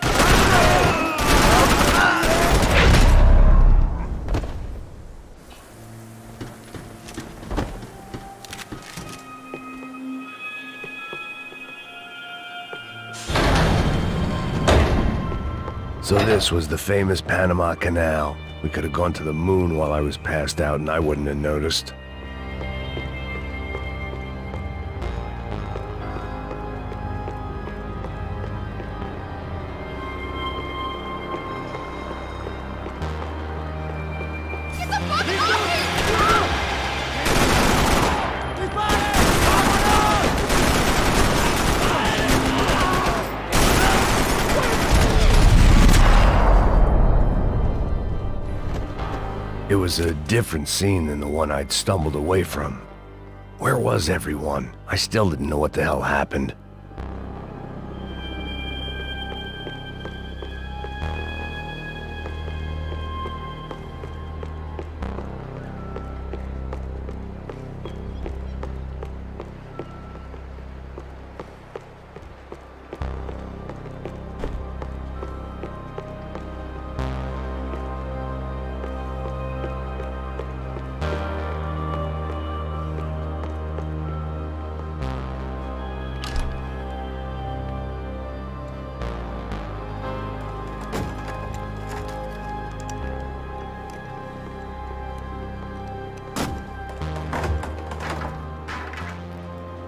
So this was the famous Panama Canal. We could have gone to the moon while I was passed out and I wouldn't have noticed. It was a different scene than the one I'd stumbled away from. Where was everyone? I still didn't know what the hell happened.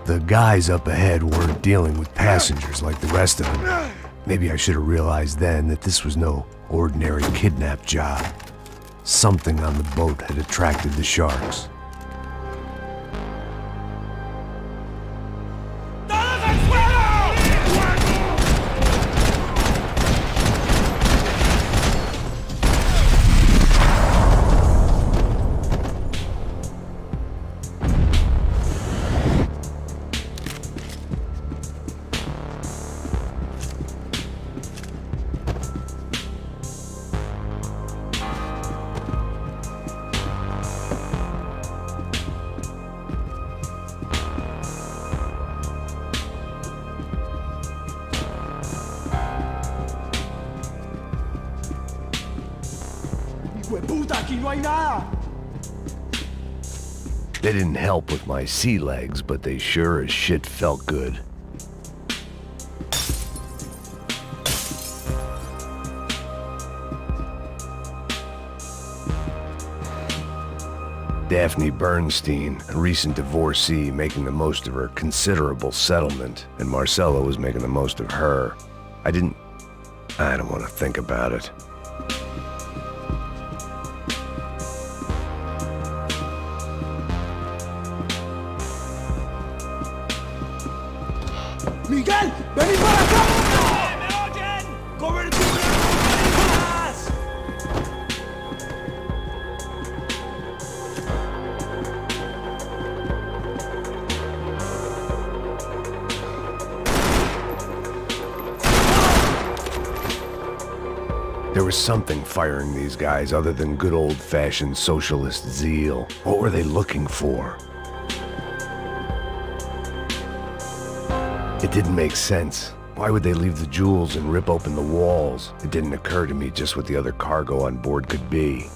The guys up ahead weren't dealing with passengers like the rest of them. Maybe I should have realized then that this was no ordinary kidnap job. Something on the boat had attracted the sharks. puta! Aquí no hay nada! They didn't help with my sea legs, but they sure as shit felt good. Daphne Bernstein, a recent divorcee making the most of her considerable settlement, and Marcella was making the most of her. I don't want to think about it. ¡Miguel! ¡Vení para acá! ¡Me oyen! ¡Cobertura! There was something firing these guys other than good old-fashioned socialist zeal. What were they looking for? It didn't make sense. Why would they leave the jewels and rip open the walls? It didn't occur to me just what the other cargo on board could be.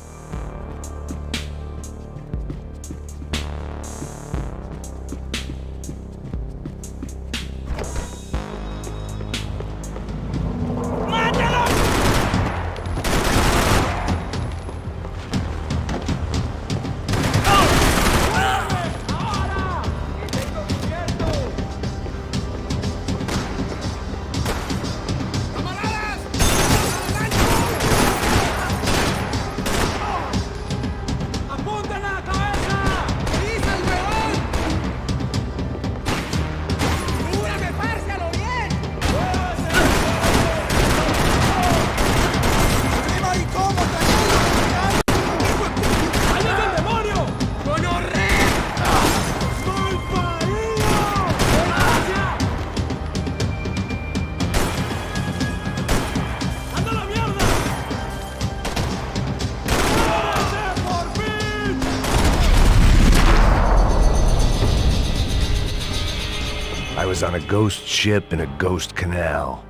I was on a ghost ship in a ghost canal.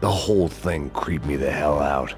The whole thing creeped me the hell out.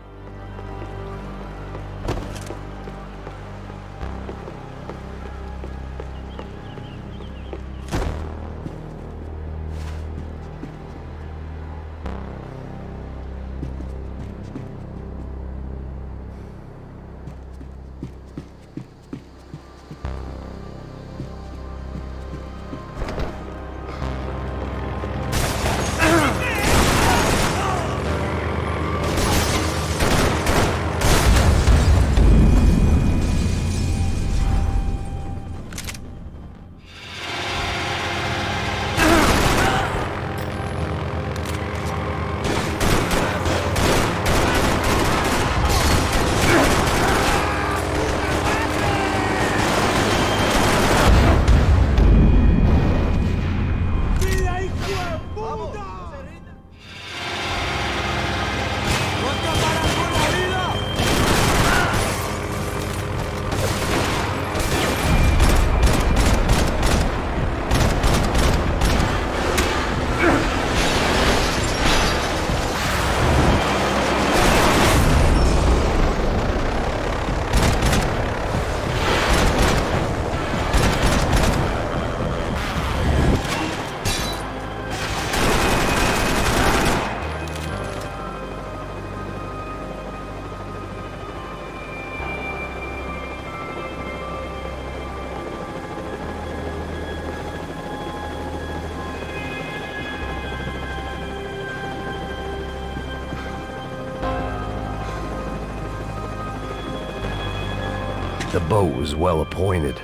The boat was well appointed.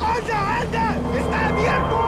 ¡Anda, anda! ¡Está abierto!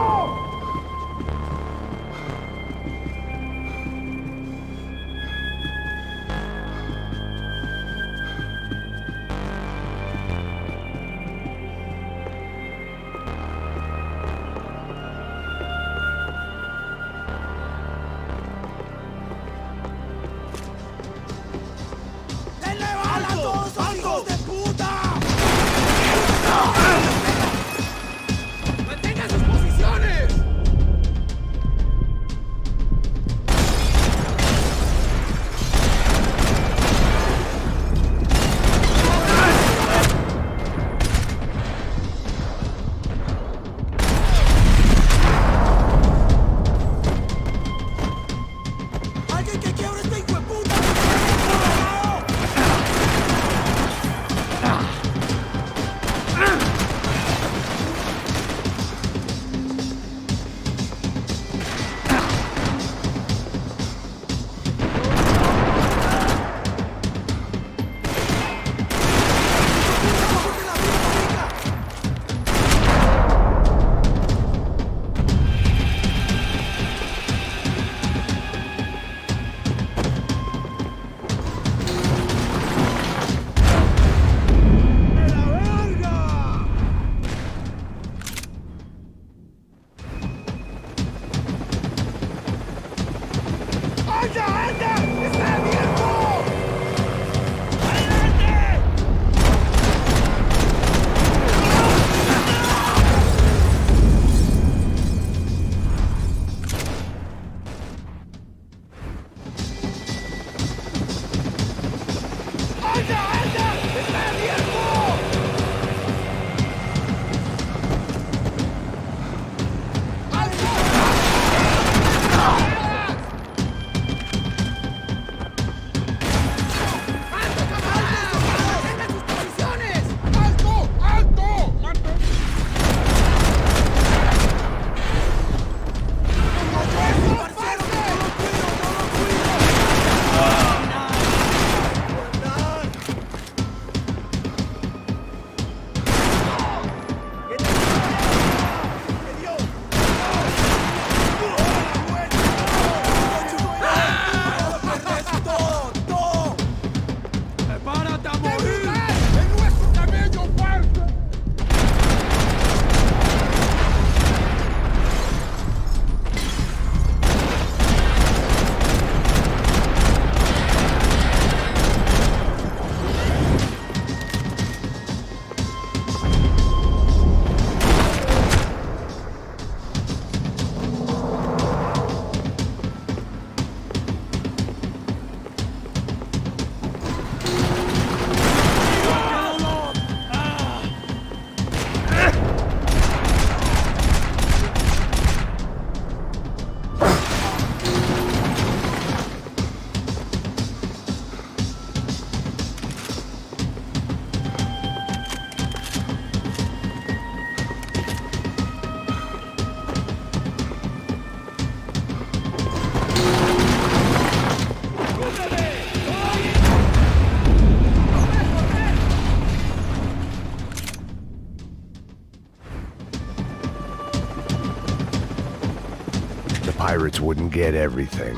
Pirates wouldn't get everything.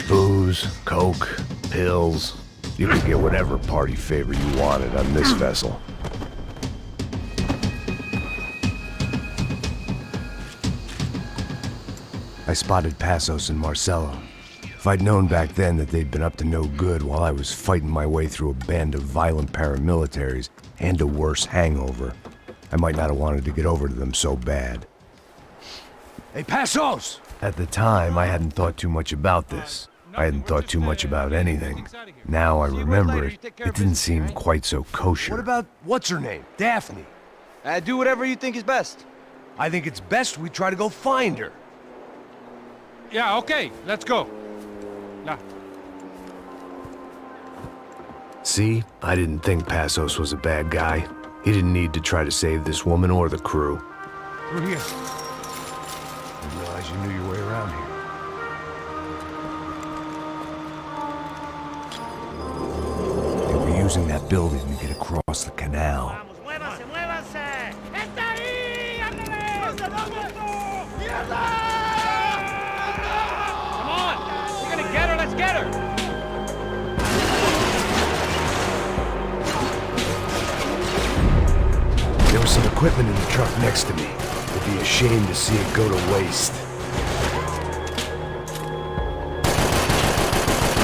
Booze, coke, pills. You could get whatever party favor you wanted on this vessel. I spotted Passos and Marcelo. If I'd known back then that they'd been up to no good while I was fighting my way through a band of violent paramilitaries and a worse hangover, I might not have wanted to get over to them so bad. Hey, Passos! At the time, I hadn't thought too much about this. I hadn't thought too much about anything. Now I remember it, it didn't seem quite so kosher. What about, what's her name? Daphne? Do whatever you think is best. I think it's best we try to go find her. Yeah, okay, let's go. Nah. See? I didn't think Passos was a bad guy. He didn't need to try to save this woman or the crew. Through here. I didn't realize surprised you knew your way around here. They were using that building to get across the canal. ¡Muévanse, muévanse! ¡Está ahí! ¡Ándale! Come on! We're gonna get her, let's get her! There was some equipment in the truck next to me. It'd be a shame to see it go to waste.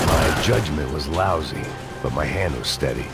My judgment was lousy, but my hand was steady.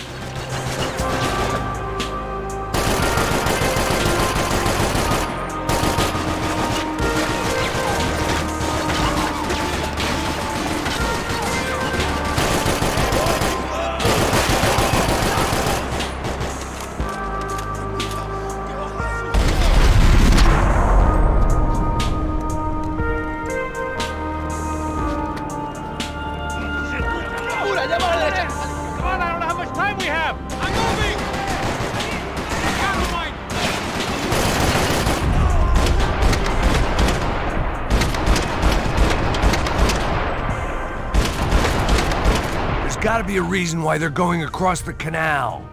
Gotta be a reason why they're going across the canal.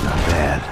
Not bad.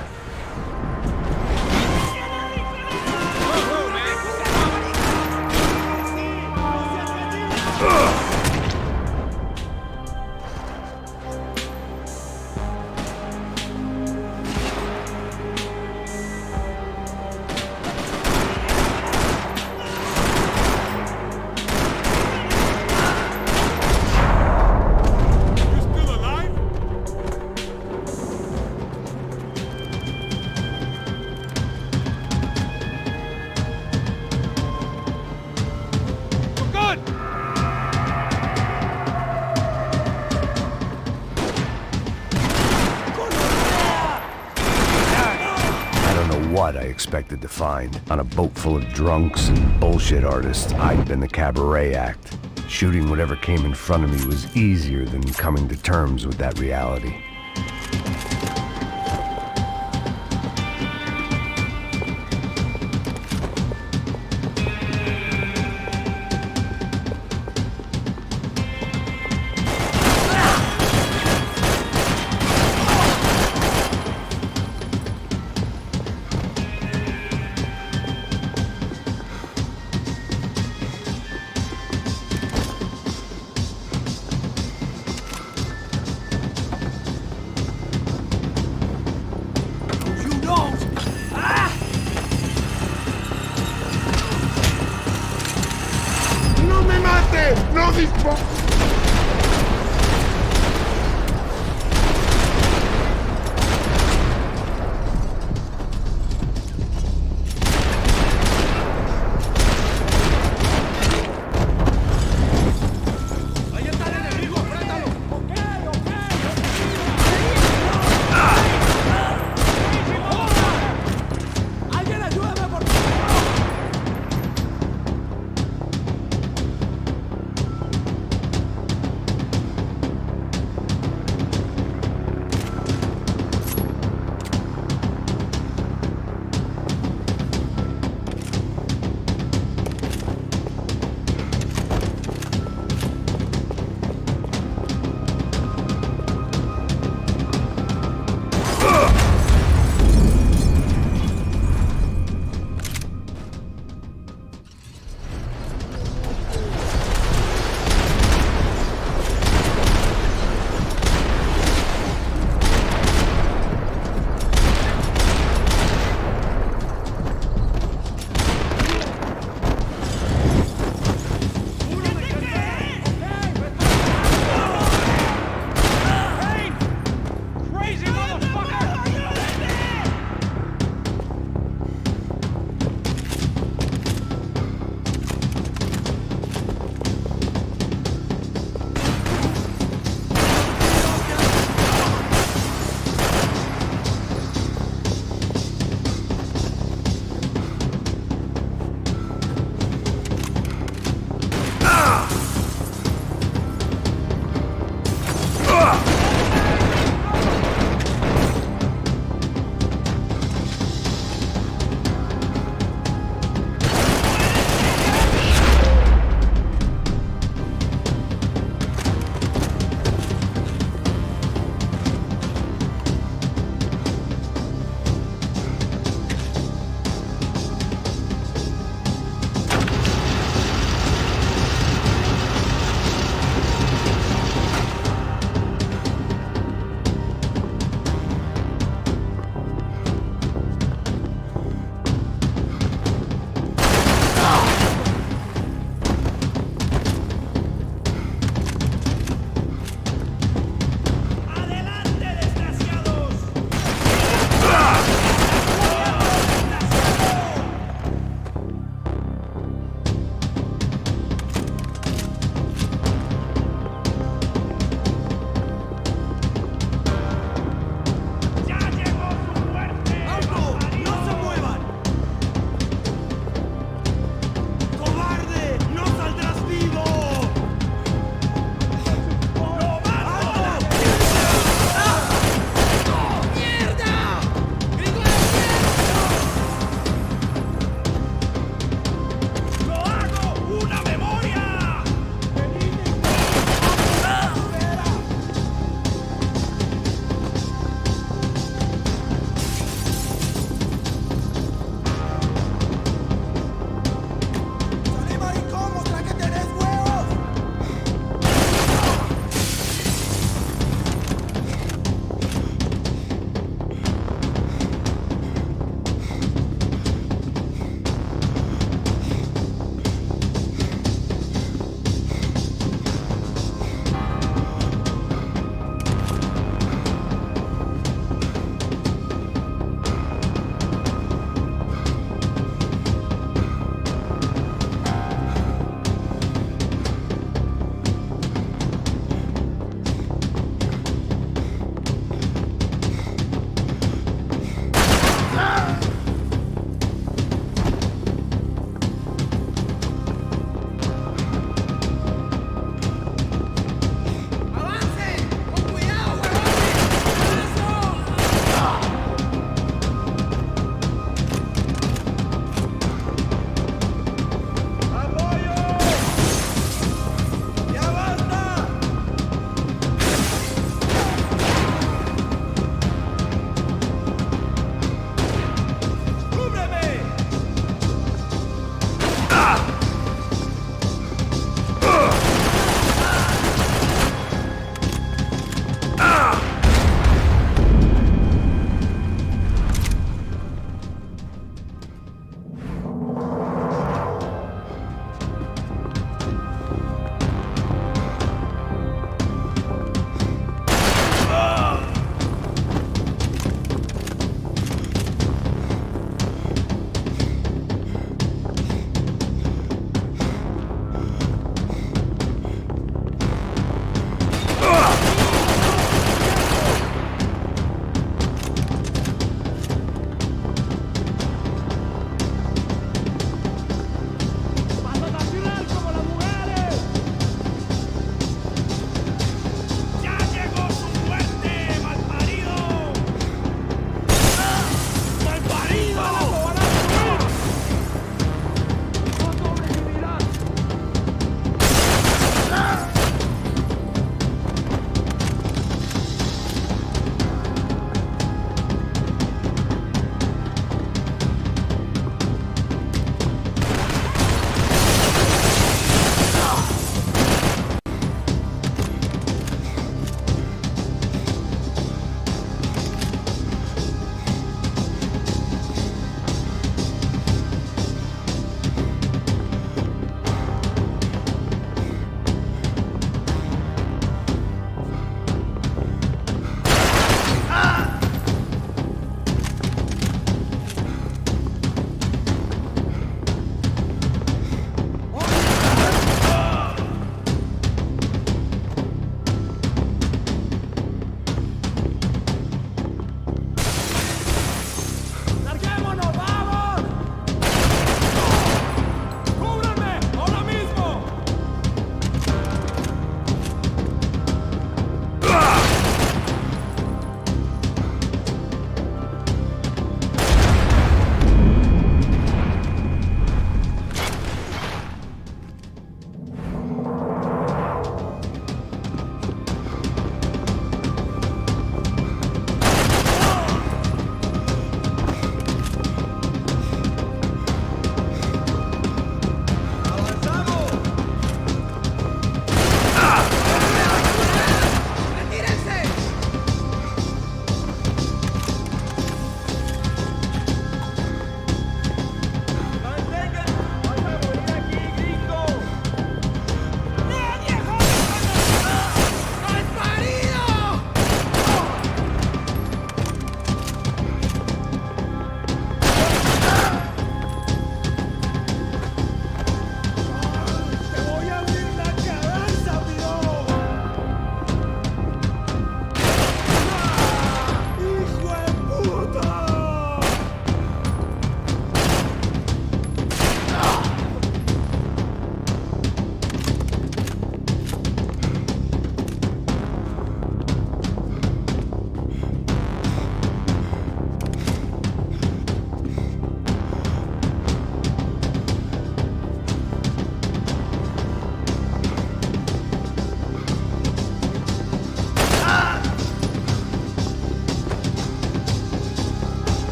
What I expected to find. On a boat full of drunks and bullshit artists, I'd been the cabaret act. Shooting whatever came in front of me was easier than coming to terms with that reality.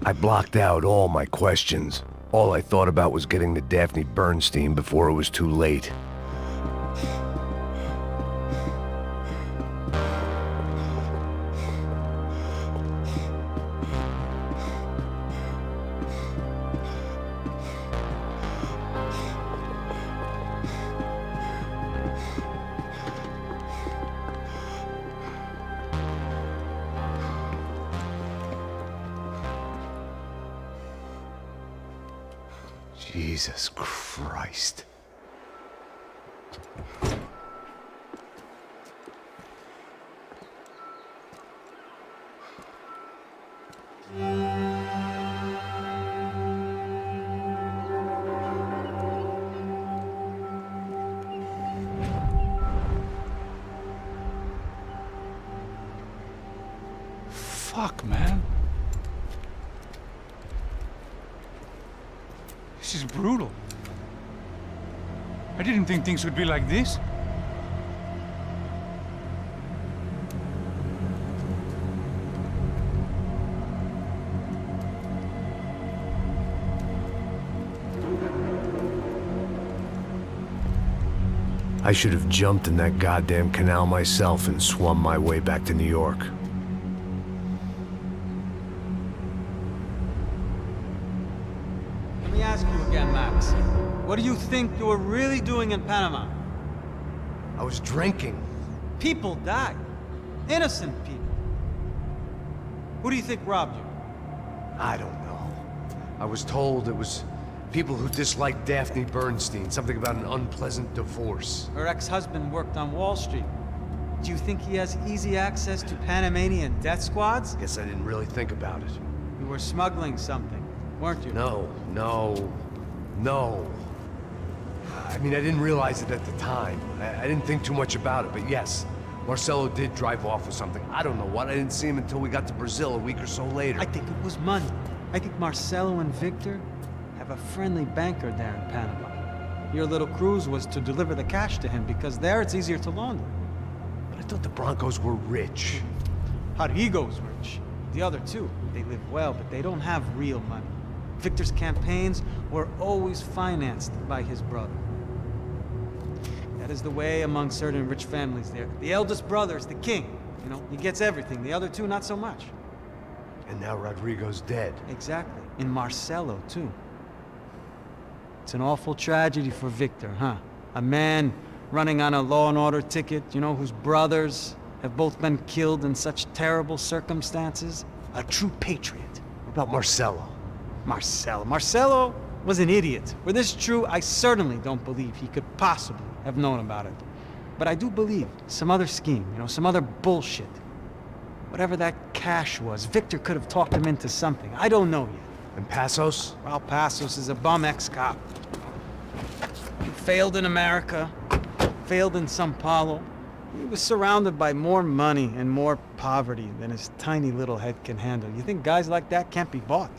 I blocked out all my questions. All I thought about was getting to Daphne Bernstein before it was too late. Jesus Christ. Fuck, man. This is brutal. I didn't think things would be like this. I should have jumped in that goddamn canal myself and swum my way back to New York. Let me ask you again, Max. What do you think you were really doing in Panama? I was drinking. People died. Innocent people. Who do you think robbed you? I don't know. I was told it was people who disliked Daphne Bernstein, something about an unpleasant divorce. Her ex-husband worked on Wall Street. Do you think he has easy access to Panamanian death squads? Guess I didn't really think about it. You were smuggling something, weren't you? No. I mean, I didn't realize it at the time. I didn't think too much about it, but yes, Marcelo did drive off with something. I don't know what. I didn't see him until we got to Brazil a week or so later. I think it was money. I think Marcelo and Victor have a friendly banker there in Panama. Your little cruise was to deliver the cash to him because there it's easier to launder. But I thought the Broncos were rich. Rodrigo's rich. The other two, they live well, but they don't have real money. Victor's campaigns were always financed by his brother. That is the way among certain rich families there. The eldest brother is the king. You know, he gets everything. The other two, not so much. And now Rodrigo's dead. Exactly. And Marcelo, too. It's an awful tragedy for Victor, huh? A man running on a law and order ticket, you know, whose brothers have both been killed in such terrible circumstances. A true patriot. What about Marcelo? Marcelo was an idiot. Were this true, I certainly don't believe he could possibly have known about it. But I do believe some other scheme, you know, some other bullshit. Whatever that cash was, Victor could have talked him into something. I don't know yet. And Passos? Well, Passos is a bum ex-cop. He failed in America, failed in Sao Paulo. He was surrounded by more money and more poverty than his tiny little head can handle. You think guys like that can't be bought?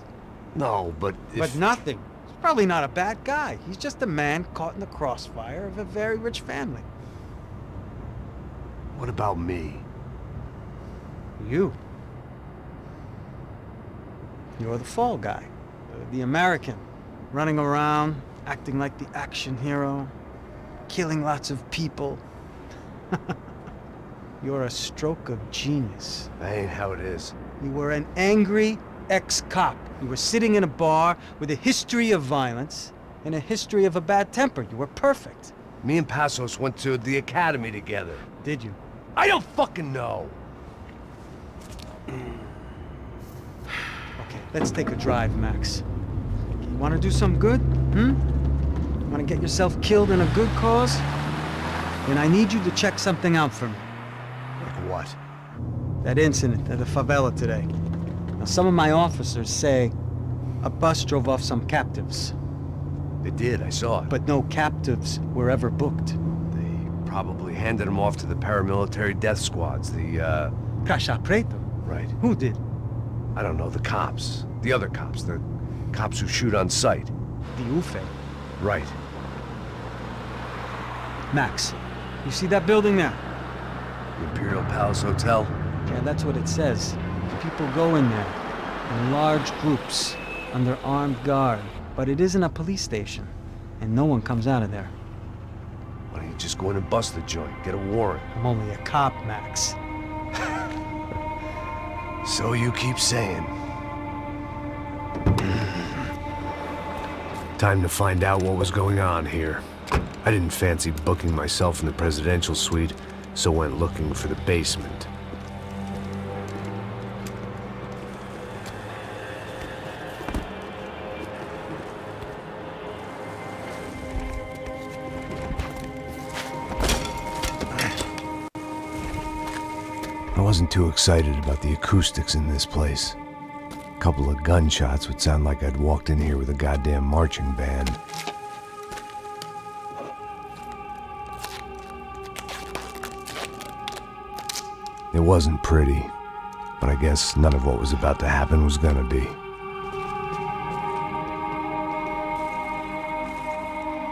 No, but But nothing. He's probably not a bad guy. He's just a man caught in the crossfire of a very rich family. What about me? You. You're the fall guy. The American. Running around, acting like the action hero. Killing lots of people. You're a stroke of genius. That ain't how it is. You were an angry ex-cop. You were sitting in a bar with a history of violence and a history of a bad temper. You were perfect. Me and Passos went to the academy together. Did you? I don't fucking know. Okay, let's take a drive, Max. You want to do some good? Want to get yourself killed in a good cause? Then I need you to check something out for me. Like what? That incident at the favela today. Now, some of my officers say a bus drove off some captives. They did, I saw it. But no captives were ever booked. They probably handed them off to the paramilitary death squads, the, Caixa Preto? Right. Who did? I don't know, the cops. The other cops, the cops who shoot on sight. The UFE. Right. Max, you see that building there? The Imperial Palace Hotel? Yeah, that's what it says. People go in there. in large groups, under armed guard. But it isn't a police station, and no one comes out of there. Why don't you just go in and bust the joint, get a warrant? I'm only a cop, Max. So you keep saying. Time to find out what was going on here. I didn't fancy booking myself in the presidential suite, so went looking for the basement. I wasn't too excited about the acoustics in this place. A couple of gunshots would sound like I'd walked in here with a goddamn marching band. It wasn't pretty, but I guess none of what was about to happen was gonna be.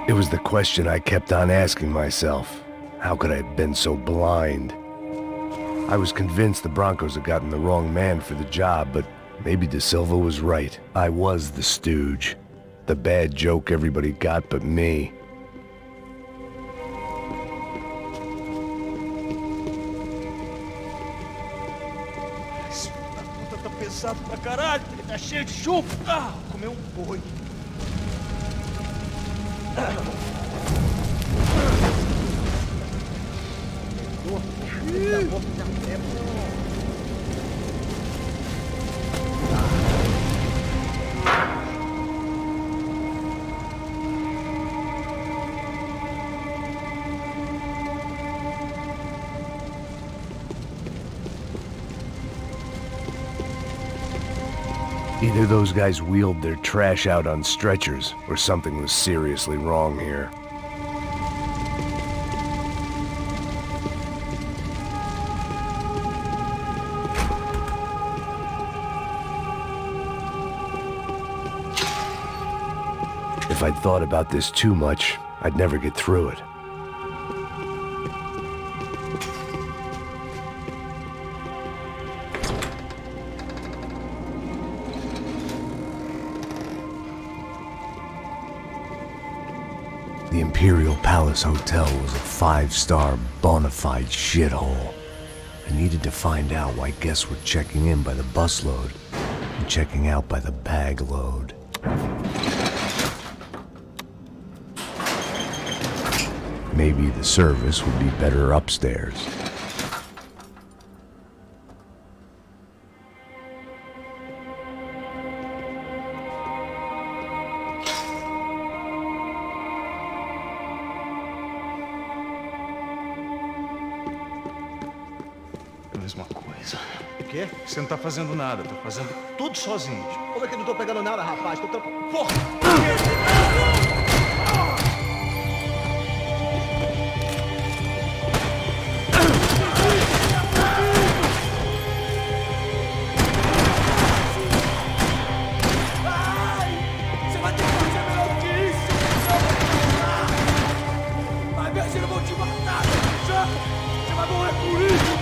It was the question I kept on asking myself. How could I have been so blind? I was convinced the Broncos had gotten the wrong man for the job, but maybe De Silva was right. I was the stooge. The bad joke everybody got but me. Puta, tá pesado pra caralho, tá cheio de chumbo. Ah, comeu boi. Either those guys wheeled their trash out on stretchers, or something was seriously wrong here. If I'd thought about this too much, I'd never get through it. The Imperial Palace Hotel was a 5-star bona fide shithole. I needed to find out why guests were checking in by the busload and checking out by the bag load. Maybe the service would be better upstairs. Mesma coisa. O quê? Você não tá fazendo nada, tá fazendo tudo sozinho. Como é que eu não tô pegando nada, rapaz? Tô tão... Porra! Você vai ter que fazer melhor do que isso! Vai ver se eu não vou te matar! Você vai morrer por isso!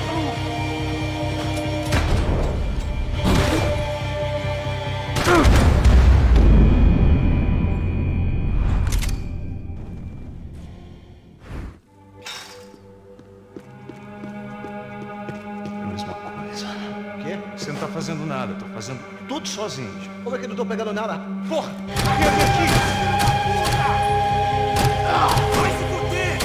Você não tá fazendo nada, tá fazendo tudo sozinho. Como é que eu não tô pegando nada? Porra! Vem aqui! Vai se fuder!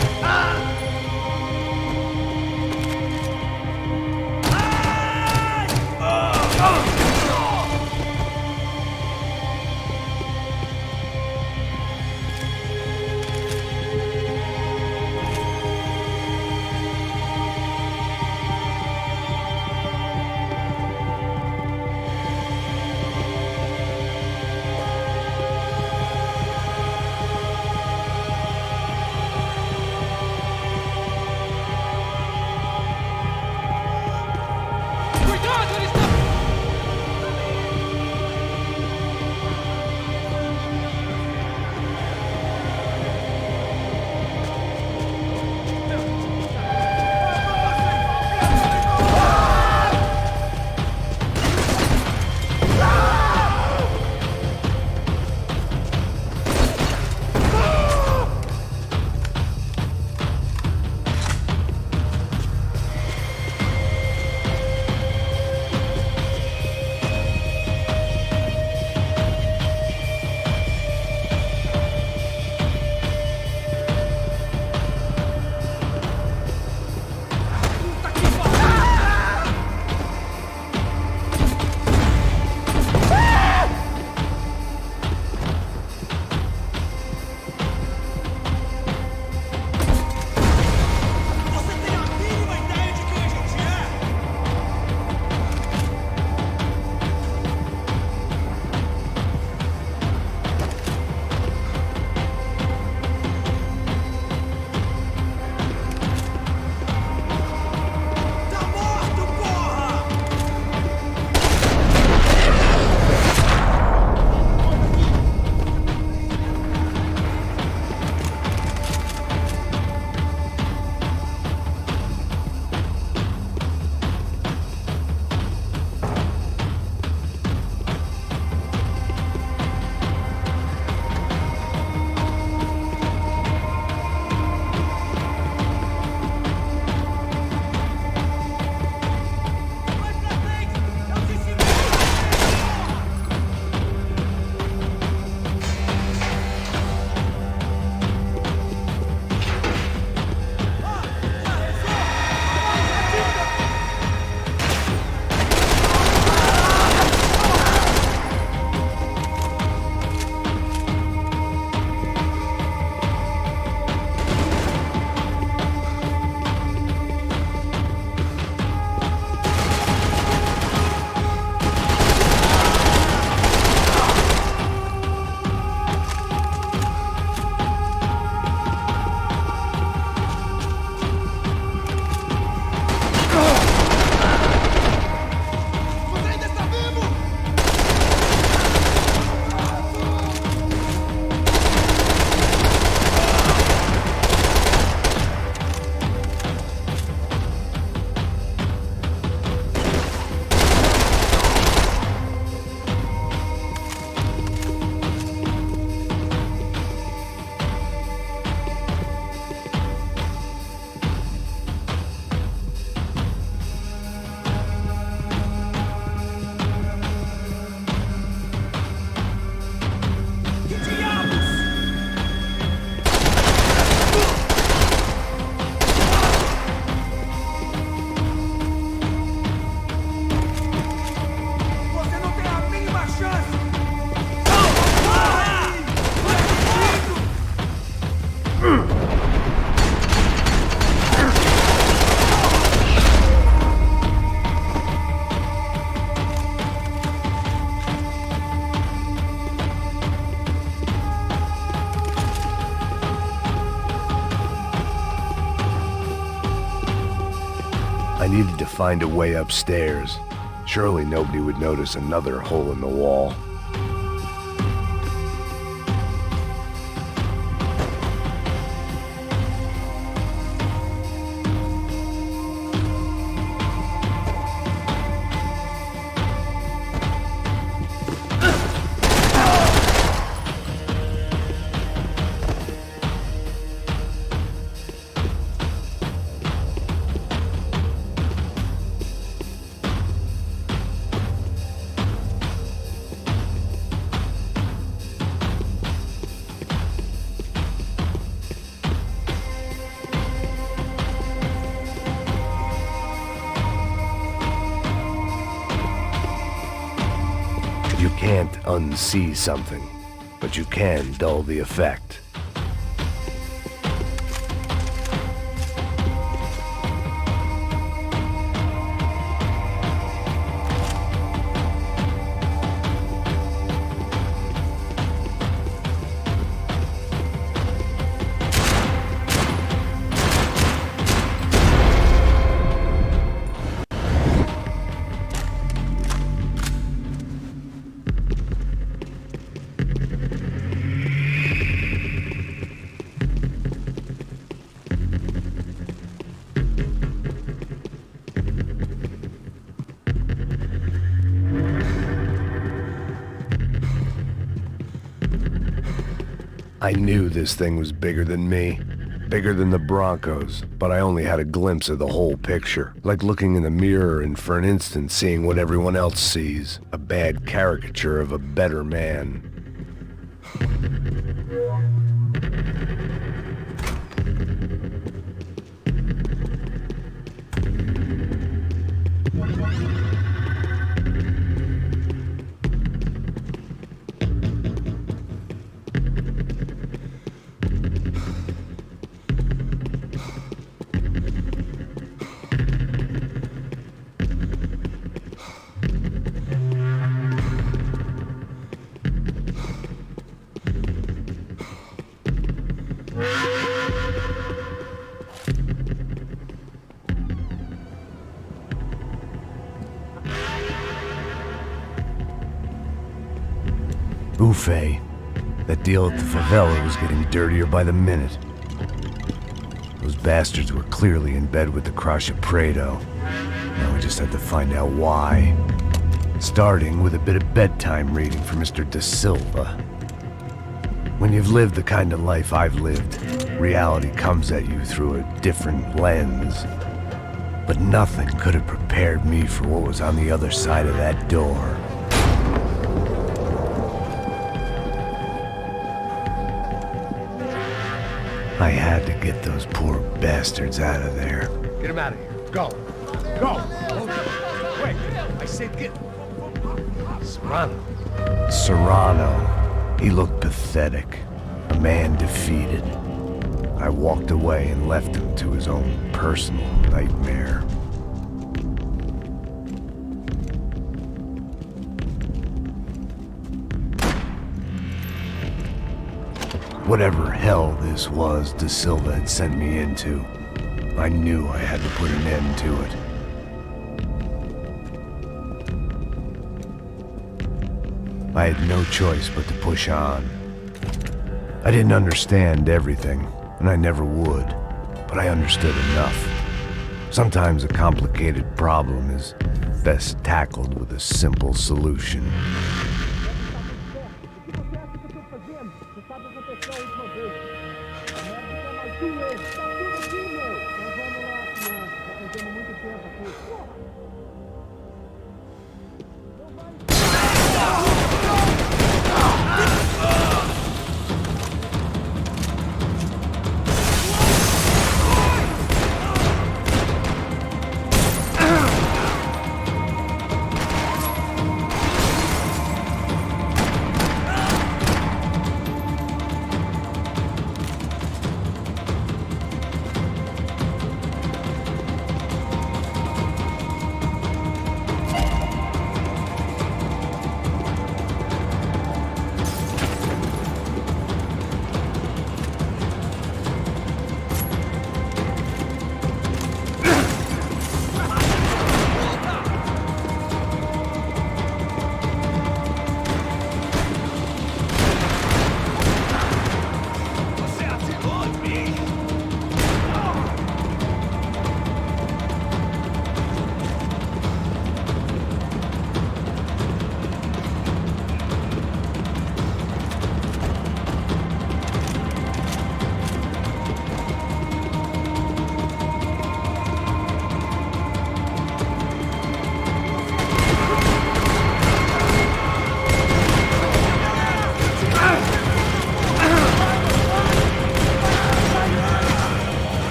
find a way upstairs. Surely nobody would notice another hole in the wall. You can't unsee something, but you can dull the effect. I knew this thing was bigger than me, bigger than the Broncos, but I only had a glimpse of the whole picture, like looking in the mirror and for an instant seeing what everyone else sees, a bad caricature of a better man. Buffet. That deal at the favela was getting dirtier by the minute. Those bastards were clearly in bed with the Crusher Prado. Now we just had to find out why. Starting with a bit of bedtime reading for Mr. De Silva. When you've lived the kind of life I've lived, reality comes at you through a different lens. But nothing could have prepared me for what was on the other side of that door. I had to get those poor bastards out of there. Get him out of here. Go. Go. Wait. I said get... Serrano. Serrano. He looked pathetic. A man defeated. I walked away and left him to his own personal nightmare. Whatever hell this was De Silva had sent me into, I knew I had to put an end to it. I had no choice but to push on. I didn't understand everything, and I never would, but I understood enough. Sometimes a complicated problem is best tackled with a simple solution.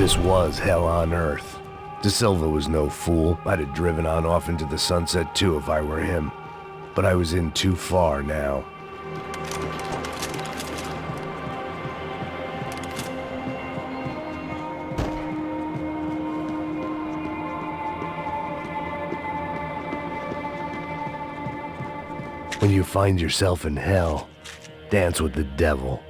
This was hell on earth. De Silva was no fool. I'd have driven on off into the sunset too if I were him. But I was in too far now. When you find yourself in hell, dance with the devil.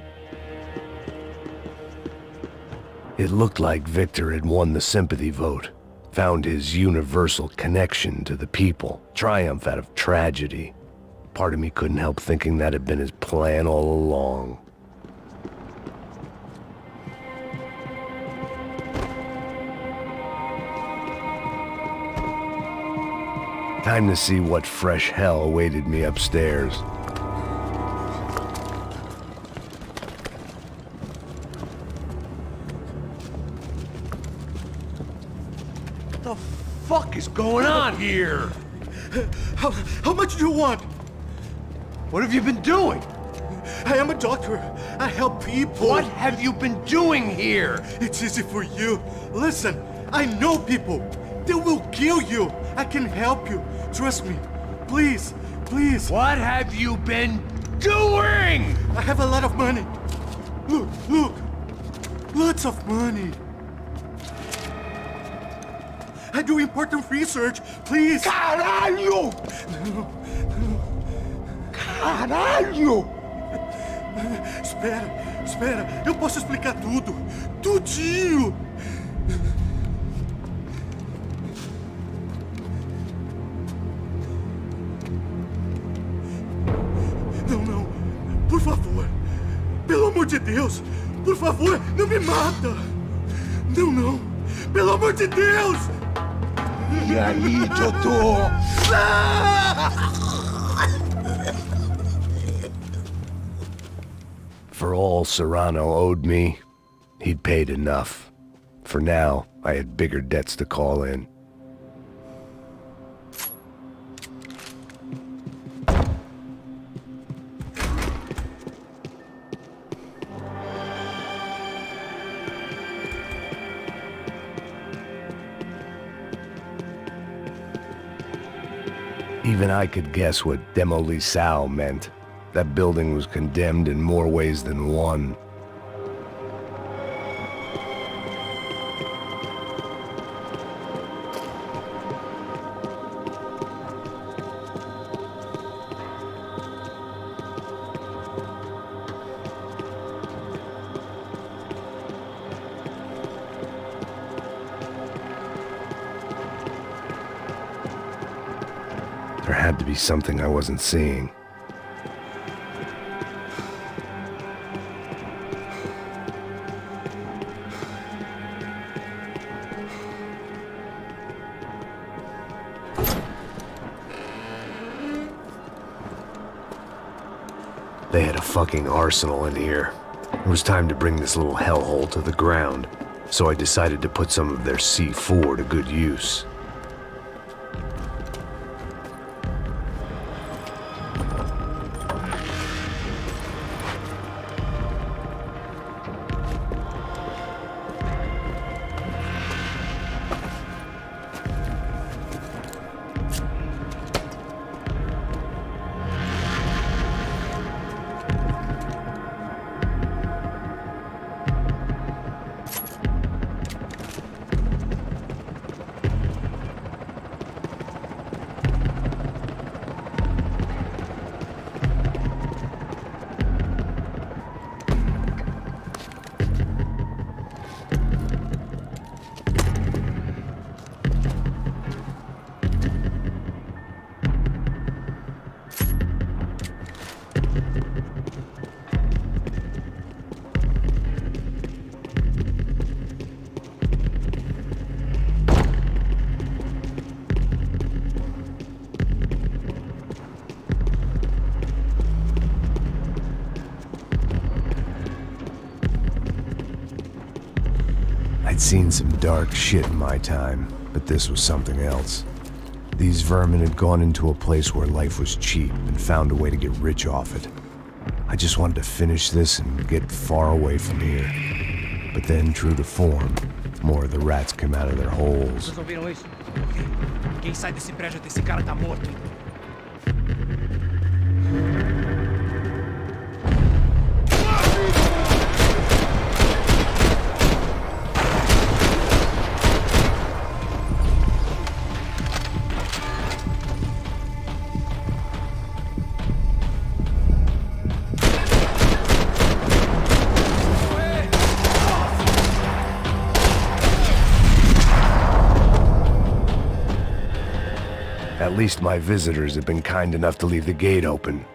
It looked like Victor had won the sympathy vote, found his universal connection to the people, triumph out of tragedy. Part of me couldn't help thinking that had been his plan all along. Time to see what fresh hell awaited me upstairs. What the fuck is going on here? How much do you want? What have you been doing? I am a doctor. I help people. What have you been doing here? It's easy for you. Listen, I know people. They will kill you. I can help you. Trust me. Please, please. What have you been doing? I have a lot of money. Look, look. Lots of money. I do important research. Please. Caralho! Caralho! Espera, espera. Eu posso explicar tudo. Tudinho. Não. Por favor. Pelo amor de Deus. Por favor, não me mata. Não. Pelo amor de Deus. E aí, doutor? For all Serrano owed me, he'd paid enough. For now, I had bigger debts to call in. Even I could guess what Demolissao meant. That building was condemned in more ways than one. There had to be something I wasn't seeing. They had a fucking arsenal in here. It was time to bring this little hellhole to the ground, so I decided to put some of their C4 to good use. I'd seen some dark shit in my time, but this was something else. These vermin had gone into a place where life was cheap and found a way to get rich off it. I just wanted to finish this and get far away from here. But then, true to form, more of the rats come out of their holes. Vocês ouviram isso? Ok. Quem sai desse prédio desse cara tá morto. At least my visitors have been kind enough to leave the gate open.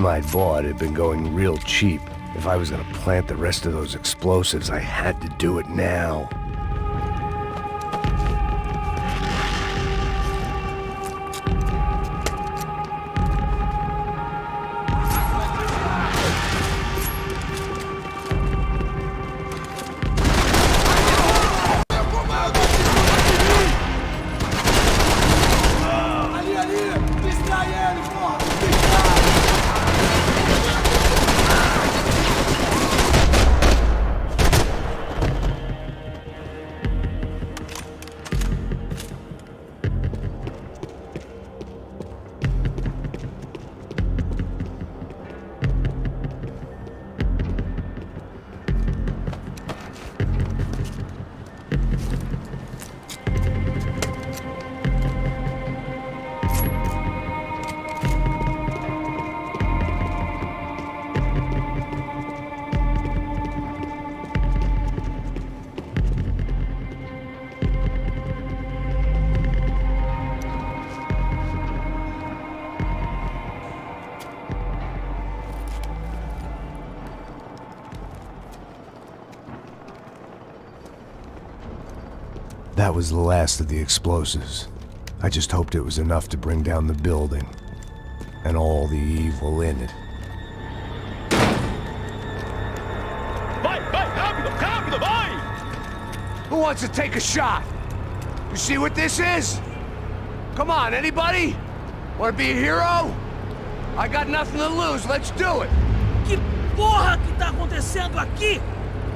time I'd bought had been going real cheap. If I was gonna plant the rest of those explosives, I had to do it now. That was the last of the explosives. I just hoped it was enough to bring down the building and all the evil in it. Who wants to take a shot? You see what this is? Come on, anybody? Want to be a hero? I got nothing to lose, let's do it! Que porra que tá acontecendo aqui?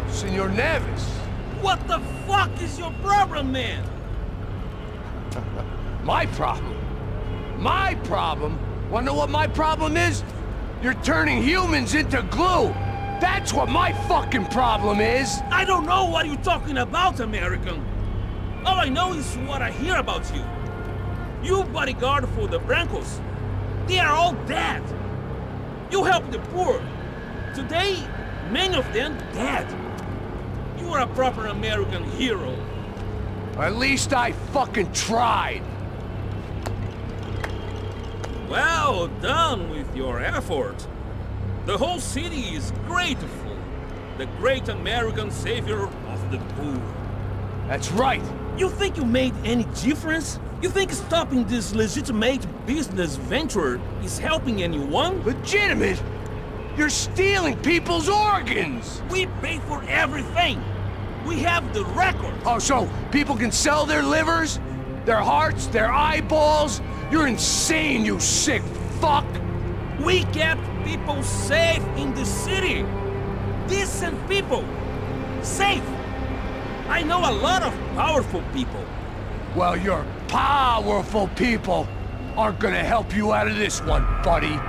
Senor Neves. What the fuck is your problem, man? My problem? My problem? Wanna know what my problem is? You're turning humans into glue! That's what my fucking problem is! I don't know what you're talking about, American. All I know is what I hear about you. You bodyguard for the Brancos. They are all dead. You help the poor. Today, many of them dead. You are a proper American hero. At least I fucking tried. Well done with your effort. The whole city is grateful. The great American savior of the poor. That's right. You think you made any difference? You think stopping this legitimate business venture is helping anyone? Legitimate? You're stealing people's organs! We pay for everything! We have the record! Oh, so people can sell their livers? Their hearts? Their eyeballs? You're insane, you sick fuck! We kept people safe in the city! Decent people! Safe! I know a lot of powerful people. Well, your powerful people aren't gonna help you out of this one, buddy.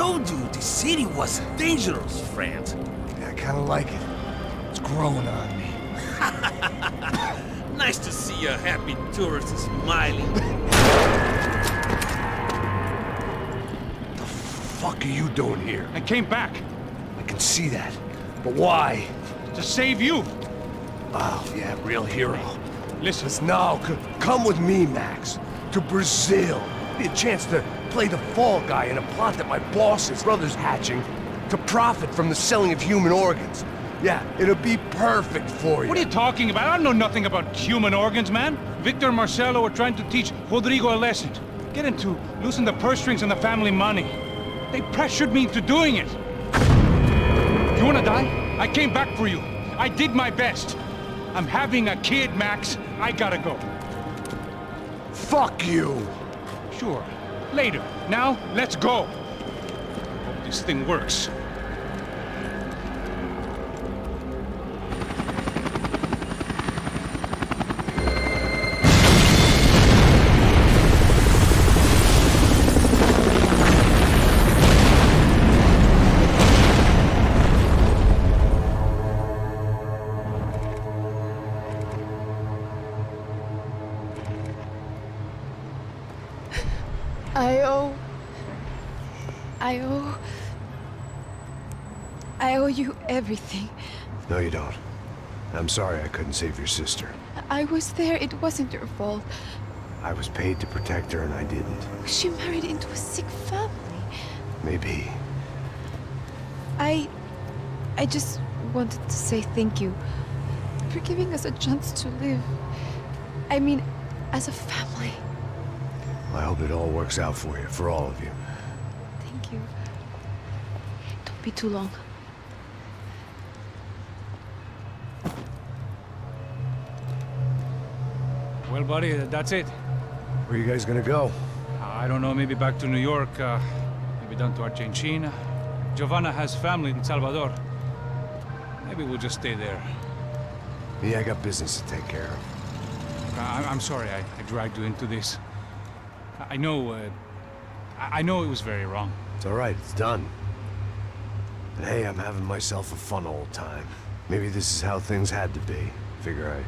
told you the city was dangerous, friend. Yeah, I kinda like it. It's growing on me. Nice to see a happy tourist smiling. The fuck are you doing here? I came back. I can see that. But why? To save you. Oh, yeah, real hero. Listen. No, come with me, Max. To Brazil. Be a chance to play the fall guy in a plot that my boss's brother's hatching to profit from the selling of human organs. Yeah, it'll be perfect for you. What are you talking about? I know nothing about human organs, man. Victor and Marcelo were trying to teach Rodrigo a lesson. Get him to loosen the purse strings on the family money. They pressured me into doing it. You wanna die? I came back for you. I did my best. I'm having a kid, Max. I gotta go. Fuck you! Sure. Later. Now, let's go. Hope this thing works. I owe you everything. No, you don't. I'm sorry I couldn't save your sister. I was there. It wasn't your fault. I was paid to protect her and I didn't. She married into a sick family. Maybe. I just wanted to say thank you for giving us a chance to live. I mean, as a family. I hope it all works out for you, for all of you. Thank you. Don't be too long. Well, buddy, that's it. Where are you guys gonna go? I don't know, maybe back to New York, maybe down to Argentina. Giovanna has family in Salvador. Maybe we'll just stay there. Me, I got business to take care of. I'm sorry I dragged you into this. I know it was very wrong. It's all right, it's done. And hey, I'm having myself a fun old time. Maybe this is how things had to be. Figure I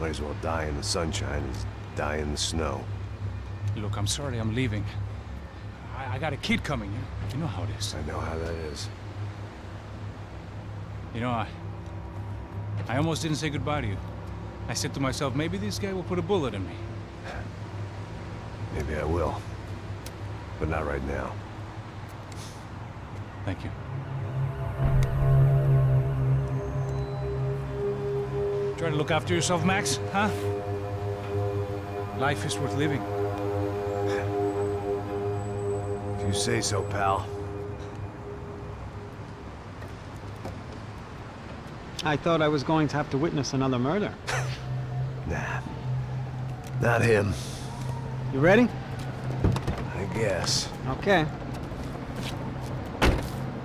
might as well die in the sunshine as die in the snow. Look, I'm sorry I'm leaving. I got a kid coming. You know how it is. I know how that is. You know, I almost didn't say goodbye to you. I said to myself, maybe this guy will put a bullet in me. Maybe I will. But not right now. Thank you. Try to look after yourself, Max, huh? Life is worth living. If you say so, pal. I thought I was going to have to witness another murder. Nah. Not him. You ready? I guess. Okay.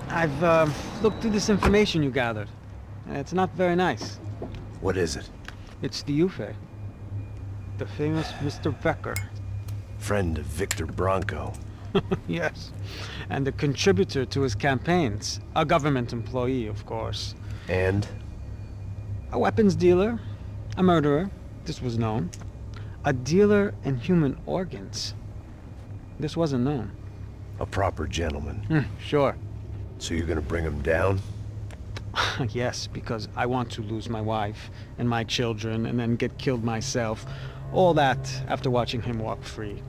I've looked through this information you gathered. It's not very nice. What is it? It's the Ufe. The famous Mr. Becker. Friend of Victor Bronco. Yes. And a contributor to his campaigns. A government employee, of course. And? A weapons dealer. A murderer. This was known. A dealer in human organs. This wasn't known. A proper gentleman. Sure. So you're gonna bring him down? Yes, because I want to lose my wife and my children and then get killed myself. All that after watching him walk free.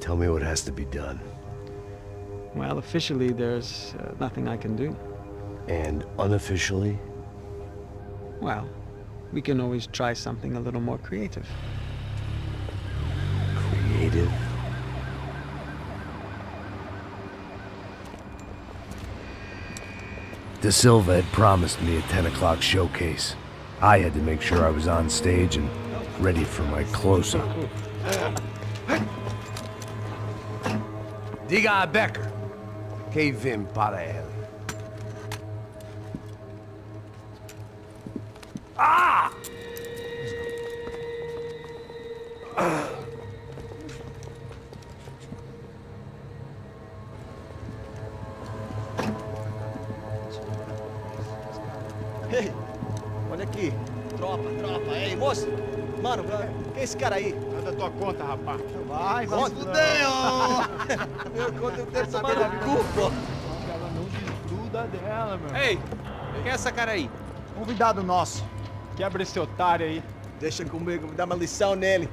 Tell me what has to be done. Well, officially there's nothing I can do. And unofficially? Well, we can always try something a little more creative. Creative? De Silva had promised me a 10 o'clock showcase. I had to make sure I was on stage and ready for my close-up. Diga a Becker. Que vim para ele. Ah! Ei, olha aqui. Tropa. Ei, moço. Mano, quem é esse cara aí? Manda tua conta, rapaz. Vai se fuder, ó. Meu conta eu quero saber da culpa. Ela não desgruda dela, meu. Ei, quem é essa cara aí? Convidado nosso. Quebra esse otário aí. Deixa comigo, me dá uma lição nele.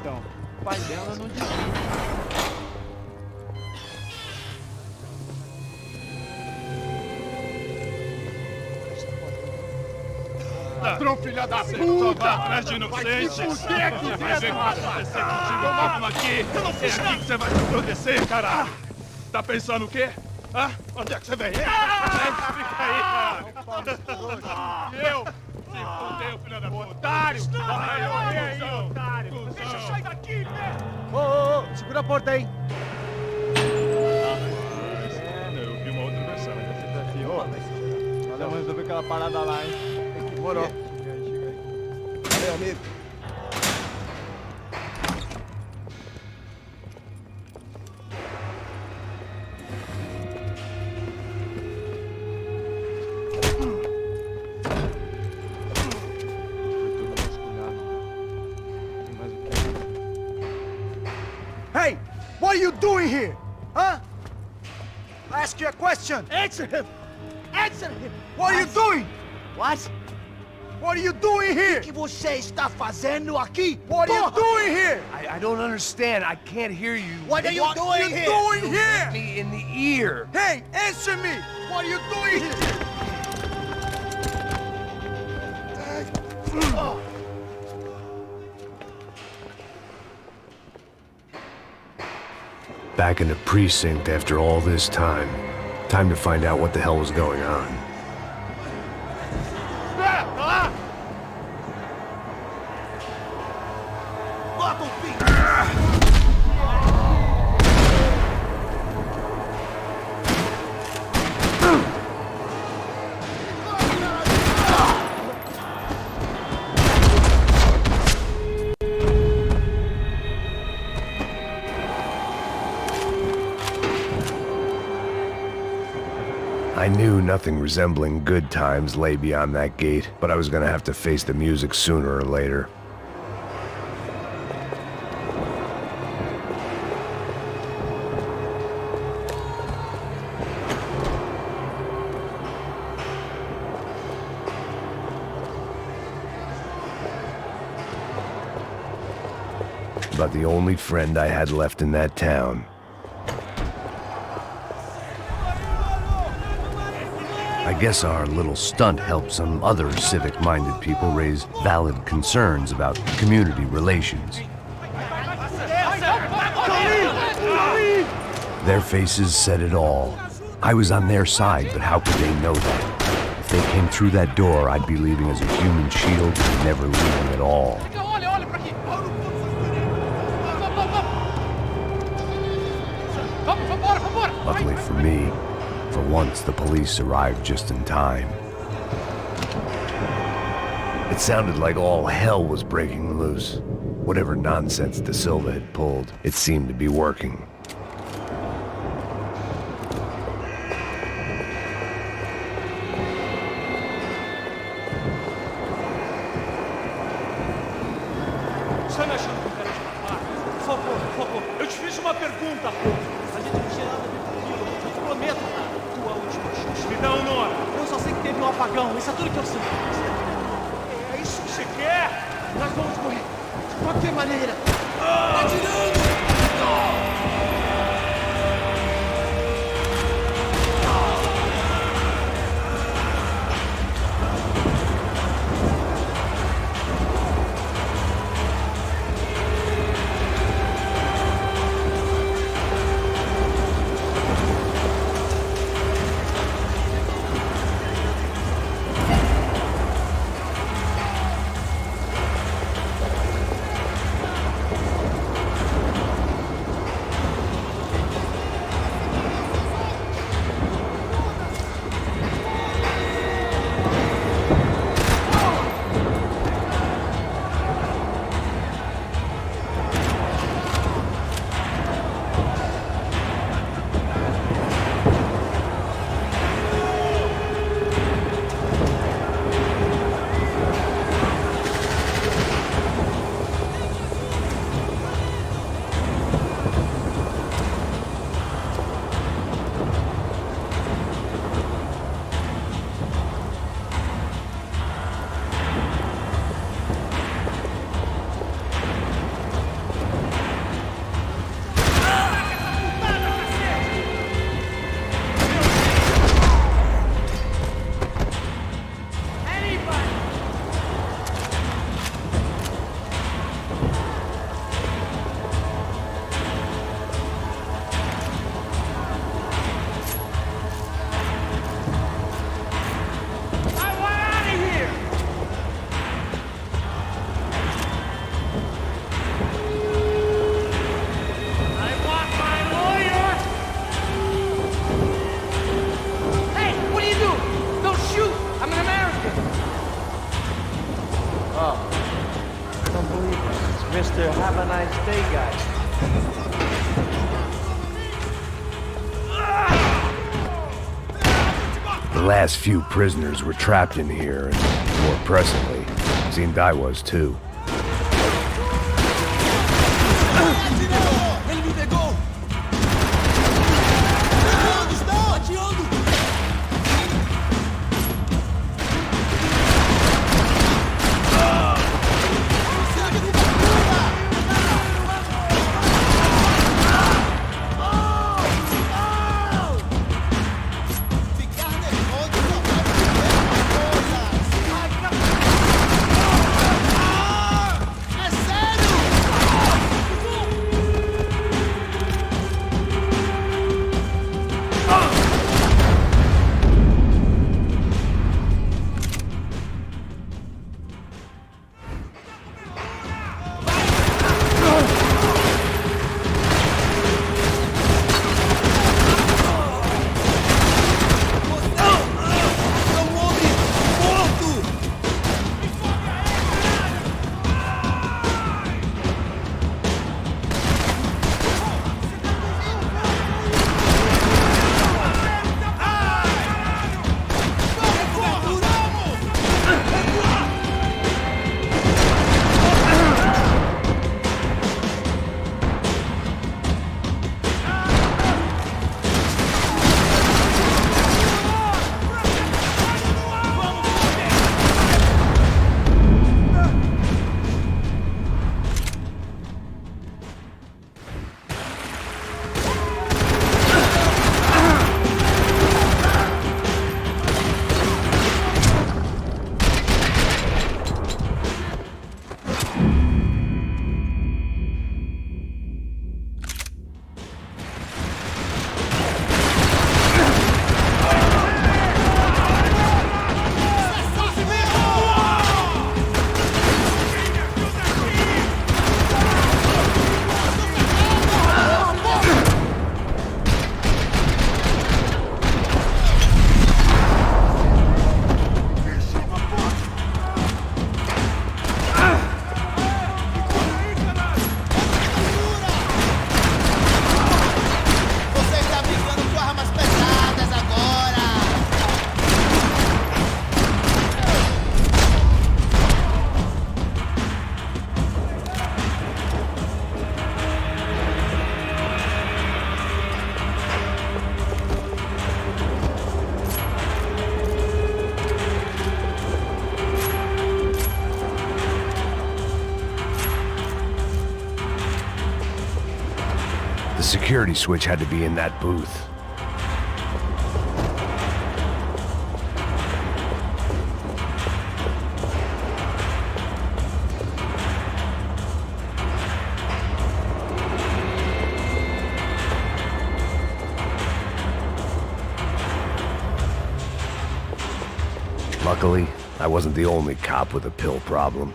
Então, o pai dela não desgruda. Ladrão, filha da puta! Vai atrás de inocente! Vai ver o que vai acontecer contigo, vamos aqui! É aqui que você vai se proteger, caralho! Tá pensando o quê? Hã? Onde é que você vem? Fica aí, caralho! Eu? Se fudeu, filha da puta! Otário! Vai, aí, otário! Deixa eu sair daqui, né? Ô, segura a porta aí! Eu vi uma outra versão. Nós vamos resolver aquela parada lá, hein? Demorou. Chega aí. Valeu, amigo. Hey, what are you doing here? Huh? I ask you a question. Answer him. Answer him. What are you doing? What? What are you doing here? O que você está fazendo aqui? What are you doing here? I don't understand. I can't hear you. What are you doing here? You hit me in the ear. Hey, answer me. What are you doing here? Back in the precinct after all this time. Time to find out what the hell was going on. I knew nothing resembling good times lay beyond that gate, but I was gonna have to face the music sooner or later. About the only friend I had left in that town. I guess our little stunt helped some other civic-minded people raise valid concerns about community relations. Their faces said it all. I was on their side, but how could they know that? If they came through that door, I'd be leaving as a human shield and never leaving at all. Luckily for me, for once, the police arrived just in time. It sounded like all hell was breaking loose. Whatever nonsense De Silva had pulled, it seemed to be working. Você me achando que eu quero te matar? Por favor, eu te fiz uma pergunta, pô. A gente não tinha nada a ver com aquilo. Eu te prometo, cara. Tua última chance. Me dá um nome. Eu só sei que teve um apagão. Isso é tudo que eu sei. É isso que você quer? Nós vamos morrer. De qualquer maneira. Tá atirando! Mr. Have a nice day, guy. The last few prisoners were trapped in here, and more pressingly, seemed I was too. The security switch had to be in that booth. Luckily, I wasn't the only cop with a pill problem.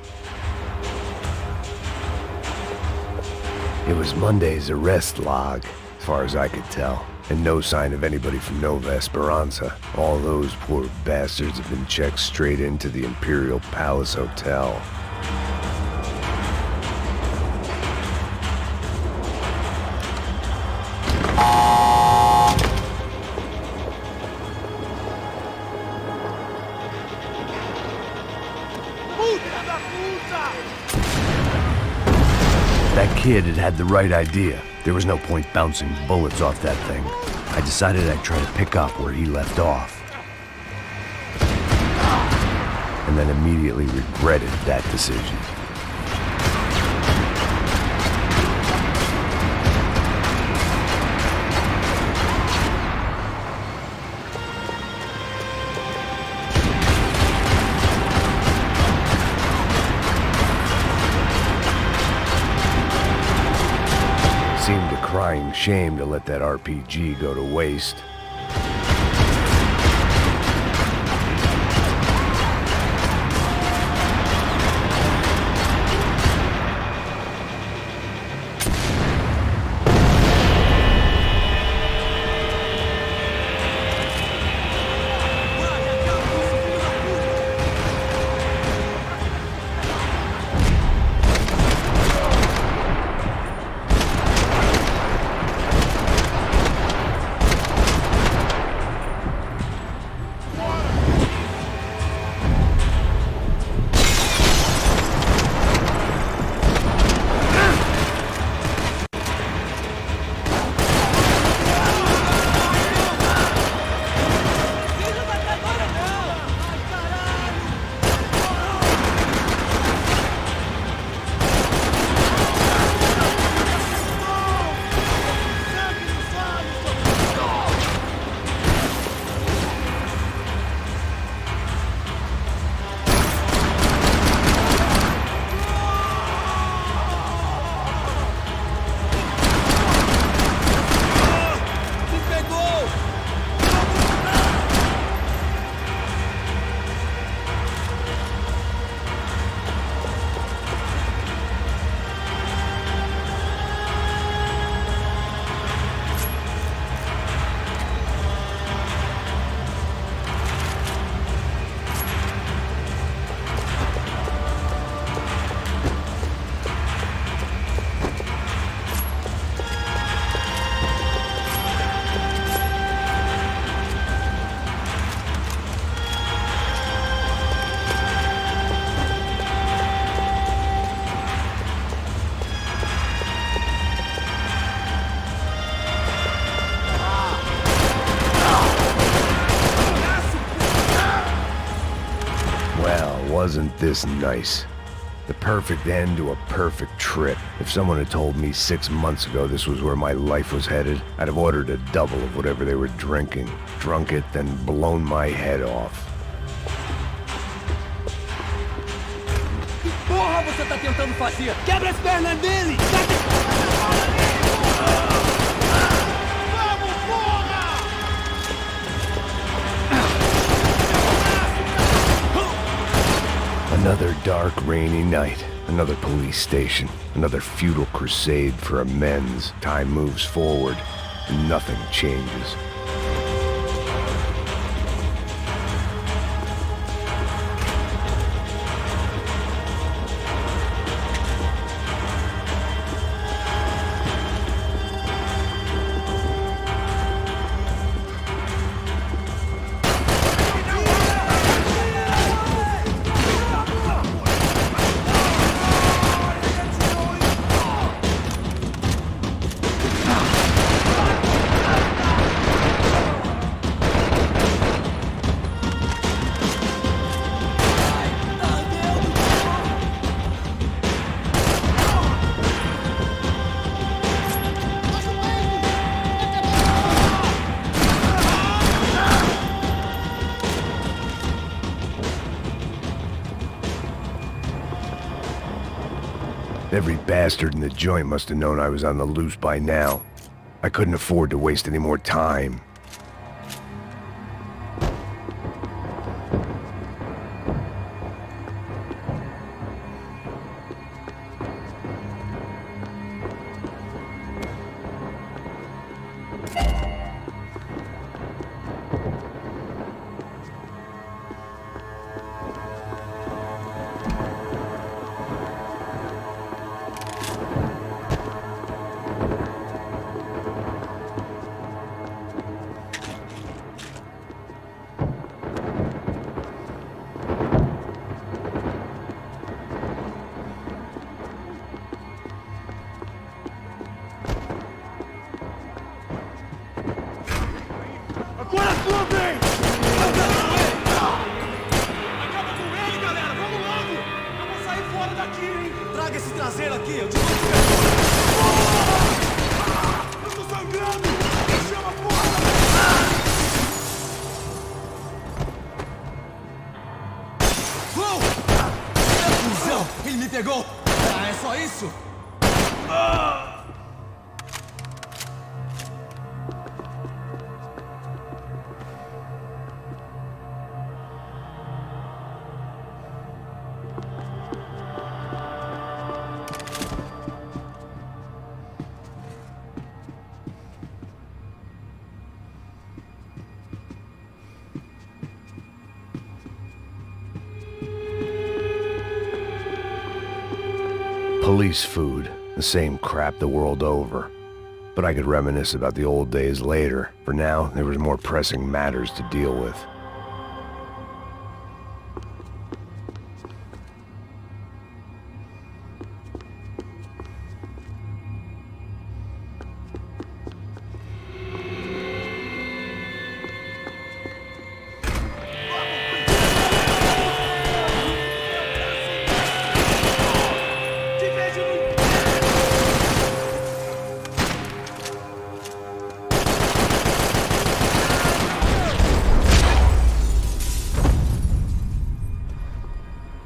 It was Monday's arrest log, as far as I could tell, and no sign of anybody from Nova Esperanza. All those poor bastards have been checked straight into the Imperial Palace Hotel. That kid had the right idea. There was no point bouncing bullets off that thing. I decided I'd try to pick up where he left off. And then immediately regretted that decision. Seemed a crying shame to let that RPG go to waste. wasn't this nice? The perfect end to a perfect trip. If someone had told me 6 months ago this was where my life was headed, I'd have ordered a double of whatever they were drinking, drunk it, then blown my head off. Que porra você tá tentando fazer? Quebra as pernas dele! Vamos, porra! Another dark, rainy night. Another police station. Another futile crusade for amends. Time moves forward, and nothing changes. Every bastard in the joint must have known I was on the loose by now. I couldn't afford to waste any more time. Agora a sua vez! Acaba com ele, galera! Vamos logo! Eu vou sair fora daqui, hein? Traga esse traseiro aqui, eu te vou eu tô sangrando! Me chama a porra! Uou! Fusão! Ele me pegou! Ah, é só isso? Police food, the same crap the world over. But I could reminisce about the old days later. For now, there was more pressing matters to deal with.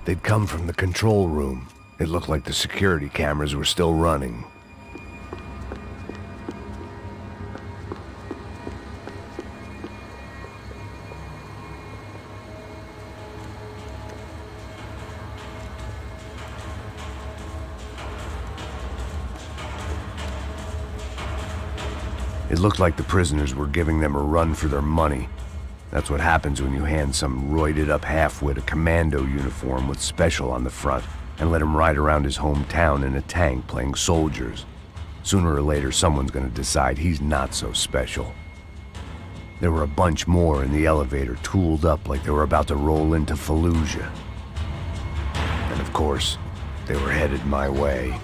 They'd come from the control room. It looked like the security cameras were still running. It looked like the prisoners were giving them a run for their money. That's what happens when you hand some roided-up halfwit a commando uniform with special on the front and let him ride around his hometown in a tank playing soldiers. Sooner or later, someone's gonna decide he's not so special. There were a bunch more in the elevator, tooled up like they were about to roll into Fallujah. And of course, they were headed my way.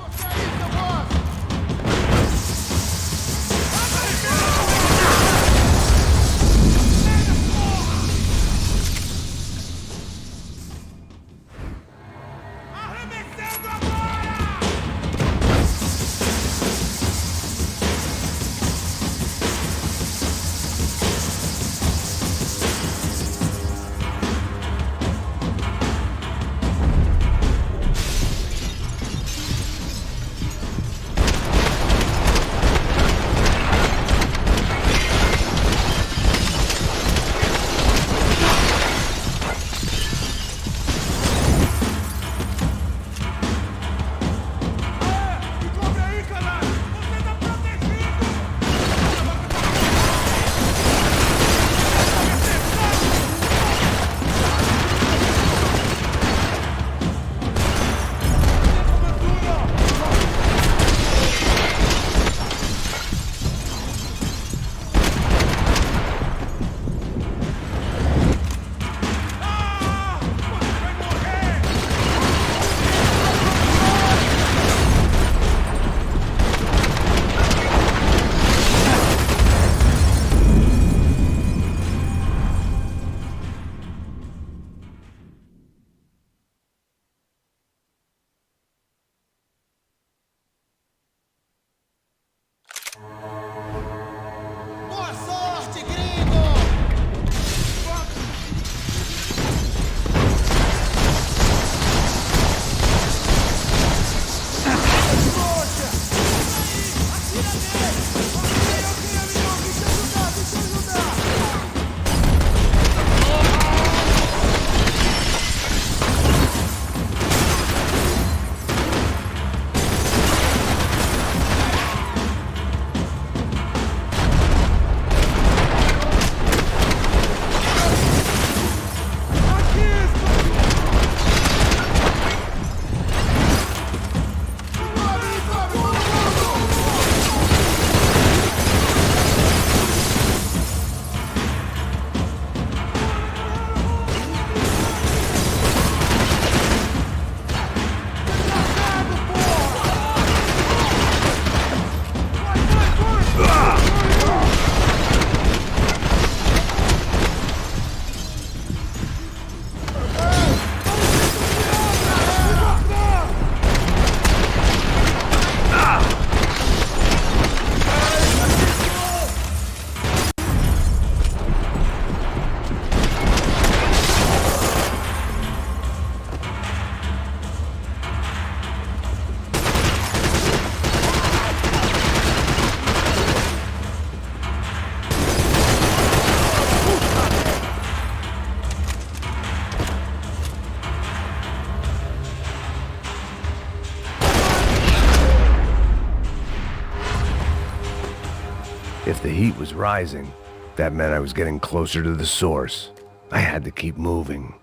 The heat was rising. That meant I was getting closer to the source. I had to keep moving.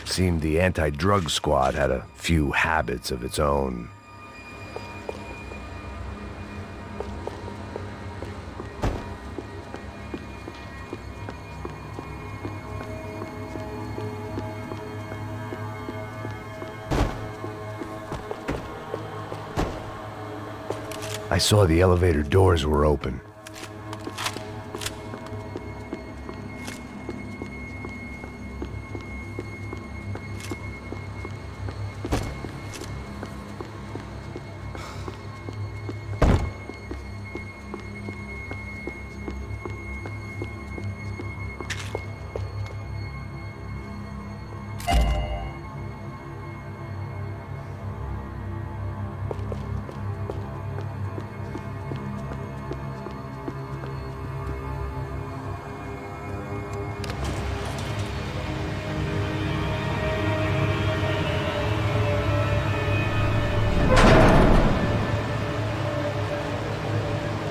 Seemed the anti-drug squad had a few habits of its own. I saw the elevator doors were open.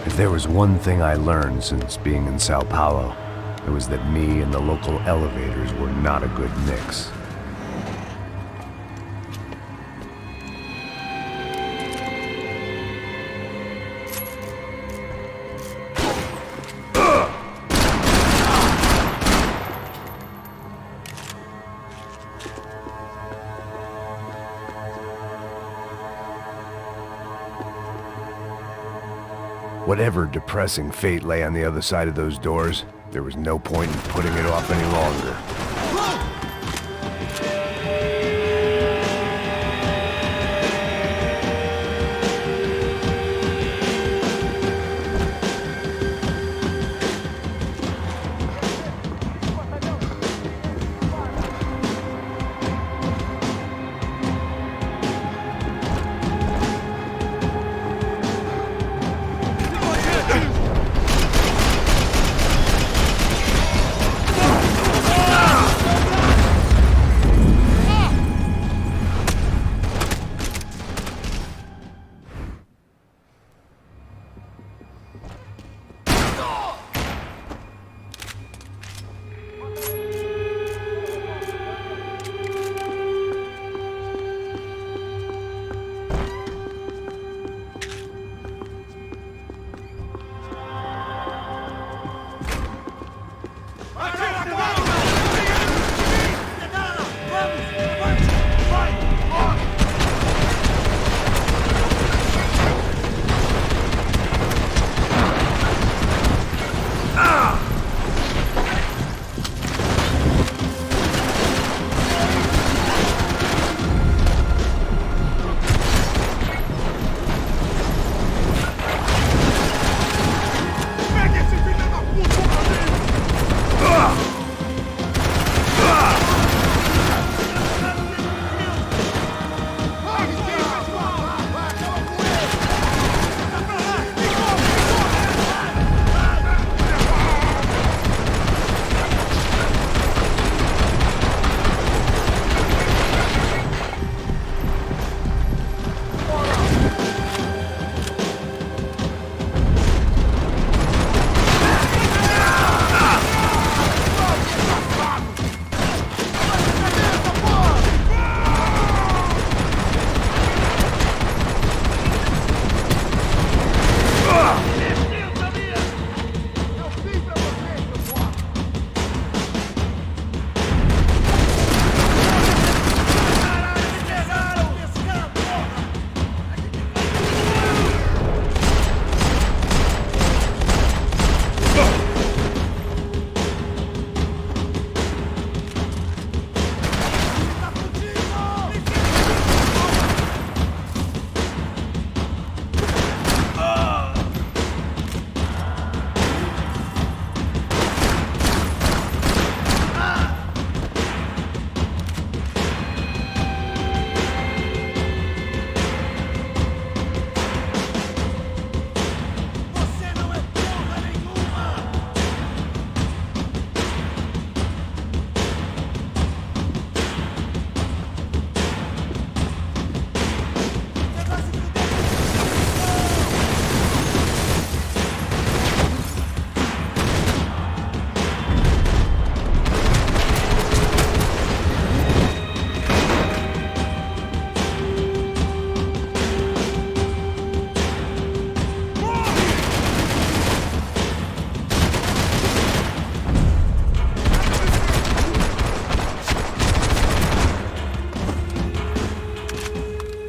If there was one thing I learned since being in Sao Paulo, it was that me and the local elevators were not a good mix. Whatever depressing fate lay on the other side of those doors, there was no point in putting it off any longer.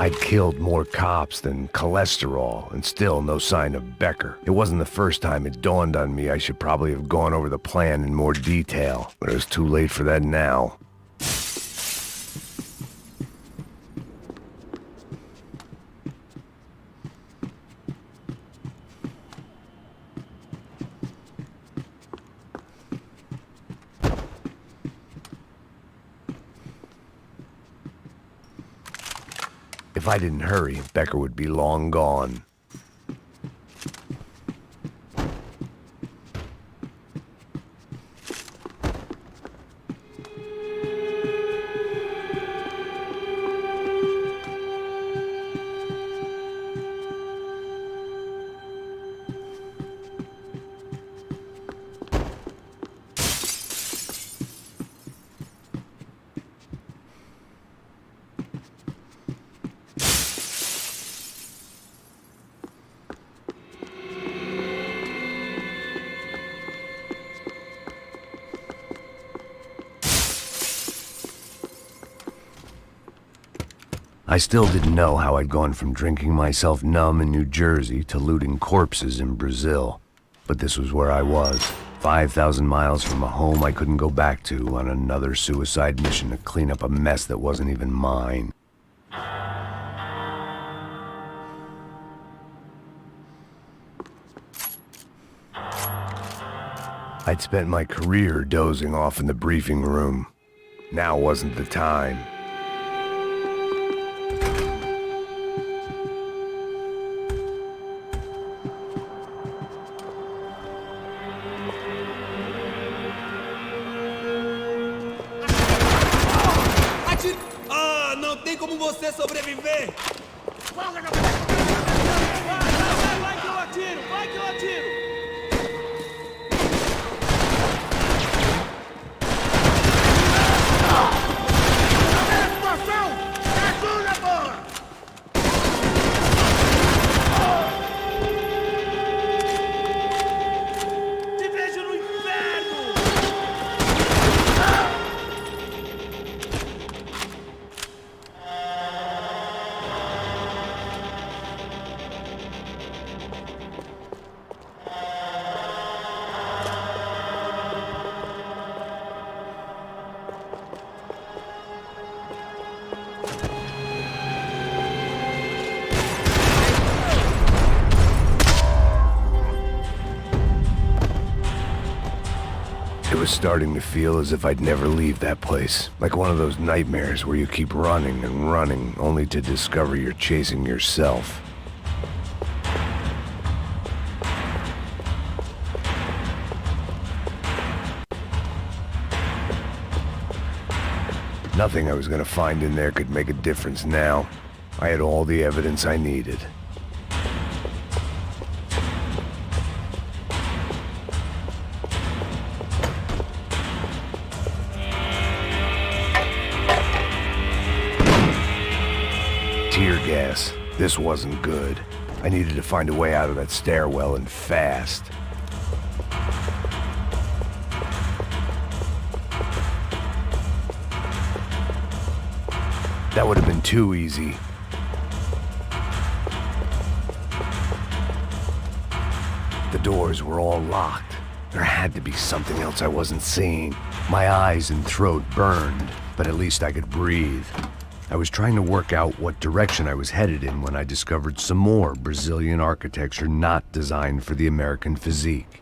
I'd killed more cops than cholesterol, and still no sign of Becker. It wasn't the first time it dawned on me I should probably have gone over the plan in more detail, but it was too late for that now. If I didn't hurry, Becker would be long gone. I still didn't know how I'd gone from drinking myself numb in New Jersey to looting corpses in Brazil. But this was where I was, 5,000 miles from a home I couldn't go back to, on another suicide mission to clean up a mess that wasn't even mine. I'd spent my career dozing off in the briefing room. Now wasn't the time. Não tem como você sobreviver! Vai que eu atiro! Vai que eu atiro! It was starting to feel as if I'd never leave that place. Like one of those nightmares where you keep running and running, only to discover you're chasing yourself. Nothing I was gonna find in there could make a difference now. I had all the evidence I needed. Tear gas. This wasn't good. I needed to find a way out of that stairwell, and fast. That would have been too easy. The doors were all locked. There had to be something else I wasn't seeing. My eyes and throat burned, but at least I could breathe. I was trying to work out what direction I was headed in when I discovered some more Brazilian architecture not designed for the American physique.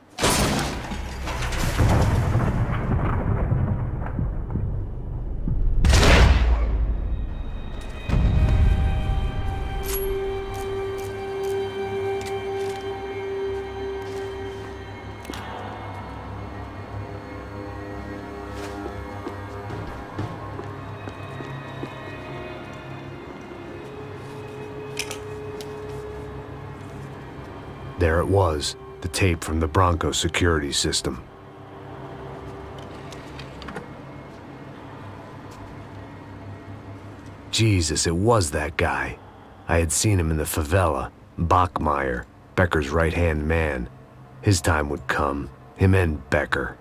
There it was, the tape from the Bronco security system. Jesus, it was that guy. I had seen him in the favela, Bachmeyer, Becker's right-hand man. His time would come, him and Becker.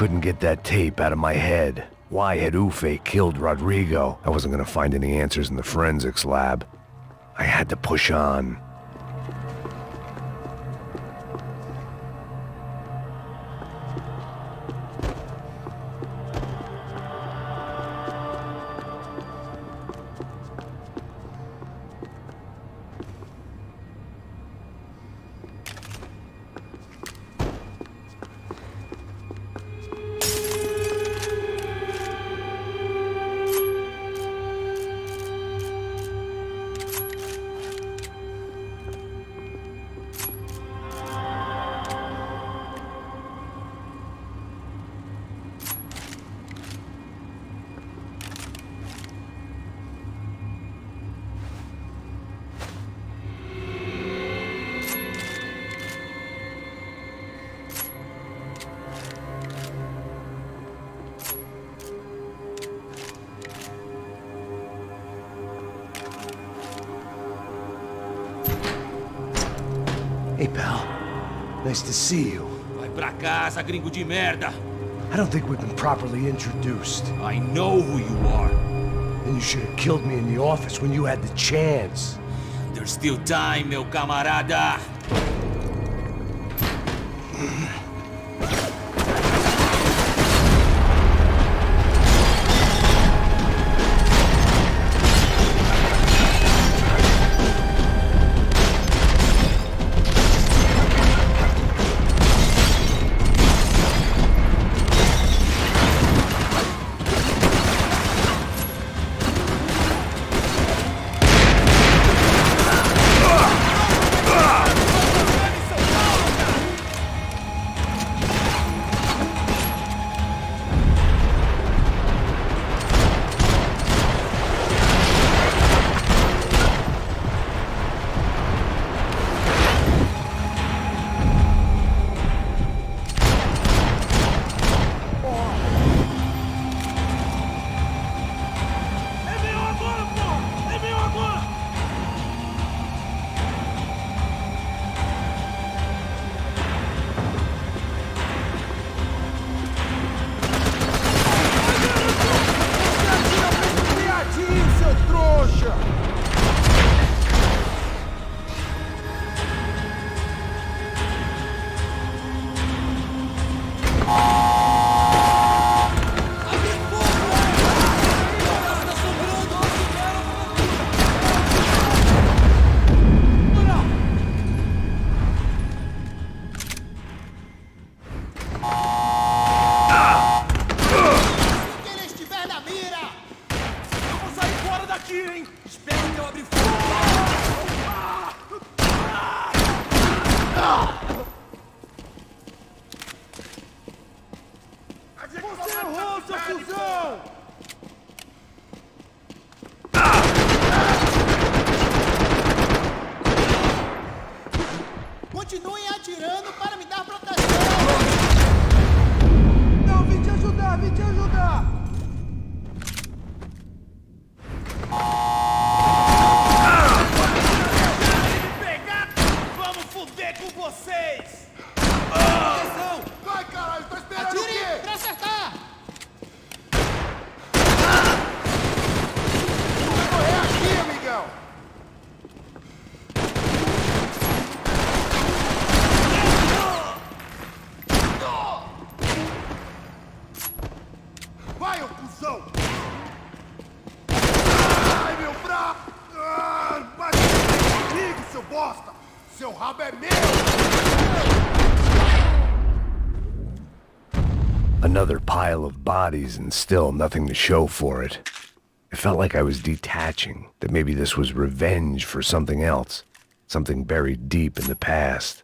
couldn't get that tape out of my head. Why had Ufe killed Rodrigo? I wasn't gonna find any answers in the forensics lab. I had to push on. Hey, pal. Nice to see you. Vai pra casa, gringo de merda. I don't think we've been properly introduced. I know who you are. Then you should have killed me in the office when you had the chance. There's still time, meu camarada. Continuem atirando para me dar proteção! Não, vim te ajudar, vim te ajudar! Vamos fuder com vocês! Atenção! Vai, caralho, tô esperando o quê? Pra acertar! Vai correr aqui, amigão! Vai, ô cuzão! Ai, meu braço! Vai comigo, seu bosta! Seu rabo é meu! Another pile of bodies and still nothing to show for it. It felt like I was detaching, that maybe this was revenge for something else, something buried deep in the past.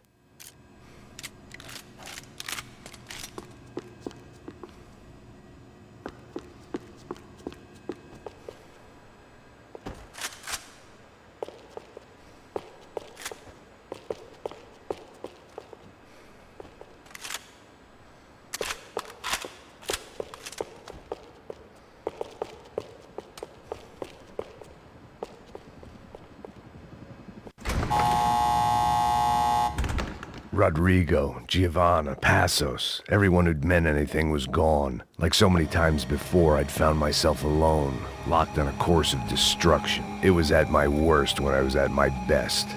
Rodrigo, Giovanna, Passos, everyone who'd meant anything was gone. Like so many times before, I'd found myself alone, locked on a course of destruction. It was at my worst when I was at my best.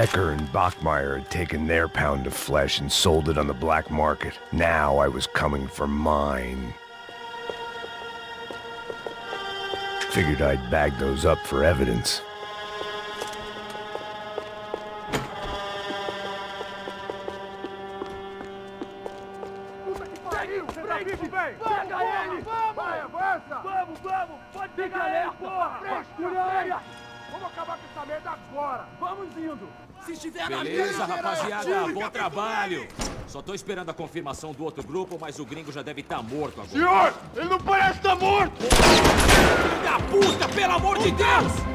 Becker and Bachmeyer had taken their pound of flesh and sold it on the black market. Now I was coming for mine. Figured I'd bag those up for evidence. Beleza, rapaziada, bom trabalho. Só tô esperando a confirmação do outro grupo, mas o gringo já deve estar morto agora. Senhor, ele não parece estar morto! Filho da puta, pelo amor de Deus!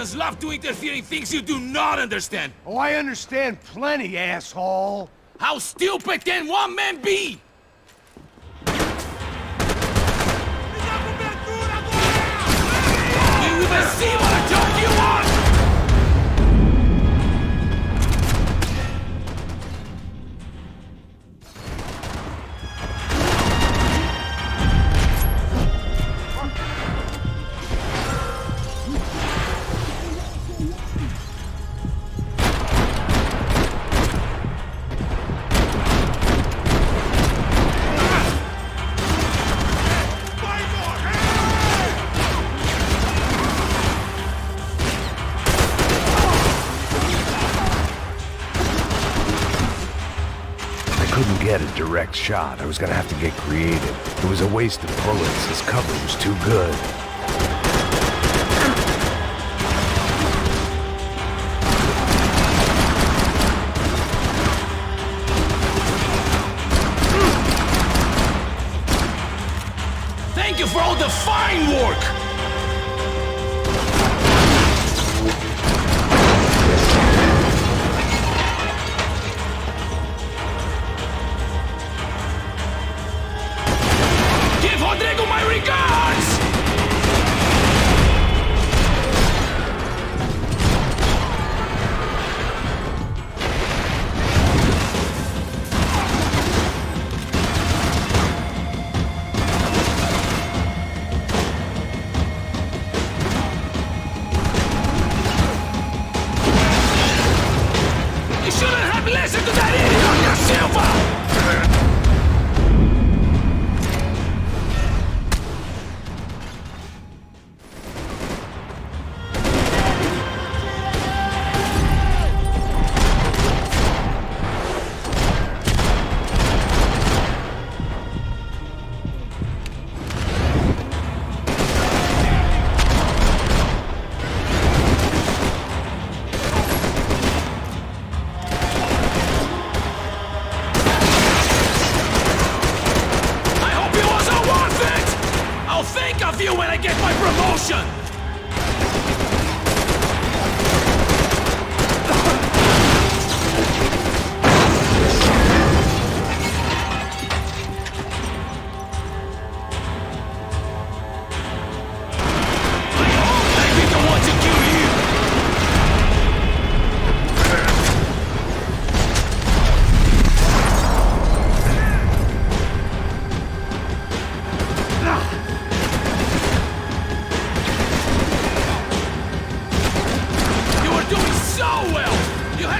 Americans love to interfere in things you do not understand. Oh, I understand plenty, asshole. How stupid can one man be? Do you even see what a joke you are? Get a direct shot. I was gonna have to get creative. It was a waste of bullets. This cover was too good. Thank you for all the fine work! Rodrigo, my regards! You shouldn't have listened to that idiot, Da Silva! You when I get my promotion! I be the one to kill you!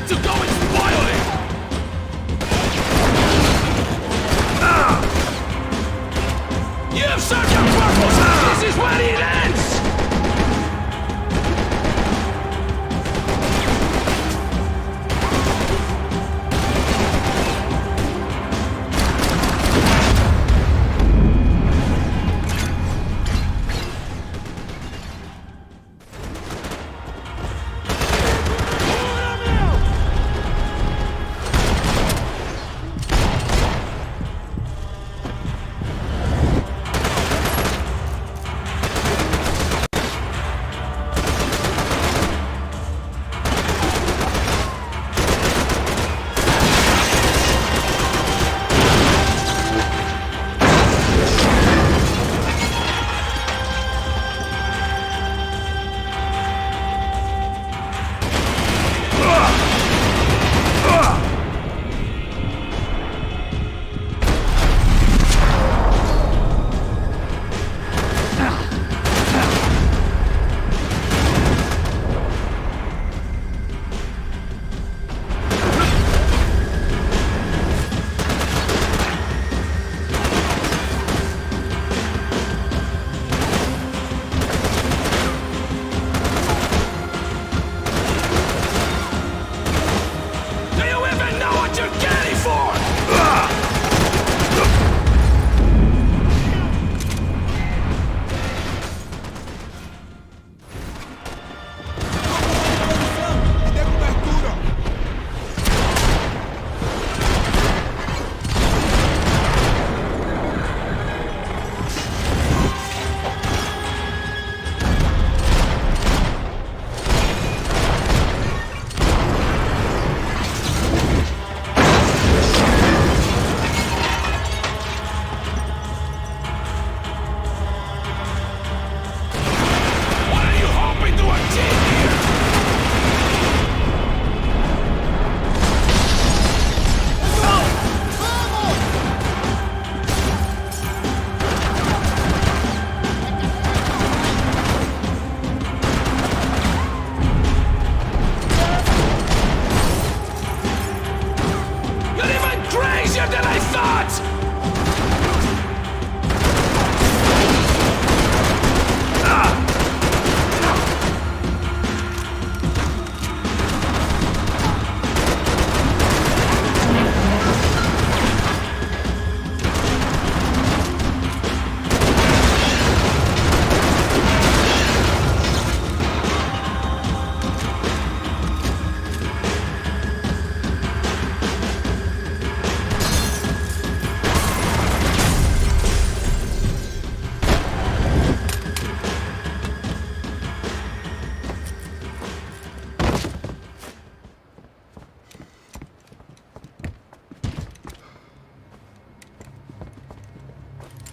To go and spoil it! You've served your purpose! This is where it ends!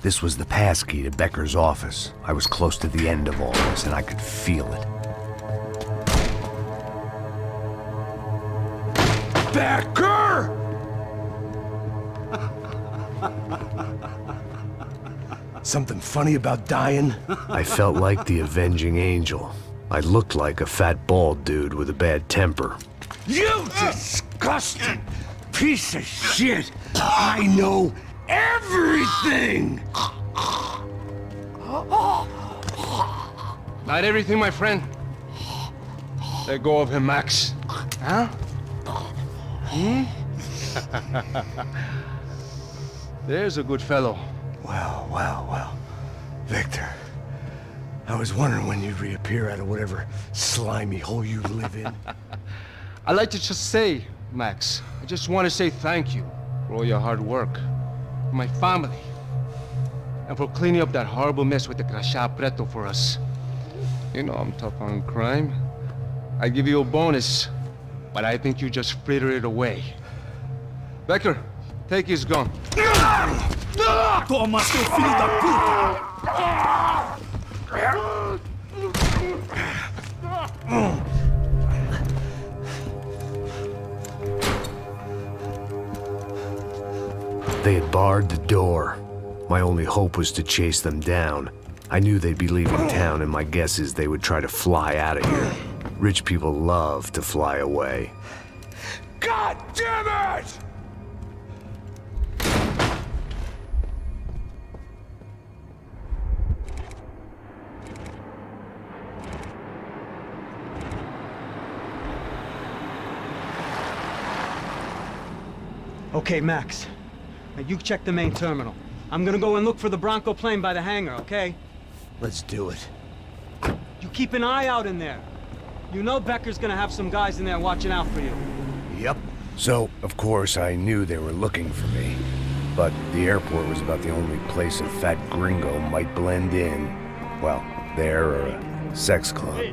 This was the passkey to Becker's office. I was close to the end of all this, and I could feel it. Becker! Something funny about dying? I felt like the avenging angel. I looked like a fat bald dude with a bad temper. You disgusting piece of shit! I know everything! Not everything, my friend. Let go of him, Max. Huh? There's a good fellow. Well. Victor, I was wondering when you'd reappear out of whatever slimy hole you live in. I'd like to just say, Max, I just want to say thank you for all your hard work, for my family, and for cleaning up that horrible mess with the crachá preto for us. You know I'm tough on crime. I'd give you a bonus, but I think you just fritter it away. Becker, take his gun. Toma, seu filho da puta! They had barred the door. My only hope was to chase them down. I knew they'd be leaving town, and my guess is they would try to fly out of here. Rich people love to fly away. God damn it! Okay, Max. Now you check the main terminal. I'm gonna go and look for the Bronco plane by the hangar, okay? Let's do it. You keep an eye out in there. You know Becker's gonna have some guys in there watching out for you. Yep. So, of course, I knew they were looking for me. But the airport was about the only place a fat gringo might blend in. Well, there or a sex club.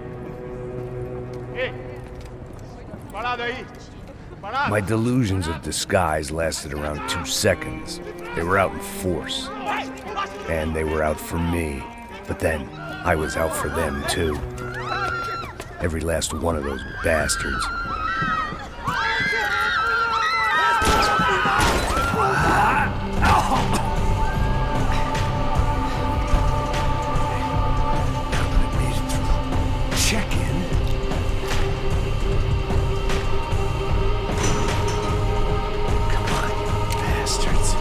My delusions of disguise lasted around 2 seconds. They were out in force. And they were out for me. But then, I was out for them too. Every last one of those bastards. Check-in. Come on, you bastards.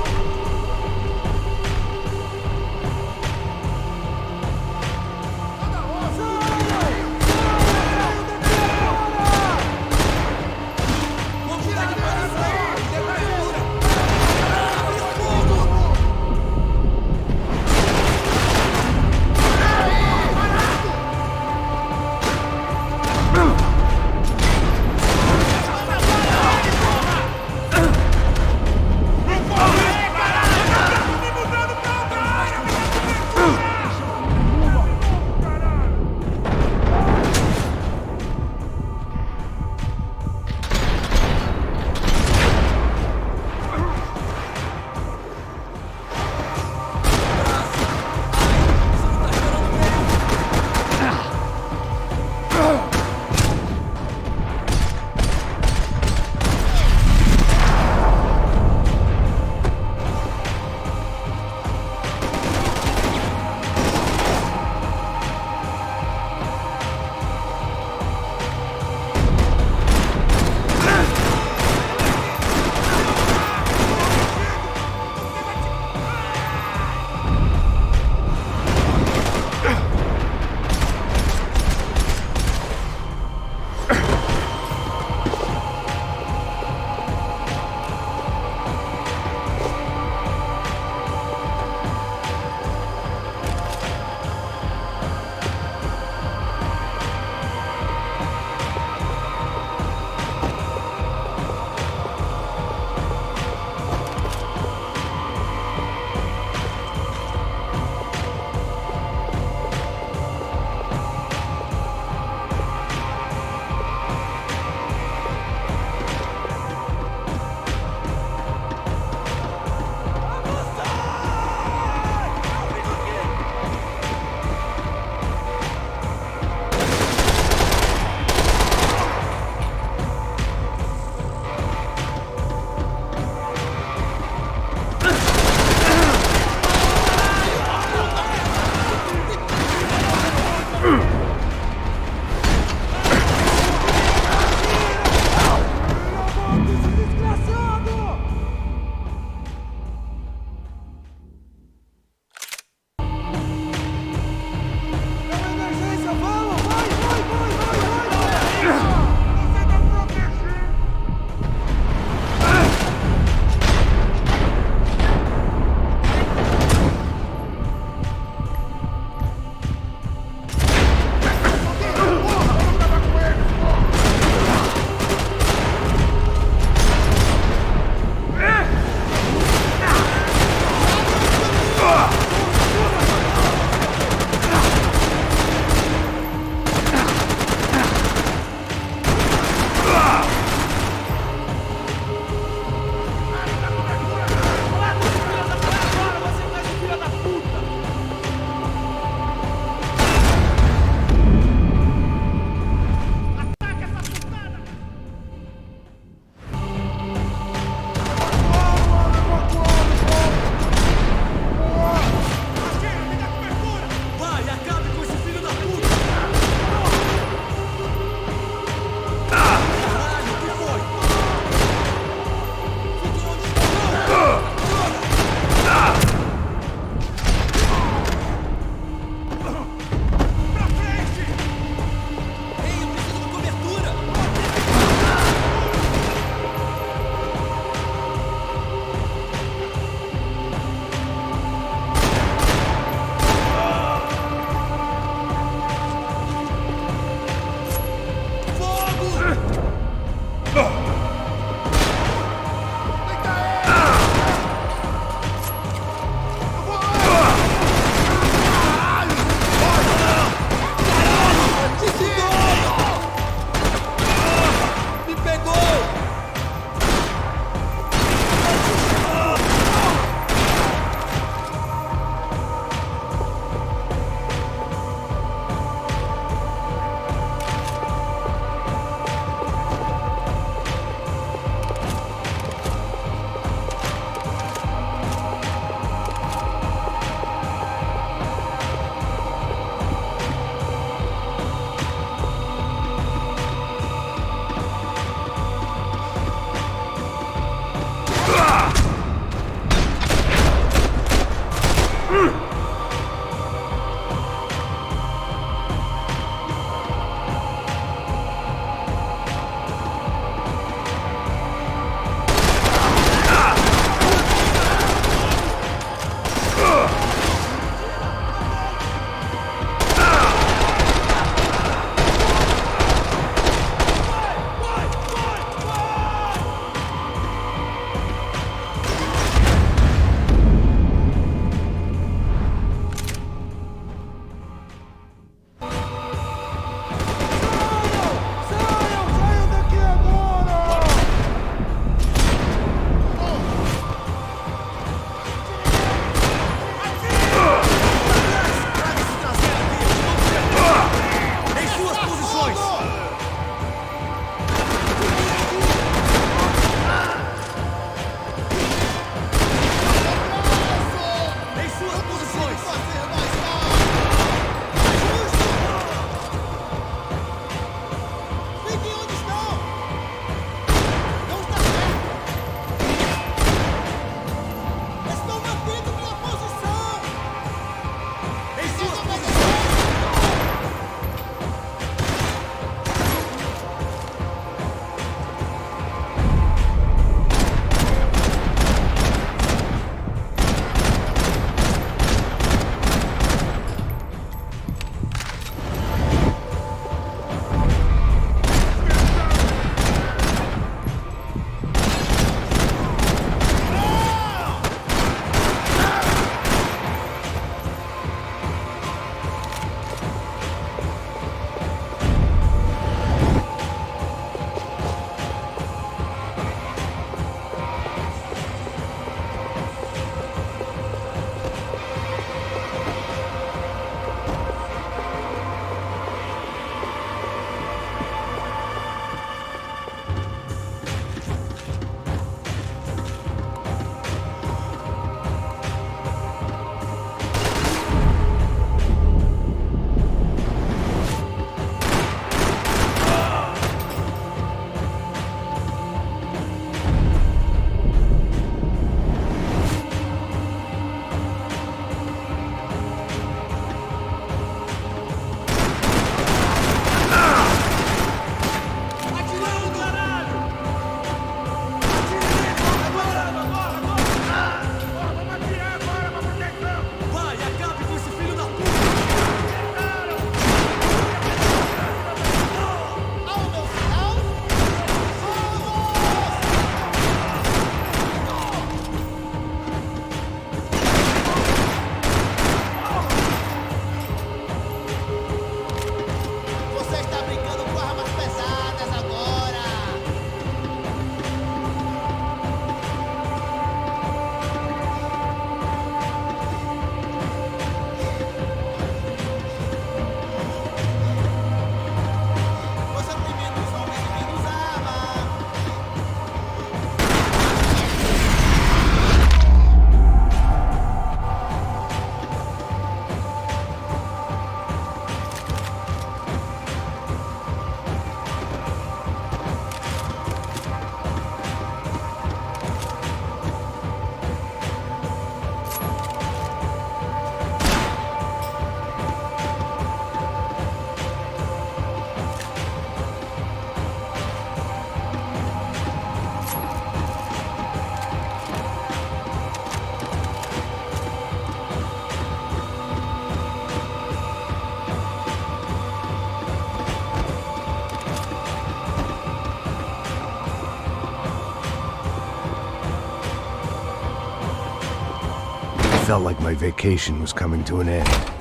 felt like my vacation was coming to an end.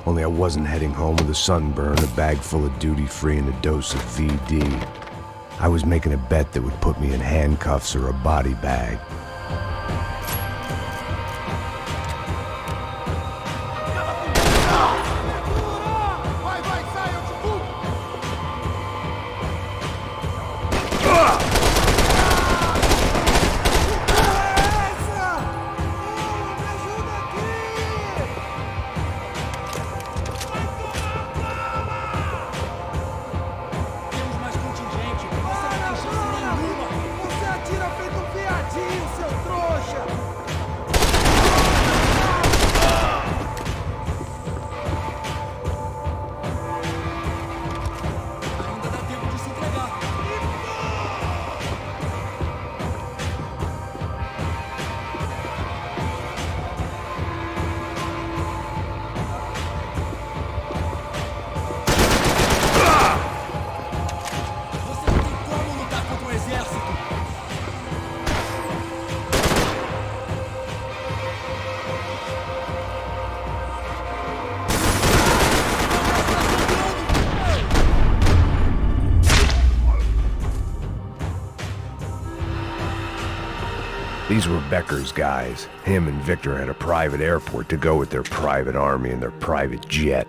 Only I wasn't heading home with a sunburn, a bag full of duty-free, and a dose of VD. I was making a bet that would put me in handcuffs or a body bag. These were Becker's guys. Him and Victor had a private airport to go with their private army and their private jet.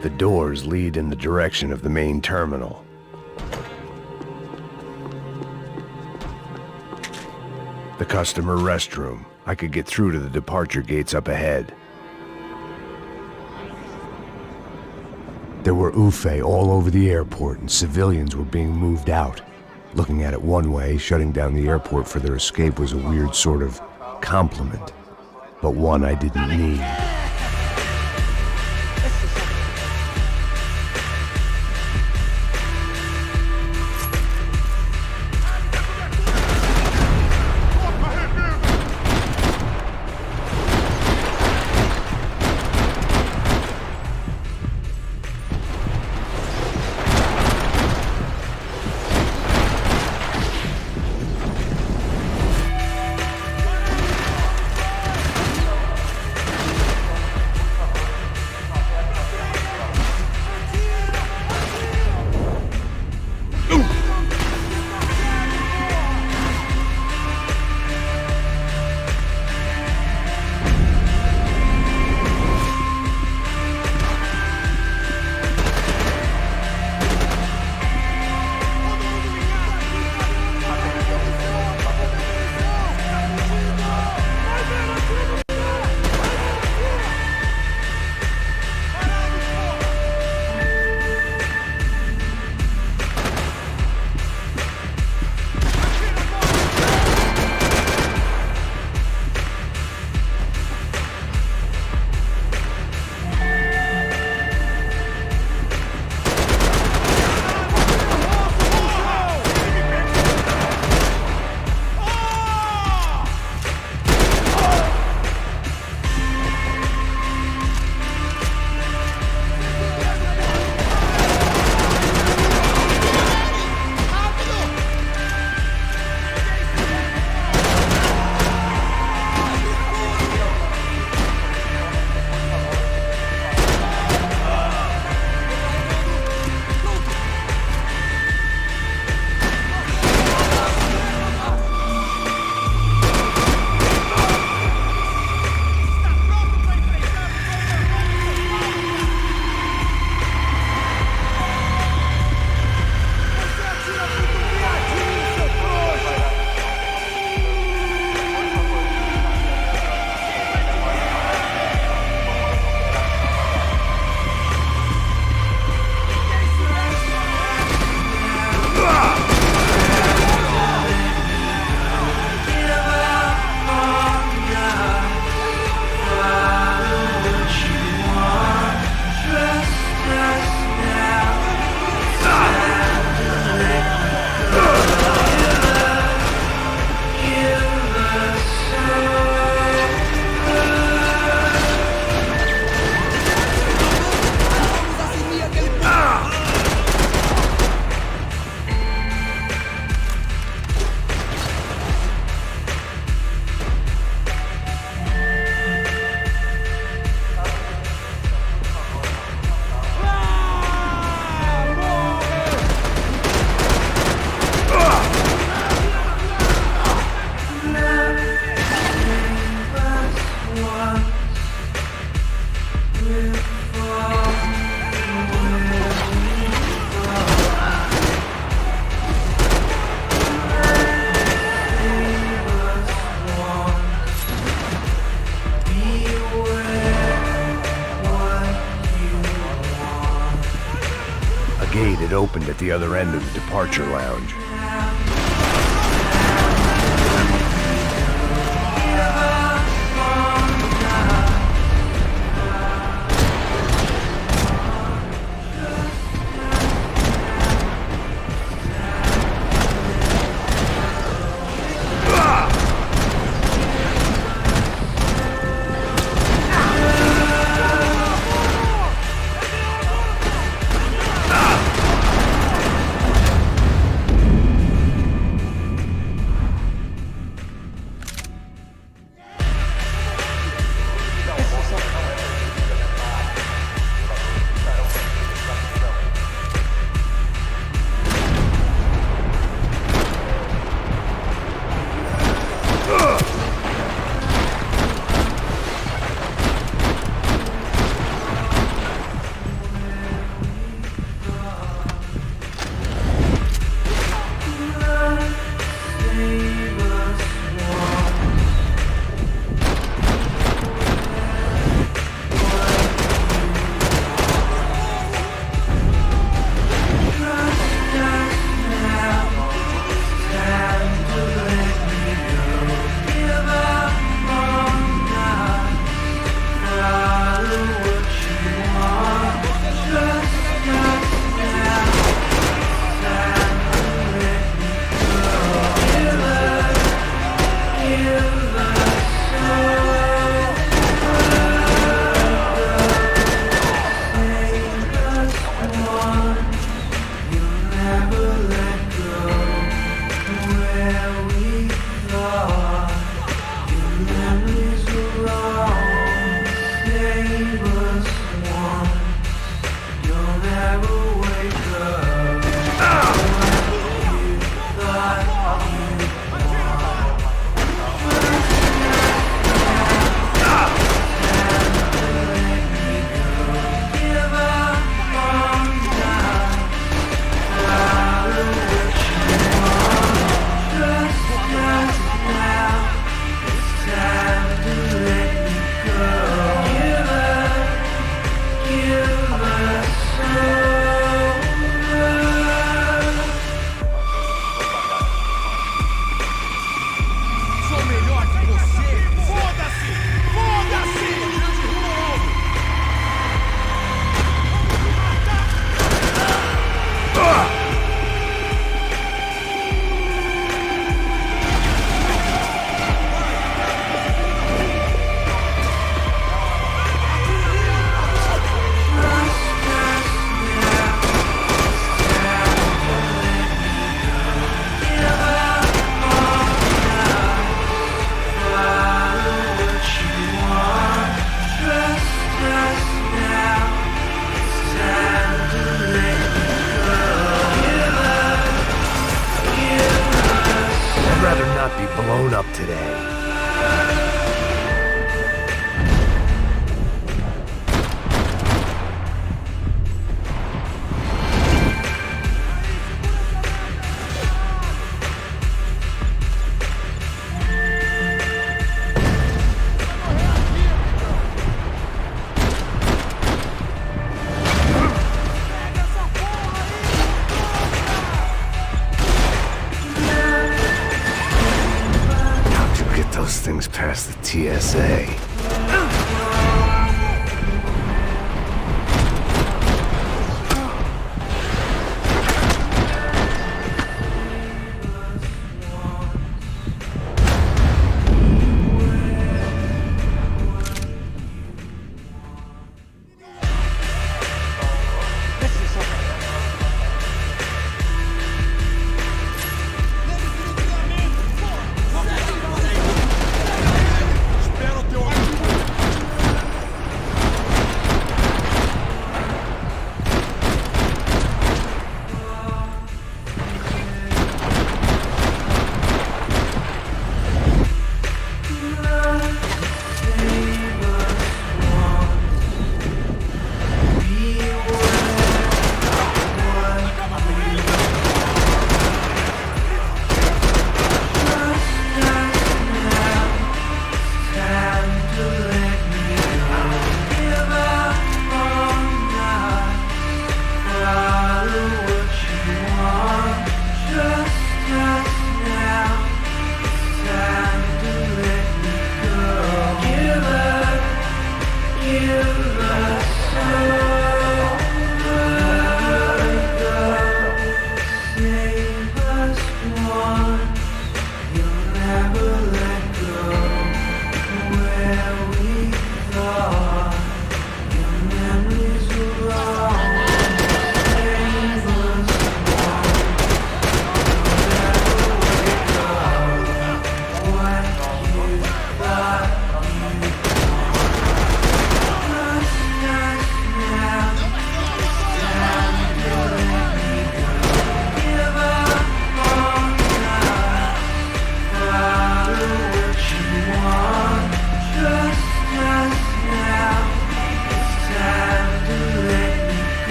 The doors lead in the direction of the main terminal. The customer restroom. I could get through to the departure gates up ahead. There were UFE all over the airport, and civilians were being moved out. Looking at it one way, shutting down the airport for their escape was a weird sort of compliment, but one I didn't need. gate had opened at the other end of the departure lounge.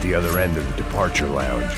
the other end of the departure lounge.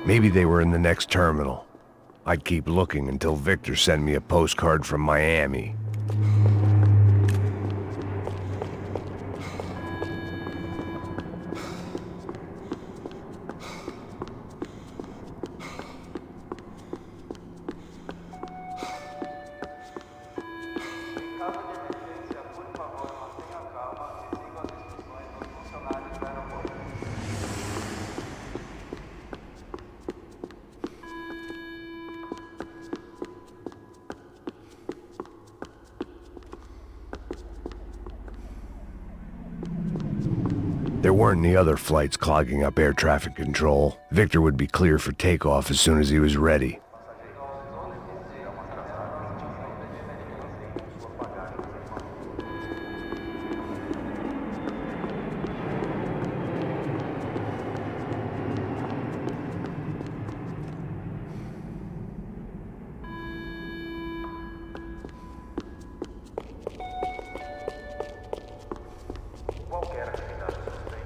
Maybe they were in the next terminal. I'd keep looking until Victor sent me a postcard from Miami. There weren't any other flights clogging up air traffic control. Victor would be clear for takeoff as soon as he was ready.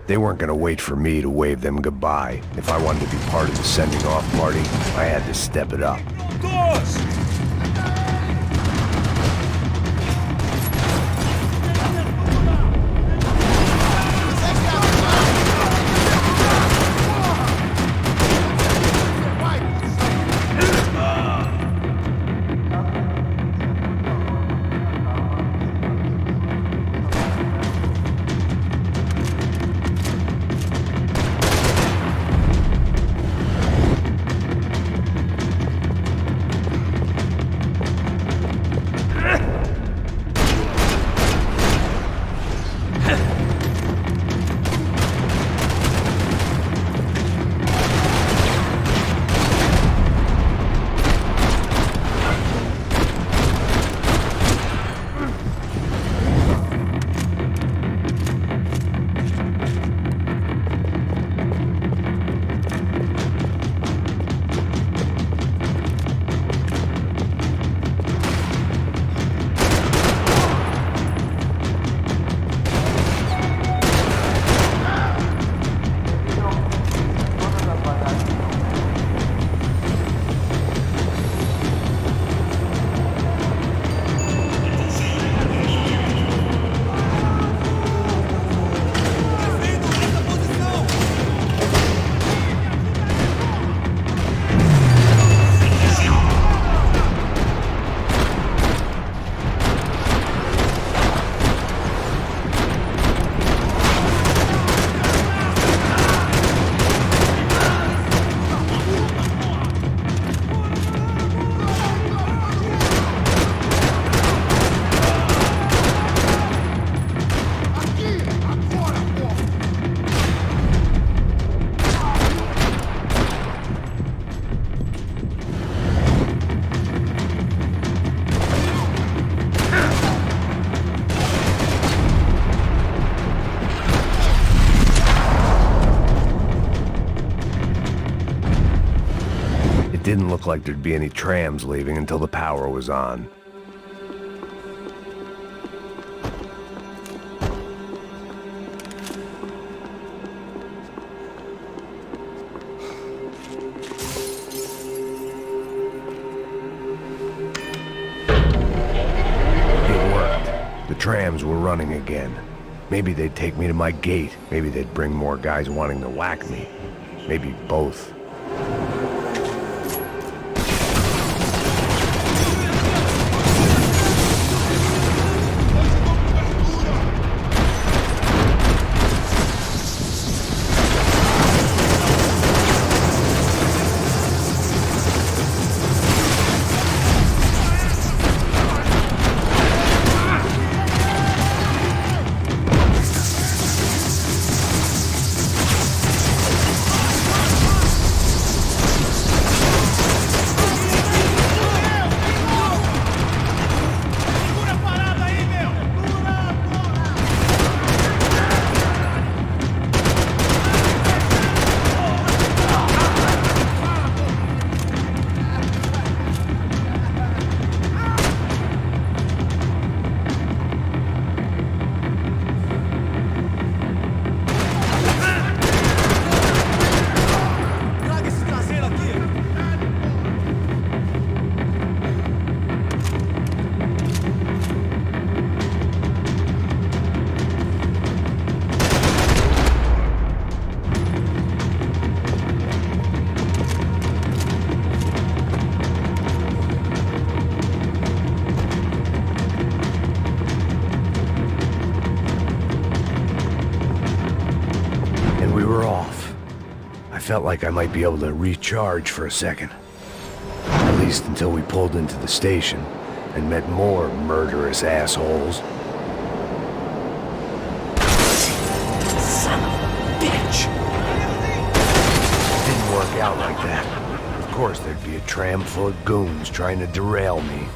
They weren't gonna wait for me to wave them goodbye. If I wanted to be part of the sending off party, I had to step it up. Of course! Didn't look like there'd be any trams leaving until the power was on. It worked. The trams were running again. Maybe they'd take me to my gate. Maybe they'd bring more guys wanting to whack me. Maybe both. felt like I might be able to recharge for a second. At least until we pulled into the station and met more murderous assholes. Son of a bitch! Didn't work out like that. Of course there'd be a tram full of goons trying to derail me.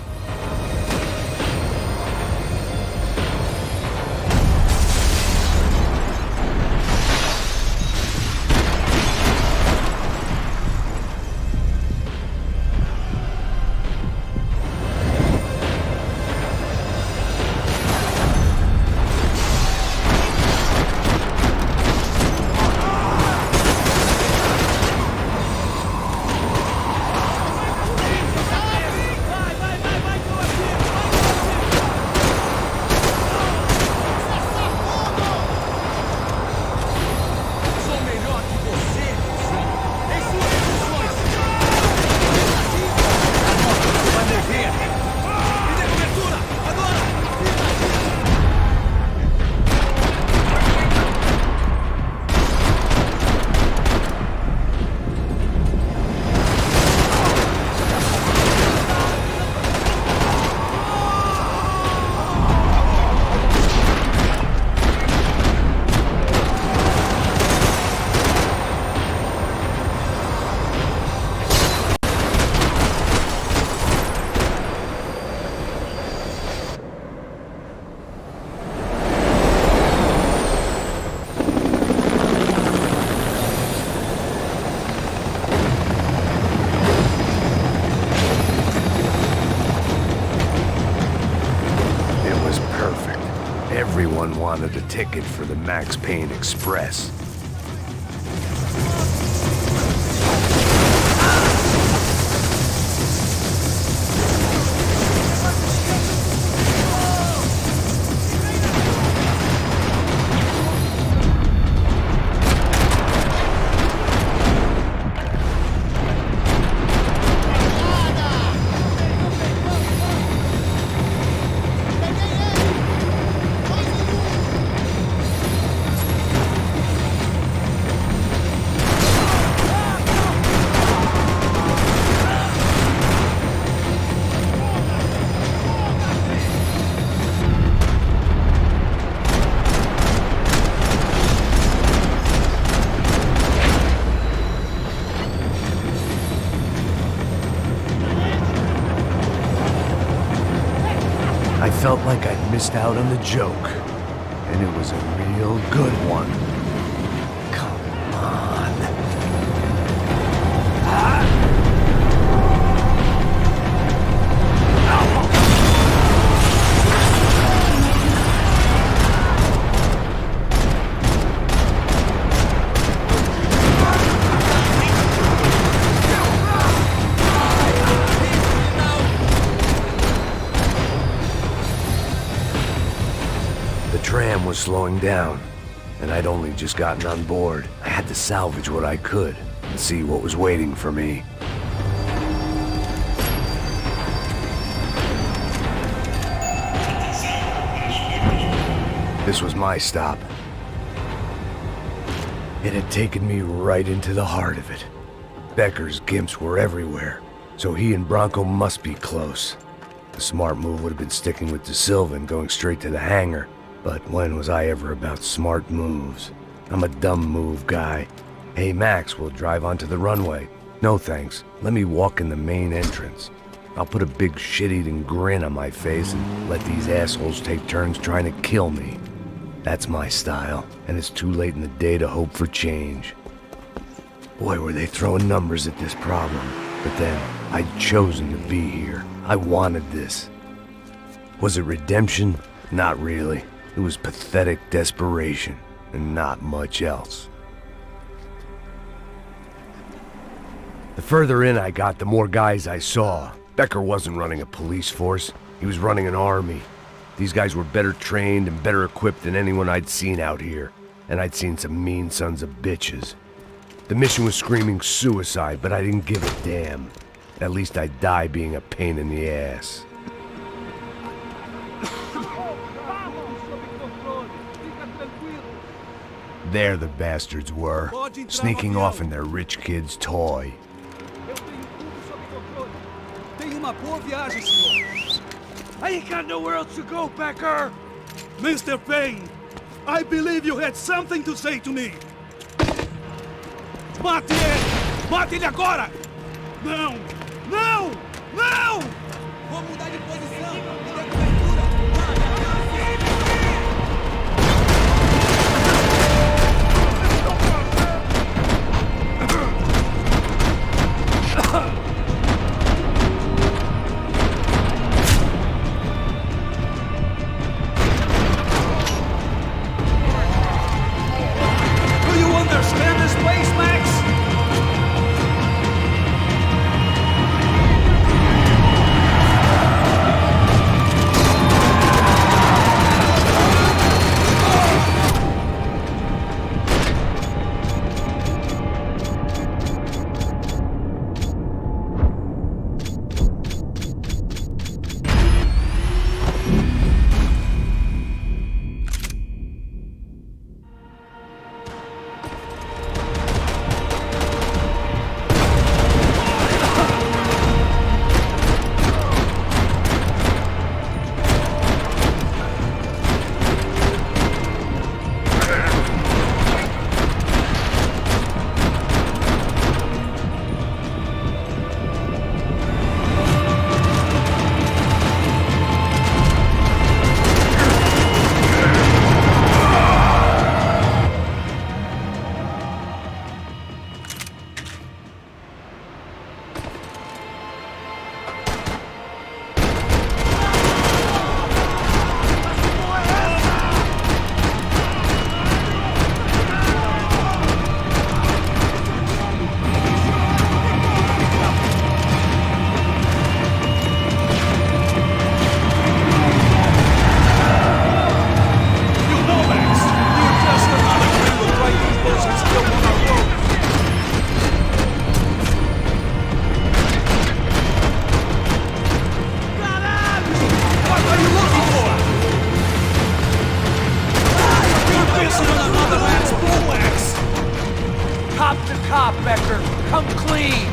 Everyone wanted a ticket for the Max Payne Express. I felt like I'd missed out on the joke, and it was a real good one. Come on. The tram was slowing down, and I'd only just gotten on board. I had to salvage what I could and see what was waiting for me. This was my stop. It had taken me right into the heart of it. Becker's gimps were everywhere, so he and Bronco must be close. The smart move would have been sticking with De Silva and going straight to the hangar. But when was I ever about smart moves? I'm a dumb move guy. Hey Max, we'll drive onto the runway. No thanks, let me walk in the main entrance. I'll put a big shit-eating grin on my face and let these assholes take turns trying to kill me. That's my style, and it's too late in the day to hope for change. Boy, were they throwing numbers at this problem. But then, I'd chosen to be here. I wanted this. Was it redemption? Not really. It was pathetic desperation, and not much else. The further in I got, the more guys I saw. Becker wasn't running a police force. He was running an army. These guys were better trained and better equipped than anyone I'd seen out here. And I'd seen some mean sons of bitches. The mission was screaming suicide, but I didn't give a damn. At least I'd die being a pain in the ass. There the bastards were, sneaking off in their rich kid's toy. Tenha uma boa viagem, senhor. I ain't got nowhere else to go, Becker. Mr. Payne, I believe you had something to say to me. Mate ele! Mate ele agora! Não! Não! Não! Vou mudar de posição! Do you understand this place, Max? Cop, Becker! Come clean!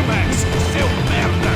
Max, seu merda!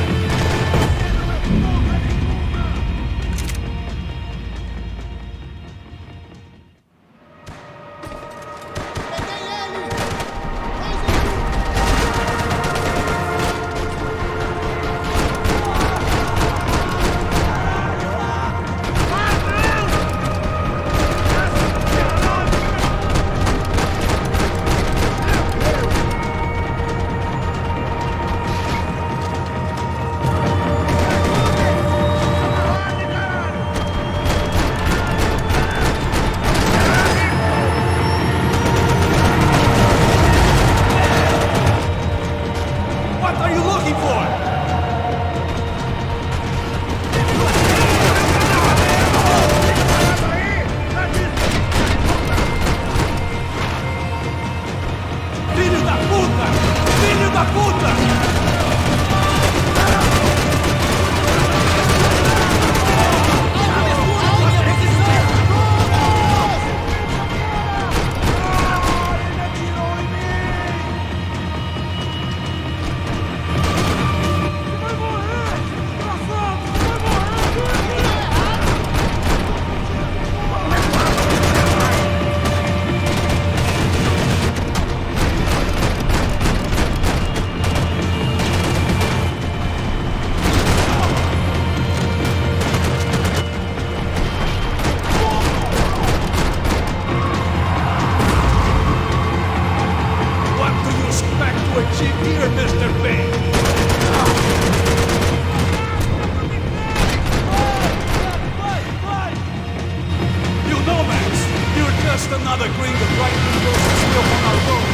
Another gringo trying to steal from our road.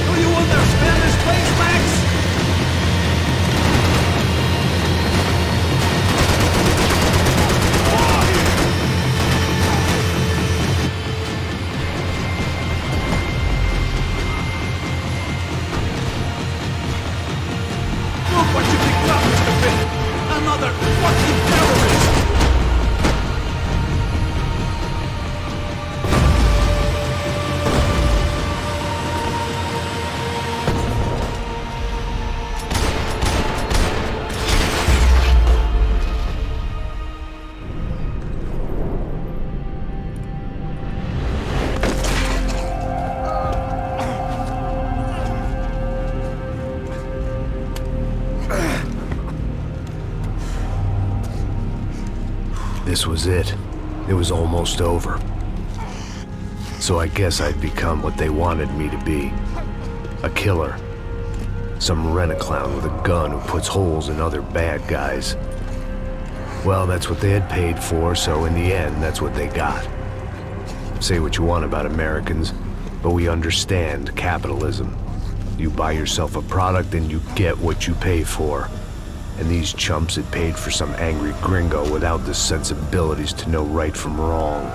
Do you understand this place, Max? Look what you picked up, Mr. Finn! Another fucking terrorist! This was it. It was almost over. So I guess I'd become what they wanted me to be. A killer. Some rent-a-clown with a gun who puts holes in other bad guys. Well, that's what they had paid for, so in the end, that's what they got. Say what you want about Americans, but we understand capitalism. You buy yourself a product and you get what you pay for. And these chumps had paid for some angry gringo without the sensibilities to know right from wrong.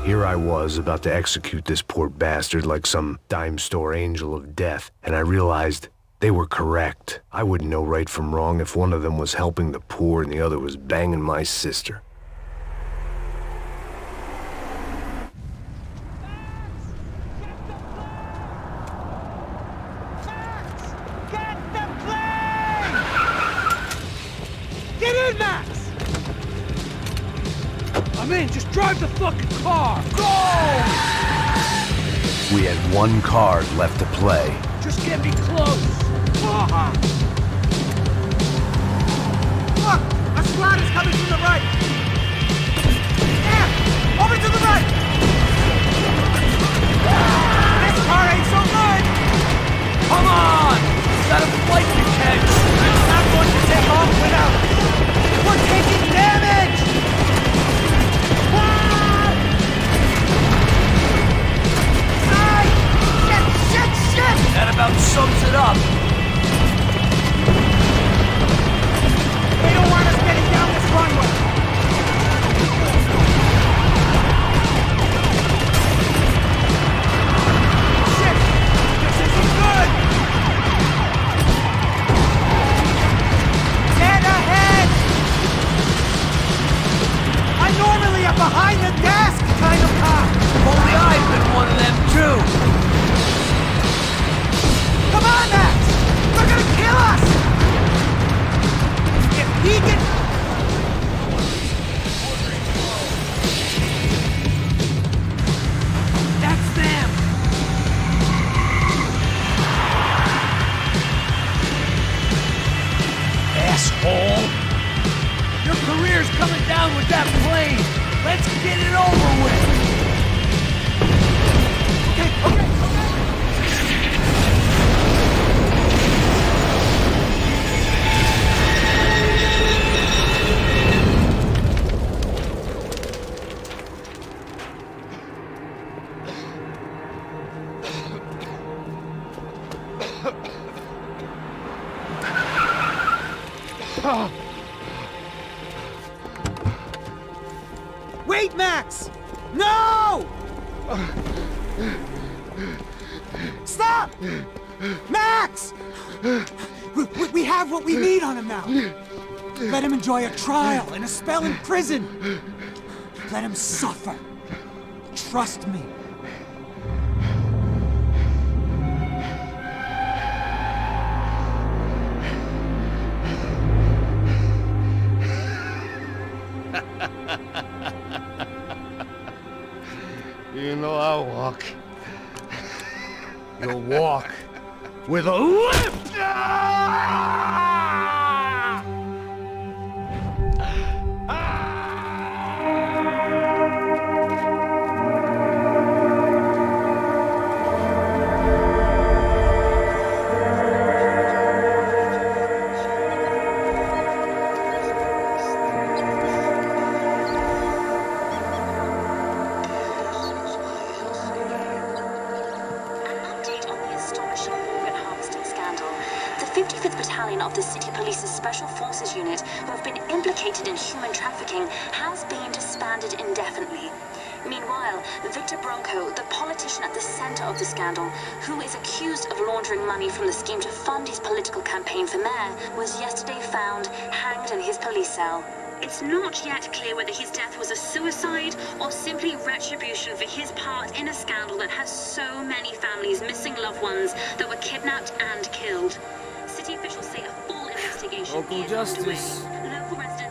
Here I was about to execute this poor bastard like some dime store angel of death, and I realized they were correct. I wouldn't know right from wrong if one of them was helping the poor and the other was banging my sister. Get in, Max! I'm in, just drive the fucking car! Go! We had one card left to play. Just get me close! Look! A squad is coming from the right! Yeah! Over to the right! This car ain't so good! Come on! Got a flight to catch! It's not going to take off without it! We're taking damage! Shit! That about sums it up. They don't want us getting down this runway. Shit! This isn't good! Get ahead! I'm normally a behind the desk kind of cop. Only I've been one of them too. Come on, Max! around with that plane. Let's get it over with. Okay. Wait, Max! No! Stop! Max! We have what we need on him now. Let him enjoy a trial and a spell in prison. Let him suffer. Trust me. You know I'll walk. You'll walk with a lift! Of the City Police's Special Forces Unit, who have been implicated in human trafficking, has been disbanded indefinitely. Meanwhile, Victor Bronco, the politician at the center of the scandal, who is accused of laundering money from the scheme to fund his political campaign for mayor, was yesterday found hanged in his police cell. It's not yet clear whether his death was a suicide or simply retribution for his part in a scandal that has so many families missing loved ones that were kidnapped and killed. City officials say a full investigation is underway. Local residents